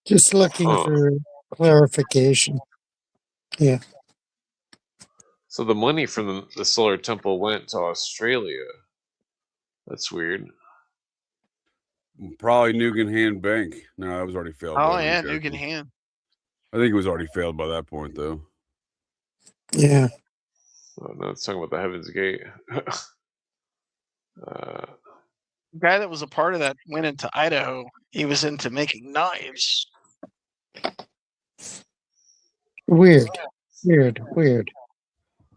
just looking Huh. for clarification. Yeah. So the money from the Solar Temple went to Australia. That's weird. Probably Nugan Bank. No, that was already failed. Oh Though. yeah, I'm Nugan joking. Hand. I think it was already failed by that point, though. Yeah. Oh, no, it's talking about the Heaven's Gate. The guy that was a part of that went into Idaho. He was into making knives. Weird. Weird.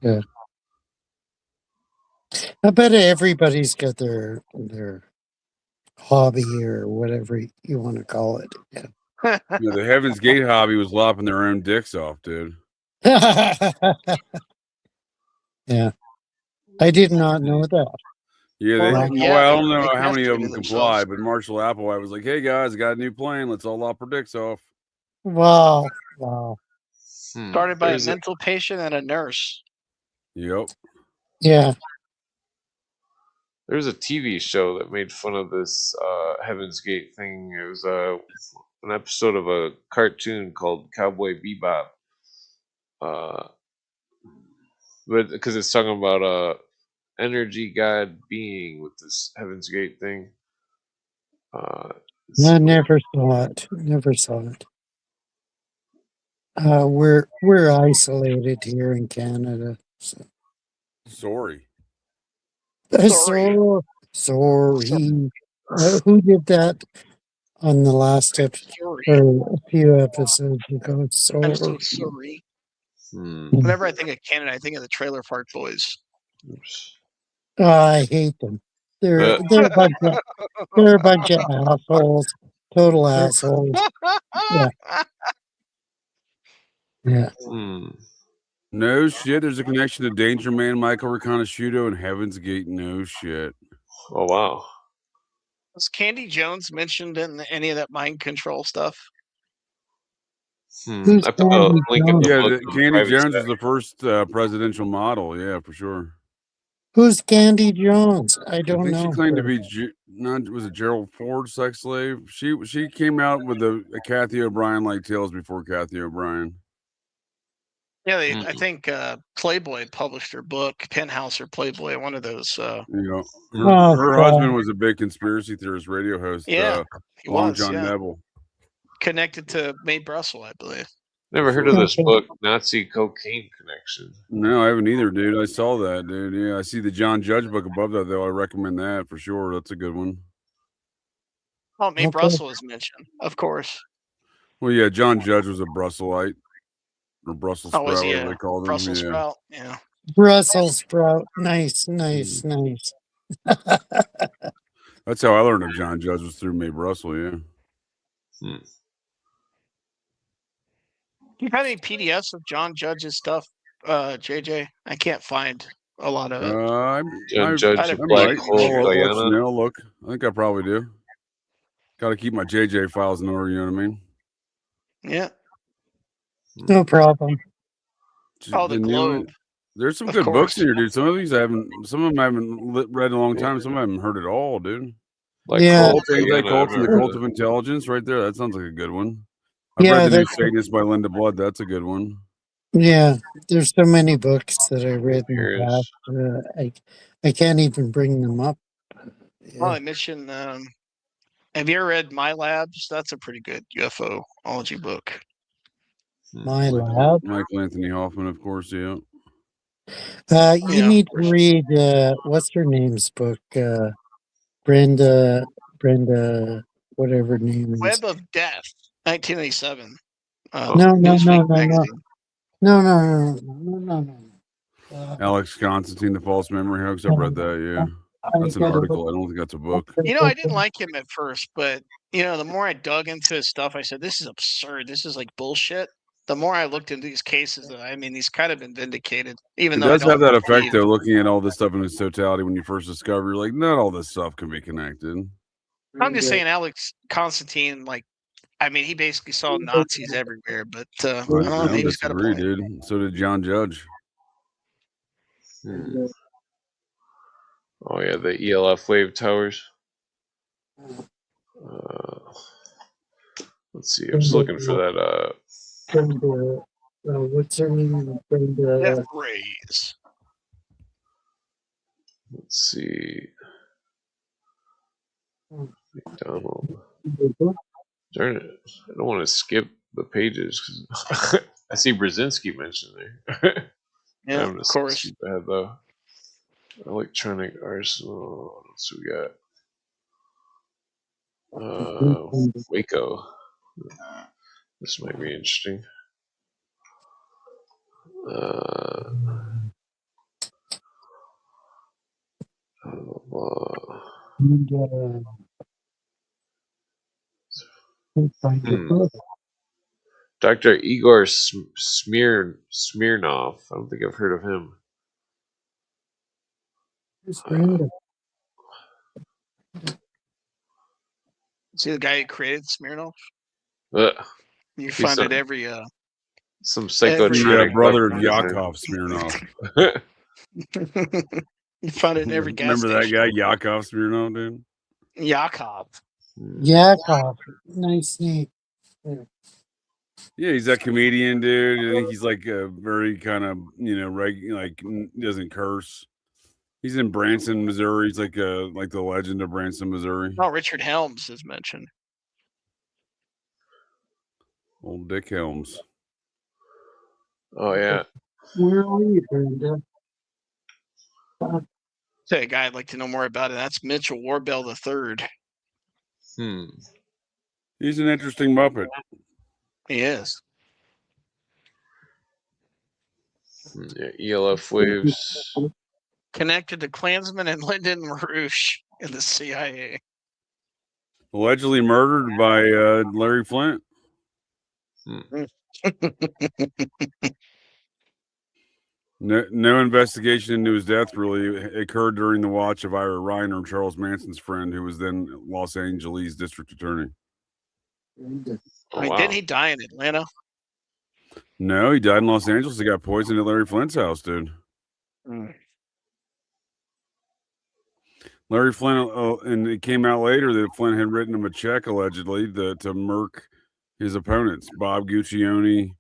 Yeah. I bet everybody's got their hobby or whatever you want to call it. Yeah. Yeah, the Heaven's Gate hobby was lopping their own dicks off, dude. Yeah. I did not know that. Yeah, Well, I yeah, don't know they how many of castrated them comply, themselves. but Marshall Applewhite was like, "Hey guys, I got a new plane. Let's all lop our dicks off." Wow. Started by a There's mental patient and a nurse. Yep. Yeah. There's a TV show that made fun of this Heaven's Gate thing. It was an episode of a cartoon called Cowboy Bebop. But because it's talking about energy god being with this Heaven's Gate thing. I never saw it. Never saw it. We're isolated here in Canada. So. Sorry. Sorry. Who did that on the last episode Sorry. or a few episodes ago? I'm so sorry. Whenever I think of Canada, I think of the Trailer Park Boys. Oops. I hate them. They're a bunch of assholes. Total assholes. Yeah. Yeah. No shit. There's a connection to Danger Man, Michael Riconosciuto, and Heaven's Gate. No shit. Oh wow. Was Candy Jones mentioned in any of that mind control stuff? Who's I put the link in the Yeah, book. Candy Jones was the first presidential model. Yeah, for sure. Who's Candy Jones? I I don't think she know. claimed to be was it Gerald Ford sex slave? She came out with a Kathy O'Brien like tales before Kathy O'Brien. Yeah, I think Playboy published her book, Penthouse or Playboy, one of those. You know, Oh, her God. husband was a big conspiracy theorist radio host. Yeah, he Long was. John Yeah, Neville. connected to Mae Brussel, I believe. Never heard of this book, Nazi Cocaine Connection. No, I haven't either, dude. I saw that, dude. Yeah, I see the John Judge book above that, though. I recommend that for sure. That's a good one. Oh, Mae Brussel is mentioned, of course. Well, yeah, John Judge was a Brusselite or Brussels sprout, was he whatever a they called him. Brussels sprout? Yeah. Brussels sprout. Nice, nice, nice. That's how I learned of John Judge, was through Mae Brussel, yeah. Do you have any PDFs of John Judge's stuff, JJ? I can't find a lot of it. John Judge, Black Hole, Guyana. I'll look. I think I probably do. Got to keep my JJ files in order, you know what I mean? Yeah. No problem. Oh, the Globe. There's some good books in here, dude. Some of them I haven't read in a long time. Some I haven't heard at all, dude. Like Cult, Anti-Cult, and the Cult of Intelligence, right there. That sounds like a good one. I've read The New Satanist by Linda Blood. That's a good one. Yeah, there's so many books that I read in the past. I can't even bring them up. Yeah. Oh, I mentioned. Have you ever read My Labs? That's a pretty good UFOlogy book. My Lab. Michael Anthony Hoffman, of course. Yeah. You need to read what's her name's book? Brenda, whatever her name is. Web of Death, 1987. No. Alex Constantine, The False Memory Hoax. I've read that. Yeah, that's an article. I don't think that's a book. I didn't like him at first, but the more I dug into his stuff, I said, "This is absurd. This is like bullshit." The more I looked into these cases, these kind of been vindicated. Even it though does have that effect, though. Looking at all this stuff in its totality, when you first discover, you're like, not all this stuff can be connected. I'm just saying, Alex Constantine, he basically saw Nazis everywhere. But I don't know, maybe he's got a point. Dude. So did John Judge. Oh yeah, the ELF wave towers. Let's see. I'm just looking for that. What's her name? Death rays. Let's see. McDonald. Darn it! I don't want to skip the pages because I see Brzezinski mentioned there. Yeah, of course. Too bad though. Electronic Arsenal. What else we got? Waco. This might be interesting. Dr. Igor Smirnov. I don't think I've heard of him. See the guy who created Smirnov? You find it every some psychotronic brother of Yakov Smirnov. You find it in every gas Remember station. that guy Yakov Smirnov, dude? Yakov. Nice name. Yeah, he's that comedian, dude. I think he's like a very kind of, doesn't curse. He's in Branson, Missouri. He's like the legend of Branson, Missouri. Oh, Richard Helms is mentioned. Old Dick Helms. Oh yeah. Where are you, Brenda? Say a guy I'd like to know more about it. That's Mitchell Warbell III. He's an interesting Muppet. He is. Yeah, ELF waves. Connected to Klansman and Lyndon LaRouche in the CIA. Allegedly murdered by Larry Flint. No investigation into his death really occurred during the watch of Ira Reiner, Charles Manson's friend, who was then Los Angeles district attorney. Didn't he die in Atlanta? No, he died in Los Angeles. He got poisoned at Larry Flint's house, dude. Larry Flint, and it came out later that Flint had written him a check allegedly to murk his opponents, Bob Guccione,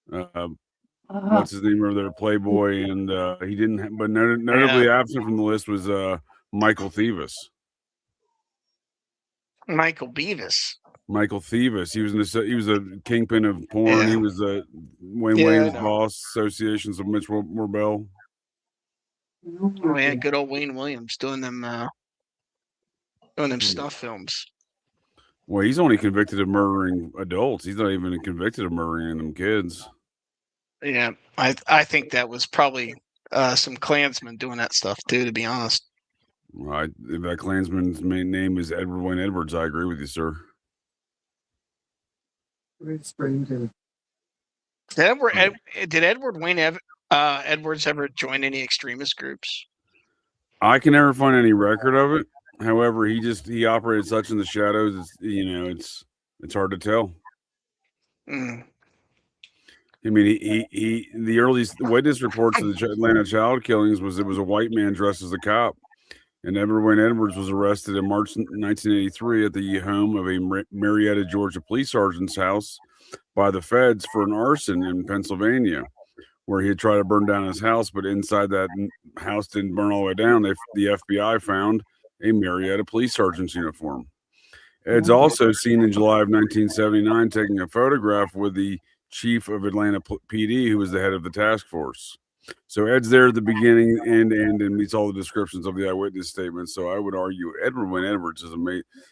what's his name over there, Playboy, and he didn't. But notably absent from the list was Michael Thievis. Michael Beavis. Michael Thievis. He was a kingpin of porn. He was Wayne's boss, Associations of Mitch Morbell. Oh yeah, good old Wayne Williams doing them stuff films. Well, he's only convicted of murdering adults. He's not even convicted of murdering them kids. Yeah, I think that was probably some Klansmen doing that stuff too, to be honest. If that Klansman's main name is Edward Wayne Edwards, I agree with you, sir. Did Edward Wayne Edwards ever join any extremist groups? I can never find any record of it. However, he operated such in the shadows. It's hard to tell. Mm. I mean, the earliest witness reports of the Atlanta child killings was it was a white man dressed as a cop, and Edward Wayne Edwards was arrested in March 1983 at the home of a Marietta, Georgia police sergeant's house by the feds for an arson in Pennsylvania, where he had tried to burn down his house, but inside that house didn't burn all the way down. The FBI found a Marietta police sergeant's uniform. Ed's also seen in July of 1979 taking a photograph with the chief of Atlanta PD, who was the head of the task force. So Ed's there at the beginning and meets all the descriptions of the eyewitness statements. So I would argue Edward Wayne Edwards is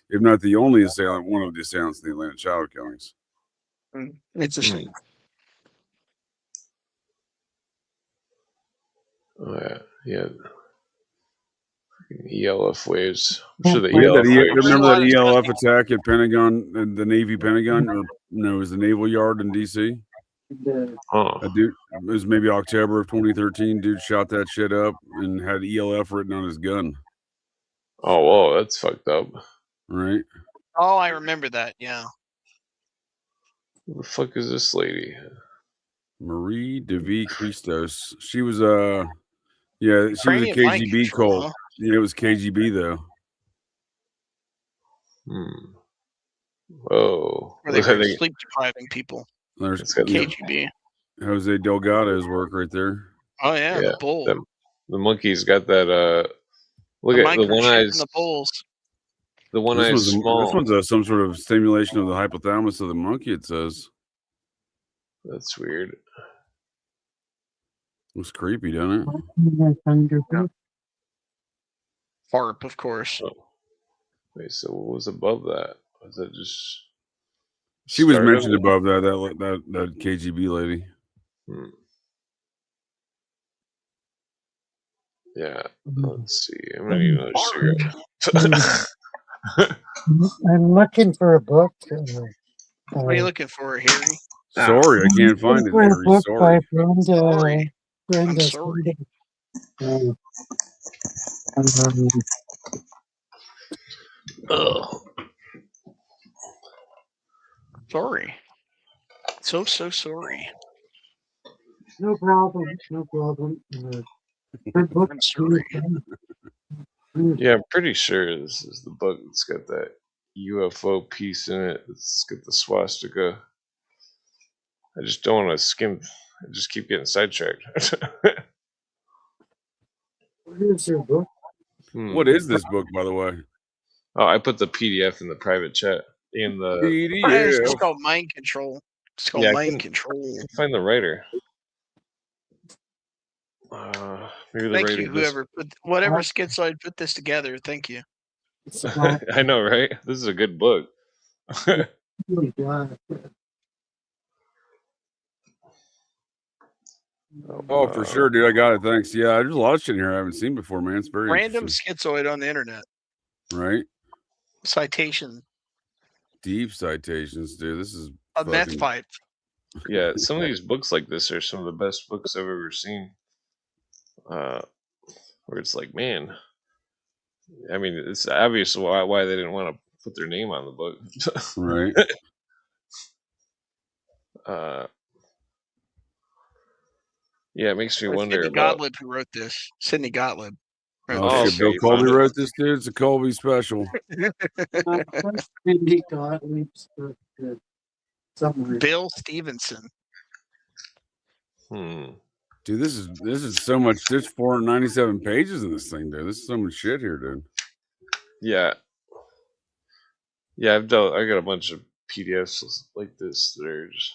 if not the only assailant, one of the assailants in the Atlanta child killings. Interesting. Oh yeah. ELF waves. I'm sure the ELF. Remember that ELF attack at Pentagon, the Navy Pentagon, or no, it was the Naval Yard in DC. A dude, it was maybe October of 2013. Dude shot that shit up and had ELF written on his gun. Oh, whoa, that's fucked up. Right. Oh, I remember that. Yeah. Who the fuck is this lady? Marie DeV Christos. She was she was a KGB cult. Huh? Yeah, it was KGB though. Whoa. Where they were sleep depriving people. There's KGB. Jose Delgado's work right there. Oh yeah, the bull. The monkey's got that look at the one eyes. The bulls. The one eyes small. This one's some sort of stimulation of the hypothalamus of the monkey, it says. That's weird. Looks creepy, doesn't it? FARP, of course. Oh. Wait, so what was above that? Was that just? She was mentioned above that KGB lady. Yeah. Let's see. I'm gonna need another cigarette. I'm looking for a book. What are you looking for, Harry? Sorry, I can't find it, Harry. Sorry. Sorry. I'm sorry. Sorry. So sorry. No problem. I'm sorry. Yeah, I'm pretty sure this is the book that's got that UFO piece in it. It's got the swastika. I just don't want to skim. I just keep getting sidetracked. What is your book? What is this book, by the way? Oh, I put the PDF in the private chat. In the PDF. It's called Mind Control. It's called Mind Control. Find the writer. Maybe the thank writer. You, whatever schizoid put this together. Thank you. I know, right? This is a good book. Oh, for sure, dude. I got it. Thanks. Yeah, there's a lot of shit in here I haven't seen before, man. It's very random schizoid on the internet. Right. Citation. Deep citations, dude. This is a meth pipe. Yeah, some of these books like this are some of the best books I've ever seen. Where it's like, man, I mean, it's obvious why they didn't want to put their name on the book. Right. Yeah, it makes me Or wonder Sidney about. Gottlieb, who wrote this. Sidney Gottlieb. wrote Oh, Oh, shit. this. okay, Bill you Colby found it. wrote this, dude. It's a Colby special. Cindy Gottlieb's book, somewhere. Bill Stevenson. Hmm. Dude, this is so much. There's 497 pages in this thing, dude. This is so much shit here, dude. Yeah. Yeah, I got a bunch of PDFs like this that are just.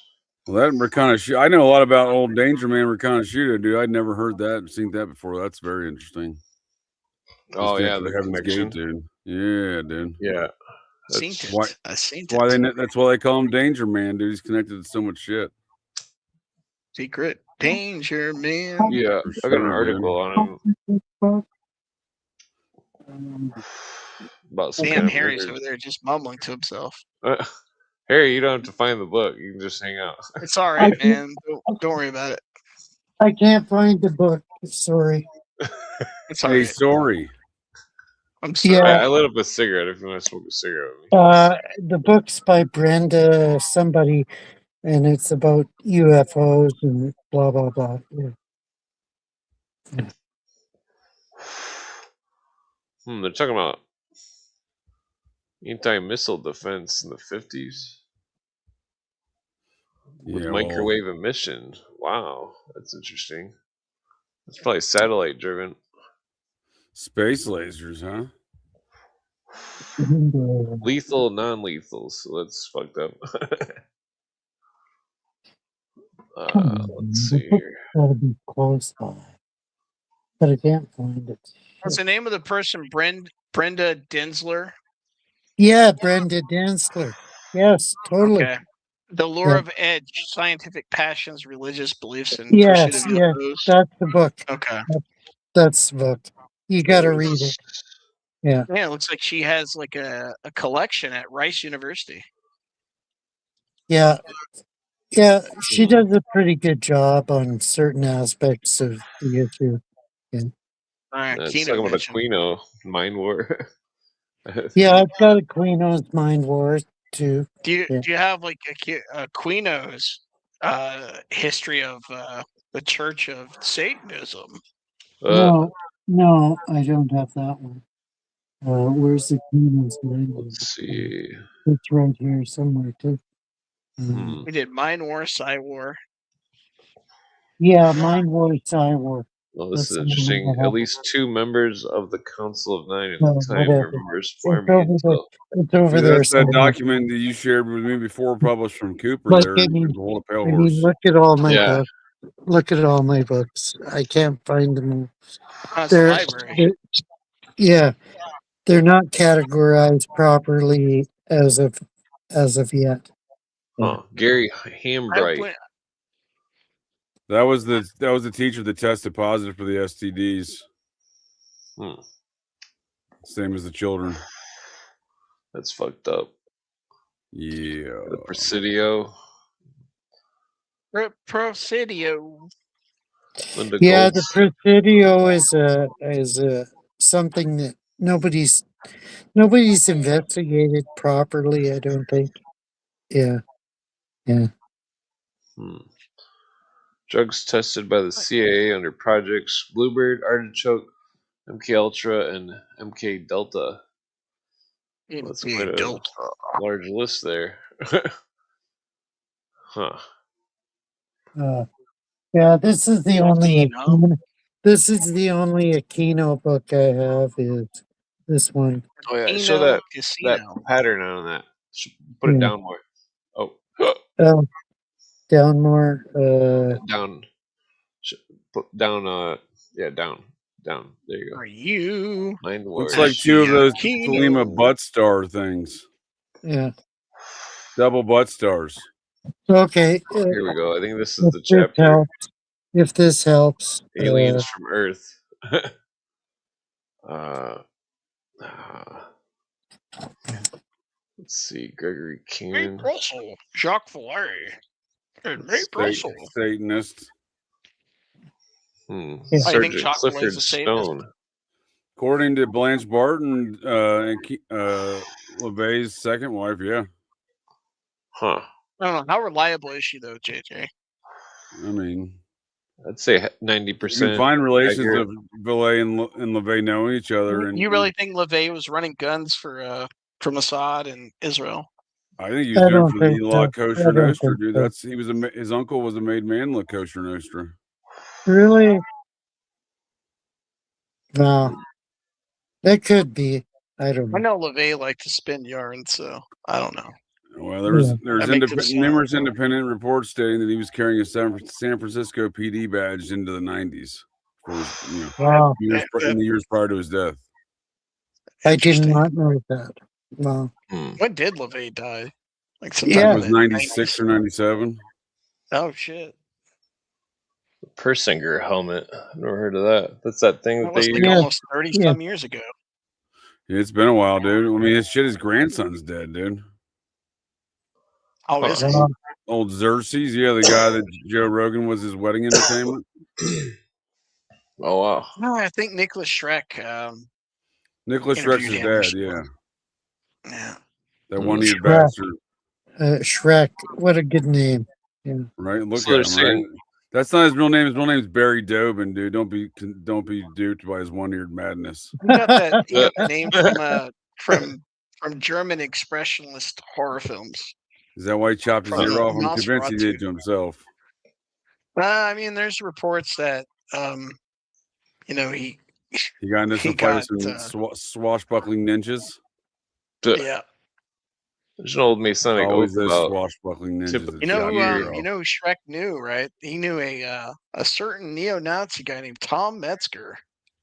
Well, that Rakana, I know a lot about old Danger Man Rakana Shooter, dude. I'd never heard that and seen that before. That's very interesting. Oh Just yeah, after the Heaven's connection. Gate, dude. Yeah, dude. Yeah. Seen That's why, it. I seen why it. that's why they call him Danger Man, dude. He's connected to so much shit. Secret Danger Man. yeah. For I got an sure, article on him about some Damn, kind of Harry's murder. over there just mumbling to himself. Harry, you don't have to find the book. You can just hang out. It's all right, man. Don't worry about it. I can't find the book. Sorry. It's all Hey, right. sorry. I'm sorry. Yeah. I lit up a cigarette if you want to smoke a cigarette with me. The book's by Brenda somebody, and it's about UFOs and blah blah blah. Yeah. They're talking about anti-missile defense in the 50s with Yeah, microwave emission. Wow, that's interesting. It's probably satellite driven. space lasers, huh? Lethal, non-lethal. So that's fucked up. Let's see here. Gotta be close by, but I can't find it. What's the name of the person? Brenda Densler. Yeah, Brenda Densler. Yes, totally. Okay. The Lure Yeah. of Edge: Scientific Passions, Religious Beliefs, and Yes, Pursuit of yeah, UFOs. that's the book. Okay. That's the book. You got to read it. Yeah. Yeah, it looks like she has like a collection at Rice University. Yeah. Yeah, she does a pretty good job on certain aspects of the issue. Yeah, All right, It's Keno talking about mentioned. Aquino Mind War. yeah, I've got Aquino's Mind Wars too. Do you Yeah. do you have like Aquino's history of the Church of Satanism? No, I don't have that one. Where's Aquino's Mind Wars? Let's see. It's right here somewhere too. We did Mind War, Psy War. Yeah, Mind War, Psy War. Well, this is That's the one interesting. I At have. least 2 members of the Council of Nine at No, the time whatever. were members It's farming over there. until. It's over Yeah, there that's that somewhere. document that you shared with me before, published from Cooper. Like, There, I mean, hold a pale horse. look at all my Yeah. books. Look at all my books. I can't find them. That's the library. Yeah, they're not categorized properly as of yet. Huh. Gary I Hambright. went, That was the teacher that tested positive for the STDs. Same as the children. That's fucked up. Yeah. The Presidio. Presidio. Linda Yeah, Goltz. the Presidio is a something that nobody's investigated properly. I don't think. Yeah. Drugs tested by the CIA under projects Bluebird, Artichoke, MK Ultra, and MK Delta. That's quite a large list there. Huh. Yeah, this is the only Aquino book I have is this one. Oh yeah, show that pattern on that. Put it down more. Oh. Down more. Down. Put down. Yeah, down. There you go. Are you? Mind Looks like 2 of those Thelema butt star things. Yeah. Double butt stars. Okay. Here we go. I think this is the chapter. If this helps. Aliens from Earth. Let's see. Gregory Cannon. Russell, Jacques Vallée, and Nate Russell. Satanist. Sergeant Clifford Stone. According to Blanche Barton, LaVey's second wife, yeah. Huh. I don't know. How reliable is she, though, JJ? I mean, I'd say 90%. You can find relations of Villet and LaVey knowing each other. And you really think LaVey was running guns for Mossad and Israel? I think he was I doing it don't for the think La so. Kosher I don't Nostra, think dude. so. His uncle was a made man La Kosher Nostra. Really? No. That could be. I don't I know. know LaVey liked to spin yarn, so I don't know. Well, there's That makes it sound- numerous independent reports stating that he was carrying a San Francisco PD badge into the 90s for his, Wow. in the years prior to his death. I did not know that. No. When did LaVey die? Like It sometime was in the 96 or 97. Oh shit! Persinger helmet. I've never heard of that. That's that thing That that was they like use. almost 30 some years ago. It's been a while, dude. I mean, his grandson's dead, dude. Oh, is he? Old Xerxes, yeah, the guy that Joe Rogan was his wedding entertainment. Oh wow! No, I think Nicholas Schreck. Nicholas Schreck's his dad, yeah. Yeah. That one-eared Shrek. bastard. Shrek. What a good name. Yeah. Right? Look So at him, right? That's not his real name. His real name is Barry Dobin, dude. Don't be duped by his one-eared madness. He got that name from German expressionist horror films. Is that why he chopped his ear off? I'm convinced he did it to himself. I mean, there's reports that he got into some fight with some swashbuckling ninjas. Yeah. There's an old Masonic always oath those about swashbuckling ninjas. You know who Shrek knew, right? He knew a certain neo-Nazi guy named Tom Metzger.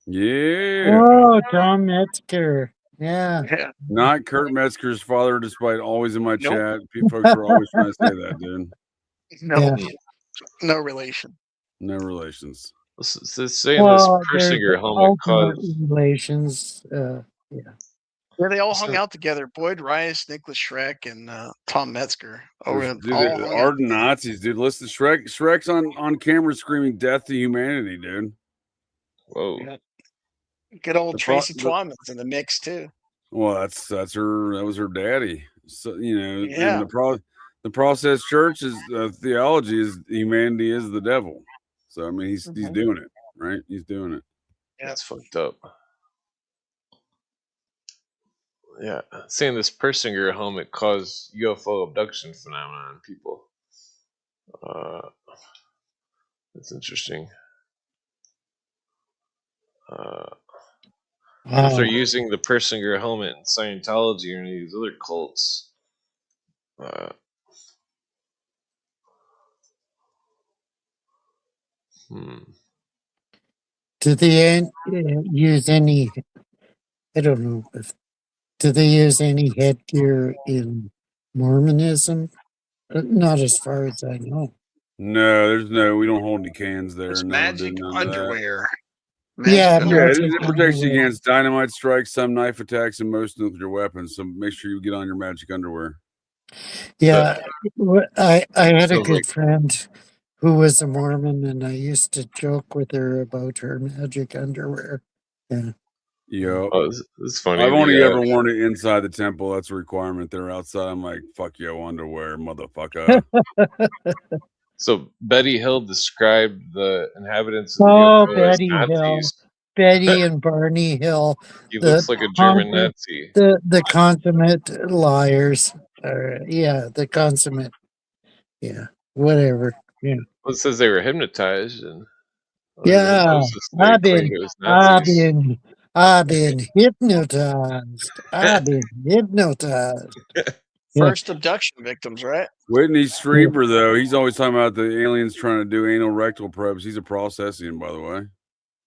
Yeah. Oh, Tom Metzger. Yeah. Not Kurt Metzger's father, despite always in my chat. Folks are always trying to say that, dude. No, no relation. No relations. Saying this Persinger helmet caused relations. Yeah. Yeah, they all hung out together. Boyd Rice, Nicholas Schreck, and Tom Metzger. Ardent Nazis, dude. Listen, Shrek's on camera screaming death to humanity, dude. Whoa. Yeah. Good old Tracy Twyman's in the mix too. Well, that's her. That was her daddy. So Yeah. And the process church is theology is humanity is the devil. So I mean, he's doing it, right? He's doing it. Yeah, that's fucked up. Yeah, saying this Persinger helmet caused UFO abduction phenomenon in people. That's interesting. If they're using the Persinger helmet in Scientology or any of these other cults, Do they use any? I don't know. Do they use any headgear in Mormonism? Not as far as I know. No, we don't hold any cans there. There's no, magic underwear. It protects you against dynamite strikes, some knife attacks, and most nuclear weapons. So make sure you get on your magic underwear. Yeah, I had a good friend who was a Mormon, and I used to joke with her about her magic underwear. Yeah. Yo, it's funny. I've only ever worn it inside the temple. That's a requirement. They're outside. I'm like, fuck yo, underwear, motherfucker. So Betty Hill described the inhabitants of the UFO as Nazis. Betty and Barney Hill. He looks like a German Nazi. The consummate liars. The consummate. Yeah, whatever. Yeah. Well, it says they were hypnotized and. I've been hypnotized. I've been hypnotized. First abduction victims, right? Whitney Strieber, though, he's always talking about the aliens trying to do anal rectal probes. He's a Processian, by the way.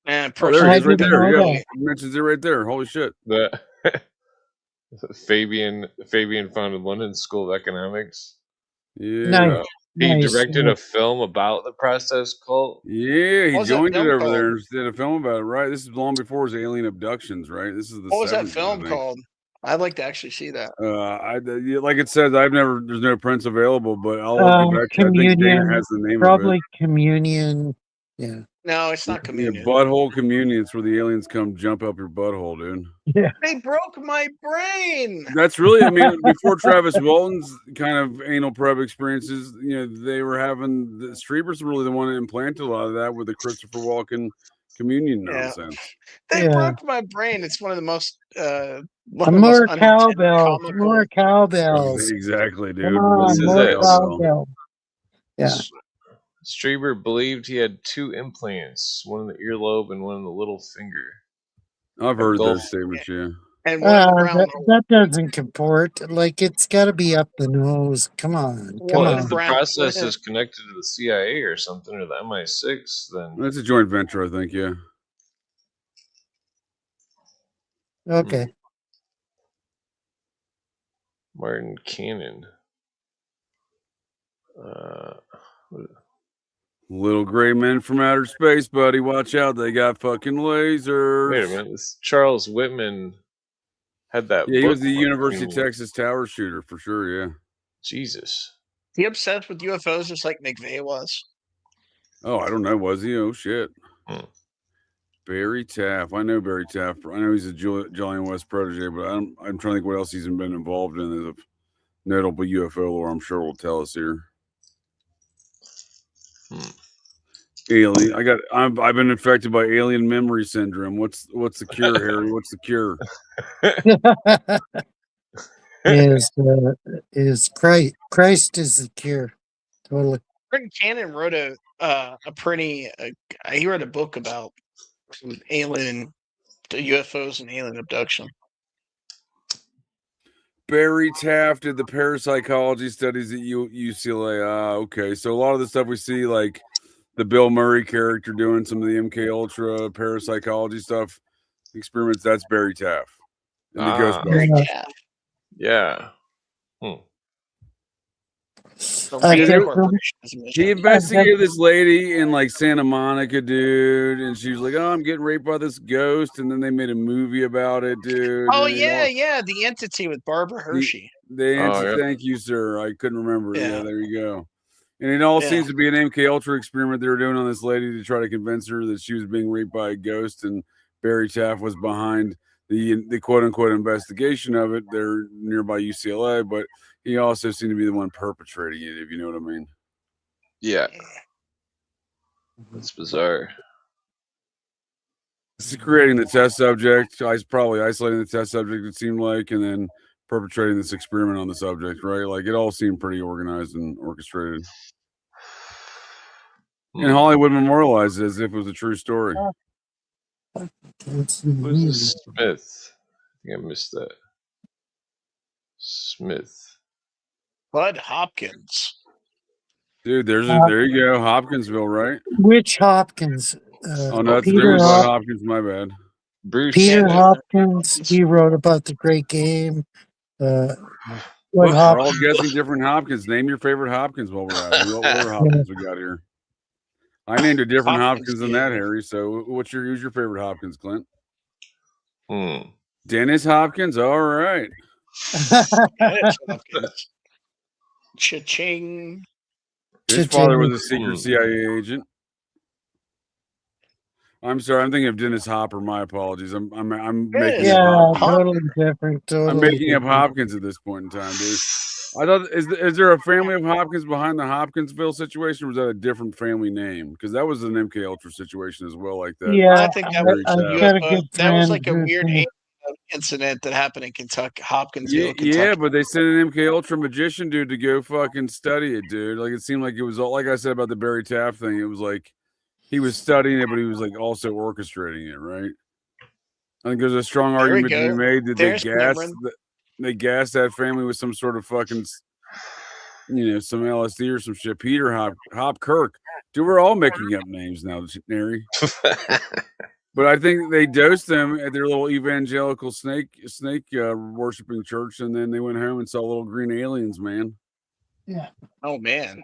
And there he is right there. Yeah, he mentions it right there. Holy shit. Fabian founded London School of Economics. Yeah. He directed a film about the process cult. Yeah, he joined it over there and did a film about it, right? This is long before his alien abductions, right? This is the What was that film called? I'd like to actually see that. Like it says, there's no prints available, but I'll get back to I think Dana has the name probably of it. Communion. Yeah. No, it's not Yeah, communion. butthole communion. It's where the aliens come jump up your butthole, dude. Yeah. They broke my brain. That's really, I mean, before Travis Walton's kind of anal prep experiences, they were having the Streepers were really the one that implanted a lot of that with the Christopher Walken communion nonsense. They Yeah. broke my brain. It's one of the most More unintended cowbells. comical. More cowbells. Exactly, dude. Come on, This is more it. cowbell. Yeah. Strieber believed he had 2 implants, one in the earlobe and one in the little finger. I've heard Gulf- those statements, yeah. And one in the brown that doesn't comport. Like, it's got to be up the nose. Come on. Come Well, on. if the process is connected to the CIA or something, or the MI6, then That's a joint venture, I think, yeah. Okay. Martin Cannon. Little gray men from outer space, buddy. Watch out. They got fucking lasers. Wait a minute. This Charles Whitman had that Yeah, he book was the University of fucking- Texas tower shooter for sure, yeah. Jesus. He obsessed with UFOs just like McVeigh was. Oh, I don't know. Was he? Oh, shit. Hmm. Barry Taff. I know Barry Taff. I know he's a Jolyon West protege, but I'm trying to think what else he's been involved in as a notable UFO lore. I'm sure will tell us here. Alien. I've been infected by alien memory syndrome. What's the cure, Harry? What's the cure? is Christ is the cure. Totally. Martin Cannon wrote he wrote a book about alien UFOs and alien abduction. Barry Taft did the parapsychology studies at UCLA. Okay. So a lot of the stuff we see, like the Bill Murray character doing some of the MK Ultra parapsychology stuff, experiments, that's Barry Taft. And the Ghostbusters. Yeah. He investigated this lady in like Santa Monica, dude, and she was like, "Oh, I'm getting raped by this ghost," and then they made a movie about it, dude. Oh yeah, the Entity with Barbara Hershey. Thank you, sir. I couldn't remember. Yeah, there you go. And it all seems to be an MK Ultra experiment they were doing on this lady to try to convince her that she was being raped by a ghost, and Barry Taft was behind the quote unquote investigation of it. They're nearby UCLA, but he also seemed to be the one perpetrating it, if you know what I mean. Yeah. That's bizarre. It's creating the test subject. I was probably isolating the test subject, it seemed like, and then perpetrating this experiment on the subject, right? Like, it all seemed pretty organized and orchestrated. And Hollywood memorialized it as if it was a true story. Who's this Smith? I think I missed that. Smith. Bud Hopkins. Dude, there you go. Hopkinsville, right? Which Hopkins? Oh, no, that's Bud Hopkins, my bad. Bruce. Peter Hopkins, he wrote about the Great Game. We're all guessing different Hopkins. Name your favorite Hopkins while we're at it. What other Hopkins we got here? I named a different Hopkins than that, Harry. So who's your favorite Hopkins, Clint? Dennis Hopkins? All right. Dennis Hopkins. Cha-ching. His father was a secret CIA agent. I'm sorry, I'm thinking of Dennis Hopper. My apologies. I'm making up totally different. I'm making up Hopkins at this point in time, dude. I thought is there a family of Hopkins behind the Hopkinsville situation, or was that a different family name? Because that was an MK Ultra situation as well, like that. Yeah, I think that was like a weird incident that happened in Kentucky, Hopkinsville, Kentucky. Yeah, but they sent an MK Ultra magician dude to go fucking study it, dude. Like, it seemed like it was all, like I said about the Barry Taft thing. It was like he was studying it, but he was like also orchestrating it, right? I think there's a strong argument to be made that they gassed that family with some sort of fucking, some LSD or some shit. Peter Hop Kirk. Dude, we're all making up names now, Nary. But I think they dosed them at their little evangelical snake worshiping church, and then they went home and saw little green aliens, man. Yeah. Oh man.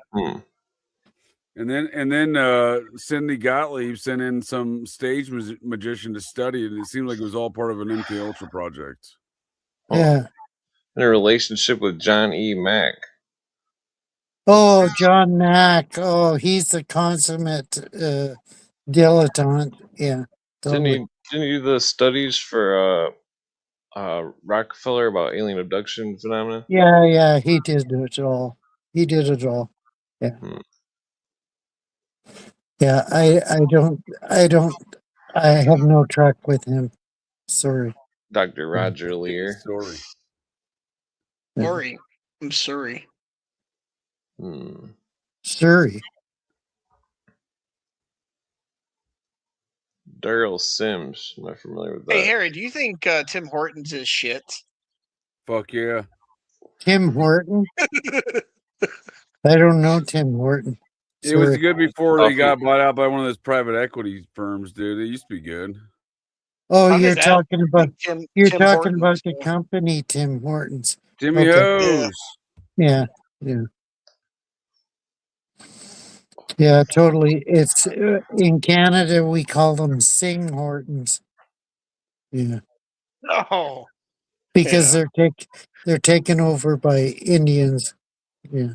And then Cindy Gottlieb sent in some stage magician to study it, and it seemed like it was all part of an MK Ultra project. Yeah. In a relationship with John E. Mack. Oh, John Mack. Oh, he's the consummate dilettante. Yeah, Didn't totally. he do the studies for Rockefeller about alien abduction phenomena? Yeah, he did it all. He did it all. Yeah. Yeah, I have no truck with him. Sorry. Dr. Roger Lear. Story. Yeah. Sorry. I'm sorry. Sorry. Daryl Sims. I'm not familiar with that. Hey, Harry, do you think Tim Hortons is shit? Fuck yeah. Tim Horton? I don't know Tim Horton. It was Sorry. good before they got bought out by one of those private equity firms, dude. It used to be good. Oh, I'm you're just asking, talking about Tim talking Hortons, about the yeah. company Tim Hortons. Jimmy Okay. Ho's. Yeah. Yeah, totally. It's in Canada we call them Sing Hortons. Yeah, Oh, because yeah. they're taken over by Indians. Yeah,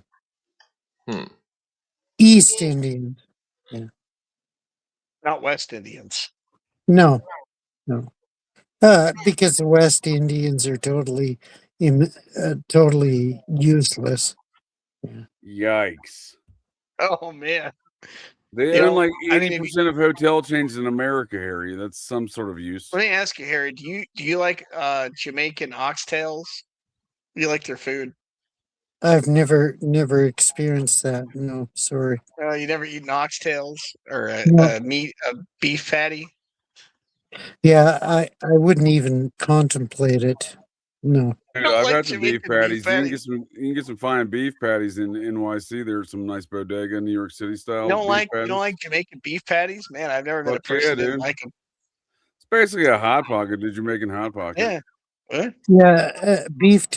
East Indians. Yeah, Not West Indians. no. Because the West Indians are totally useless. Yikes. Oh man. They own like 80% of hotel chains in America, Harry. That's some sort of use. Let me ask you, Harry, do you like Jamaican oxtails? Do you like their food? I've never experienced that. No, sorry. You never eaten oxtails or No. a beef patty? Yeah, I wouldn't even contemplate it. No. Dude, I've had some beef patties. You can get some fine beef patties in NYC. There's some nice bodega, New York City style. You don't like Jamaican beef patties? Man, I've never met a person that didn't like them. It's basically a hot pocket, dude. Jamaican hot pocket. Yeah. What? Yeah, beef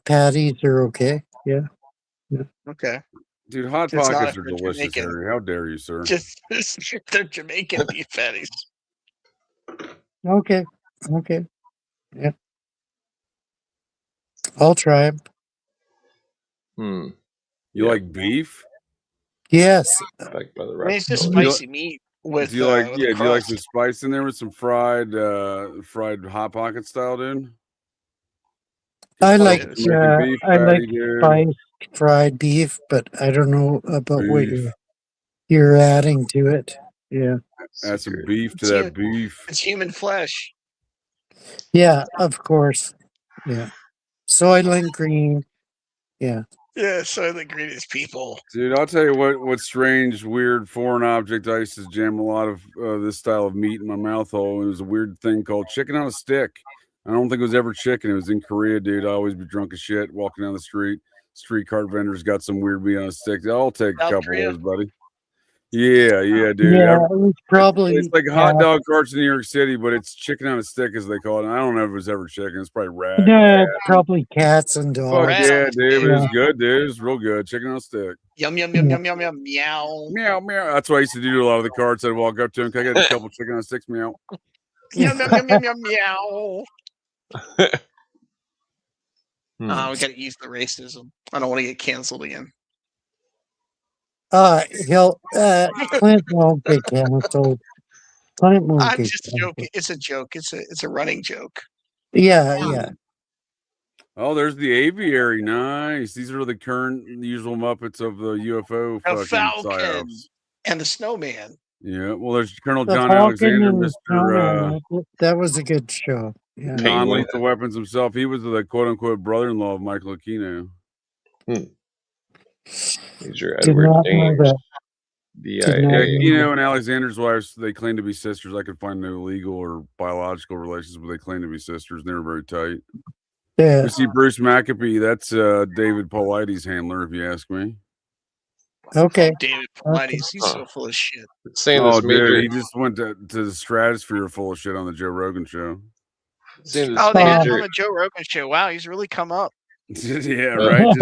patties are okay. Yeah. Okay. Dude, hot Just pockets are delicious, Harry. How dare you, sir? Just they're Jamaican beef patties. Okay. Yeah. I'll try them. You like beef? Yes. It's just spicy meat with. Do you like? Do you like some spice in there with some fried hot pocket style, dude? I like spiced fried beef, but I don't know about what you're adding to it. Yeah. Add some beef to that beef. It's human flesh. Yeah, of course. Yeah. Soylent Green. Yeah. Yeah, Soylent Green is people. Dude, I'll tell you what strange, weird foreign object I used to jam a lot of this style of meat in my mouth hole. It was a weird thing called chicken on a stick. I don't think it was ever chicken. It was in Korea, dude. I always be drunk as shit walking down the street. Street cart vendors got some weird meat on a stick. I'll take a couple of those, buddy. Yeah, dude. Yeah, it was probably it's like hot dog carts in New York City, but it's chicken on a stick, as they call it. And I don't know if it was ever chicken. It's probably rat. No, probably cats and dogs. Fuck yeah, dude. It was good, dude. It was real good. Chicken on a stick. Yum, meow. Meow. That's what I used to do to a lot of the carts. I'd walk up to them. Can I get a couple chicken on sticks? Meow. Meow. We got to ease the racism. I don't want to get canceled again. Clint won't get canceled. I'm just joking. It's a joke. It's a running joke. Yeah. Oh, there's the aviary. Nice. These are the current usual Muppets of the UFO fucking Falcon psyops. And the Snowman. Yeah. Well, there's Colonel John Alexander, Mr. That was a good show. Yeah. Non-lethal weapons himself. He was the quote-unquote brother-in-law of Michael Aquino. He's your Edward Daniels. Aquino and Alexander's wives, they claim to be sisters. I could find no legal or biological relations, but they claim to be sisters. They were very tight. Yeah. We see Bruce McAfee. That's David Paulides' handler, if you ask me. Okay. David Paulides, he's so full of shit. Dude, he just went to the stratosphere full of shit on the Joe Rogan show. They had him on the Joe Rogan show. Wow, he's really come up. Yeah, right.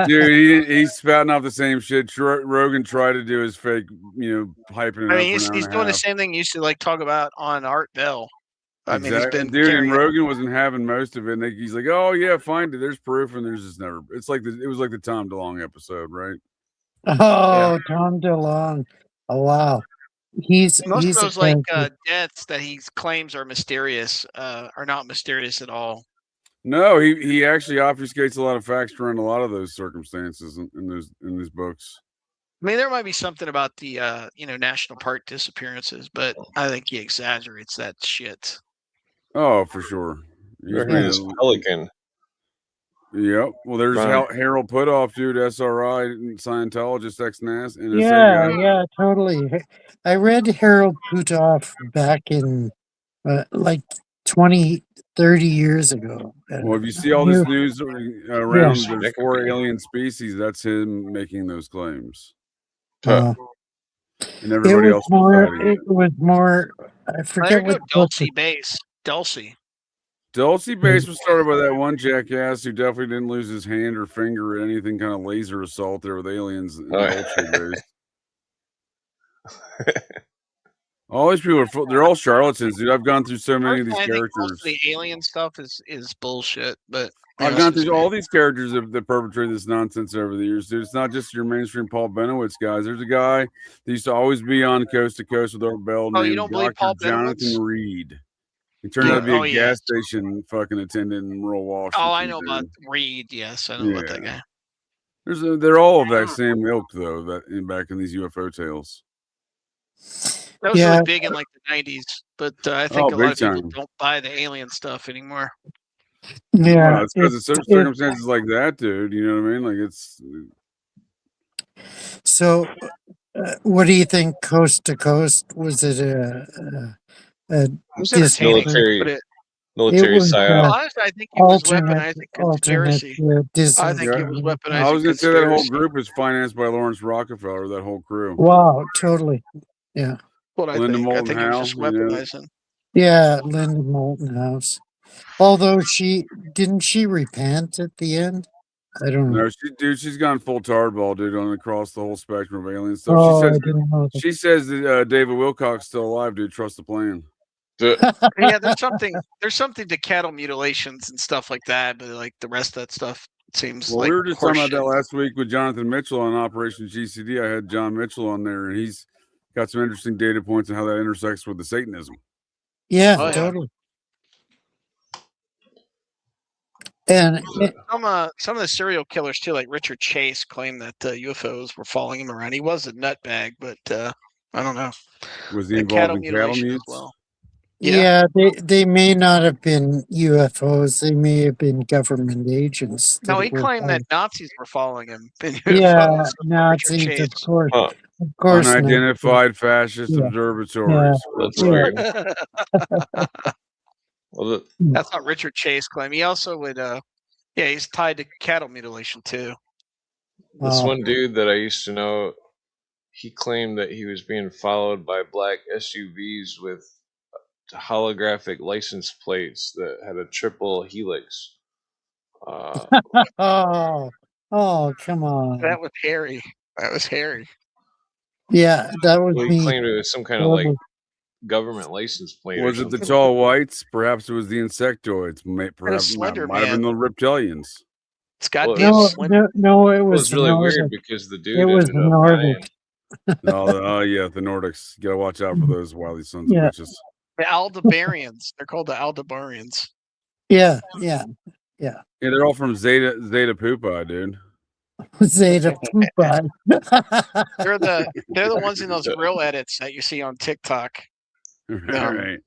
Dude, he's spouting off the same shit. Rogan tried to do his fake, hyping it up. He's doing the same thing he used to talk about on Art Bell. I mean, he's been and Rogan wasn't having most of it. And he's like, "Oh yeah, find it. There's proof." And there's just never. It's like it was like the Tom DeLonge episode, right? Oh, yeah. Tom DeLonge. Oh wow. He's Most he's of a those like character. deaths that he claims are mysterious are not mysterious at all. No, he actually obfuscates a lot of facts around a lot of those circumstances in his books. I mean, there might be something about the national park disappearances, but I think he exaggerates that shit. Oh, for sure. He's Reckon made this it. pelican. Yep. Well, there's Right. Harold Putoff, dude, SRI, Scientologist, ex-NSA Yeah, guy. yeah, totally. I read Harold Putoff back in like 20, 30 years ago. Well, if you I see all knew, this news yeah. around, there's That could 4 be. alien species. That's him making those claims, Huh. and everybody else was fighting It it. was more. I There forget you go, what the book. Dulcie Base. Dulcie. Dulcie Base was started by that one jackass who definitely didn't lose his hand or finger or anything kind of laser assault there with aliens in Dulce Base. All these people they're all charlatans, dude. I've gone through so many of these I think most characters. of the alien stuff is bullshit, but I've gone through all these characters that perpetrate this nonsense over the years, dude. It's not just your mainstream Paul Benowitz guys. There's a guy that used to always be on Coast to Coast with Art Bell Oh, you named don't believe Dr. Paul Jonathan Benowitz? Reed. He turned out to be a gas station fucking attendant in rural Washington. Oh, I know dude. about Reed. Yes, I know about that guy. They're all of that same ilk, though. Back in these UFO tales. That was really big in like the 90s, but I think a lot of people don't buy the alien stuff anymore. Yeah, well, it's because of certain circumstances like that, dude. You know what I mean? Like it's. So, what do you think? Coast to Coast, was it a it was entertaining, military psyop? Honestly, I think it was weaponized conspiracy. I think it was weaponized. I was going to say that whole group was financed by Lawrence Rockefeller. That whole crew. Wow, totally. Yeah. What I Linda think. Moulton I think it was just weaponizing. Yeah, Linda Moulton House. Although didn't she repent at the end? I don't know. No, she's gone full tardball, dude, on across the whole spectrum of alien stuff. Oh, I didn't know that. She says that David Wilcock's still alive, dude. Trust the plan. Yeah, there's something to cattle mutilations and stuff like that, but like the rest of that stuff seems well, like we were just talking about that last week with Jonathan Mitchell on Operation GCD. I had John Mitchell on there, and he's got some interesting data points on how that intersects with the Satanism. Yeah, totally. And some of the serial killers too, like Richard Chase, claim that UFOs were following him around. He was a nutbag, but I don't know. Was he involved in cattle mutes? As well? Yeah, they may not have been UFOs. They may have been government agents. No, he claimed that Nazis were following him in UFOs. Yeah, Nazis, of course. Of course. Unidentified fascist observatories. That's weird. Well, that's not Richard Chase claim. He also would he's tied to cattle mutilation too. This one dude that I used to know, he claimed that he was being followed by black SUVs with holographic license plates that had a triple helix. Oh, come on. That was Harry. Yeah, that was me. He claimed it was some kind of like government license plate. Was it the tall whites? Perhaps it was the insectoids. Perhaps might have been the reptilians. It's got no, it was really weird because the dude was the Nordic. The Nordics. You gotta watch out for those wily sons of bitches. The Aldebarans. They're called the Aldebarans. Yeah. Yeah, they're all from Zeta Pupae, dude. Zeta Pupae. They're the ones in those real edits that you see on TikTok. Right.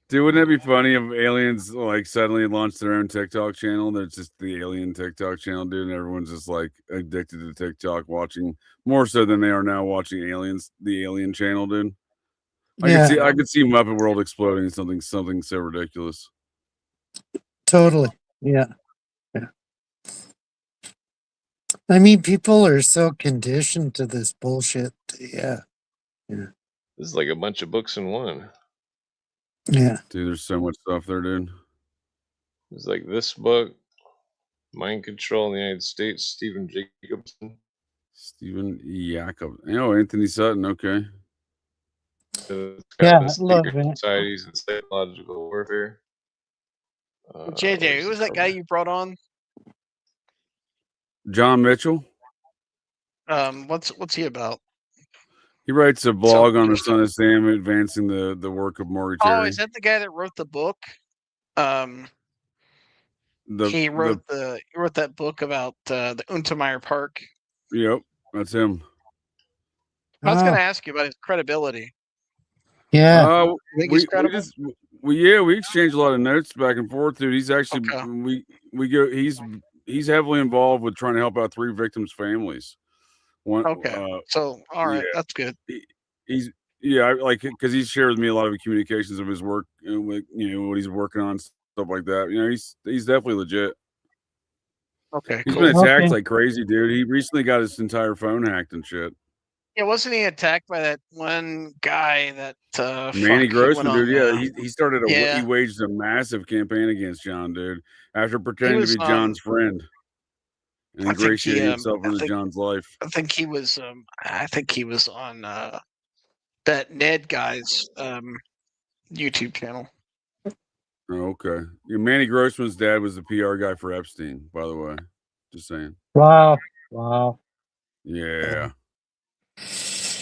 Dude, wouldn't that be funny if aliens like suddenly launched their own TikTok channel? There's just the alien TikTok channel, dude, and everyone's just like addicted to TikTok, watching more so than they are now watching the Alien channel, dude. I could see Muppet World exploding something so ridiculous. Totally. Yeah. I mean, people are so conditioned to this bullshit. Yeah. This is like a bunch of books in one. Yeah. Dude, there's so much stuff there, dude. It's like this book, Mind Control in the United States, Stephen Jacobson. Stephen Jacob. Oh, Anthony Sutton, okay. Love it. Societies and psychological warfare. JJ, who was that guy you brought on? John Mitchell. What's he about? He writes a blog on the Son of Sam, advancing the work of Maury Terry. Oh, is that the guy that wrote the book? He wrote that book about the Untermeyer Park. Yep, that's him. I was going to ask you about his credibility. Yeah. We exchange a lot of notes back and forth, dude. He's actually he's heavily involved with trying to help out 3 victims' families. So all right, that's good. He's because he shared with me a lot of communications of his work, what he's working on, stuff like that. He's definitely legit. Okay, he's been attacked like crazy, dude. He recently got his entire phone hacked and shit. Yeah, wasn't he attacked by that one guy that Manny Grossman, dude? Yeah, he started he waged a massive campaign against John, dude, after pretending to be John's friend and ingratiating himself into John's life. I think he was on that Ned guy's YouTube channel. Oh, okay. Manny Grossman's dad was the PR guy for Epstein, by the way. Just saying. Wow. Yeah.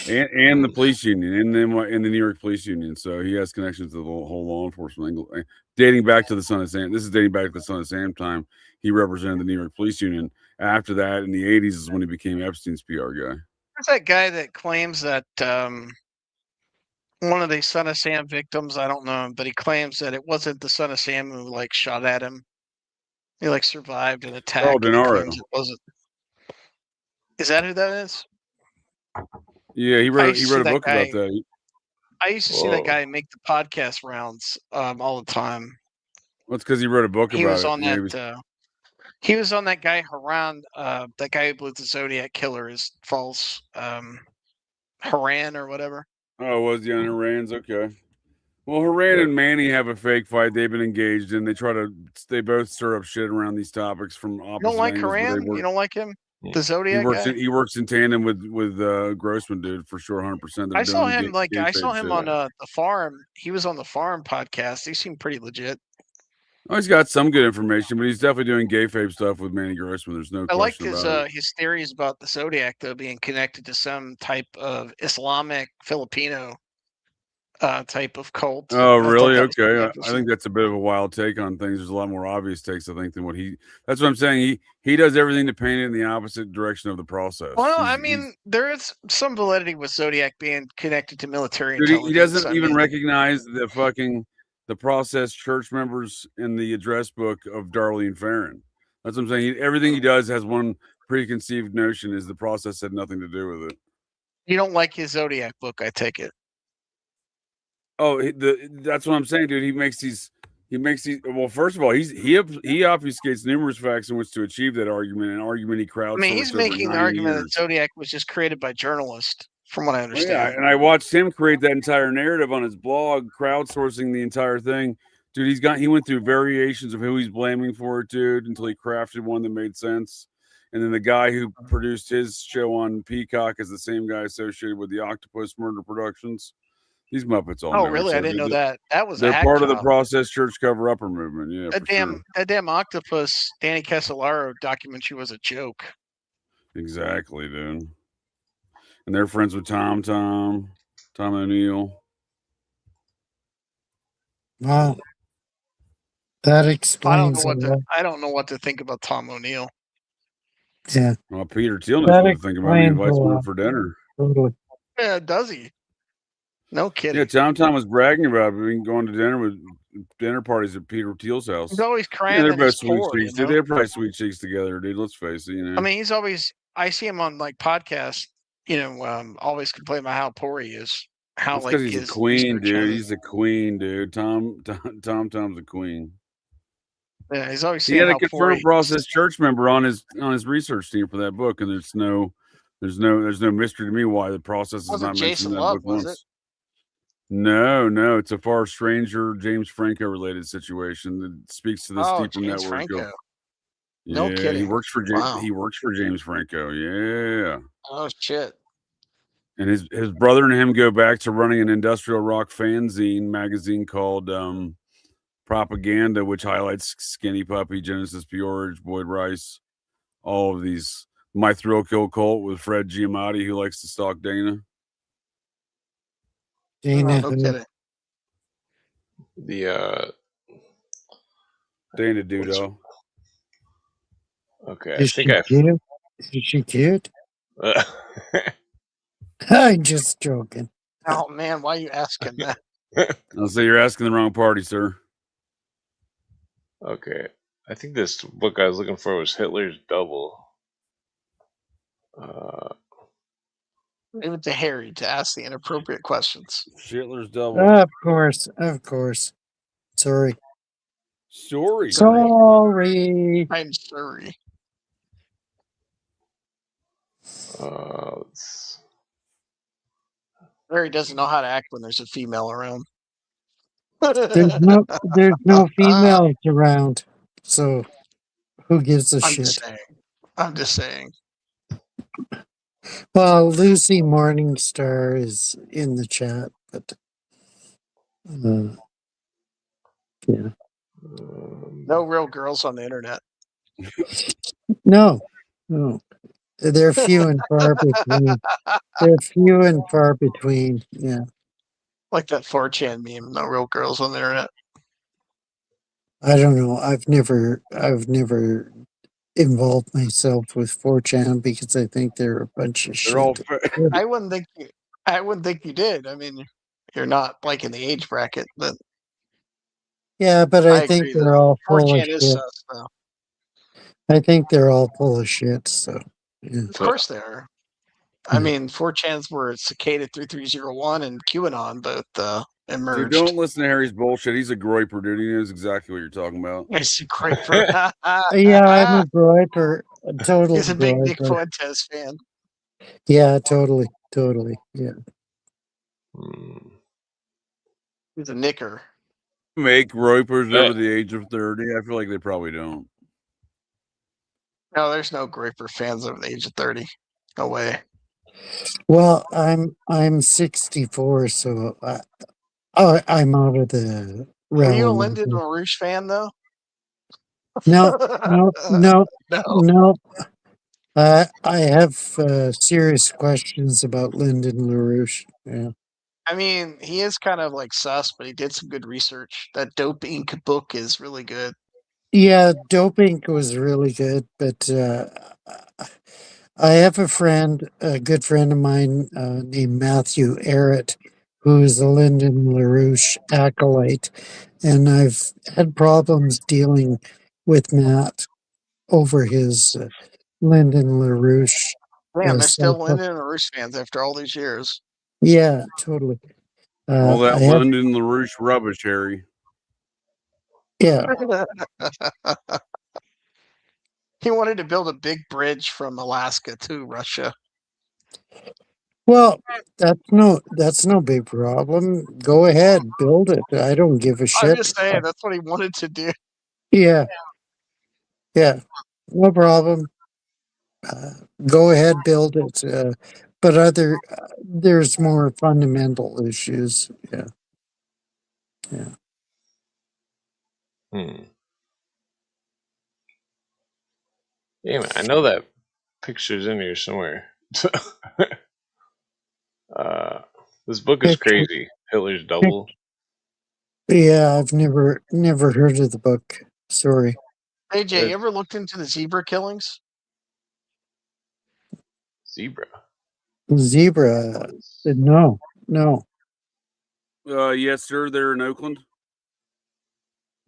And the police union, and then in the New York Police Union. So he has connections to the whole law enforcement angle, dating back to the Son of Sam. This is dating back to the Son of Sam time. He represented the New York Police Union. After that, in the 80s, is when he became Epstein's PR guy. There's that guy that claims that one of the Son of Sam victims, I don't know him, but he claims that it wasn't the Son of Sam who shot at him. He survived an attack. Oh, Denaro. It wasn't. Is that who that is? Yeah, he wrote a book about that. I used to see that guy make the podcast rounds all the time. Well, it's because he wrote a book about it. He was on that guy Haran, that guy who blew the Zodiac killer is false. Haran or whatever. Oh, was he on Haran's? Okay. Well, Haran and Manny have a fake fight they've been engaged in. They both stir up shit around these topics from opposite angles. You don't like Haran? You don't like him? The Zodiac guy? He works in tandem with Grossman, dude, for sure, 100%. I saw him on the farm. He was on the farm podcast. He seemed pretty legit. Oh, he's got some good information, but he's definitely doing gayfabe stuff with Manny Grossman. There's no question about it. I liked his theories about the Zodiac, though, being connected to some type of Islamic Filipino type of cult. Oh, really? Okay. I think that's a bit of a wild take on things. There's a lot more obvious takes, I think, than what that's what I'm saying. He does everything to paint it in the opposite direction of the process. Well, there is some validity with Zodiac being connected to military intelligence. He doesn't even recognize the process church members in the address book of Darlene Farron. That's what I'm saying. Everything he does has one preconceived notion, is the process had nothing to do with it. You don't like his Zodiac book, I take it. Oh, that's what I'm saying, dude. He makes these. Well, first of all, he obfuscates numerous facts in which to achieve that argument. An argument he crowdsourced. He's making the argument that Zodiac was just created by journalists, from what I understand. Yeah, and I watched him create that entire narrative on his blog, crowdsourcing the entire thing. Dude, he went through variations of who he's blaming for it, dude, until he crafted one that made sense. And then the guy who produced his show on Peacock is the same guy associated with the Octopus Murder Productions. These Muppets all know. Oh, really? I didn't know that. That was they're part of the Process Church cover-upper movement. Yeah, that damn Octopus Danny Casolaro documentary was a joke. Exactly, dude. And they're friends with Tom O'Neill. Wow. That explains. I don't know what to think about Tom O'Neill. Yeah. Well, Peter Thiel knows what to think about it. He invites me for dinner. Totally. Yeah, does he? No kidding. Yeah, Tom was bragging about being going to dinner parties at Peter Thiel's house. He's always crying. They're both sweet cheeks. They're probably sweet cheeks together, dude. Let's face it. He's always. I see him on podcasts. Always complain about how poor he is. How because he's a queen, dude. He's a queen, dude. Tom's a queen. Yeah, he's always. He had a confirmed Process Church member on his research team for that book, and there's no mystery to me why the Process is not mentioned in that book once. No, it's a far stranger James Franco related situation that speaks to the steeper network. Franco. No kidding. He works for James Franco. Yeah. Oh shit. And his brother and him go back to running an industrial rock fanzine magazine called Propaganda, which highlights Skinny Puppy, Genesis Peorage, Boyd Rice, all of these. My Thrill Kill Cult with Fred Giamatti, who likes to stalk Dana. Dana, no kidding. The Dana Doodle. okay, I is think she I. cute? Is she cute? I'm just joking. Oh man, why are you asking that? I'll say you're asking the wrong party, sir. Okay, I think this book I was looking for was Hitler's Double. Leave it to Harry to ask the inappropriate questions. Hitler's double. Of course. Sorry. Sorry. I'm sorry. Harry doesn't know how to act when there's a female around. There's no females around, so who gives a shit? I'm just saying. Well, Lucy Morningstar is in the chat, but yeah. No real girls on the internet. No. They're few and far between. They're few and far between. Yeah. Like that 4chan meme, no real girls on the internet. I don't know. I've never involved myself with 4chan because I think they're a bunch of They're all shit. I wouldn't think you did. I mean, you're not like in the age bracket, but Yeah, but I think agree, they're though. all full of 4chan is shit. sus, though. I think they're all full of shit. So, yeah. Of course they are. I mean, 4chan's were Cicada 3301 and QAnon both emerged. Dude, don't listen to Harry's bullshit. He's a groiper, dude. He knows exactly what you're talking about. He's a groiper. Yeah, I'm a groiper. Totally. He's a big Nick groiper. Fuentes fan. Yeah, totally. Yeah. He's a knicker. Make groipers over the age of 30? I feel like they probably don't. No, there's no groiper fans over the age of 30. No way. Well, I'm 64, so I'm out of the realm. Are you a Lyndon LaRouche fan, though? No. I have serious questions about Lyndon LaRouche. Yeah. I mean, he is kind of like sus, but he did some good research. That Dope Inc. book is really good. Yeah, Dope Inc. was really good, but I have a good friend of mine named Matthew Arrett, who is a Lyndon LaRouche acolyte, and I've had problems dealing with Matt over his Lyndon LaRouche. Man, they're still Lyndon LaRouche fans after all these years. Yeah, totally. All that Lyndon LaRouche rubbish, Harry. Yeah. He wanted to build a big bridge from Alaska to Russia. Well, that's no big problem. Go ahead, build it. I don't give a shit. I'm just saying that's what he wanted to do. Yeah, no problem. Go ahead, build it. But there's more fundamental issues. Yeah. Yeah, man, I know that picture's in here somewhere. This book is crazy. Hitler's Double. Yeah, I've never heard of the book. Sorry. Hey Jay, you ever looked into the zebra killings? Zebra. No. Yes, sir. They're in Oakland.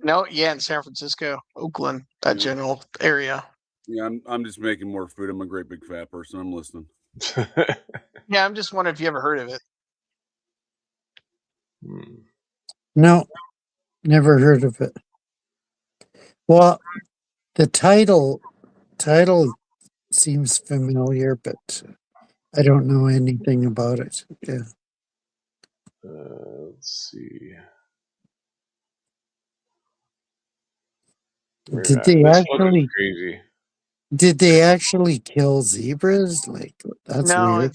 No, yeah, in San Francisco, Oakland, that general area. Yeah, I'm just making more food. I'm a great big fat person. I'm listening. Yeah, I'm just wondering if you ever heard of it. No, never heard of it. Well, the title seems familiar, but I don't know anything about it. Yeah. Let's see. Did they actually kill zebras? Like, that's weird.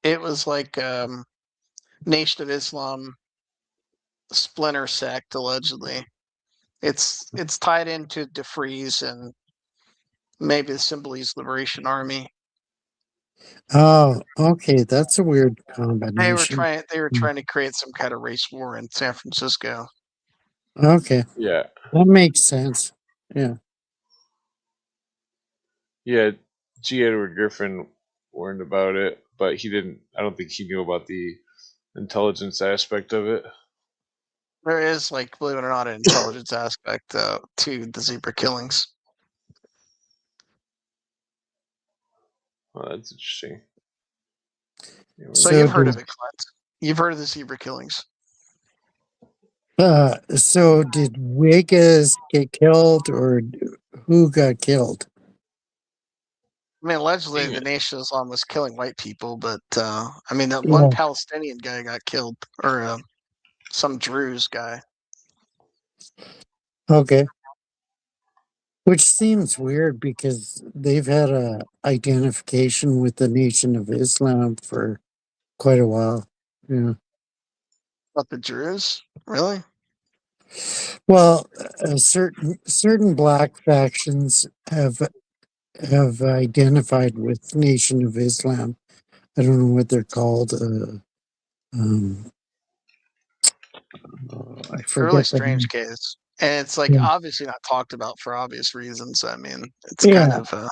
It was like Nation of Islam splinter sect allegedly. It's tied into DeFreeze and maybe the Symbolize Liberation Army. Oh, okay. That's a weird combination. They were trying to create some kind of race war in San Francisco. Okay. Yeah. That makes sense. Yeah. Yeah. G. Edward Griffin warned about it, but he didn't. I don't think he knew about the intelligence aspect of it. There is, like, believe it or not, an intelligence aspect to the zebra killings. Oh, that's interesting. So you've heard of it, Clint. You've heard of the zebra killings. So did Wiggins get killed, or who got killed? I mean, allegedly Dang the it. Nation of Islam was killing white people, but I mean, that Yeah. one Palestinian guy got killed, or some Druze guy. Okay. Which seems weird because they've had a identification with the Nation of Islam for quite a while. Yeah. But the Druze, really? Well, certain black factions have identified with Nation of Islam. I don't know what they're called. Um, I It's a really forget the strange name. case, and it's like Yeah. obviously not talked about for obvious reasons. I mean, it's Yeah. kind of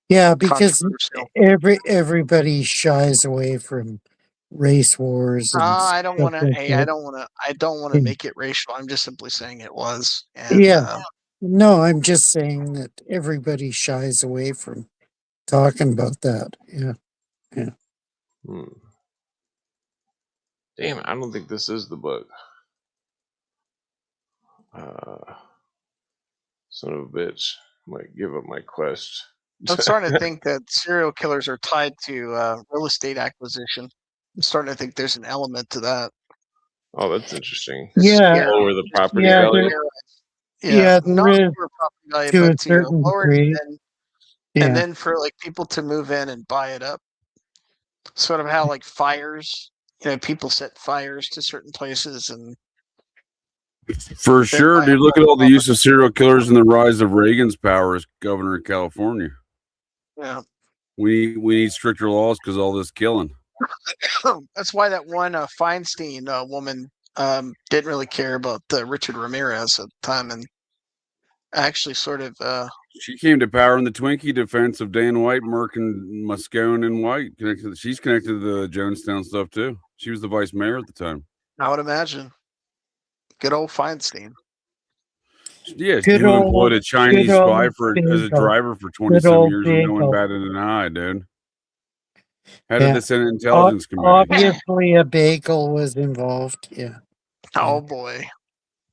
Yeah, because controversial. everybody shies away from race wars and I don't stuff want to. like Hey, that. I don't want to make it racial. I'm just simply saying it was, and Yeah. No, I'm just saying that everybody shies away from talking about that. Yeah. Yeah. Damn, I don't think this is the book. Son of a bitch. Might give up my quest. I'm starting to think that serial killers are tied to real estate acquisition. I'm starting to think there's an element to that. Oh, that's interesting. Yeah. Lower the property Yeah. value. Yeah, there not is for property value, to a but to certain lower it degree. and Yeah. then for like people to move in and buy it up. Sort of how like fires, people set fires to certain places and For then sure, buy dude. up Look at all all the the use of serial killers and the rise of Reagan's power as governor of California. Yeah. We need stricter laws because all this killing. That's why that one Feinstein woman didn't really care about Richard Ramirez at the time, and actually sort of She came to power in the Twinkie defense of Dan White, Merck, and Moscone and White. She's connected to the Jonestown stuff too. She was the vice mayor at the time. I would imagine. Good old Feinstein. Yeah, Good who old- employed a good Chinese old spy as a Bagel. driver for Good 20 some old years and no one Bagel. batted an eye, dude. Head Yeah. of the Senate Intelligence Committee. Obviously, a bagel was involved. Yeah. Oh boy.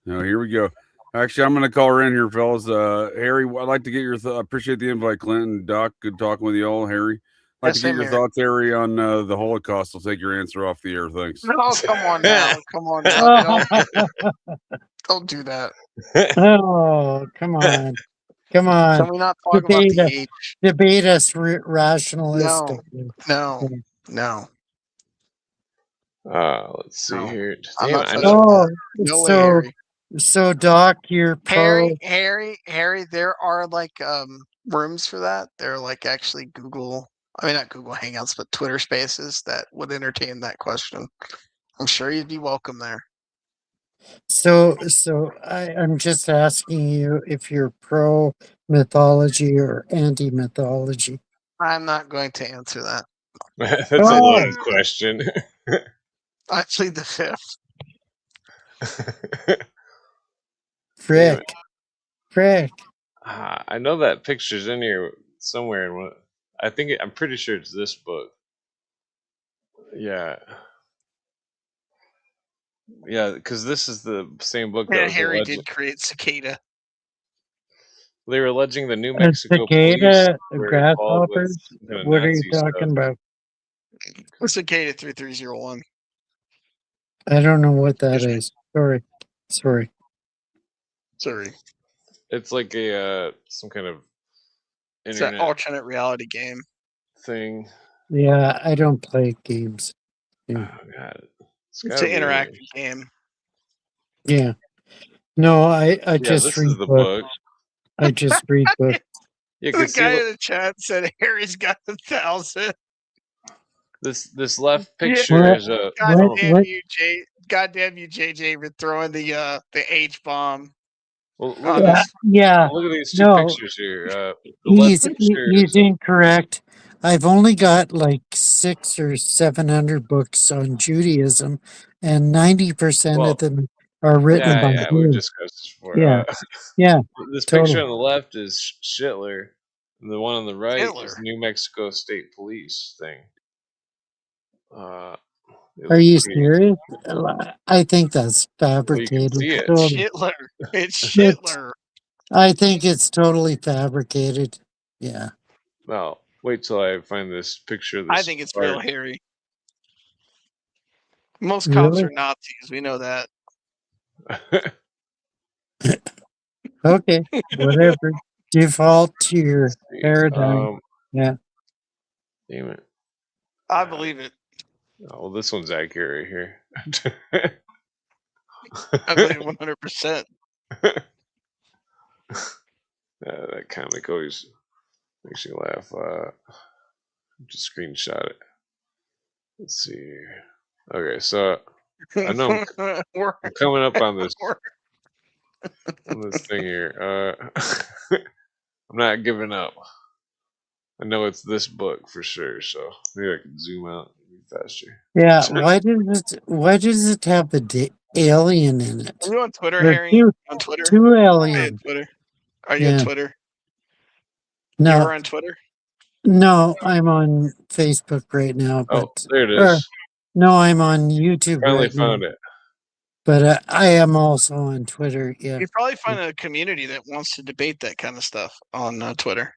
No, here we go. Actually, I'm going to call her in here, fellas. Harry, I'd like to get your I appreciate the invite, Clinton. Doc, good talking with you all. Harry, I'd like to get same your here. thoughts, Harry, on the Holocaust. I'll take your answer off the air. Thanks. No, come on now. Come on now. Don't do that. Oh, come on. Come on. Can we not talk about the age? Debate us rationalistically. No. Let's see No. here. I'm Damn, not I touching know. that. No way, Harry. So Doc, you're pro. Harry, there are like rooms for that. There are like actually not Google Hangouts, but Twitter Spaces that would entertain that question. I'm sure you'd be welcome there. So I'm just asking you if you're pro mythology or anti mythology. I'm not going to answer that. That's a loaded question. I plead the fifth. Frick. I know that picture's in here somewhere. I'm pretty sure it's this book. Yeah. Yeah, because this is the same book that Yeah, was Harry alleged. did create Cicada. They were alleging the New A Mexico cicada, police were involved with grasshoppers. kind of What are you Nazi talking stuff. about? Cicada 3301. I don't know what that is. Sorry. Sorry. It's like a some kind of It's an internet alternate reality game. thing. Yeah, I don't play games. Yeah. Oh god. It's an interactive game. Yeah. No, I just this read is the books. book. I just read books. Yeah, The guy in the chat said Harry's got 1,000. This left Yeah. picture is a Goddamn you, JJ, for throwing the H bomb. well, Oh, look at these two No, pictures here. The left picture he's is a, incorrect. I've only got like 600 or 700 books on Judaism, and 90% of well, them are written by yeah, we've him. discussed this before. Yeah, yeah, This picture totally. on the left is Schindler, and the one on the right Hitler. is New Mexico State Police thing. It Are looks you pretty. serious? I think that's Well, you can fabricated. see it. Totally. Hitler. It's It's, Hitler. I think it's totally fabricated. Yeah. Well, wait till I find this picture of I this think it's real, art. Harry. Most cops Really? are Nazis. We know that. Okay. Whatever. Default to your See. paradigm. Yeah. Damn it. I believe it. Oh, well, this one's accurate right here. I believe it 100%. That comic always makes you laugh. Just screenshot it. Let's see here. Okay, so I know I'm coming up on this thing here. I'm not giving up. I know it's this book for sure, so maybe I can zoom out faster. Yeah. Why does it have alien in it? Are you on Twitter, There are Harry? On Twitter? two Are you on aliens. Twitter? Are you on Yeah. Twitter? You No, are on Twitter? no, I'm on Facebook right now, Oh, but there it or is. no, I'm on YouTube Finally right now. found it. But I am also on Twitter. Yeah. You probably find a community that wants to debate that kind of stuff on Twitter.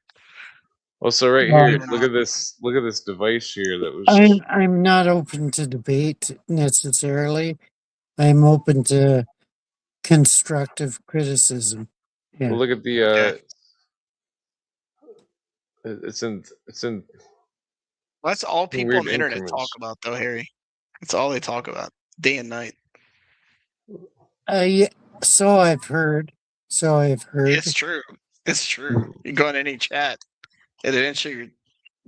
Well, so right Well, here, look at this. Look at this device here that was. I'm not open to debate necessarily. I'm open to constructive criticism. Yeah. Well, look at the. Okay. It's in. That's all people weird on the internet talk increments. about, though, Harry. That's all they talk about, day and night. Yeah, so I've heard. It's true. It's true. You go in any chat, it eventually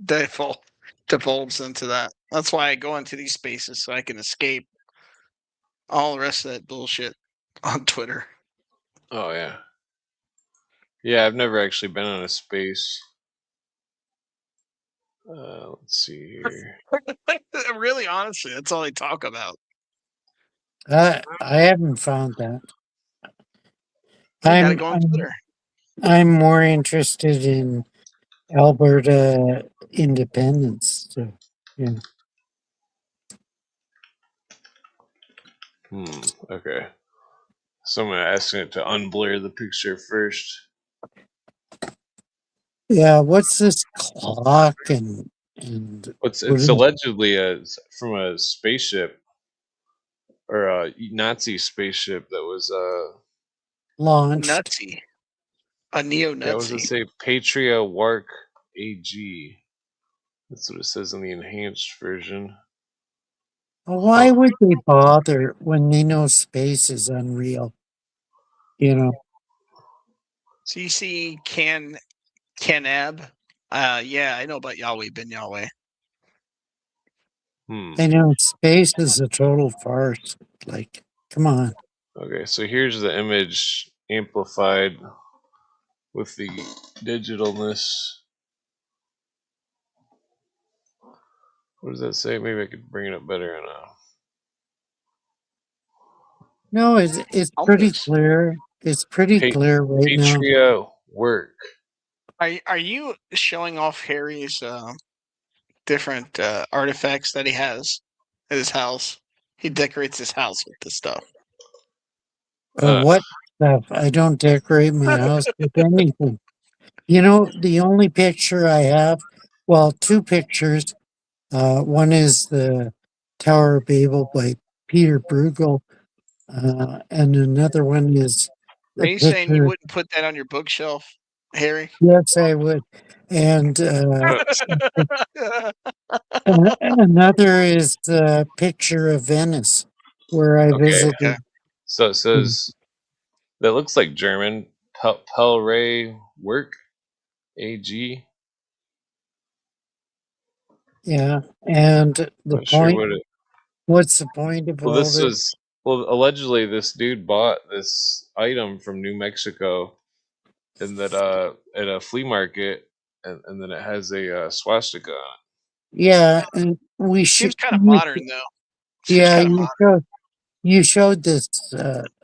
devolves into that. That's why I go into these spaces so I can escape all the rest of that bullshit on Twitter. Oh yeah. Yeah, I've never actually been on a space. Let's see here. Really, honestly, that's all they talk about. I haven't found that. You gotta go on Twitter. I'm more interested in Alberta independence. So, yeah. Okay. So I'm gonna ask it to unblur the picture first. Yeah, what's this clock and It's what is allegedly from a spaceship or a Nazi spaceship that was launched? Nutsy. A neo-Nazi. Yeah, what does it say? Patria Wark AG. That's what it says in the enhanced version. Well, why would they bother when they know space is unreal? You know. CC Canab. Yeah, I know about Yahweh bin Yahweh. I know space is a total farce. Like, come on. Okay, so here's the image amplified with the digitalness. What does that say? Maybe I could bring it up better on No, it's pretty clear. It's pretty clear right now. Patria Work. Are you showing off Harry's different artifacts that he has at his house? He decorates his house with this stuff. What stuff? I don't decorate my house with anything. You know, the only picture I have, well, two pictures. One is the Tower of Babel by Peter Bruegel, and another one is Are a you saying you picture. wouldn't put that on your bookshelf, Harry? Yes, I would. And another is the picture of Venice, where I visited. Okay. So it says that looks like German. Pelray Work AG. Yeah, and the Not sure point. what it. What's the point of Well, all this this? was. Well, allegedly, this dude bought this item from New Mexico, and that at a flea market, and then it has a swastika on Yeah, and we should. Seems kind of modern, though. Seems Yeah, kind of modern. you showed this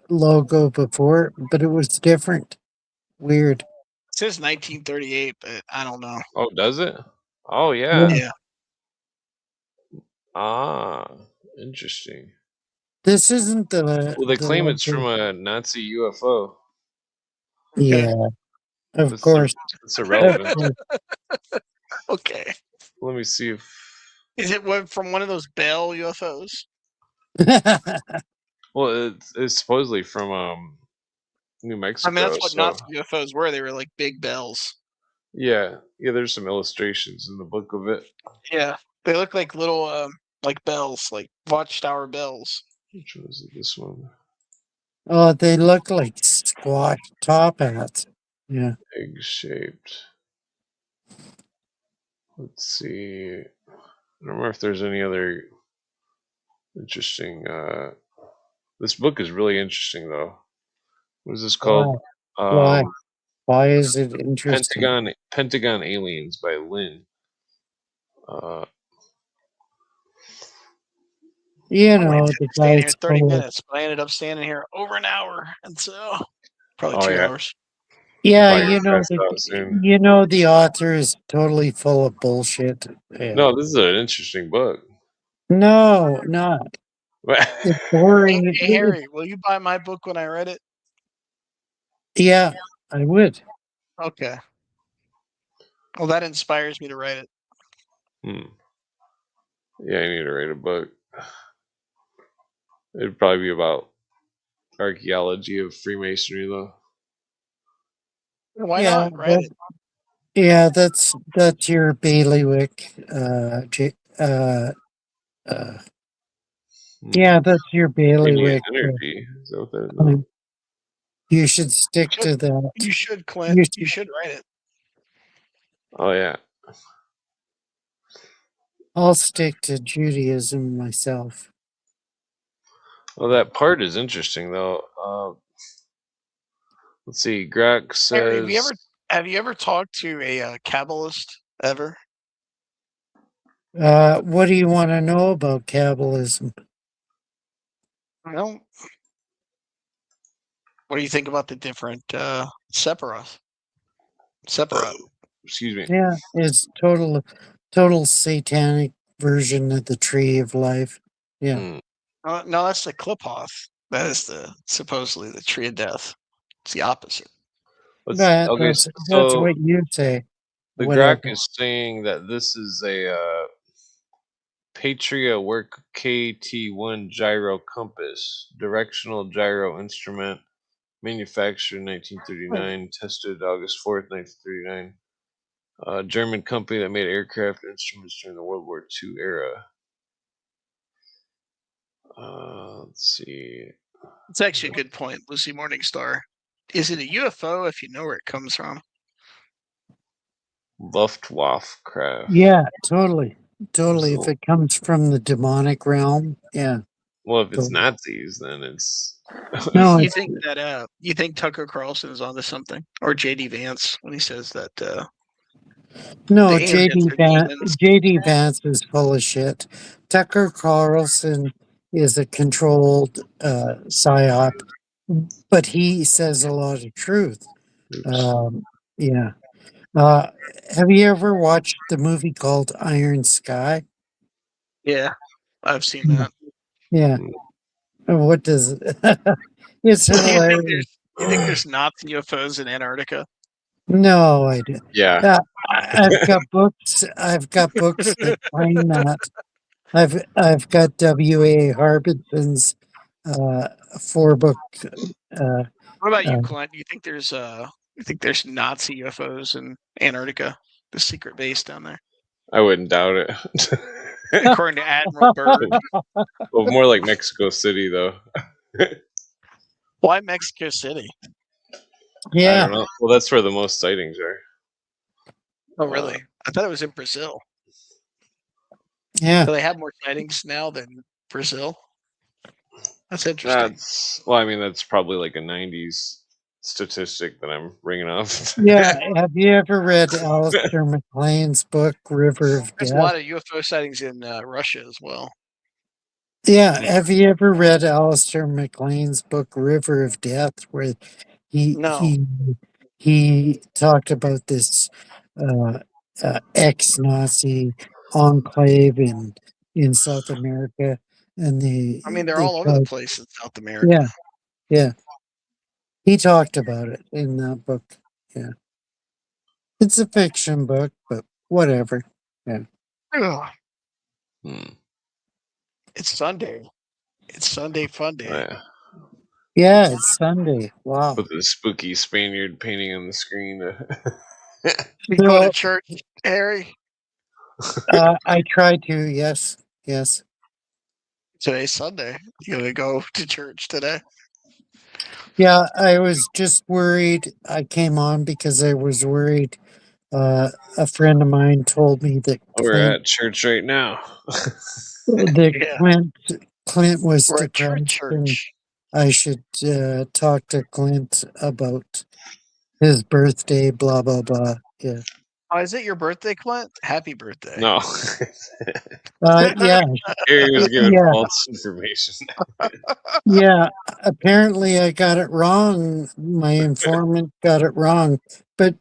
logo before, but it was different. Weird. It says 1938, but I don't know. it. Oh, does it? Oh yeah. Yeah. Yeah. Ah, interesting. This isn't Well, they the claim it's from logo. a Nazi UFO. Okay. Yeah, of That's course. that's Of irrelevant. course. Okay. Let me see if. Is it from one of those Bell UFOs? Well, it's supposedly from New I Mexico. mean, that's what So Nazi UFOs were. They were like big bells. yeah. There's some illustrations in the book of it. Yeah, they look like little like bells, like watchtower bells. Which one is it? This one? Oh, they look like squash top hats. Yeah. Egg shaped. Let's see. I don't remember if there's any other interesting. This book is really interesting, though. What is this Why? called? Why? Um, Why is it interesting? Pentagon Aliens by Lynn. You I might know, have the to stay in here guy's 30 full of. minutes, but I ended up standing here over an hour, and so probably Oh two yeah, hours. you're Yeah, probably gonna pass out soon. the author is totally full of bullshit. Yeah. No, this is an interesting book. No, not. It's Hey, boring. hey, Harry, will you buy my book when I read it? Yeah, I would. Okay. Well, that inspires me to write it. Yeah, I need to write a book. It'd probably be about archaeology of Freemasonry, though. Why Yeah, not? Write it. yeah, that's your bailiwick. Yeah, that's your Radiant bailiwick. energy. Is that what that is? Um, you should stick You to should, that. you should, Clint. You You should, should write it. Oh yeah. I'll stick to Judaism myself. Well, that part is interesting, though. Let's see. Greg Harry, says. have you ever talked to a Kabbalist ever? What do you want to know about Kabbalism? No. What do you think about the different Sephiroth? Excuse me. Yeah, it's total satanic version of the tree of life. Yeah. Hmm. No, that's the Kliphoth. That is supposedly the tree of death. It's the opposite. Okay. That's So what you say. the Grok Whatever. is saying that this is a Patria Work KT1 gyro compass, directional gyro instrument, manufactured in 1939, tested August 4th, 1939. A German company that made aircraft instruments during the World War II era. Let's see. It's actually a good point, Lucy Morningstar. Is it a UFO if you know where it comes from? Luftwaffe. Yeah, totally. Totally. If it comes from the demonic realm, yeah. Well, if it's Totally. Nazis, then it's. No, You think that you think Tucker Carlson is onto something, or JD Vance when he says that no, the aliens are demons? JD Vance is full of shit. Tucker Carlson is a controlled psyop, but he says a lot of truth. Yeah. Have you ever watched the movie called Iron Sky? Yeah, I've seen that. Yeah. What does it? It's Do you think hilarious. there's Nazi UFOs in Antarctica? No, I do. Yeah. I've got books. I've got books that claim that. I've got W.A. Harbison's 4-book. What about you, Clint? Do you think there's Nazi UFOs in Antarctica, the secret base down there? I wouldn't doubt it. According to Admiral Byrd. Well, more like Mexico City, though. Why Mexico City? Yeah. I don't know. Well, that's where the most sightings are. Oh, really? I thought it was in Brazil. Yeah. Do they have more sightings now than Brazil? That's interesting. Well, I mean, that's probably like a '90s statistic that I'm bringing up. Yeah. Have you ever read Alistair MacLean's book, River of There's a Death? lot of UFO sightings in Russia as well. Yeah. Have you ever read Alistair MacLean's book, River of Death, where he No, he he talked about this uh, ex-Nazi enclave in South America, and I mean they're they all over the tried. place in South America. Yeah, yeah. He talked about it in that book. Yeah, it's a fiction book, but whatever. Yeah, Ugh, Hmm. it's Sunday. It's Sunday fun Oh, day. yeah. yeah. It's Sunday. Wow. With the spooky Spaniard painting on the screen. You going to So church, Harry? I try to. Yes, yes. Today's Sunday. You gonna go to church today? Yeah, I was just worried. I came on because I was worried. A friend of mine told me that We're at church right now. Yeah, Clint was we're at depressed, and church. I should talk to Clint about his birthday. Blah blah blah. Yeah. Oh, is it your birthday, Clint? Happy birthday. No. Yeah. Gary was giving Yeah. false information. Yeah. Apparently, I got it wrong. My informant got it wrong, but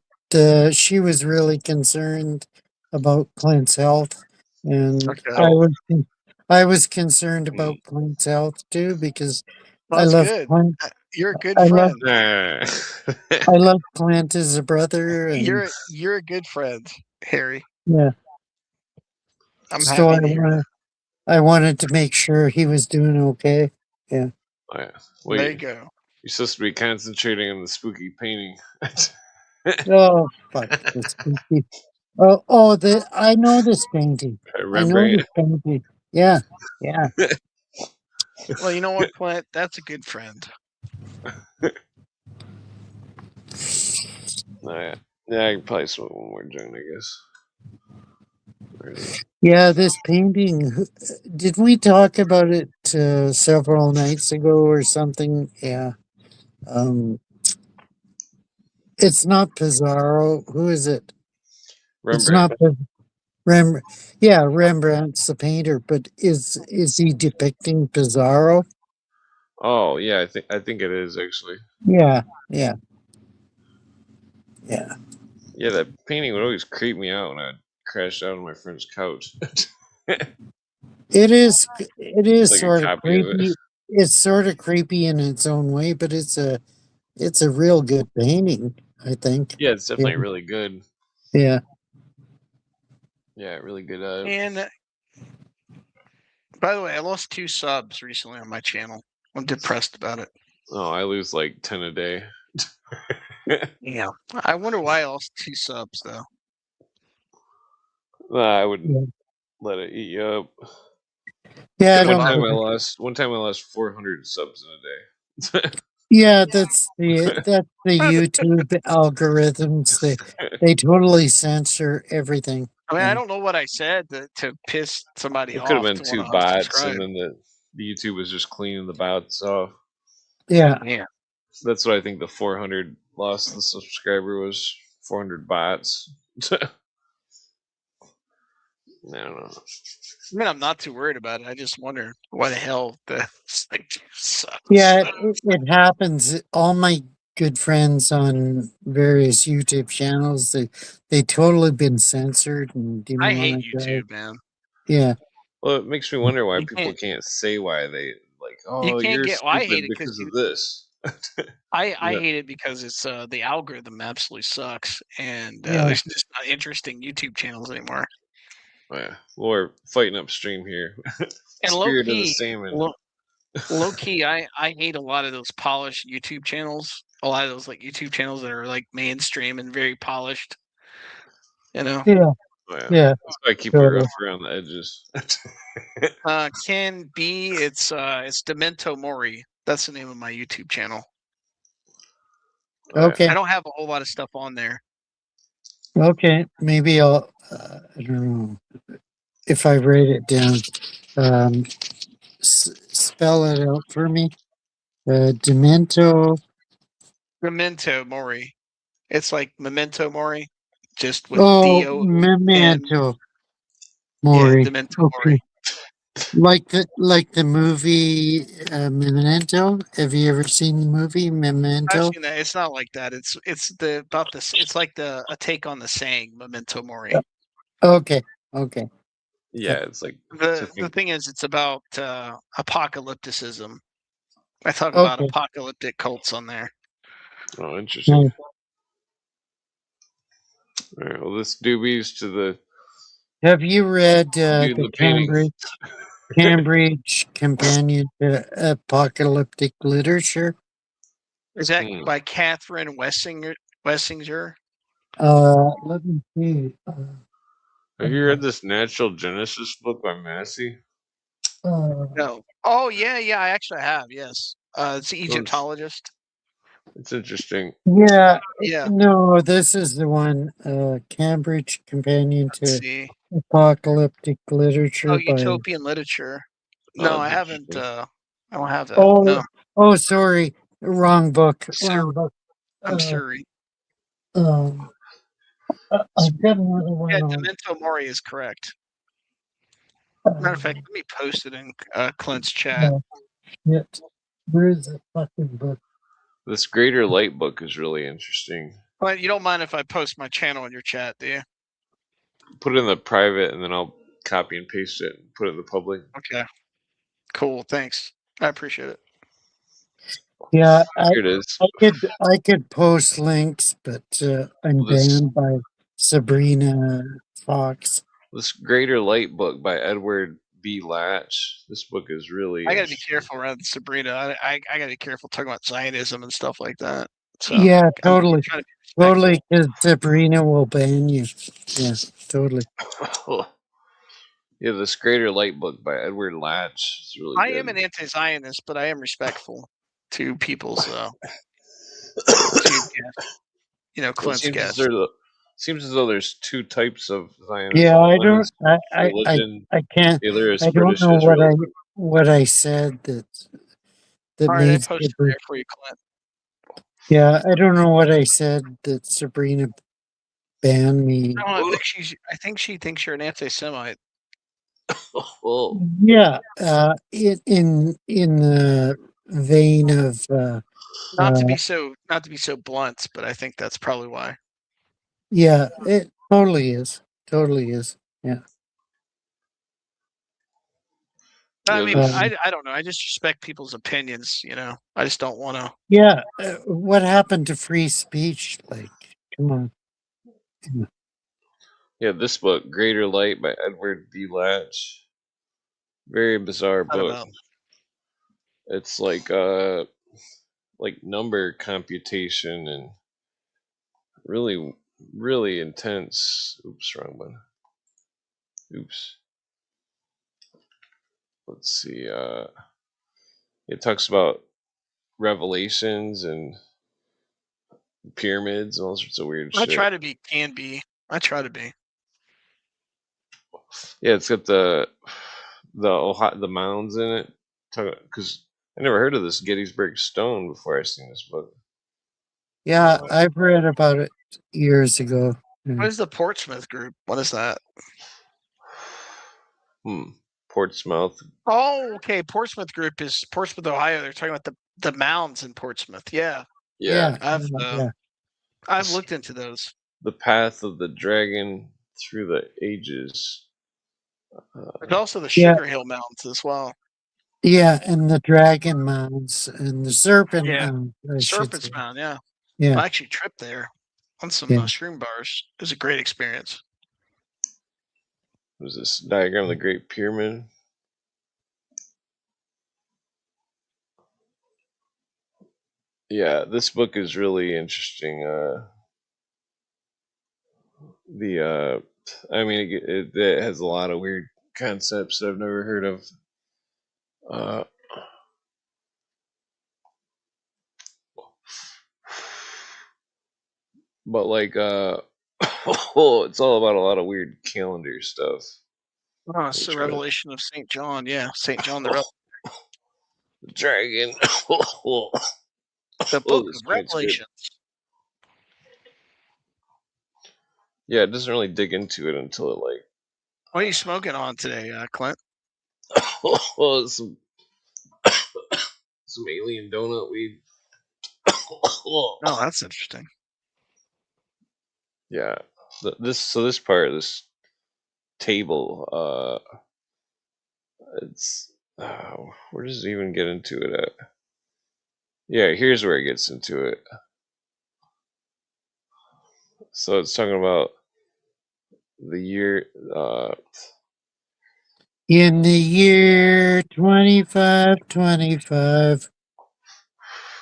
she was really concerned about Clint's health, and Okay. Oh, I was concerned hmm. about Clint's health too because Well, I that's love good. Clint. You're a good I love friend. I love Clint as a brother, and You're a good friend, Harry. yeah. I'm So happy to hear that. I wanted to make sure he was doing okay. Yeah. Oh, yeah. There you Wait, go. you're supposed to be concentrating on the spooky painting. Oh fuck this painting. I know this painting. I know Rembrandt. this painting. Yeah. Yeah. Well, you know what, Clint? That's a good friend. Oh, yeah. Yeah, I can probably smoke one more joint, I guess. Alrighty. Yeah, this painting. Did we talk about it several nights ago or something? Yeah. Um, it's not Pizarro. Who is it? It's Rembrandt. not Rembrandt. Yeah, Rembrandt's the painter, but is he depicting Pizarro? Oh yeah, I think it is actually. Yeah, yeah, yeah. Yeah, that painting would always creep me out when I'd crash out on my friend's couch. It is. It is Like a sort of copy of it. creepy. It's sort of creepy in its own way, but it's a real good painting. I think. Yeah, it's Yeah, definitely really good. yeah. Yeah, really good. And by the way, I lost 2 subs recently on my channel. I'm depressed about it. Oh, I lose like 10 a day. Yeah. I wonder why I lost 2 subs though. Nah, I wouldn't Yeah. let it eat you up. Yeah, I Because Well, don't. not one time I lost 400 subs in a day. Yeah, that's the YouTube algorithms. They totally censor everything. I mean, I Yeah, don't know what I said to piss somebody It could have off been to want 2 to bots, unsubscribe. and then the YouTube was just cleaning the bots off. yeah, Yeah. That's what I think the 400 lost the subscriber was 400 bots. I don't know. I mean, I'm not too worried about it. I just wonder why the hell the like sucks. yeah. It happens. All my good friends on various YouTube channels, they totally been censored and I hate demonetized. YouTube, man. Yeah, Well, it makes me wonder why You people can't can't say why they like. you Oh, can't you're get. Well, I hate stupid it because because of this. I Yeah, hate it because it's the algorithm absolutely sucks, and yeah, there's just not interesting YouTube channels anymore. yeah. We're fighting upstream here. And Spirit of the salmon. low key, I hate a lot of those polished YouTube channels. A lot of those like YouTube channels that are like mainstream and very polished. You know, yeah, Oh, yeah. yeah. That's why I keep it Totally. rough around the edges. Can be it's Demento Mori. That's the name of my YouTube channel. Oh, yeah. Okay, I don't have a whole lot of stuff on there. okay. Maybe I'll. I don't know. if I write it down. Spell it out for me. Demento. Memento Mori. It's like Memento Mori, just with Oh, DON. Memento Yeah, Mori. Demento Okay, Mori. like the movie Memento. Have you ever seen the movie I've Memento? seen that. It's not like that. It's the about this. It's like a take on the saying Memento Mori. Okay, okay, Yeah, it's like The thing is, it's about apocalypticism. I talk about okay. apocalyptic cults on there. oh, interesting. Nice. All right, well, this doobies to the Have you read dude in the the painting. Cambridge Companion to Apocalyptic Literature? Is that by Catherine Wessinger? Let me see. Have you read this Natural Genesis book by Massey? No. Oh yeah, yeah. I actually have. Yes. It's the Oh, Egyptologist. it's interesting. Yeah, Yeah. no, this is the one. Cambridge Companion Let's to see. Apocalyptic Oh, Literature by. utopian literature. No, Oh, I it's haven't. interesting. I don't have that. Oh, No. oh, sorry, wrong book. Wrong book. I'm Uh, sorry. um, I've got another one Yeah, on. Demento Mori is correct. Matter of fact, let me post it in Clint's chat. Shit. Where's the fucking book? This Greater Light book is really interesting. But you don't mind if I post my channel in your chat, do you? Put it in the private, and then I'll copy and paste it and put it in the public. Okay. Cool. Thanks. I appreciate it. Yeah, Here it is. I could post links, but I'm This banned by Sabrina Fox. this Greater Light book by Edward B. Latch. This book is really I got to be interesting. careful around Sabrina. I got to be careful talking about Zionism and stuff like that. So Yeah, I'm totally, trying to be respectful. totally. Because Sabrina will ban you. Yeah, totally. Yeah, this Greater Light book by Edward Latch is really I good. am an anti-Zionist, but I am respectful to people's to Clint's guest. Seems as though there's two types of Zionism. Yeah, I One don't. is religion. I can't. The other is I don't British know Israelism. what I said that All right, I made posted Sabrina. there for you, Clint. Yeah, I don't know what I said that Sabrina banned me. I think she thinks you're an anti-Semite. Oh, Yeah, in the vein of Not to be so blunt, but I think that's probably why. yeah, it totally is. Totally is. Yeah. I mean, this, I don't know. I just respect people's opinions. I just don't want to. Yeah. What happened to free speech? Like, come on. this book, Greater Light by Edward B. Latch. Very bizarre book. About. It's like number computation and really really intense. Oops, wrong one. Oops. Let's see. It talks about revelations and pyramids and all sorts of weird I shit. try to be. I try to be. Yeah, it's got the mounds in it. Because I never heard of this Gettysburg Stone before I seen this book. Yeah, I've read about it years ago. What is the Portsmouth group? What is that? Portsmouth. Oh, okay. Portsmouth group is Portsmouth, Ohio. They're talking about the mounds in Portsmouth. Yeah. Yeah. I've looked into those. The Path of the Dragon Through the Ages. There's also the Sugar Hill Mountains as well. Yeah, and the Dragon Mounds and the Serpent Yeah. Mound. Serpent's Mound, yeah. Yeah. I actually tripped there on some mushroom bars. It was a great experience. Was this diagram of the Great Pyramid? Yeah, this book is really interesting. I mean, it has a lot of weird concepts that I've never heard of. But like, it's all about a lot of weird calendar stuff. Oh, it's the Revelation of St. John. Yeah, St. John the Dragon. The Book of Revelations. Yeah, it doesn't really dig into it until it like. What are you smoking on today, Clint? some alien donut weed. Oh, that's interesting. Yeah, this part of this table, it's where does it even get into it at? Yeah, here's where it gets into it. So it's talking about the year. In the year 2525.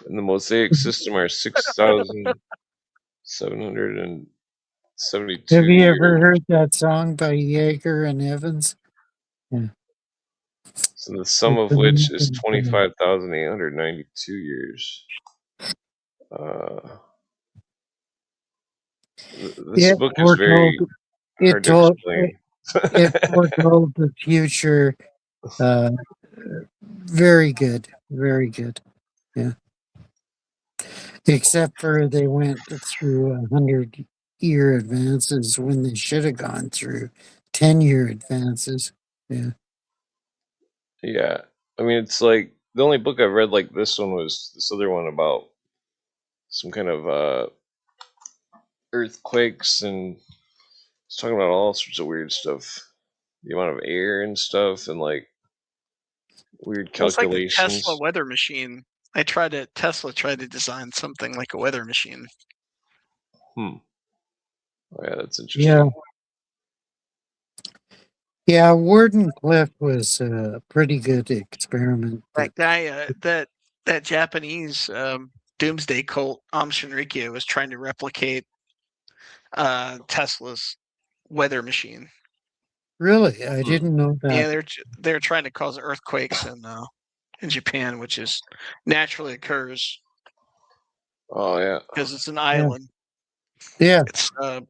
In the Mosaic system are 6,772 Have you years. ever heard that song by Yeager and Evans? Yeah. So the sum of which is 25,892 years. This book is very hard to explain. It foretold the future. Very good. Very good. Yeah. Except for they went through 100-year advances when they should have gone through 10-year advances. Yeah. Yeah. I mean, it's like the only book I've read like this one was this other one about some kind of earthquakes, and it's talking about all sorts of weird stuff. The amount of air and stuff, and like weird calculations. It's like the Tesla weather machine. Tesla tried to design something like a weather machine. Oh, yeah, that's interesting. Yeah, Wardenclyffe was a pretty good experiment. That guy, that Japanese doomsday cult, Shinrikyo, was trying to replicate Tesla's weather machine. Really, I didn't know that. Yeah, they're trying to cause earthquakes in Japan, which is naturally occurs. Oh yeah, because it's an island. Yeah, it's part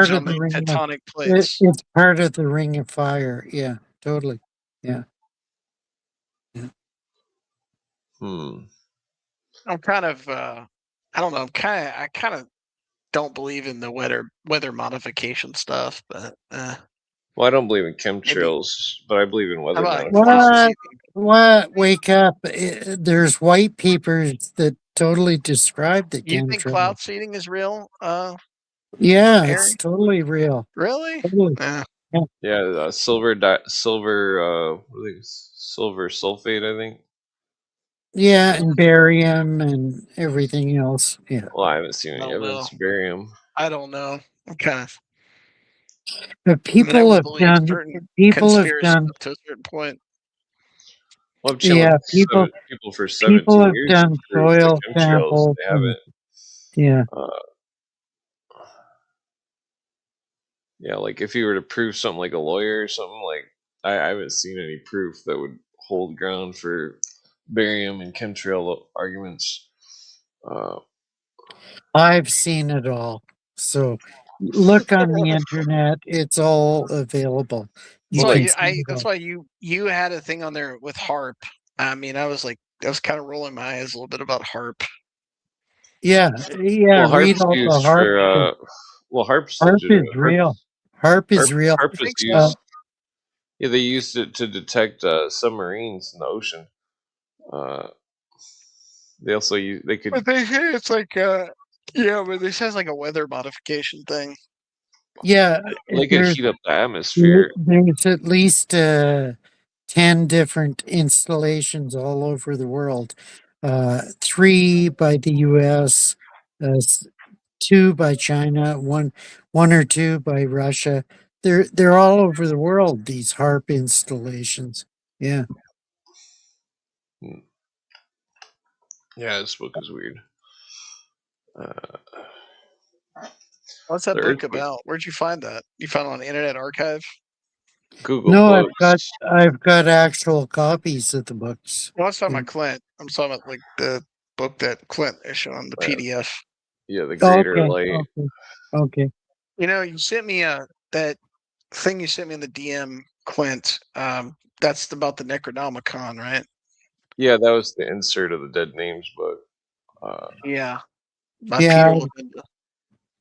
of the tectonic plates. It's part of the Ring of Fire. Yeah, totally. Yeah. I'm kind of I don't know. I kind of don't believe in the weather modification stuff, but well, I don't believe in chemtrails, but I believe in weather modification. What? Wake up! There's white papers that totally describe the chemtrails. You think cloud seeding is real? Yeah, it's totally real. Really? Totally. Yeah, silver sulfate, I think. Yeah, and barium and everything else. Yeah. Well, I haven't seen any evidence of barium. I don't know. I'm kind of. But people have done to a certain point. Well, I've challenged people for 17 years done to prove soil the chemtrails. They haven't. Yeah. Yeah, like if you were to prove something like a lawyer or something, like I haven't seen any proof that would hold ground for barium and chemtrail arguments. I've seen it all. So look on the internet; it's all available. That's why you had a thing on there with HARP. I mean, I was kind of rolling my eyes a little bit about HARP. Yeah. Well, read all the HARP. HARP is real. HARP is real. HARP is used. Yeah, they used it to detect submarines in the ocean. They also they could. But they say it's like but they say it's like a weather modification thing. Yeah, they could heat up the atmosphere. There's at least 10 different installations all over the world. 3 by the U.S., 2 by China, one or 2 by Russia. They're all over the world. These HARP installations. Yeah. Yeah, this book is weird. What's that book about? Where'd you find that? You found it on Internet Archive? Google no, books. I've got actual copies of the books. Well, I was talking about Clint. I'm talking about like the book that Clint issued on the PDF. Yeah, the Greater Light. Okay. You know, you sent me that thing you sent me in the DM, Clint, that's about the Necronomicon, right? Yeah, that was the insert of the Dead Names book. Yeah. By Yeah. Peter Levenda.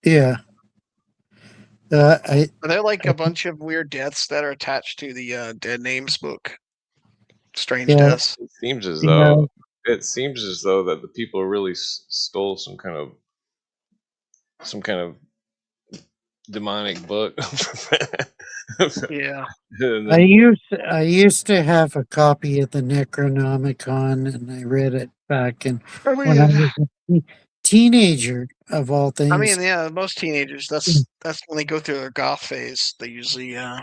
Yeah. Are there like a bunch of weird deaths that are attached to the Dead Names book? Strange Yeah. deaths. It seems as Yeah. though that the people really stole some kind of demonic book. Yeah. And I then used to have a copy of the Necronomicon, and I read it back in I when I mean, was a teenager, of all things. yeah, most teenagers, that's when they go through their goth phase. They usually get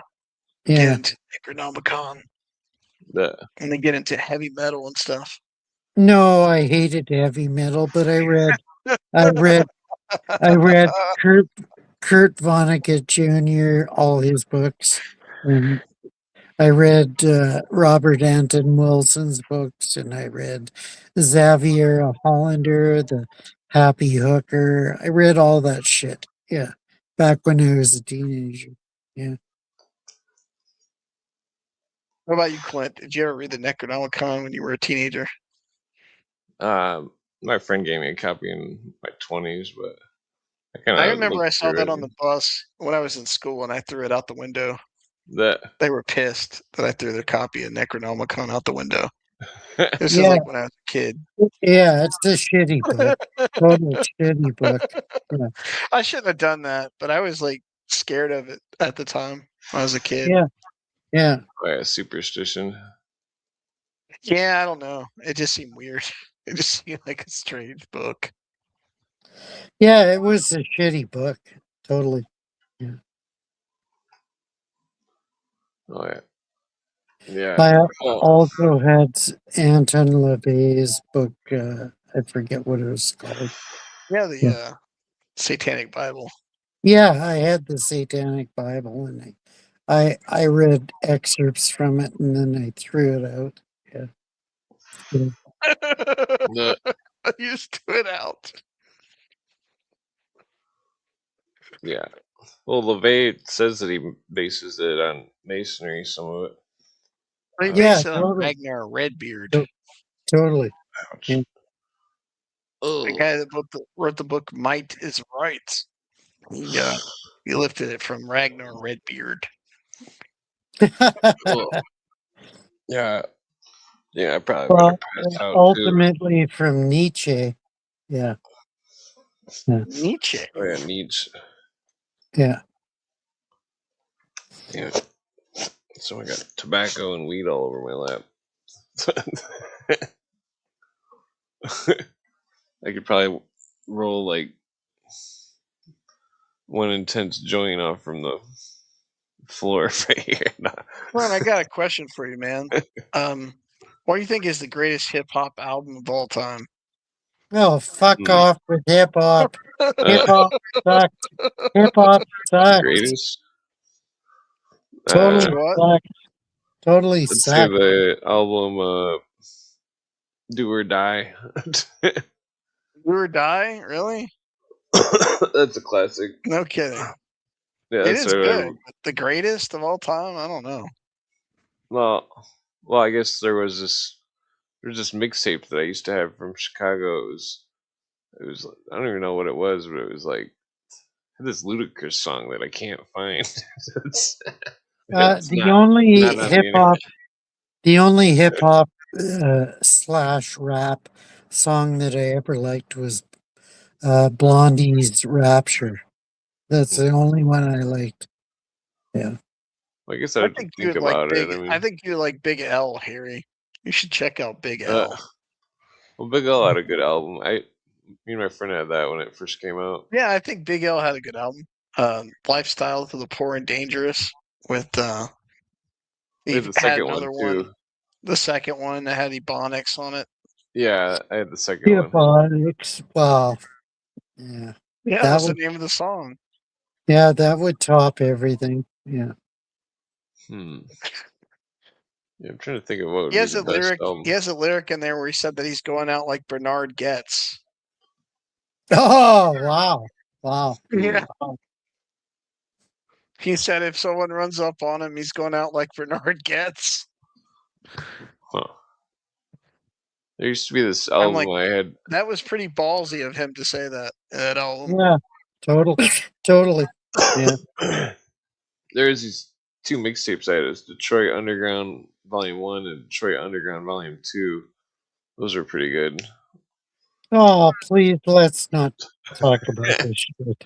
Yeah. into Necronomicon the and they get into heavy metal and stuff. No, I hated heavy metal, but I read I read Kurt Vonnegut Jr. all his books, and I read Robert Anton Wilson's books, and I read Xavier Hollander, the Happy Hooker. I read all that shit. Yeah, back when I was a teenager. Yeah, What about you, Clint? Did you ever read the Necronomicon when you were a teenager? my friend gave me a copy in my 20s, but I kind I of remember I looked saw through that it. on the bus when I was in school and I threw it out the window. That They were pissed that I threw their copy of Necronomicon out the window. This is yeah, like when I was a kid. yeah. It's a shitty book. Total shitty book. Yeah, I shouldn't have done that, but I was like scared of it at the time when I was a kid. yeah, yeah. by a superstition. Yeah, I don't know. It just seemed weird. It just seemed like a strange book. Yeah, it was a shitty book. Totally. Yeah. Oh yeah, yeah. I Oh, also had Anton LaVey's book. I forget what it was called. Yeah, Yeah. the Satanic Bible. Yeah, I had the Satanic Bible, and I read excerpts from it, and then I threw it out. Yeah. Yeah. the I used to it out. yeah. Well, LeVay says that he bases it on masonry. Some of it. They Yeah, based it on totally. Ragnar Redbeard, To- Totally. Yeah. Ouch. the Oh. guy that wrote the book "Might Is Right." He lifted it from Ragnar Redbeard. Oh. Yeah. Yeah. I probably better Well, pass out too. ultimately from Nietzsche. Yeah. Yeah. Nietzsche. Oh yeah, needs. Yeah. Yeah. So I got tobacco and weed all over my lap. I could probably roll like one intense joint off from the floor right here. Nah. Ron, I got a question for you, man. What do you think is the greatest hip hop album of all time? Oh, fuck Hmm. off with hip hop. Hip Uh, hop sucks. Hip hop the sucks. greatest. Say Uh, what? Sucks. Totally let's say sucks. the album "Do or Die." Do or Die? Really? That's a classic. No kidding. Yeah, It that's is what good. But the greatest of all time? I don't know. well, well, I guess there's this mixtape that I used to have from Chicago. It was I don't even know what it was, but it was like this ludicrous song that I can't find. it's, it's The not only not on the hip internet. hop, the only hip hop slash rap song that I ever liked was Blondie's Rapture. That's the only one I liked. Yeah. I guess I I have to think you think would like about it. Big. I I mean, think you would like Big L, Harry. You should check out Big uh, L. well, Big L had a good album. Me and my friend had that when it first came out. Yeah, I think Big L had a good album. Lifestyle for the Poor and Dangerous. With We he had the had second one another one. too. The second one that had Ebonics on it. Yeah, I had the second Hip one. hop. Wow. Yeah. Yeah, That that's the would. name of the song. Yeah, that would top everything. Yeah. Hmm. Yeah, I'm trying to think of what He would be has the a best lyric. album. He has a lyric in there where he said that he's going out like Bernard Getz. Oh wow. Wow. Hmm. Yeah, Wow. He said if someone runs up on him, he's going out like Bernard Getz. Huh. There used to be this album I had. That was pretty ballsy of him to say that. That album. Yeah, totally. Yeah. There's these two mixtapes I had. It's Detroit Underground Volume 1 and Detroit Underground Volume 2. Those are pretty good. Oh, please, let's not talk about this shit.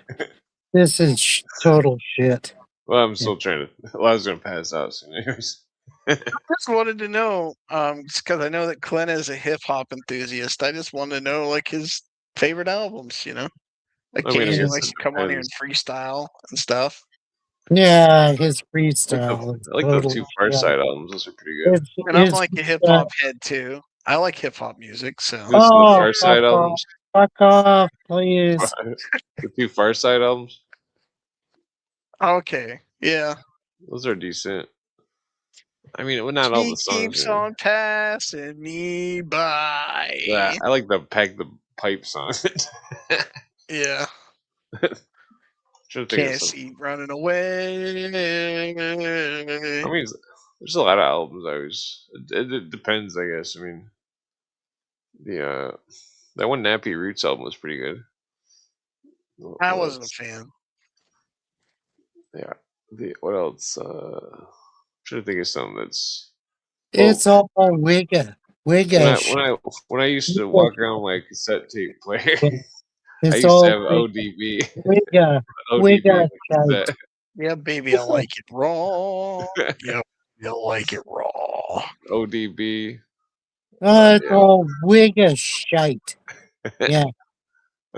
This is total shit. Well, I'm still trying to. Well, I was going to pass out soon, anyways. I just wanted to know, because I know that Clint is a hip hop enthusiast. I just wanted to know, like, his favorite albums. You know, occasionally likes to come on here and freestyle and stuff. Yeah, his freestyle. I like the two Far Side albums. Those are pretty good. And I'm like a hip hop head too. I like hip hop music. So listen to the Far Side albums. Fuck off, please. The two Far Side albums. Okay, yeah. Those are decent. I mean, not all the songs. Keeps on passing me by. Yeah, I like the Peg the Pipe song. Yeah. Can't see running away. I mean, there's a lot of albums. It depends, I guess. I mean, that one Nappy Roots album was pretty good. I wasn't a fan. Yeah. What else? Trying to think of something that's. It's all Wigga. When I used to walk around my cassette tape player, I used to have ODB. Wigga. Yeah, baby, I like it raw. Yep, you like it raw. ODB. It's all Wigga shite. Yeah.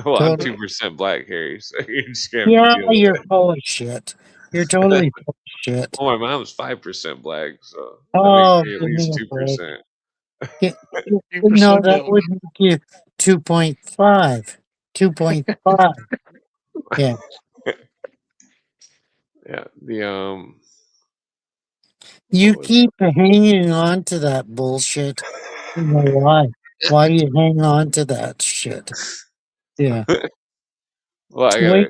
Well, totally. I'm 2% black, Harry, so you're just gonna you're full of shit. You're totally full of shit. Well, my mom's 5% black, so that makes me at least 2%. No, that would make you 2.5. 2.5. Yeah. Yeah. You keep hanging on to that bullshit. You know why? Why do you hang on to that shit? Yeah. Well, I gotta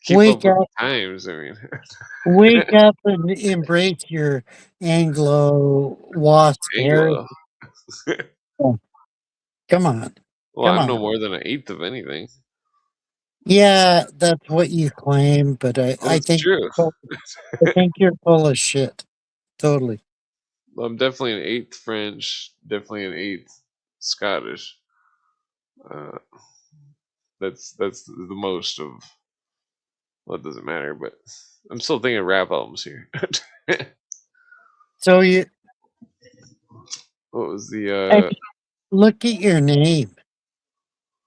keep up with times. I mean, wake up and embrace your Anglo wasp heritage. Oh, come on. Well, I'm no more than an eighth of anything. Yeah, that's what you claim, but I think true. I think you're full of shit. Totally. Well, I'm definitely an eighth French. Definitely an eighth Scottish. That's the most of. Well, it doesn't matter, but I'm still thinking rap albums here. So you. What was the? Look at your name.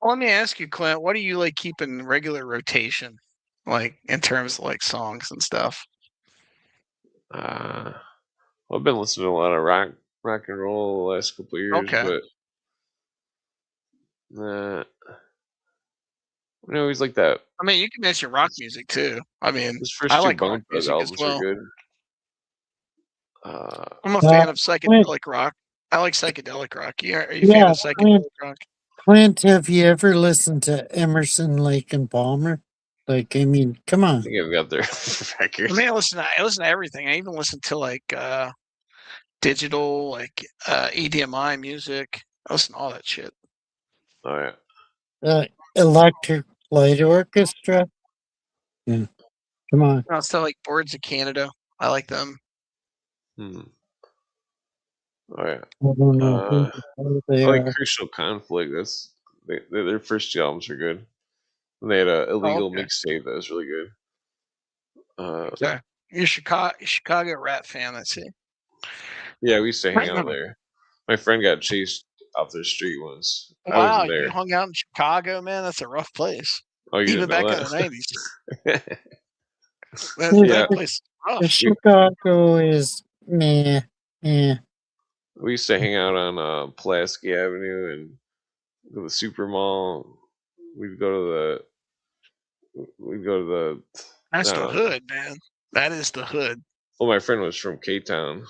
Well, let me ask you, Clint. What do you like keep in regular rotation, like in terms of like songs and stuff? Well, I've been listening to a lot of rock and roll the last couple of years, but I always like that. I mean, you can mention rock music too. I mean, his first I two like rock music albums as well. are good. I'm a fan of psychedelic rock. I like psychedelic rock. Are you a fan of psychedelic rock? Clint, have you ever listened to Emerson, Lake and Palmer? Like, I mean, come on. I think I've got their records. I mean, I listen to everything. I even listen to like digital, like EDMI music. I listen to all that shit. Oh yeah. Electric Light Orchestra. Yeah. Come on. I still like Boards of Canada. I like them. Oh yeah. I don't know. I like Crucial Conflict. Their first two albums are good. And they had an illegal mixtape that was really good. Okay. You're Chicago rap fan, I see. Yeah, we used to hang out there. My friend got chased off their street once. Wow, I wasn't there. You hung out in Chicago, man? That's a rough place. Oh, you even back in the 90s. That place rough. Chicago is meh. Yeah. We used to hang out on Pulaski Avenue and go to the Super Mall. We'd go to the. That's the hood, man. That is the hood. Well, my friend was from K-Town.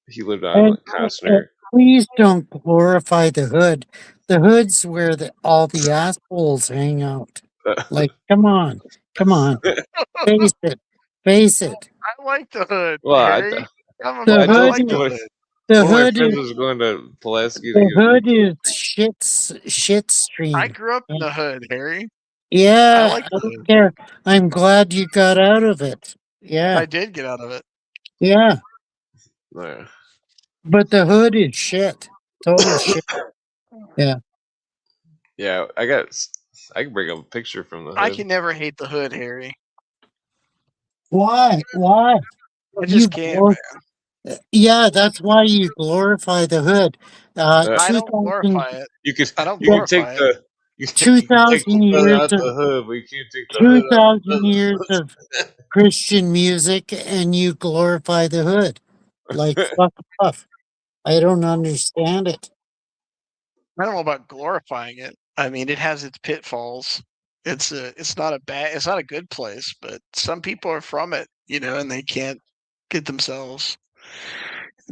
He lived on Costner. Please don't glorify the hood. The hood's where all the assholes hang out. Like, come on. Face it. Face it. I like the hood, Well, Harry. The I hood. like the hood. The one of my hood friends is. was going to Pulaski to The get a hood new is shit stream. I grew up in the hood, Harry. Yeah, like I the don't hood. care. I'm glad you got out of it. Yeah, I did get out of it. yeah. Yeah. But the hood is shit. Total shit. Yeah. Yeah, I can bring up a picture from the hood. I can never hate the hood, Harry. Why? Why? I just can't, man. Yeah, that's why you glorify the hood. I don't 2000, glorify it. You could I don't you can take glorify it. the you can take 2000 the hood years out of the hood, but you can't take the hood out 2000 years of Christian music, and you glorify the hood. Like fuck off. I don't understand it. I don't know about glorifying it. I mean, it has its pitfalls. It's not a good place, but some people are from it, and they can't get themselves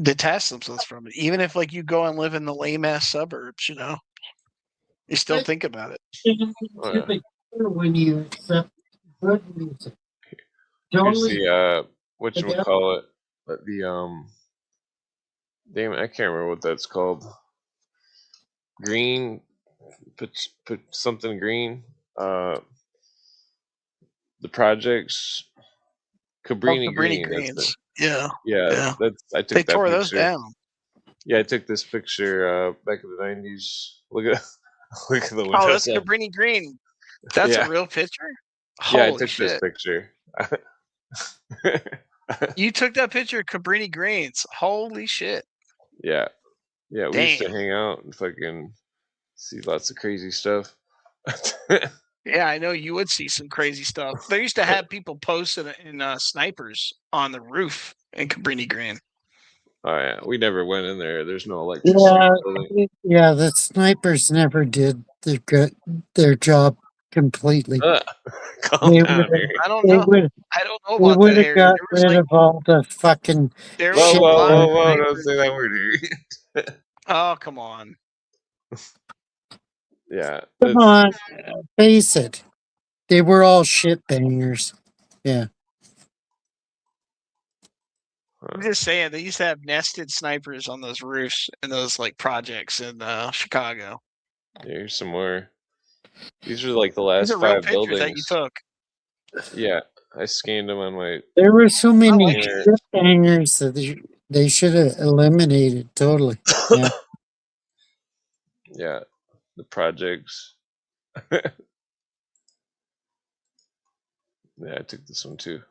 detach themselves from it. Even if like you go and live in the lame ass suburbs, you still think about it. Oh, yeah. When you accept good music. Here's Totally. the whatchamacallit, the damn it, I can't remember what that's called. Green, put something green. The projects Cabrini Cabrini Green. That's Greens. it. Yeah. Yeah, that's I took They that tore picture. those down. Yeah, I took this picture back in the *90s. Look at look at the Oh, windows. that's Cabrini Green. That's Yeah. a real picture? Yeah, I Holy took this shit. picture. You took that picture of Cabrini Greens. Holy shit. Yeah. Yeah, we used to Damn. hang out and fucking see lots of crazy stuff. Yeah, I know you would see some crazy stuff. They used to have people posted in snipers on the roof in Cabrini Green. Oh yeah, we never went in there. There's no electricity. Yeah, the snipers never did their job completely. Calm down, Harry. I don't know. I don't know about would that, have Harry. got rid of all the fucking. There was a lot of Whoa! Don't snipers. say that word, Harry. Oh, come on. Yeah. Come on, face it. They were all shit bangers. Yeah. I'm just saying they used to have nested snipers on those roofs and those like projects in Chicago. Yeah, here's some more. These are like the last These are real 5 pictures buildings that you took. Yeah, I scanned them on my. There were so many like shit bangers that they should have eliminated totally. Yeah. Yeah, the projects. Yeah, I took this one too.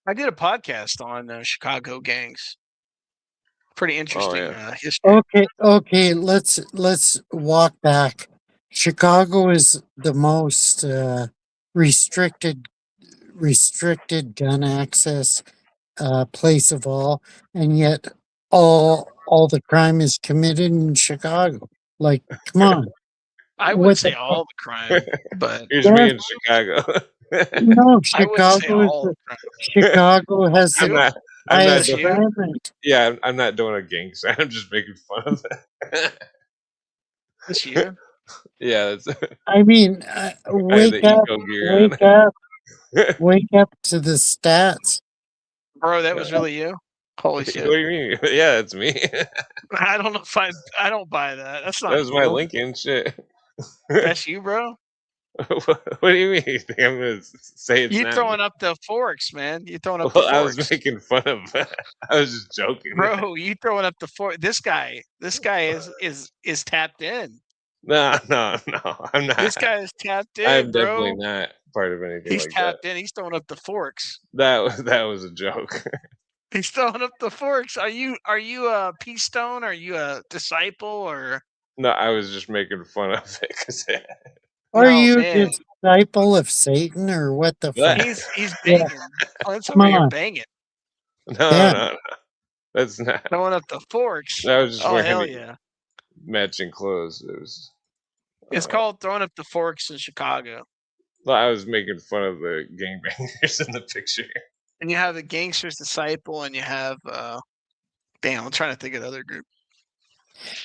I did a podcast on Chicago gangs. Pretty interesting history. Okay. Let's walk back. Chicago is the most restricted gun access place of all, and yet all the crime is committed in Chicago. Like, come on. I wouldn't say all the crime, but here's me in Chicago. No, I wouldn't say all the crime. Chicago has I'm the not highest doing, crime rate. yeah, I'm not doing a gang sign. I'm just making fun of it. This year? Yeah, that's. I mean, wake up to the stats. Bro, that was really you? Holy shit. What do you mean? Yeah, it's me. I don't know if I don't buy that. That's not That was you. my Lincoln shit. That's you, bro? What do you mean? I'm gonna say it's You not throwing me. up the forks, man. You throwing up the I was forks. making fun of I was just joking. Bro, you throwing up the fork. This guy is tapped in. No, I'm not. This guy is tapped in, I'm bro. definitely not part of anything He's like tapped that. in. He's throwing up the forks. That was a joke. He's throwing up the forks. Are you a peace stone? Are you a disciple or? No, I was just making fun of it because Are you a disciple of Satan or what the fuck? He's banging. Clint's over here banging. No, that's not. Throwing up the forks. I was just hell wearing yeah. matching clothes. It was. It's called throwing up the forks in Chicago. Well, I was making fun of the gangbangers in the picture. And you have the gangster's disciple, and you have damn, I'm trying to think of the other group.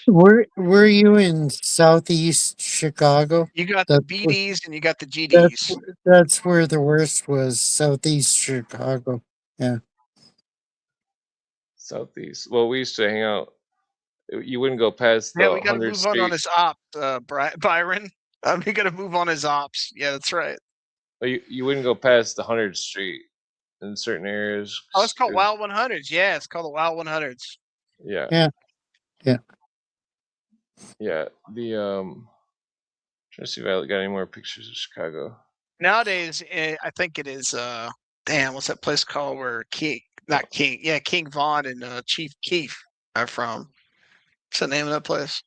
Were you in Southeast Chicago? You got the That's where, BDs and you got the that's GDs. that's where the worst was. Southeast Chicago. Yeah. Southeast. Well, we used to hang out. You wouldn't go past Yeah, the we got to 100th move on Street. his ops, Byron. We got to move on his ops. Yeah, that's right. You wouldn't go past the 100th Street in certain areas. Oh, it's called Wild 100s. Yeah, it's called the Wild 100s. Yeah. Yeah. Yeah. Yeah. Trying to see if I got any more pictures of Chicago. Nowadays, I think it is. Damn, what's that place called where King Von and Chief Keef are from? What's the name of that place?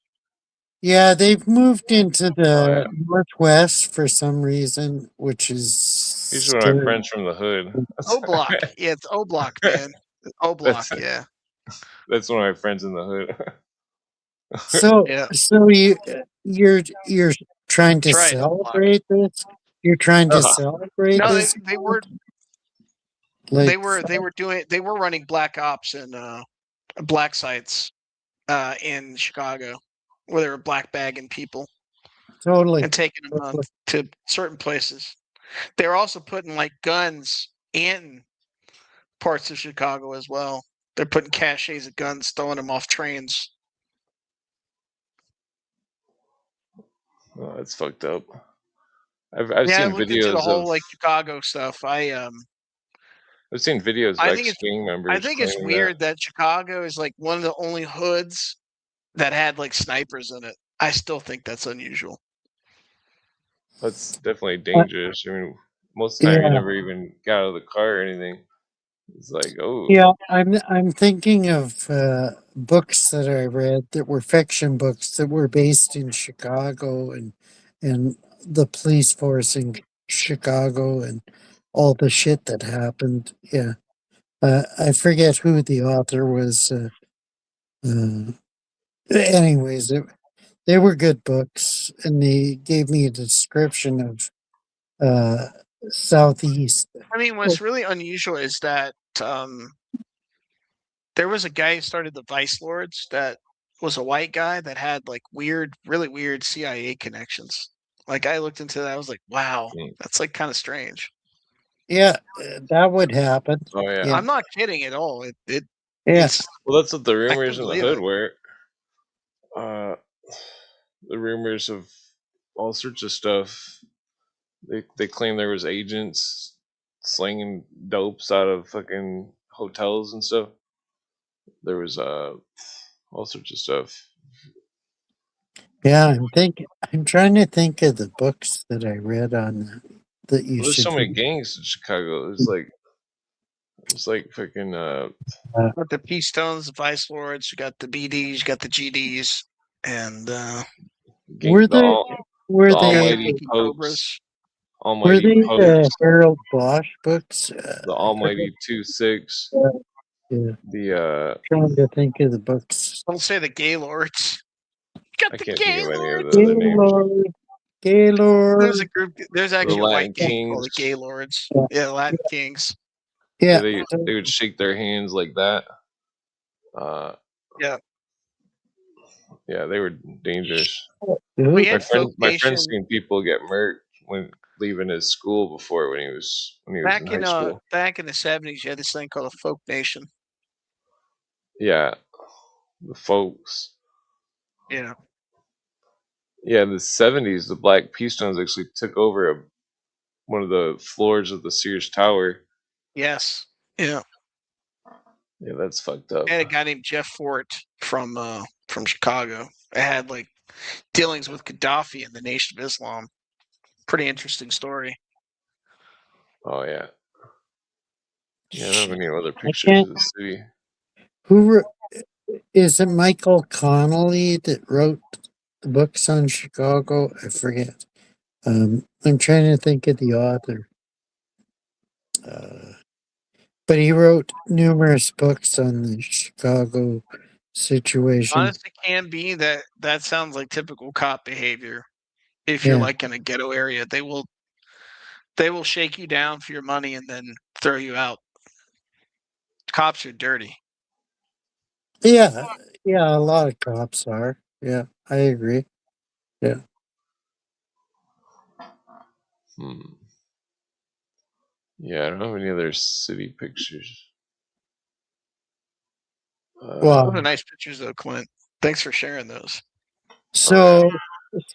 Yeah, they've moved into Oh, the yeah. Northwest for some reason, which is These are one of my scary. friends from the hood. O Block. Yeah, it's O Block, man. O Block. that's Yeah, that's one of my friends in the hood. So, yeah. so you're trying to That's right. O Block. celebrate this? You're trying to celebrate No, this? they were Like, they were running black ops and black sites in Chicago where they were black bagging people totally. and taking them Totally. to certain places. They were also putting like guns in parts of Chicago as well. They're putting caches of guns, throwing them off trains. Oh, that's fucked up. I've Yeah, I seen looked into the videos whole of like Chicago stuff. I've seen videos of I think ex-gang I members think it's claiming that. weird that Chicago is like one of the only hoods that had like snipers in it. I still think that's unusual. That's definitely Uh, dangerous. I mean, most of the time you yeah, never even got out of the car or anything. It's like, oh, yeah. I'm thinking of books that I read that were fiction books that were based in Chicago and the police force in Chicago and all the shit that happened. Yeah. I forget who the author was. Uh, anyways, they were good books, and they gave me a description of uh, Southeast. I mean, what's really unusual is that there was a guy who started the Vice Lords that was a white guy that had like weird, really weird CIA connections. Like I looked into that, I was like, wow, mm. that's like kind of strange. Yeah, that would happen. Oh yeah. Yeah, I'm not kidding at all. yeah, It's Well, that's what the I rumors couldn't in the believe hood it. were. Uh, the rumors of all sorts of stuff. They claim there was agents slinging dopes out of fucking hotels and stuff. There was all sorts of stuff. yeah. I'm trying to think of the books that I read on that you Well, there's so should many read. gangs in Chicago. It's like fucking Got the P Stones, the Vice Lords, you got the BDs, you got the GDs, and Were the they were the you got they the almighty Pinky Cobras. popes, were almighty they the popes, Harold Bosch books? the I forget. almighty 2-6, Yeah, the trying to think of the books. Don't say the Gaylords. I Got the can't think of any of the Gaylords. other names. Gaylord, There's a Gaylord. group. There's The actually a white Latin gang called the kings. Gaylords. Yeah, Yeah, Latin Kings. Yeah, yeah. they would shake their hands like that. Uh, Yeah, yeah, they were dangerous. we Ooh, had Folk My friend's Nation seen people get murked when leaving his school before when he was in high school. back in the '70s. You had this thing called a Folk Nation. Yeah, the folks. Yeah. Yeah, in the 70s, the Black P Stones actually took over one of the floors of the Sears Tower. Yes. Yeah. Yeah, that's fucked up. They had a guy named Jeff Fort from Chicago. It had like dealings with Gaddafi and the Nation of Islam. Pretty interesting story. Oh yeah. Yeah, I don't have any other I pictures can't. of the city. Is it Michael Connolly that wrote the books on Chicago? I forget. I'm trying to think of the author. But he wrote numerous books on the Chicago situation. Honestly, can be that sounds like typical cop behavior. If you're Yeah. like in a ghetto area, they will shake you down for your money and then throw you out. Cops are dirty. Yeah. yeah, a lot of cops are. Yeah, I agree. Yeah. Hmm. Yeah, I don't have any other city pictures. Well, Those are nice pictures, though, Clint. Thanks for sharing those. Oh yeah. so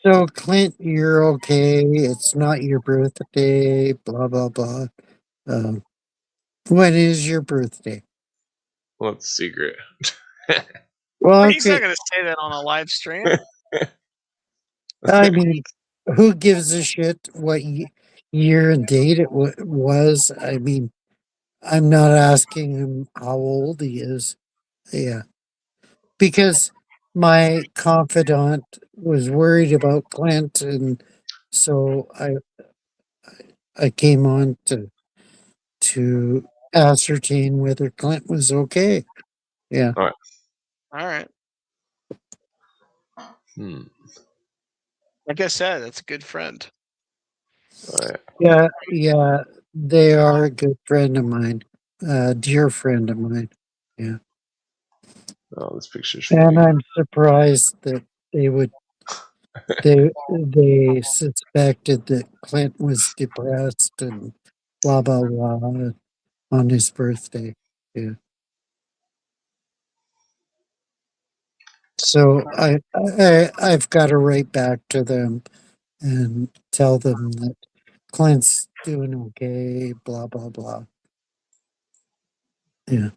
so Clint, you're okay. It's not your birthday. Blah blah blah. Um, when is your birthday? Well, it's secret. Well, But he's not okay. going to say that on a live stream. I mean, who gives a shit what year and date it was? I mean, I'm not asking him how old he is. Yeah, because my confidant was worried about Clint, and so I came on to ascertain whether Clint was okay. Yeah, All right. All right. Hmm. Like I said, that's a good friend. Oh yeah. yeah, yeah. They are a good friend of mine, a dear friend of mine. Yeah, Oh, this picture's and funny. I'm surprised that they would they suspected that Clint was depressed and blah blah blah on his birthday. Yeah. So I've got to write back to them and tell them that Clint's doing okay. Blah blah blah. Yeah.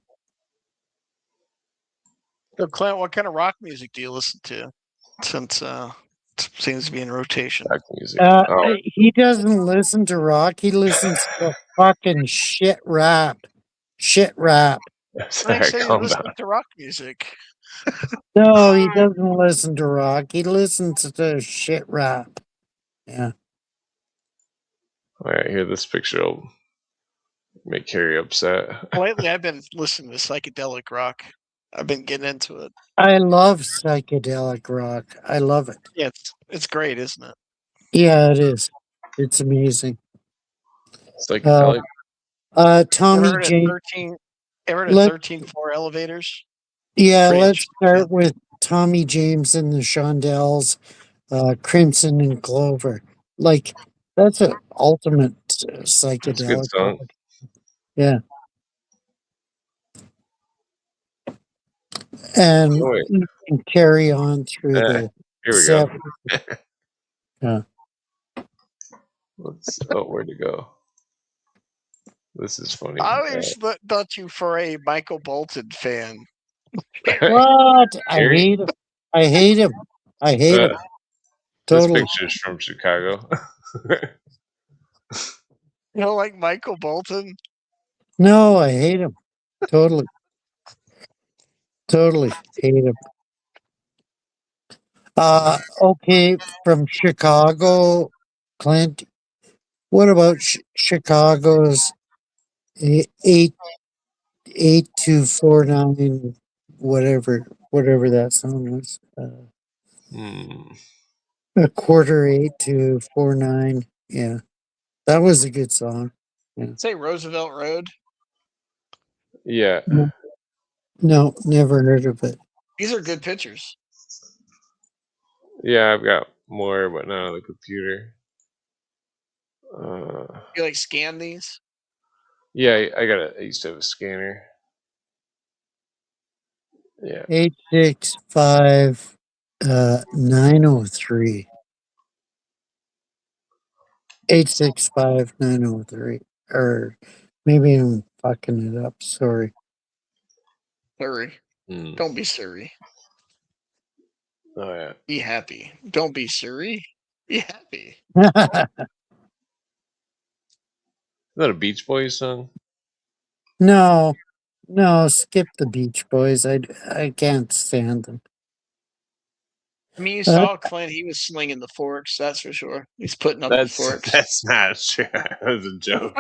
So, Clint, what kind of rock music do you listen to? Since it seems to be in rotation. Back music. Oh, He doesn't listen to rock. He listens to fucking shit rap. Shit rap. I think sorry. so. You Calm listen down. to rock music. No, he doesn't listen to rock. He listens to shit rap. Yeah. All right, here. This picture will make Harry upset. Lately, I've been listening to psychedelic rock. I've been getting into it. I love psychedelic rock. I love it. Yeah, it's great, isn't it? Yeah, it is. It's amazing. Uh, Psychedelic. Ever Tommy heard of J. 13? Ever heard of Let 13-4 elevators? yeah, Pretty let's interesting. start with Tommy James and the Shondells, Crimson and Clover. Like that's a ultimate That's a good psychedelic song. rock. Yeah, Oh and wait. you can carry on through the Here we go. seven. Yeah. Let's. Oh, where'd it go? This is funny. I always thought you for a Michael Bolton fan. What? I Harry. hate him. I hate him. I hate Uh, him. this Totally. picture is from Chicago. You know, like Michael Bolton. No, I hate him. Totally. Totally hate him. Okay, from Chicago, Clint. What about Chicago's 8249, whatever that song was? Hmm. A quarter 8249. Yeah, that was a good song. Yeah. Say Roosevelt Road. Yeah. No, no, never heard of it. These are good pictures. Yeah. I've got more, but not on the computer. You like scan these? Yeah. I used to have a scanner. Yeah. 865 903. 865 903. Or maybe I'm fucking it up. Sorry. Hurry. Hmm. Don't be Surrey. Oh yeah. Be happy. Don't be Surrey. Be happy. Is that a Beach Boys song? No, no, skip the Beach Boys. I can't stand them. I mean, you Uh, saw Clint. He was slinging the forks. That's for sure. He's putting up the That's forks. that's not true. That was a joke.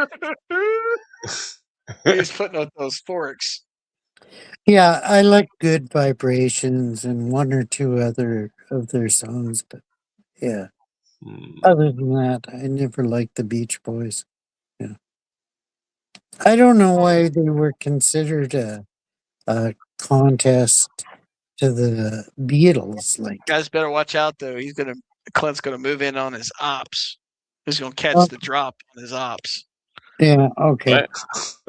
He's putting up those forks. yeah, I like Good Vibrations and one or two other of their songs, but yeah. Hmm. Other than that, I never liked the Beach Boys. Yeah. I don't know why they were considered a contest to the Beatles. Like, Guys better watch out though. Clint's gonna move in on his ops. He's gonna catch Oh. the drop on his ops. yeah, okay.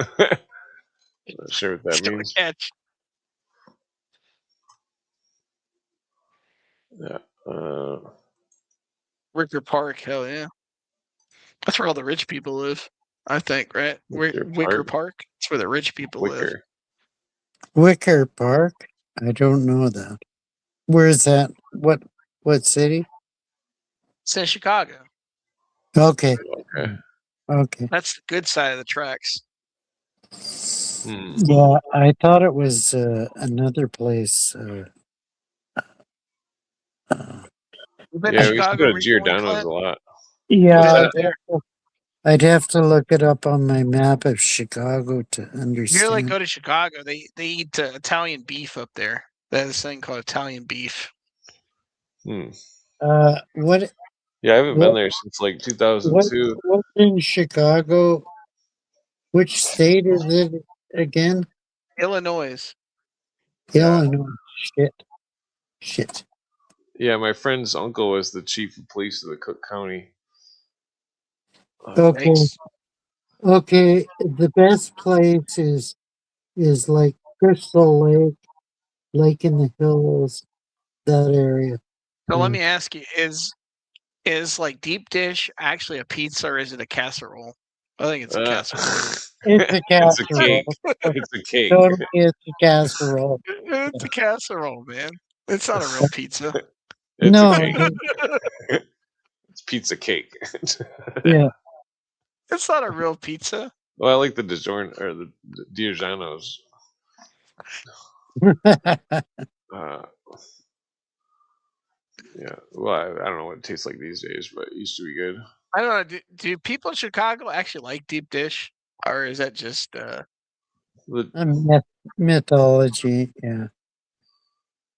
What? Not sure what that He's gonna means. catch. Yeah. Wicker Park, hell yeah. That's where all the rich people live, I think, right? Wicker Park. That's where the rich people live. Wicker Park? I don't know that. Where is that? What city? It's in Chicago. Okay. Okay. Okay. That's the good side of the tracks. Yeah, I thought it was another place. You've been Yeah, to we used to Chicago go to recently, Giordano's Clint? a lot. Yeah, What's I'd have to look it up on my map of Chicago to If you understand. like go to Chicago, they eat Italian beef up there. They have this thing called Italian beef. What? Yeah, I haven't been there since like 2002. What's in Chicago? Which state is it again? Illinois. Yeah. Illinois. Shit. Yeah, my friend's uncle was the chief of police of the Cook County. Okay. Thanks. Okay. The best place is like Crystal Lake, Lake in the Hills, that area. So let me ask you: is like deep dish actually a pizza or is it a casserole? I think it's a casserole. It's a casserole. It's a cake. It's a cake. Totally, it's a casserole. It's a casserole, man. It's not a real pizza. It's No, a cake. It's pizza cake. yeah. It's not a real pizza. Well, I like the DiGiorno or the Giordano's. Yeah. Well, I don't know what it tastes like these days, but it used to be good. I don't know. Do people in Chicago actually like deep dish, or is that just Mythology, yeah.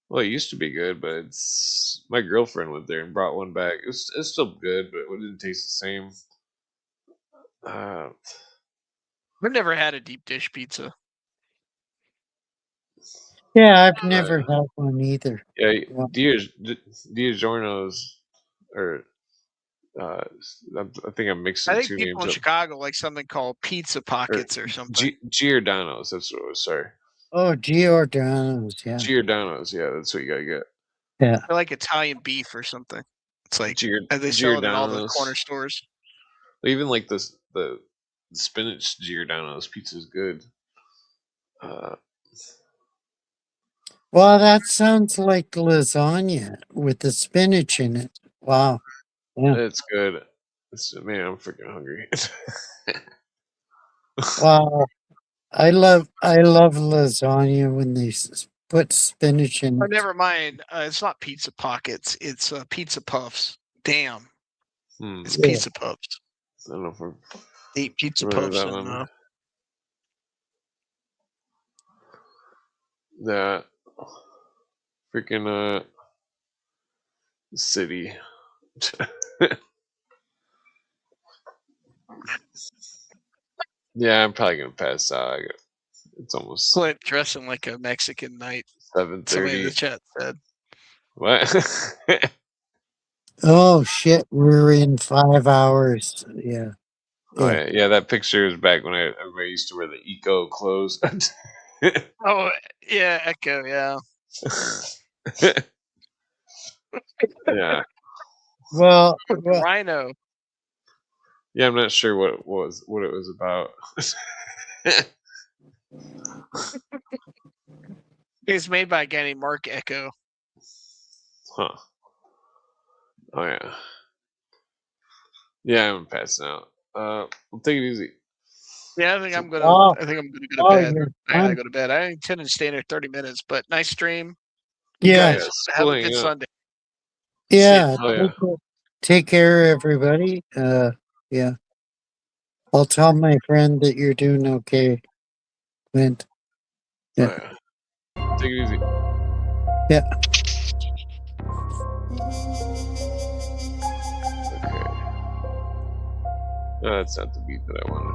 Well, it used to be good, but it's my girlfriend went there and brought one back. It's still good, but it didn't taste the same. I've never had a deep dish pizza. Yeah, I've never had one either. Yeah, DiGiorno's, or I think I'm mixing I think two people names in up. Chicago like something called pizza pockets or something. Giordano's, that's what it was. Sorry. Oh, Giordano's, yeah. Giordano's, yeah, that's what you gotta get. Yeah. I like Italian beef or something. It's like they sell it in all the corner stores. Even like the spinach Giordano's pizza is good. Well, that sounds like lasagna with the spinach in it. Wow. Yeah. It's good. Man, I'm freaking hungry. Wow. I love lasagna when they put spinach in Oh, it. never mind. It's not pizza pockets. It's pizza puffs. Damn. It's pizza puffs. I don't know if we're eat pizza puffs and that freaking city. Yeah, I'm probably gonna pass out. It's almost Clint dressing like a Mexican knight. 7:30. Somebody in the chat said. What? Oh shit, we're in 5 hours. Yeah. Oh yeah, that picture is back when everybody used to wear the eco clothes. Oh yeah, Echo, yeah. Yeah. Well, Rhino. Yeah, I'm not sure what it was about. It's made by a guy named Mark Echo. Huh. Oh yeah. Yeah, I'm passing out. We'll take it easy. Yeah, I think I'm gonna go to bed. I gotta go to bed. I intend to stay there 30 minutes, but nice stream. Yeah. Guys, have a good Sunday. Yeah. Oh, yeah. Take care, everybody. Yeah. I'll tell my friend that you're doing okay, Clint. Yeah. Oh, yeah. Take it easy. Yeah. Okay. No, that's not the beat that I wanted.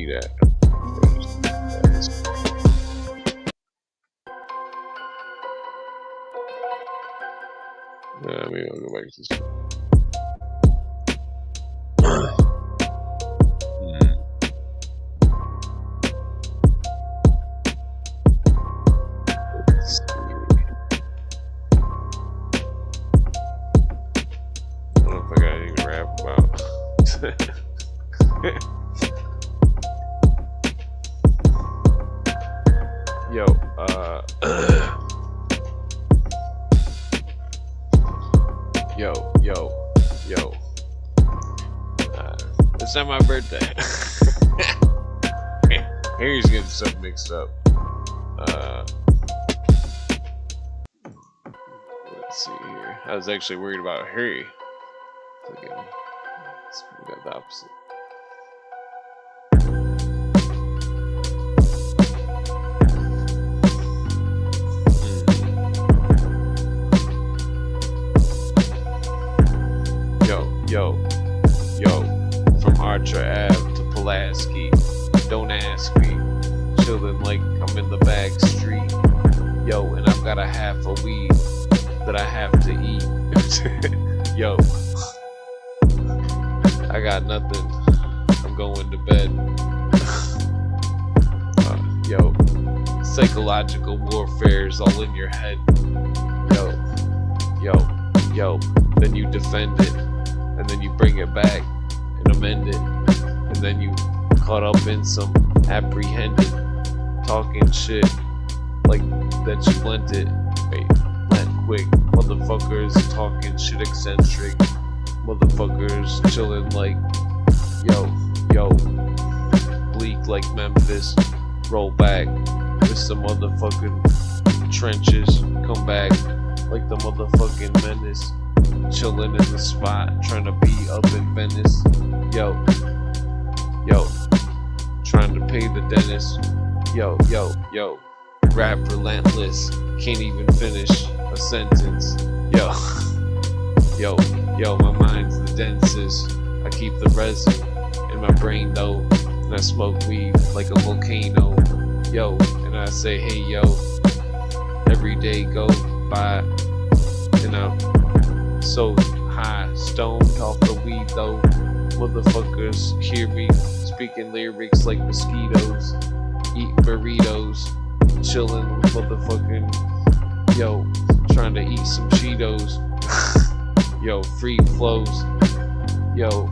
eat at. Maybe I'll go back to this. Let's see. I don't know if I got anything to rap about. Yo, yo. It's not my birthday. Harry's getting stuff mixed up. Let's see here. I was actually worried about Harry. We got the opposite. Yo, from Archer Ave to Pulaski, don't ask me, chillin' like I'm in the back street, yo, and I've got a half a weed that I have to eat, yo, I got nothing, I'm going to bed, yo, psychological warfare's all in your head, yo, then you defend it, and then you bring it back and amend it, and then you caught up in some apprehended talking shit like that you lent it. Wait, lent quick. Motherfuckers talking shit eccentric. Motherfuckers chilling like yo, bleak like Memphis. Roll back with some motherfucking trenches. Come back like the motherfucking menace. Chillin' in the spot, trying to be up in Venice. Yo, trying to pay the dentist. Yo, rap relentless, can't even finish a sentence. Yo, my mind's the densest. I keep the resin in my brain though, and I smoke weed like a volcano. Yo, and I say, hey yo, every day go by, and I'm so high, stoned off the weed though. Motherfuckers hear me speaking lyrics like mosquitoes, eating burritos, chilling with motherfucking, yo, trying to eat some Cheetos, yo, free flows, yo,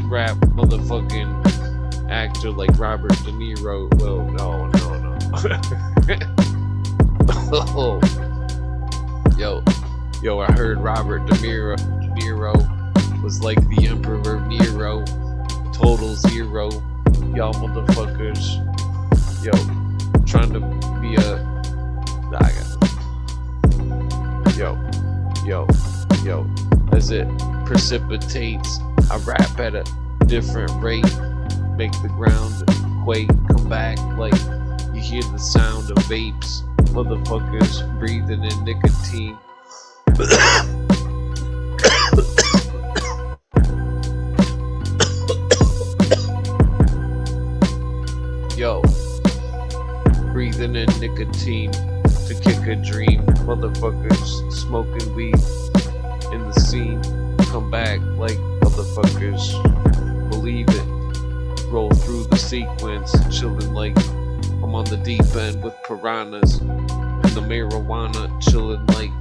rap motherfucking actor like Robert De Niro. Well, no. Yo, I heard Robert De Niro was like the Emperor Nero, total zero. Y'all motherfuckers, yo, trying to be yo, as it precipitates, I rap at a different rate, make the ground quake, come back like you hear the sound of vapes, motherfuckers breathing in nicotine. Yo, breathing in nicotine to kick a dream. Motherfuckers smoking weed in the scene. Come back like motherfuckers believe it. Roll through the sequence, chilling like I'm on the deep end with piranhas. And the marijuana, chilling like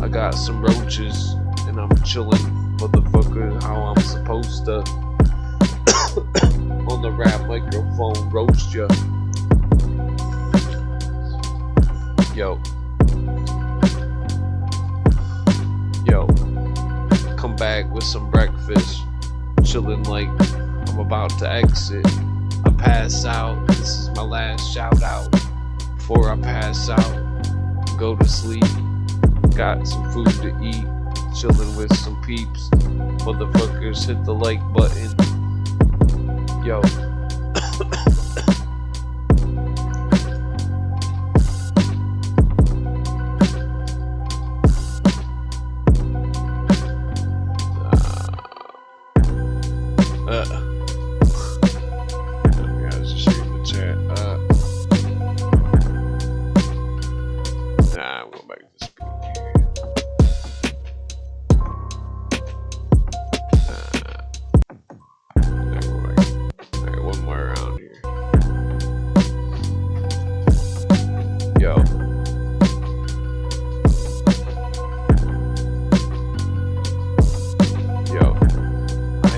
I got some roaches, and I'm chilling, motherfucker, how I'm supposed to. On the rap microphone, roast ya. Yo, come back with some breakfast, chilling like I'm about to exit. I pass out, this is my last shout out. Before I pass out, go to sleep. Got some food to eat, chilling with some peeps. Motherfuckers hit the like button. Yo.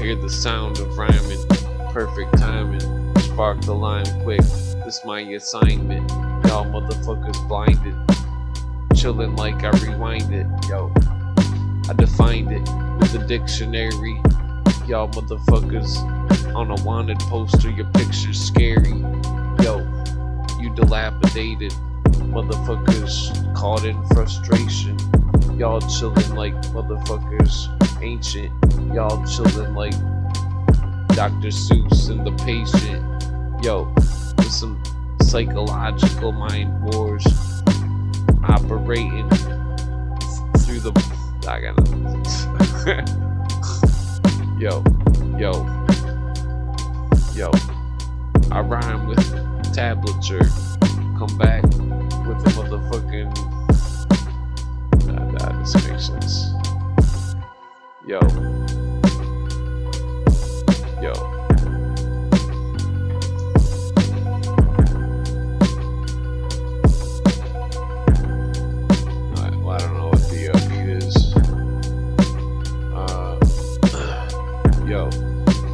hear the sound of rhyming, perfect timing, spark the line quick, this my assignment, y'all motherfuckers blinded, chillin' like I rewind it, yo, I defined it with the dictionary, y'all motherfuckers on a wanted poster, your picture's scary, yo, you dilapidated, motherfuckers caught in frustration, y'all chillin' like motherfuckers ancient, y'all chillin' like Dr. Seuss and the Patient, yo, with some psychological mind wars operating through the, I got yo, I rhyme with tablature, come back with a motherfucking, that doesn't make sense, yo, well, I don't know what the beat is,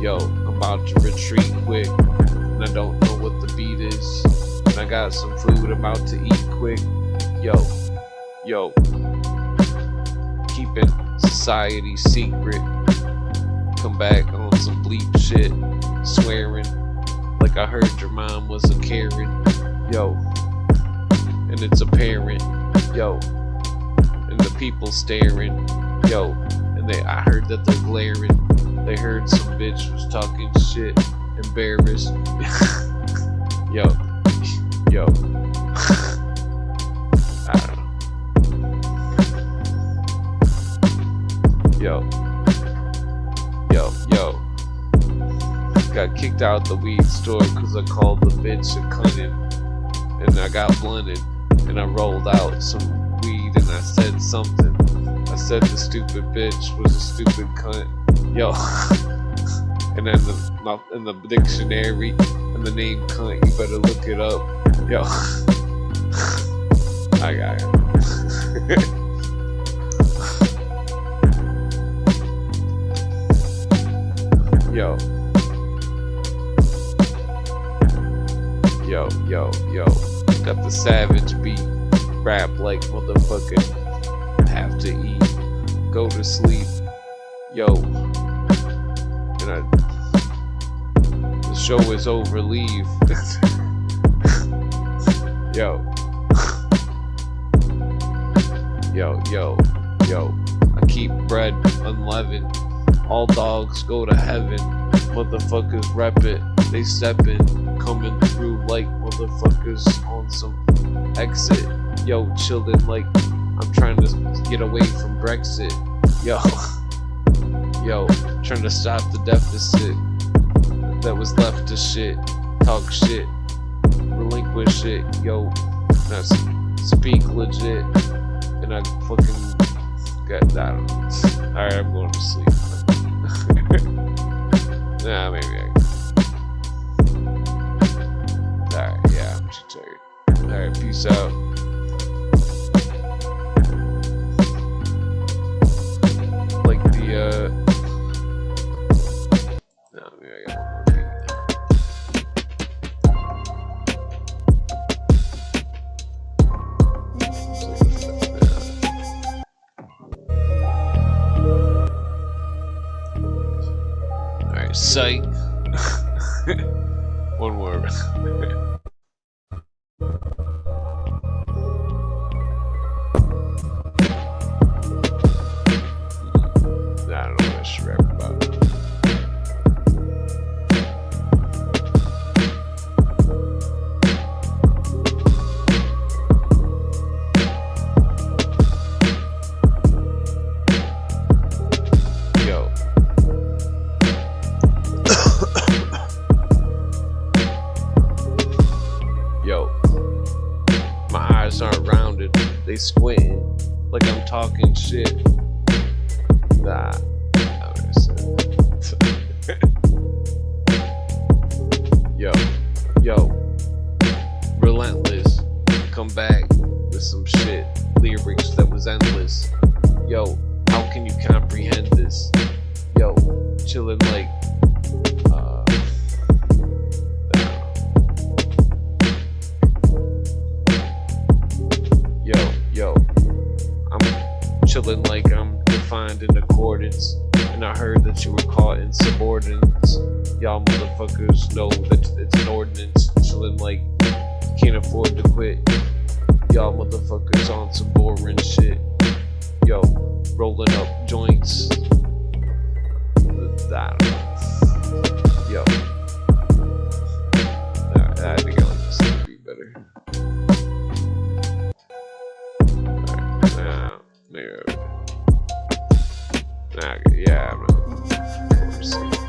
yo, I'm about to retreat quick, and I don't know what the beat is, and I got some food about to eat quick, yo, keeping society secret, come back on some bleep shit, swearing like I heard your mom was a Karen, yo, and it's apparent, yo, and the people staring, yo, and I heard that they're glaring, they heard some bitch was talking shit, embarrassed, yo, I don't know, yo, got kicked out the weed store cause I called the bitch a cunning, and I got blunted, and I rolled out some weed, and I said something, I said the stupid bitch was a stupid cunt, yo, and then in the dictionary, and the name cunt, you better look it up, yo, I got it. Yo, got the savage beat, rap like motherfucking have to eat, go to sleep, yo, and the show is over, leave, yo, I keep bread unleavened, all dogs go to heaven, motherfuckers rep it, they steppin', coming through like motherfuckers on some exit, yo, chillin' like I'm trying to get away from Brexit, yo, trying to stop the deficit that was left to shit, talk shit, relinquish it, yo, now speak legit, and I fucking got that. Alright, I'm going to sleep. Nah, maybe I can. Alright, yeah, I'm too tired. Alright, peace out. Like the, nah, maybe I got one more beat. Alright, psych. One more. I don't know what I should rap about. Yo. Yo. My eyes aren't rounded, they squinting like I'm talking shit. Nah. Yo, relentless, come back with some shit, lyrics that was endless. Yo, how can you comprehend this? Yo, chilling like yo, I'm chilling like I'm defined in accordance. And I heard that you were caught in subordinates. Y'all motherfuckers know that it's an ordinance. Chilling like can't afford to quit. Y'all motherfuckers on some boring shit. Yo, rolling up joints. I don't know. Yo. I think I like this to be better. Alright, yeah, I'm not.